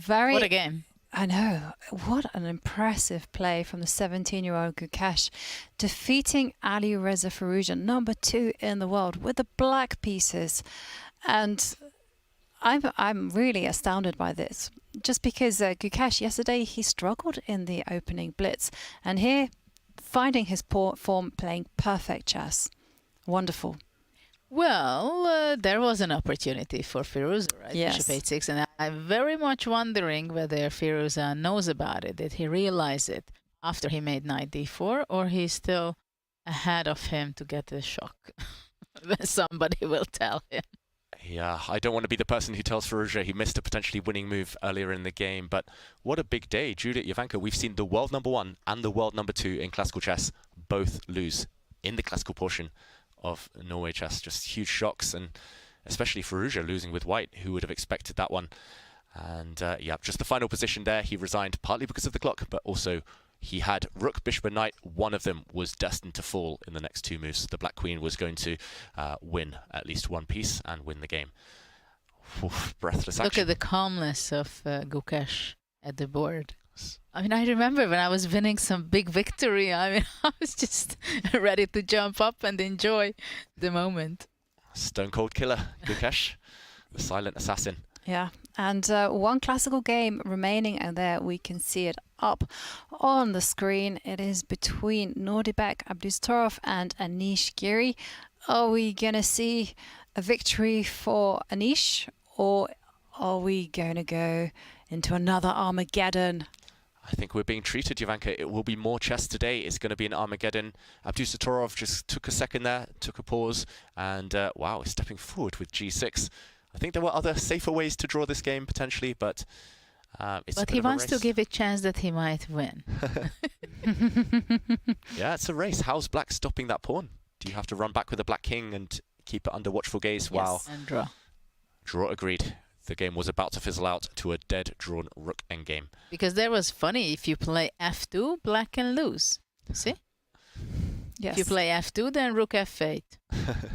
What a game. I know. What an impressive play from the 17-year-old Gukesh, defeating Alireza Firouzja, number 2 in the world, with the black pieces. And I'm really astounded by this, just because Gukesh yesterday, he struggled in the opening blitz, and here finding his form, playing perfect chess. Wonderful. Well, there was an opportunity for Firouzja, right? Yes. Bishop h6, and I'm very much wondering whether Firouzja knows about it. Did he realize it after he made knight d4, or he's still ahead of him to get the shock? Somebody will tell him. Yeah, I don't want to be the person who tells Firouzja he missed a potentially winning move earlier in the game, but what a big day. Judith, Jovanka, we've seen the world #1 and the world #2 in classical chess both lose in the classical portion of Norway Chess. Just huge shocks, and especially Firouzja losing with white. Who would have expected that one? And yeah, just the final position there. He resigned partly because of the clock, but also he had rook, bishop, and knight. One of them was destined to fall in the next 2 moves. The black queen was going to win at least 1 piece and win the game. Oof, breathless action. Look at the calmness of Gukesh at the board. I mean, I remember when I was winning some big victory, I mean, I was just ready to jump up and enjoy the moment. Stone cold killer, Gukesh, the silent assassin. Yeah, and 1 classical game remaining, and there we can see it up on the screen. It is between Nordibek Abdusattorov and Anish Giri. Are we going to see a victory for Anish, or are we going to go into another Armageddon? I think we're being treated, Jovanka. It will be more chess today. It's going to be an Armageddon. Abdusattorov just took a second there, took a pause, and wow, stepping forward with G6. I think there were other safer ways to draw this game, potentially, but it's a bit But he of a wants to race. give a chance that he might win. Yeah, it's a race. How's black stopping that pawn? Do you have to run back with a black king and keep it under watchful gaze? Wow. And draw. Draw agreed. The game was about to fizzle out to a dead drawn rook endgame. Because that was funny. If you play f2, black can lose. See? Yes. If you play f2, then rook f8.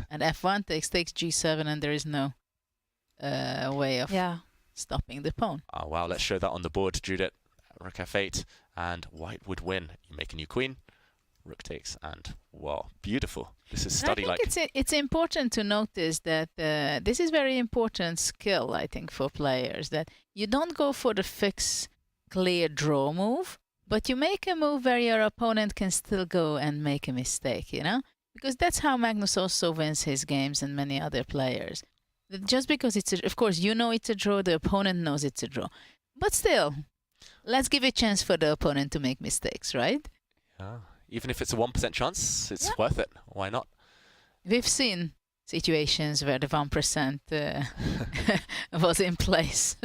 And f1 takes g7, and there is no way of stopping the pawn. Oh, wow, let's show that on the board, Judith. Rook f8, and white would win. You make a new queen, rook takes, and wow, beautiful. This is study-like. I think it's important to notice that this is very important skill, I think, for players, that you don't go for the fixed, clear draw move, but you make a move where your opponent can still go and make a mistake, you know? Because that's how Magnus also wins his games and many other players. Just because it's of course, you know it's a draw, the opponent knows it's a draw. But still, let's give a chance for the opponent to make mistakes, right? Yeah. Even if it's a 1% chance, it's worth it. Why not? We've seen situations where the 1% was in place.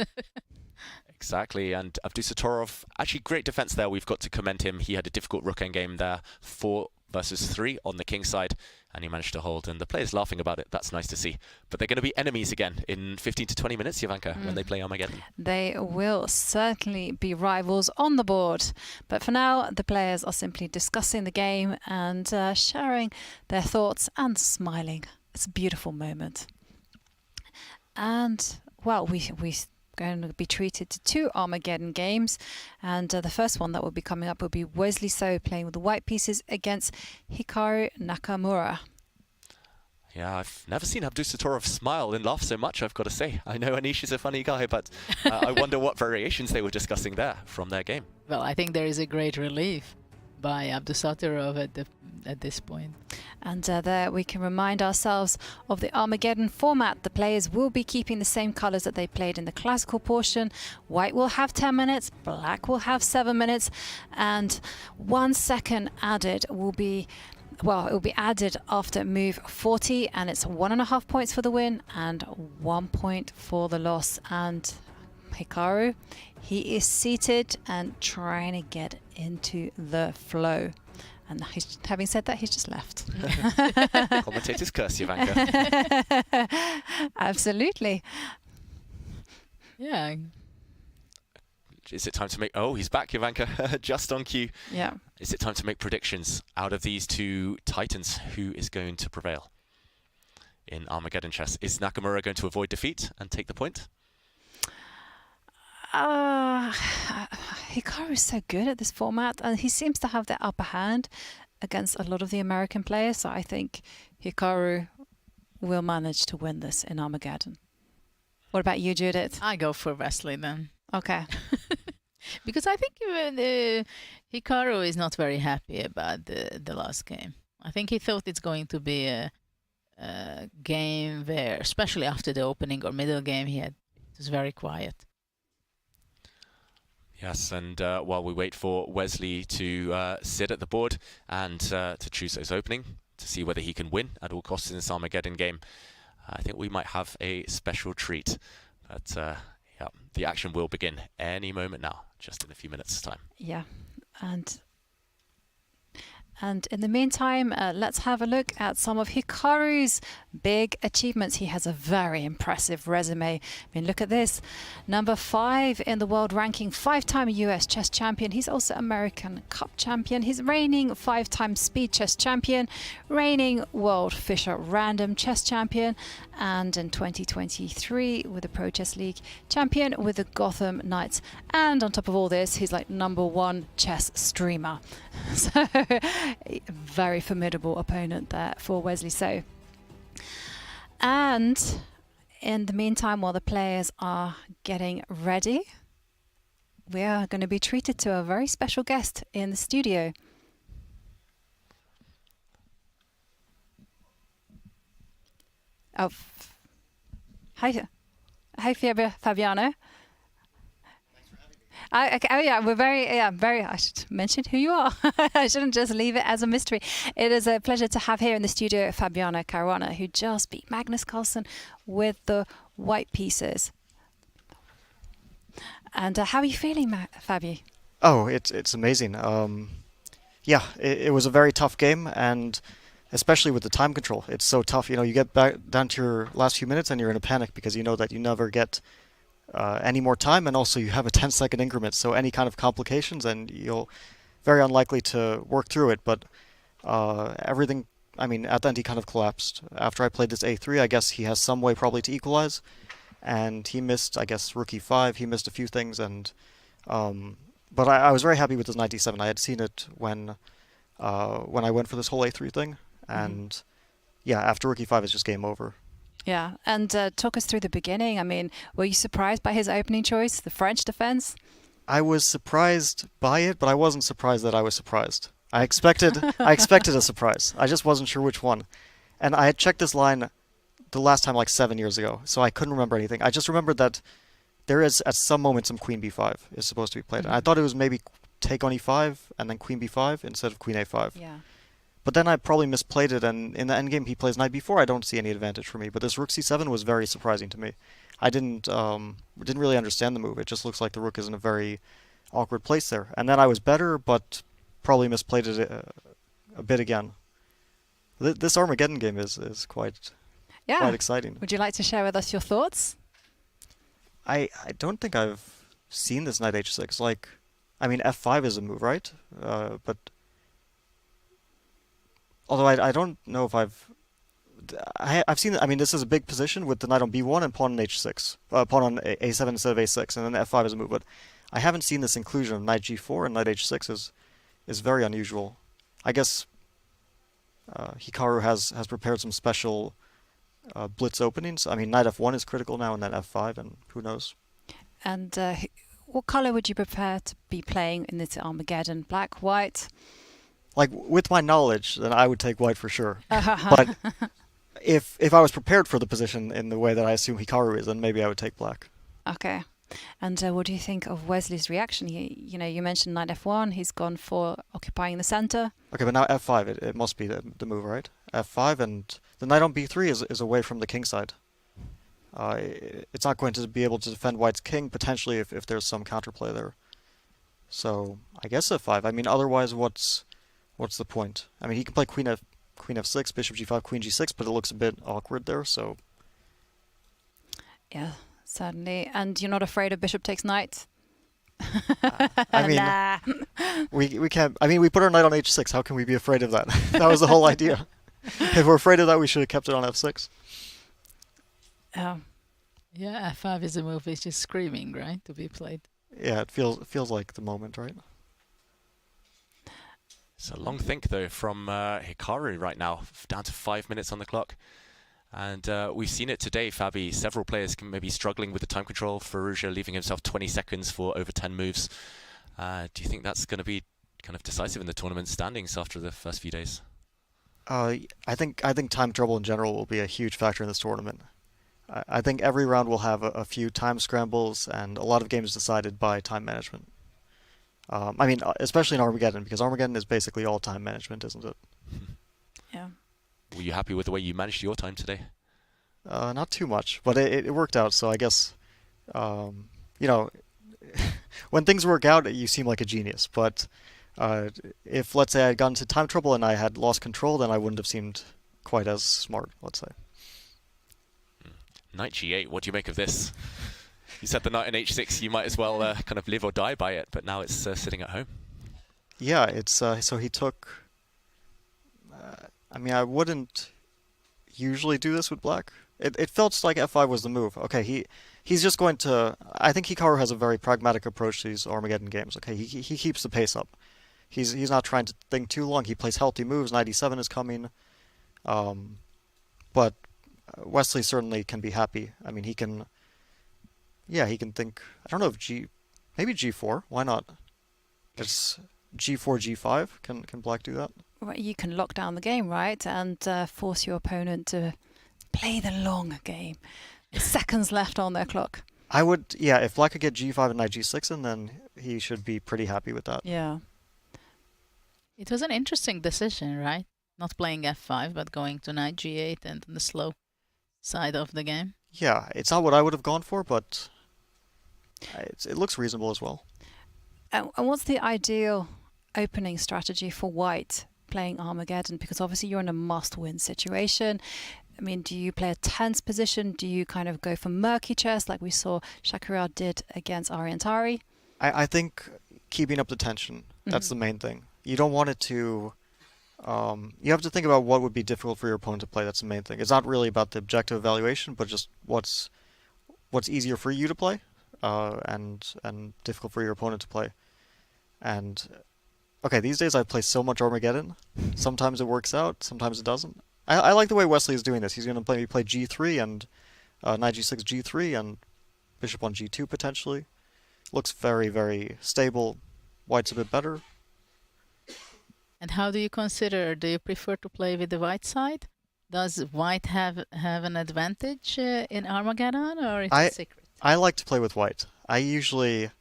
Exactly, and Abdusattorov, actually great defense there. We've got to commend him. He had a difficult rook endgame there, 4 versus 3 on the king side, and he managed to hold, and the players laughing about it. That's nice to see. But they're going to be enemies again in 15 to 20 minutes, Jovanka, when they play Armageddon. They will certainly be rivals on the board. But for now, the players are simply discussing the game and sharing their thoughts and smiling. It's a beautiful moment. And, well, we're going to be treated to 2 Armageddon games. And the first one that will be coming up will be Wesley So playing with the white pieces against Hikaru Nakamura. Yeah, I've never seen Abdusattorov smile and laugh so much, I've got to say. I know Anish is a funny guy, but I wonder what variations they were discussing there from their game. Well, I think there is a great relief by Abdusattorov at this point. And there we can remind ourselves of the Armageddon format. The players will be keeping the same colours that they played in the classical portion. White will have 10 minutes, black will have 7 minutes, and 1 second added will be, well, it will be added after move 40, and it's 1.5 points for the win and 1 point for the loss. And Hikaru, he is seated and trying to get into the flow. And having said that, he's just left. Commentators curse, Jovanka. Absolutely. Yeah. Is it time to make... Oh, he's back, Jovanka, just on cue. Yeah. Is it time to make predictions out of these 2 titans? Who is going to prevail in Armageddon chess? Is Nakamura going to avoid defeat and take the point? Hikaru is so good at this format, and he seems to have the upper hand against a lot of the American players, so I think Hikaru will manage to win this in Armageddon. What about you, Judith? I go for Wesley then. Okay. Because I think Hikaru is not very happy about the last game. I think he thought it's going to be a game where, especially after the opening or middle game, it was very quiet. Yes, and while we wait for Wesley to sit at the board and to choose his opening, to see whether he can win at all costs in this Armageddon game, I think we might have a special treat. But yeah, the action will begin any moment now, just in a few minutes' time. Yeah, and in the meantime, let's have a look at some of Hikaru's big achievements. He has a very impressive resume. I mean, look at this. Number 5 in the world ranking, 5-time US chess champion. He's also American Cup champion. He's reigning 5-time speed chess champion, reigning World Fischer Random chess champion, and in 2023 with the Pro Chess League champion with the Gotham Knights. And on top of all this, he's like #1 chess streamer. So very formidable opponent there for Wesley So. And in the meantime, while the players are getting ready, we are going to be treated to a very special guest in the studio. Oh, hi Fabiano. We're very. I should mention who you are. I shouldn't just leave it as a mystery. It is a pleasure to have here in the studio Fabiano Caruana, who just beat Magnus Carlsen with the white pieces. And how are you feeling, Fabi? Oh, it's amazing. Yeah, it was a very tough game, and especially with the time control, it's so tough. You know, you get back down to your last few minutes and you're in a panic because you know that you never get any more time, and also you have a 10-second increment, so any kind of complications and you'll very unlikely to work through it. But everything, I mean, at the end he kind of collapsed. After I played this A3, I guess he has some way probably to equalize, and he missed, I guess, rook E5, he missed a few things, and but I was very happy with this knight D7. I had seen it when I went for this whole A3 thing, and yeah, after rook E5 it's just game over. Yeah, and talk us through the beginning. I mean, were you surprised by his opening choice, the French defense? I was surprised by it, but I wasn't surprised that I was surprised. I expected a surprise. I just wasn't sure which one. And I had checked this line the last time like 7 years ago, so I couldn't remember anything. I just remembered that there is at some moment some queen b5 is supposed to be played. And I thought it was maybe take on e5 and then queen b5 instead of queen a5. Yeah. But then I probably misplayed it, and in the endgame he plays knight b4. I don't see any advantage for me. But this rook c7 was very surprising to me. I didn't really understand the move. It just looks like the rook is in a very awkward place there. And then I was better, but probably misplayed it a bit again. This Armageddon game is quite exciting. Would you like to share with us your thoughts? I don't think I've seen this knight h6. Like, I mean, f5 is a move, right? But although I don't know if I've seen. I mean, this is a big position with the knight on b1 and pawn on h6, pawn on a7 instead of a6, and then f5 is a move. But I haven't seen this inclusion of knight g4 and knight h6 is very unusual. I guess Hikaru has prepared some special blitz openings. I mean, knight f1 is critical now, and then f5, and who knows. And what color would you prefer to be playing in this Armageddon? Black, white? Like, with my knowledge, then I would take white for sure. But if I was prepared for the position in the way that I assume Hikaru is, then maybe I would take black. Okay. And what do you think of Wesley's reaction? You mentioned knight f1. He's gone for occupying the center. Okay, but now f5, it must be the move, right? f5, and the knight on b3 is away from the king side. It's not going to be able to defend white's king, potentially, if there's some counterplay there. So, I guess f5. I mean, otherwise, what's the point? I mean, he can play queen f6, bishop g5, queen g6, but it looks a bit awkward there, so... Yeah, certainly. And you're not afraid of bishop takes knight? I mean, nah. we can't... I mean, we put our knight on h6. How can we be afraid of that? That was the whole idea. If we're afraid of that, we should have kept it on f6. Yeah, f5 is a move which is screaming, right, to be played. Yeah, it feels like the moment, right? It's a long think, though, from Hikaru right now, down to 5 minutes on the clock. And we've seen it today, Fabi. Several players can maybe struggling with the time control. Firouzja leaving himself 20 seconds for over 10 moves. Do you think that's going to be kind of decisive in the tournament standings after the first few days? I think time trouble in general will be a huge factor in this tournament. I think every round will have a few time scrambles and a lot of games decided by time management. I mean, especially in Armageddon, because Armageddon is basically all time management, isn't it? Yeah. Were you happy with the way you managed your time today? Not too much, but it worked out, so I guess, you know, when things work out, you seem like a genius, but if, let's say, I had gotten into time trouble and I had lost control, then I wouldn't have seemed quite as smart, let's say. Knight g8, what do you make of this? You said the knight on h6, you might as well kind of live or die by it, but now it's sitting at home. Yeah, it's so he took... I mean, I wouldn't usually do this with black. It felt like f5 was the move. Okay, he's just going to... I think Hikaru has a very pragmatic approach to these Armageddon games. Okay, he keeps the pace up. He's not trying to think too long. He plays healthy moves. Knight e7 is coming. But Wesley certainly can be happy. I mean, he can... Yeah, he can think... I don't know if maybe g4. Why not? It's g4, g5. Can black do that? Well, you can lock down the game, right? And force your opponent to play the long game. Seconds left on their clock. I would, yeah, if Black could get g5 and knight g6, and then he should be pretty happy with that. Yeah. It was an interesting decision, right? Not playing f5, but going to knight g8 and the slow side of the game. Yeah, it's not what I would have gone for, but it looks reasonable as well. And what's the ideal opening strategy for white playing Armageddon? Because obviously you're in a must-win situation. I mean, do you play a tense position? Do you kind of go for murky chess like we saw Shakira did against Ari and Tari? I think keeping up the tension, that's the main thing. You don't want it to... you have to think about what would be difficult for your opponent to play. That's the main thing. It's not really about the objective evaluation, but just what's easier for you to play, and difficult for your opponent to play. And okay, these days I play so much Armageddon. Sometimes it works out, sometimes it doesn't. I like the way Wesley is doing this. He's going to play g3 and knight g6, g3, and bishop on g2 potentially. Looks very, very stable. White's a bit better. And how do you consider? Do you prefer to play with the white side? Does white have an advantage in Armageddon, or is it secret? I like to play with white. I usually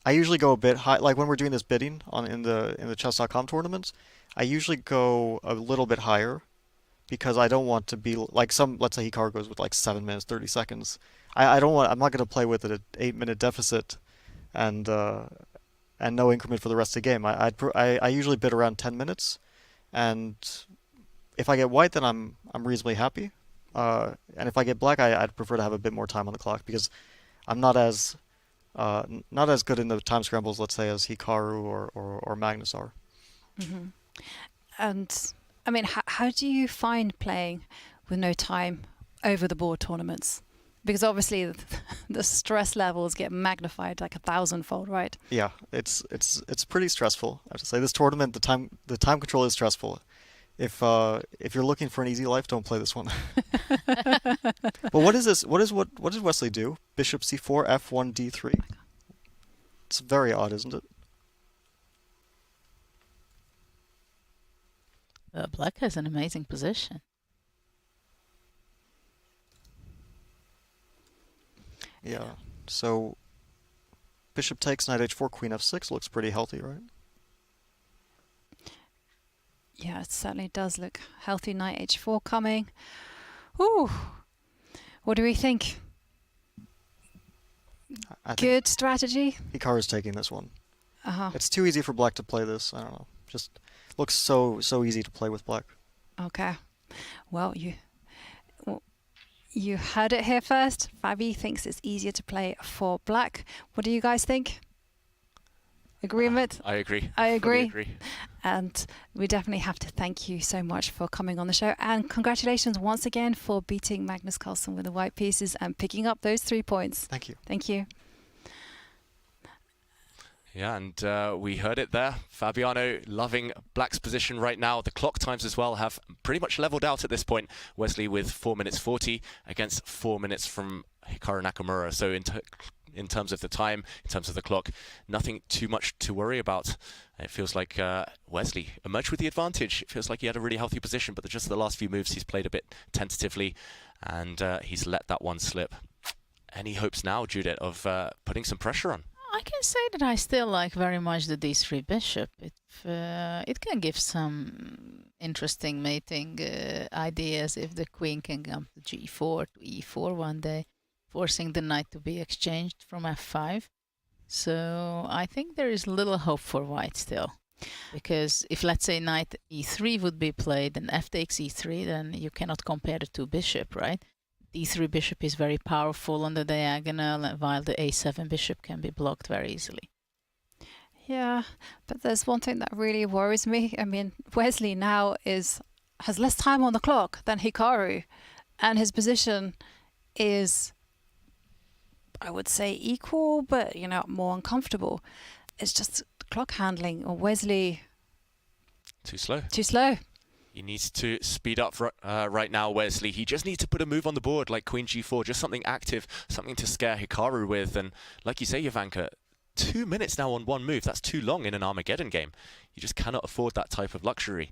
go a bit high. Like when we're doing this bidding in the Chess.com tournaments, I usually go a little bit higher because I don't want to be like let's say Hikaru goes with like 7 minutes 30 seconds. I'm not going to play with an 8-minute deficit and no increment for the rest of the game. I usually bid around 10 minutes, and if I get white, then I'm reasonably happy. And if I get black, I'd prefer to have a bit more time on the clock because I'm not as good in the time scrambles, let's say, as Hikaru or Magnus are. Mm-hmm. And I mean, how do you find playing with no time over the board tournaments? Because obviously the stress levels get magnified like 1,000-fold, right? Yeah, it's pretty stressful. I have to say, this tournament, the time control is stressful. If you're looking for an easy life, don't play this one. But what is this? What does Wesley do? Bishop c4, f1, d3. It's very odd, isn't it? Black has an amazing position. Yeah. So bishop takes, knight h4, queen f6 looks pretty healthy, right? Yeah, it certainly does look healthy. Knight h4 coming. Ooh. What do we think? Good strategy? Hikaru's taking this one. Uh-huh. It's too easy for black to play this. I don't know. Just looks so easy to play with black. Okay. Well, you heard it here first. Fabi thinks it's easier to play for black. What do you guys think? Agreement? I agree. I agree. Agree. And we definitely have to thank you so much for coming on the show. And congratulations once again for beating Magnus Carlsen with the white pieces and picking up those 3 points. Thank you. Thank you. Yeah, and we heard it there. Fabiano loving black's position right now. The clock times as well have pretty much leveled out at this point. Wesley with 4 minutes 40 against 4 minutes from Hikaru Nakamura. So in terms of the time, in terms of the clock, nothing too much to worry about. It feels like Wesley emerged with the advantage. It feels like he had a really healthy position, but just the last few moves he's played a bit tentatively, and he's let that one slip. Any hopes now, Judith, of putting some pressure on? I can say that I still like very much the d3 bishop. It can give some interesting mating ideas if the queen can come to g4 to e4 one day, forcing the knight to be exchanged from f5. So I think there is little hope for white still. Because if, let's say, knight e3 would be played and f takes e3, then you cannot compare the two bishop, right? D3 bishop is very powerful on the diagonal, while the a7 bishop can be blocked very easily. Yeah, but there's one thing that really worries me. I mean, Wesley now has less time on the clock than Hikaru, and his position is, I would say, equal, but, you know, more uncomfortable. It's just clock handling, or Wesley... Too slow. Too slow. He needs to speed up right now, Wesley. He just needs to put a move on the board like queen g4, just something active, something to scare Hikaru with. And like you say, Jovanka, 2 minutes now on one move. That's too long in an Armageddon game. You just cannot afford that type of luxury.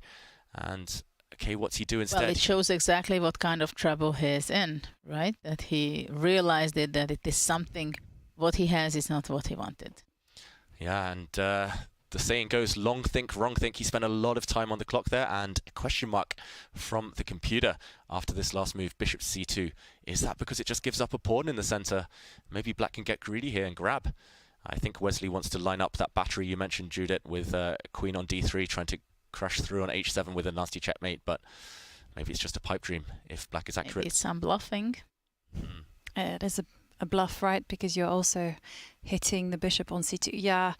And okay, what's he do instead? Well, it shows exactly what kind of trouble he is in, right? That he realized that it is something, what he has is not what he wanted. Yeah, and the saying goes, long think, wrong think. He spent a lot of time on the clock there, and a question mark from the computer after this last move, bishop c2. Is that because it just gives up a pawn in the center? Maybe black can get greedy here and grab. I think Wesley wants to line up that battery you mentioned, Judith, with queen on d3, trying to crash through on h7 with a nasty checkmate, but maybe it's just a pipe dream if black is accurate. Maybe it's some bluffing. It is a bluff, right? Because you're also hitting the bishop on c2. Yeah.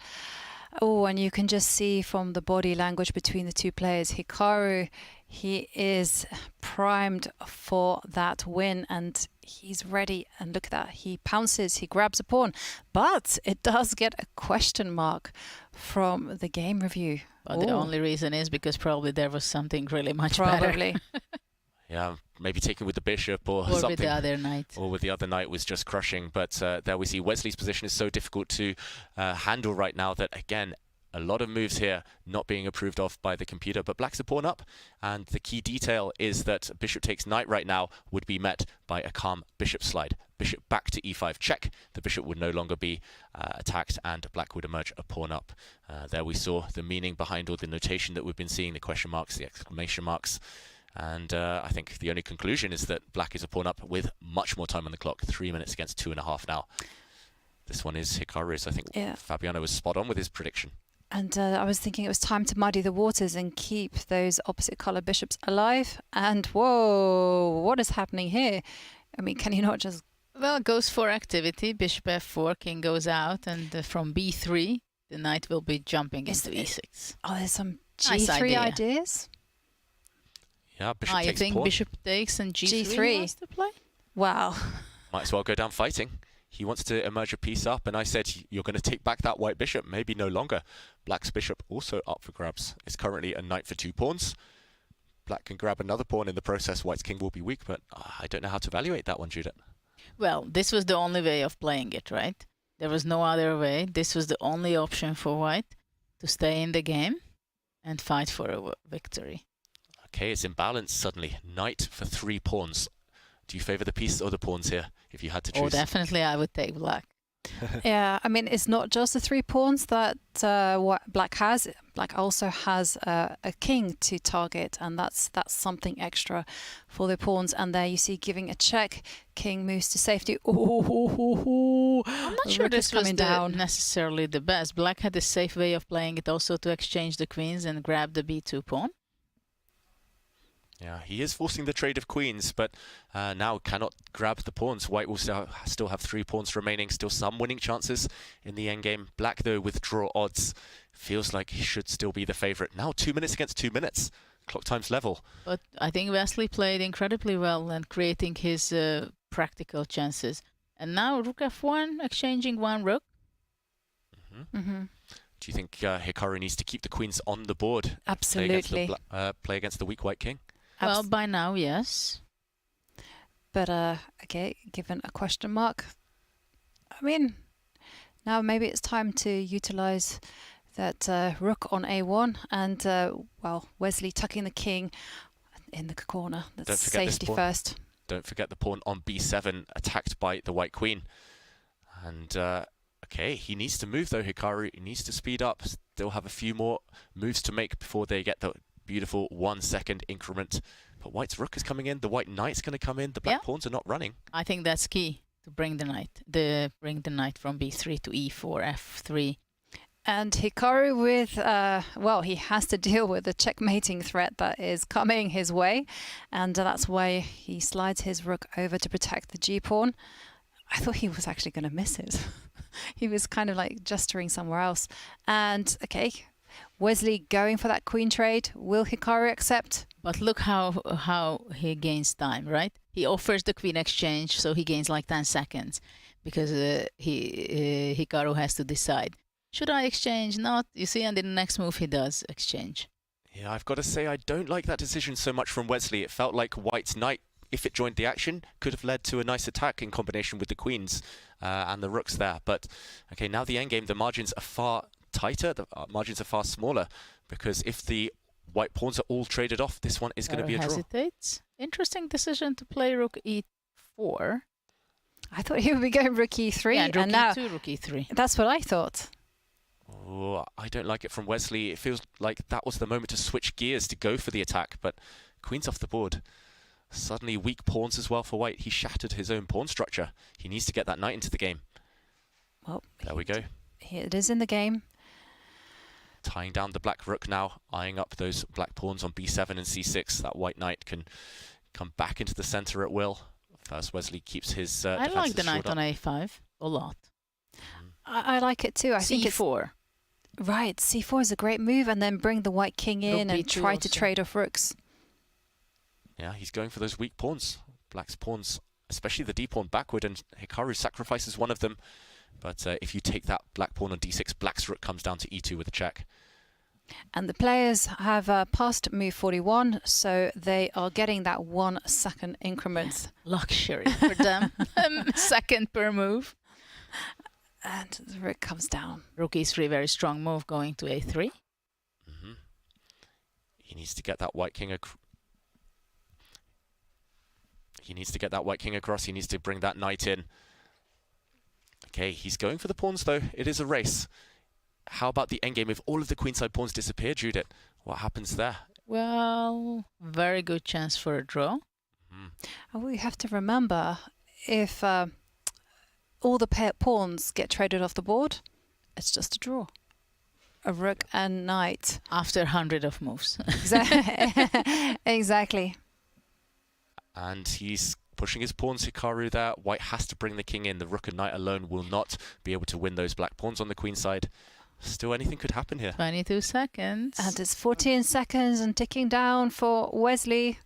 Oh, and you can just see from the body language between the two players, Hikaru, he is primed for that win and he's ready. And look at that, he pounces, he grabs a pawn, but it does get a question mark from the game review. Well, the only reason is because probably there was something really much better. Yeah, maybe taking with the bishop or something. Or with the other knight. Or with the other knight was just crushing. But there we see Wesley's position is so difficult to handle right now that, again, a lot of moves here not being approved of by the computer. But black's a pawn up. And the key detail is that bishop takes knight right now would be met by a calm bishop slide. Bishop back to e5 check. The bishop would no longer be attacked and black would emerge a pawn up. There we saw the meaning behind all the notation that we've been seeing, the question marks, the exclamation marks. And I think the only conclusion is that black is a pawn up with much more time on the clock. 3 minutes against 2.5 now. This one is Hikaru's. I think Fabiano was spot on with his prediction. And I was thinking it was time to muddy the waters and keep those opposite colour bishops alive. And whoa, what is happening here? I mean, can you not just... Well, it goes for activity. Bishop f4, king goes out, and from b3, the knight will be jumping into e6. Oh, there's some Nice g3 ideas? Yeah, bishop takes you think pawn. bishop takes and g3, G3 wants to play? Wow. Might as well go down fighting. He wants to emerge a piece up, and I said, you're going to take back that white bishop, maybe no longer. Black's bishop also up for grabs. It's currently a knight for 2 pawns. Black can grab another pawn in the process. White's king will be weak, but I don't know how to evaluate that one, Judith. Well, this was the only way of playing it, right? There was no other way. This was the only option for white to stay in the game and fight for a victory. Okay, it's imbalanced suddenly. Knight for 3 pawns. Do you favour the pieces or the pawns here, if you had to choose? Oh, definitely I would take black. Yeah, I mean, it's not just the 3 pawns that what black has. Black also has a king to target, and that's something extra for the pawns. And there you see giving a check. King moves to safety. Oh, I'm not sure this was necessarily the best. Black had a safe way of playing it also to exchange the queens and grab the b2 pawn. Yeah, he is forcing the trade of queens, but now cannot grab the pawns. White will still have 3 pawns remaining, still some winning chances in the endgame. Black, though, with draw odds, feels like he should still be the favourite. Now 2 minutes against 2 minutes. Clock time's level. But I think Wesley played incredibly well and creating his practical chances. And now rook f1, exchanging 1 rook. Do you think Hikaru needs to keep the queens on the board? Absolutely. Play against the weak white king? Well, by now, yes. But, okay, given a question mark, I mean, now maybe it's time to utilise that rook on a1 and, well, Wesley tucking the king in the corner. That's safety first. Don't forget the pawn on b7, attacked by the white queen. And, okay, he needs to move, though, Hikaru. He needs to speed up. Still have a few more moves to make before they get the beautiful 1 second increment. But white's rook is coming in. The white knight's going to come in. The black pawns are not running. I think that's key to bring the knight. Bring the knight from b3 to e4, f3. And Hikaru with, well, he has to deal with the checkmating threat that is coming his way. And that's why he slides his rook over to protect the g-pawn. I thought he was actually going to miss it. He was kind of like gesturing somewhere else. And, okay, Wesley going for that queen trade. Will Hikaru accept? But look how he gains time, right? He offers the queen exchange, so he gains like 10 seconds because Hikaru has to decide. Should I exchange? Not. You see, and in the next move he does exchange. Yeah, I've got to say I don't like that decision so much from Wesley. It felt like white's knight, if it joined the action, could have led to a nice attack in combination with the queens and the rooks there. But, okay, now the endgame, the margins are far tighter, the margins are far smaller, because if the white pawns are all traded off. This one is going to be a draw. Hesitates. Interesting decision to play rook e4. I thought he would be going rook e3. Yeah, rook and now e2, rook e3. that's what I thought. Oh, I don't like it from Wesley. It feels like that was the moment to switch gears to go for the attack, but queen's off the board. Suddenly weak pawns as well for white. He shattered his own pawn structure. He needs to get that knight into the game. Well, there we go. Here it is in the game. Tying down the black rook now, eyeing up those black pawns on b7 and c6. That white knight can come back into the center at will. First, Wesley keeps his I like the knight on a5 a lot. I like it too. I think it's c4. Right, c4 is a great move, and then bring the white king in and try to trade off rooks. Yeah, he's going for those weak pawns. Black's pawns, especially the d pawn backward, and Hikaru sacrifices one of them. But if you take that black pawn on d6, black's rook comes down to e2 with a check. And the players have passed move 41, so they are getting that 1 second increment. Luxury for them. Second per move. And the rook comes down. Rook e3, very strong move, going to a3. He needs to get that white king across. He needs to get that white king across. He needs to bring that knight in. Okay, he's going for the pawns, though. It is a race. How about the endgame? If all of the queenside pawns disappear, Judith, what happens there? Well, very good chance for a draw. And we have to remember, if all the pawns get traded off the board, it's just a draw. A rook and knight. After 100 of moves. Exactly. And he's pushing his pawns, Hikaru there. White has to bring the king in. The rook and knight alone will not be able to win those black pawns on the queen side. Still, anything could happen here. 22 seconds. And it's 14 seconds and ticking down for Wesley.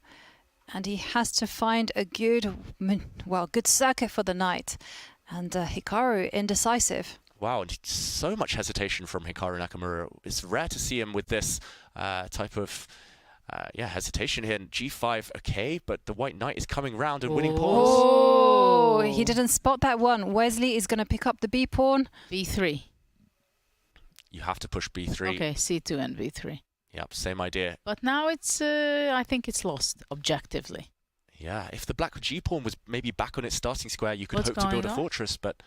And he has to find a good circuit for the knight. And Hikaru indecisive. Wow, and so much hesitation from Hikaru Nakamura. It's rare to see him with this type of hesitation here. And g5, okay, but the white knight is coming round and winning pawns. Oh, he didn't spot that one. Wesley is going to pick up the b pawn. b3. You have to push b3. Okay, c2 and b3. Yep, same idea. But now it's, I think it's lost, objectively. Yeah, if the black g pawn was maybe back on its starting square, you could hope to build a fortress, but...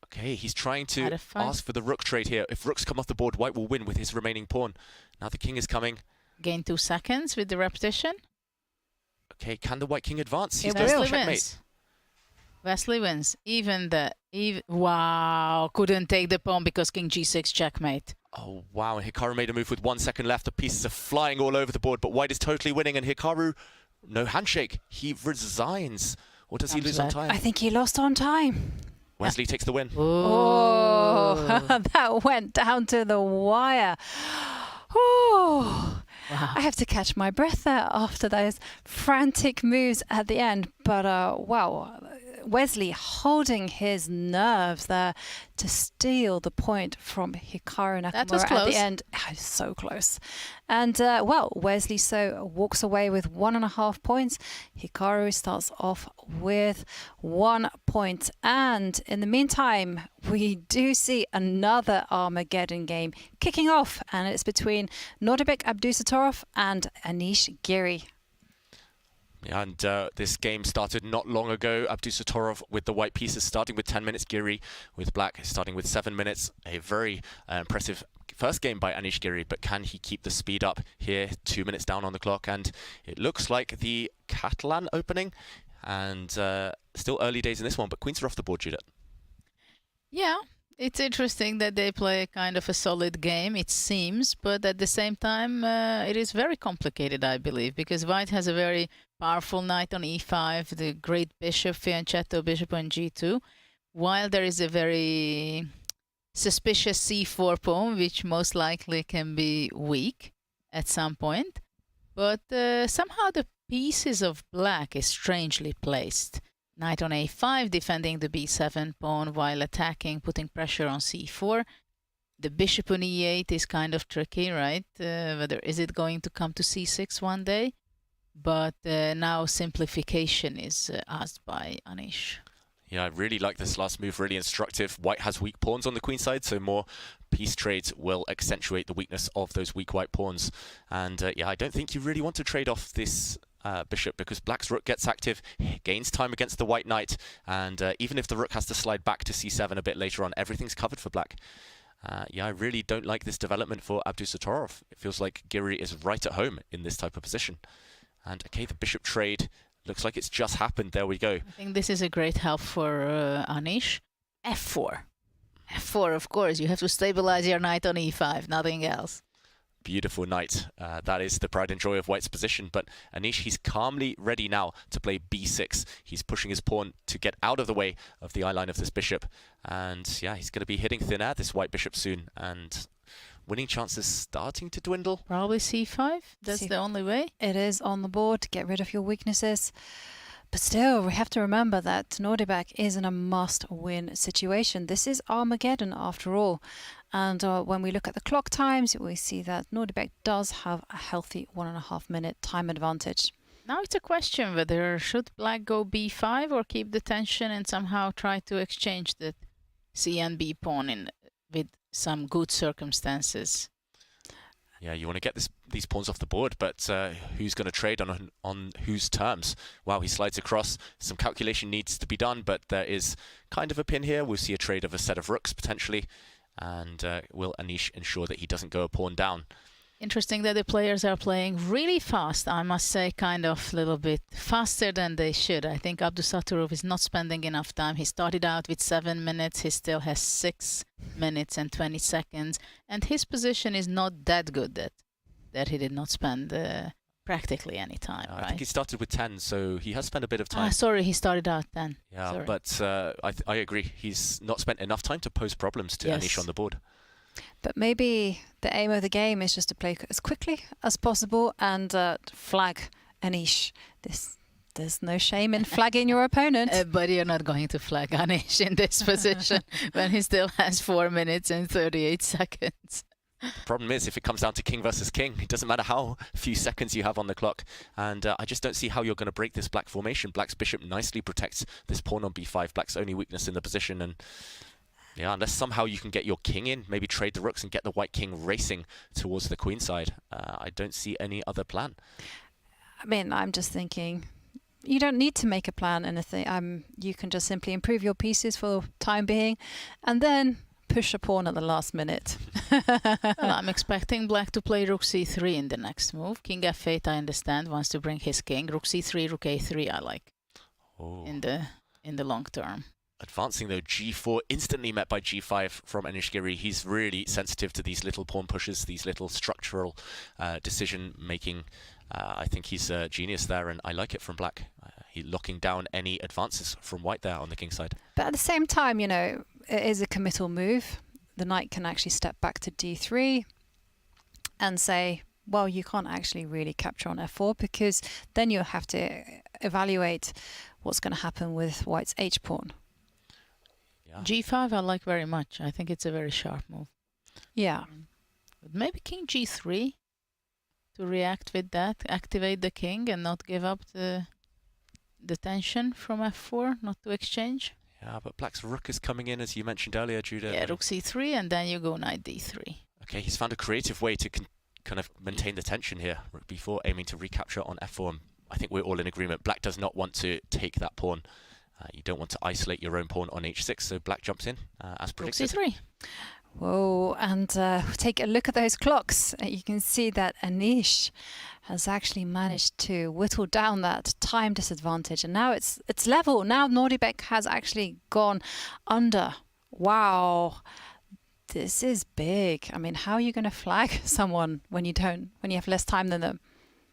Okay, he's trying to ask for the rook trade here. If rooks come off the board, white will win with his remaining pawn. Now the king is coming. Gain 2 seconds with the repetition. Okay, can the white king advance? He's Wesley going to checkmate. wins. Wesley wins. Wow, couldn't take the pawn because king g6 checkmate. Oh, wow, and Hikaru made a move with 1 second left. The pieces are flying all over the board, but white is totally winning, and Hikaru, no handshake. He resigns. Or does he lose on time? I think he lost on time. Wesley takes the win. Oh, that went down to the wire. Oh, wow. I have to catch my breath there after those frantic moves at the end. But, wow, Wesley holding his nerves there to steal the point from Hikaru Nakamura at the end. Oh, so close. And, Wesley So walks away with 1.5 points. Hikaru starts off with 1 point. And in the meantime, we do see another Armageddon game kicking off. And it's between Norway Abdusattorov and Anish Giri. Yeah, and this game started not long ago. Abdusattorov with the white pieces starting with 10 minutes. Giri with black starting with 7 minutes. A very impressive first game by Anish Giri, but can he keep the speed up here? 2 minutes down on the clock, and it looks like the Catalan opening. And still early days in this one, but queens are off the board, Judith. Yeah, it's interesting that they play kind of a solid game, it seems, but at the same time, it is very complicated, I believe, because white has a very powerful knight on e5, the great bishop, fianchetto bishop on g2, while there is a very suspicious c4 pawn, which most likely can be weak at some point. But somehow the pieces of black is strangely placed. Knight on a5, defending the b7 pawn while attacking, putting pressure on c4. The bishop on e8 is kind of tricky, right? Whether is it going to come to c6 one day? But now simplification is asked by Anish. Yeah, I really like this last move, really instructive. White has weak pawns on the queen side, so more piece trades will accentuate the weakness of those weak white pawns. And yeah, I don't think you really want to trade off this bishop, because black's rook gets active, gains time against the white knight, and even if the rook has to slide back to c7 a bit later on, everything's covered for black. Yeah, I really don't like this development for Abdusattorov. It feels like Giri is right at home in this type of position. And okay, the bishop trade looks like it's just happened. There we go. I think this is a great help for Anish. f4. f4, of course. You have to stabilize your knight on e5, nothing else. Beautiful knight. That is the pride and joy of white's position. But Anish, he's calmly ready now to play b6. He's pushing his pawn to get out of the way of the eye line of this bishop. And yeah, he's going to be hitting thin air, this white bishop, soon. And winning chances starting to dwindle. Probably c5. That's the only way. It is on the board to get rid of your weaknesses. But still, we have to remember that Nordebak is in a must-win situation. This is Armageddon after all. And when we look at the clock times, we see that Nordebak does have a healthy 1.5 minute time advantage. Now it's a question whether should black go b5 or keep the tension and somehow try to exchange the c and b pawn with some good circumstances. Yeah, you want to get these pawns off the board, but who's going to trade on whose terms? Wow, he slides across. Some calculation needs to be done, but there is kind of a pin here. We'll see a trade of a set of rooks potentially, and will Anish ensure that he doesn't go a pawn down? Interesting that the players are playing really fast. I must say, kind of a little bit faster than they should. I think Abdusattorov is not spending enough time. He started out with 7 minutes. He still has 6 minutes and 20 seconds. And his position is not that good that he did not spend practically any time. I think he started with 10, so he has spent a bit of time. Sorry, he started out 10. Yeah, sorry. But I agree. He's not spent enough time to pose problems to Anish on the board. But maybe the aim of the game is just to play as quickly as possible and flag Anish. There's no shame in flagging your opponent. But you're not going to flag Anish in this position when he still has 4 minutes and 38 seconds. The problem is, if it comes down to king versus king, it doesn't matter how few seconds you have on the clock. And I just don't see how you're going to break this black formation. Black's bishop nicely protects this pawn on b5, black's only weakness in the position. And yeah, unless somehow you can get your king in, maybe trade the rooks and get the white king racing towards the queen side. I don't see any other plan. I mean, I'm just thinking, you don't need to make a plan, anything. You can just simply improve your pieces for the time being, and then push a pawn at the last minute. Well, I'm expecting black to play rook c3 in the next move. King f8, I understand, wants to bring his king. Rook c3, rook a3, I like in the long term. Advancing though, g4, instantly met by g5 from Anish Giri. He's really sensitive to these little pawn pushes, these little structural decision making. I think he's a genius there, and I like it from black. He's locking down any advances from white there on the king side. But at the same time, you know, it is a committal move. The knight can actually step back to d3 and say, well, you can't actually really capture on f4, because then you'll have to evaluate what's going to happen with white's h-pawn. Yeah. g5 I like very much. I think it's a very sharp move. Yeah. But maybe king g3 to react with that, activate the king and not give up the tension from f4, not to exchange. Yeah, but black's rook is coming in, as you mentioned earlier, Judah. Yeah, rook c3 and then you go knight d3. Okay, he's found a creative way to kind of maintain the tension here. Rook b4 aiming to recapture on f4. I think we're all in agreement. Black does not want to take that pawn. You don't want to isolate your own pawn on h6, so black jumps in as predicted. Rook c3. Whoa, and take a look at those clocks. You can see that Anish has actually managed to whittle down that time disadvantage, and now it's level. Now Nordebak has actually gone under. Wow, this is big. I mean, how are you going to flag someone when you have less time than them?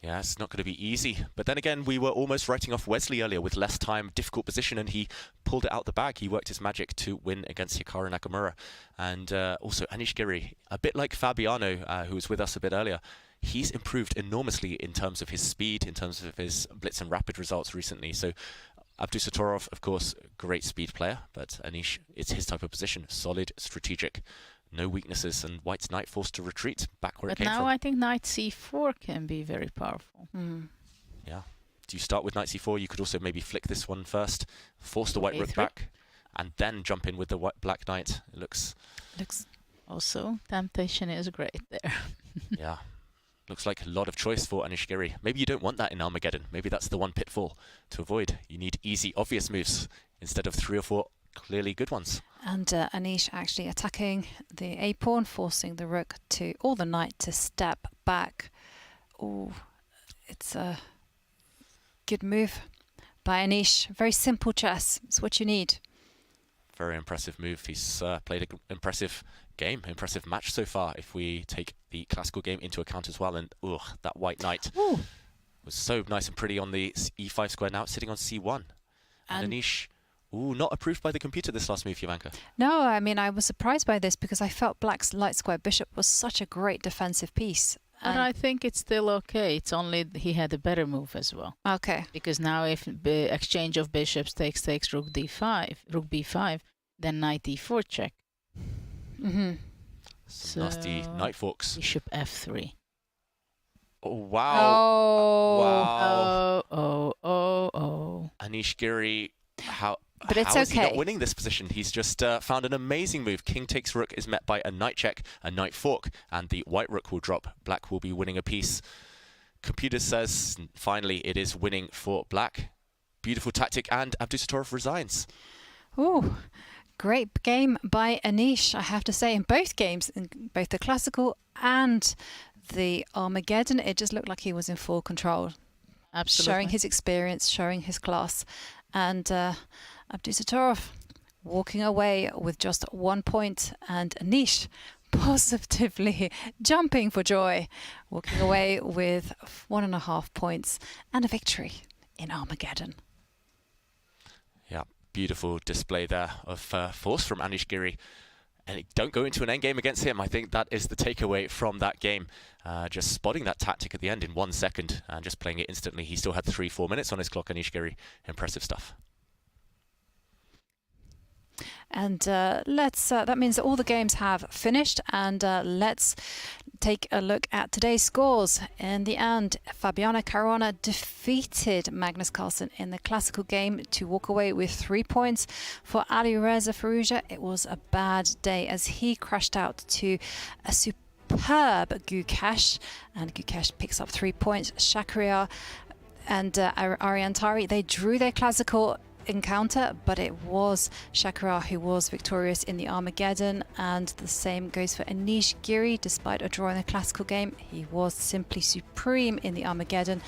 Yeah, it's not going to be easy. But then again, we were almost writing off Wesley earlier with less time, difficult position, and he pulled it out the bag. He worked his magic to win against Hikaru Nakamura. And also Anish Giri, a bit like Fabiano, who was with us a bit earlier, he's improved enormously in terms of his speed, in terms of his blitz and rapid results recently. So Abdusattorov, of course, great speed player, but Anish, it's his type of position, solid, strategic. No weaknesses, and white's knight forced to retreat back where it came from. But now I think knight c4 can be very powerful. Yeah. Do you start with knight c4? You could also maybe flick this one first, force the white rook back, and then jump in with the black knight. It looks Also, temptation is great there. Yeah. Looks like a lot of choice for Anish Giri. Maybe you don't want that in Armageddon. Maybe that's the one pitfall to avoid. You need easy, obvious moves instead of 3 or 4 clearly good ones. And Anish actually attacking the a-pawn, forcing the rook to, or the knight to step back. Oh, it's a good move by Anish. Very simple chess. It's what you need. Very impressive move. He's played an impressive game, impressive match so far, if we take the classical game into account as well. And that white knight was so nice and pretty on the e5 square, now it's sitting on c1. And Anish, not approved by the computer, this last move, Jovanka. No, I mean, I was surprised by this because I felt black's light square bishop was such a great defensive piece. And I think it's still okay. It's only he had a better move as well. Okay. Because now if the exchange of bishops takes rook d5, rook b5, then knight d4 check. So nasty knight forks. Bishop f3. Oh, wow. Oh. Anish Giri, how But it's is he okay. not winning this position? He's just found an amazing move. King takes rook is met by a knight check, a knight fork, and the white rook will drop. Black will be winning a piece. Computer says finally it is winning for black. Beautiful tactic, and Abdusattorov resigns. Oh, great game by Anish, I have to say. In both games, in both the classical and the Armageddon, it just looked like he was in full control. Absolutely. Showing his experience, showing his class. And Abdusattorov walking away with just 1 point, and Anish positively jumping for joy, walking away with 1.5 points and a victory in Armageddon. Yeah, beautiful display there of force from Anish Giri. And don't go into an endgame against him. I think that is the takeaway from that game. Just spotting that tactic at the end in 1 second and just playing it instantly. He still had 3-4 minutes on his clock, Anish Giri. Impressive stuff. And that means that all the games have finished, and let's take a look at today's scores. In the end, Fabiano Caruana defeated Magnus Carlsen in the classical game to walk away with 3 points. For Alireza Firouzja, it was a bad day as he crashed out to a superb Gukesh, and Gukesh picks up 3 points. Shakriar and Tari, they drew their classical encounter, but it was Shakriar who was victorious in the Armageddon, and the same goes for Anish Giri. Despite a draw in the classical game, he was simply supreme in the Armageddon.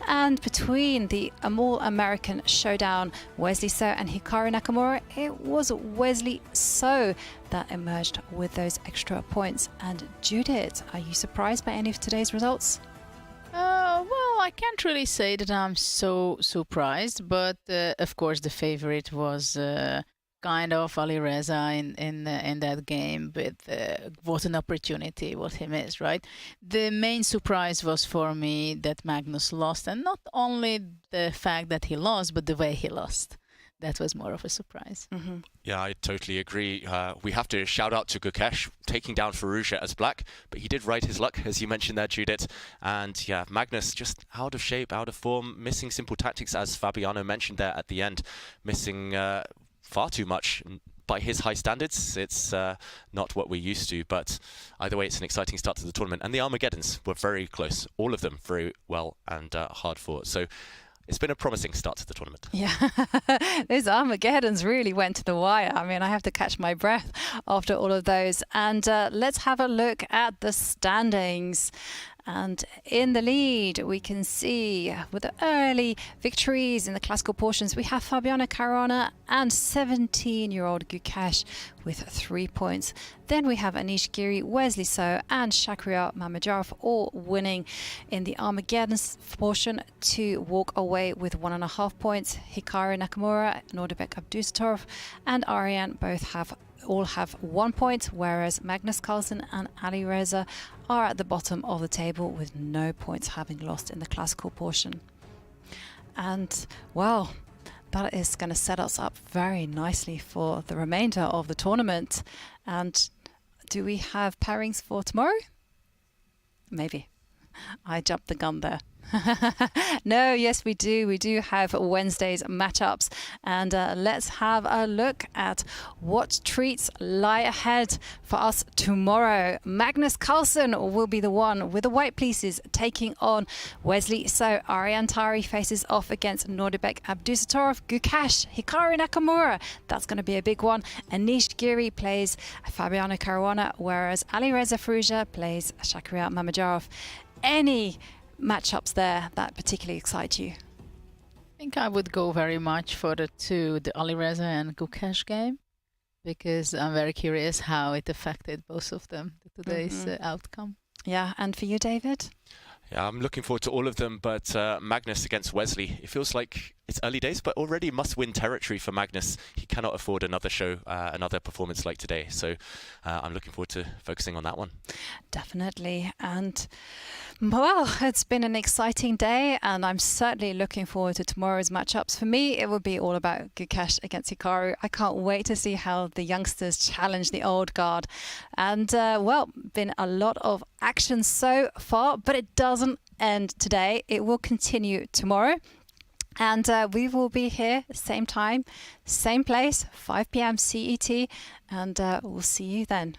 And between the All-American showdown, Wesley So and Hikaru Nakamura, it was Wesley So that emerged with those extra points. And Judith, are you surprised by any of today's results? Well, I can't really say that I'm so surprised, but of course the favorite was kind of Alireza in that game. With what an opportunity what him is, right? The main surprise was for me that Magnus lost, and not only the fact that he lost, but the way he lost. That was more of a surprise. Yeah, I totally agree. We have to shout out to Gukesh taking down Firouzja as black, but he did ride his luck, as you mentioned there, Judith. And yeah, Magnus just out of shape, out of form, missing simple tactics, as Fabiano mentioned there at the end, missing far too much. By his high standards, it's not what we're used to, but either way, it's an exciting start to the tournament. And the Armageddons were very close, all of them very well and hard fought. So it's been a promising start to the tournament. Yeah, those Armageddons really went to the wire. I mean, I have to catch my breath after all of those. And let's have a look at the standings. And in the lead, we can see with the early victories in the classical portions, we have Fabiano Caruana and 17-year-old Gukesh with 3 points. Then we have Anish Giri, Wesley So and Shakriar Mamedyarov all winning in the Armageddon portion to walk away with 1.5 points. Hikaru Nakamura, Nordebek Abdusattorov and Ariane all have 1 point, whereas Magnus Carlsen and Alireza are at the bottom of the table with no points, having lost in the classical portion. And well, that is going to set us up very nicely for the remainder of the tournament. And do we have pairings for tomorrow? Maybe. I jumped the gun there. No, yes, we do. We do have Wednesday's matchups. And let's have a look at what treats lie ahead for us tomorrow. Magnus Carlsen will be the one with the white pieces taking on Wesley So. Tari faces off against Nordebek Abdusattorov. Gukesh, Hikaru Nakamura. That's going to be a big one. Anish Giri plays Fabiano Caruana, whereas Alireza Firouzja plays Mamedyarov. Any matchups there that particularly excite you? I think I would go very much for the Alireza and Gukesh game, because I'm very curious how it affected both of them, today's outcome. Yeah, and for you, David? Yeah, I'm looking forward to all of them, but Magnus against Wesley, it feels like it's early days, but already must-win territory for Magnus. He cannot afford another show, another performance like today. So I'm looking forward to focusing on that one. Definitely. And, well, it's been an exciting day, and I'm certainly looking forward to tomorrow's matchups. For me, it will be all about Gukesh against Hikaru. I can't wait to see how the youngsters challenge the old guard. And, well, been a lot of action so far, but it doesn't end today. It will continue tomorrow. And we will be here, same time, same place, 5 p.m. CET, and we'll see you then.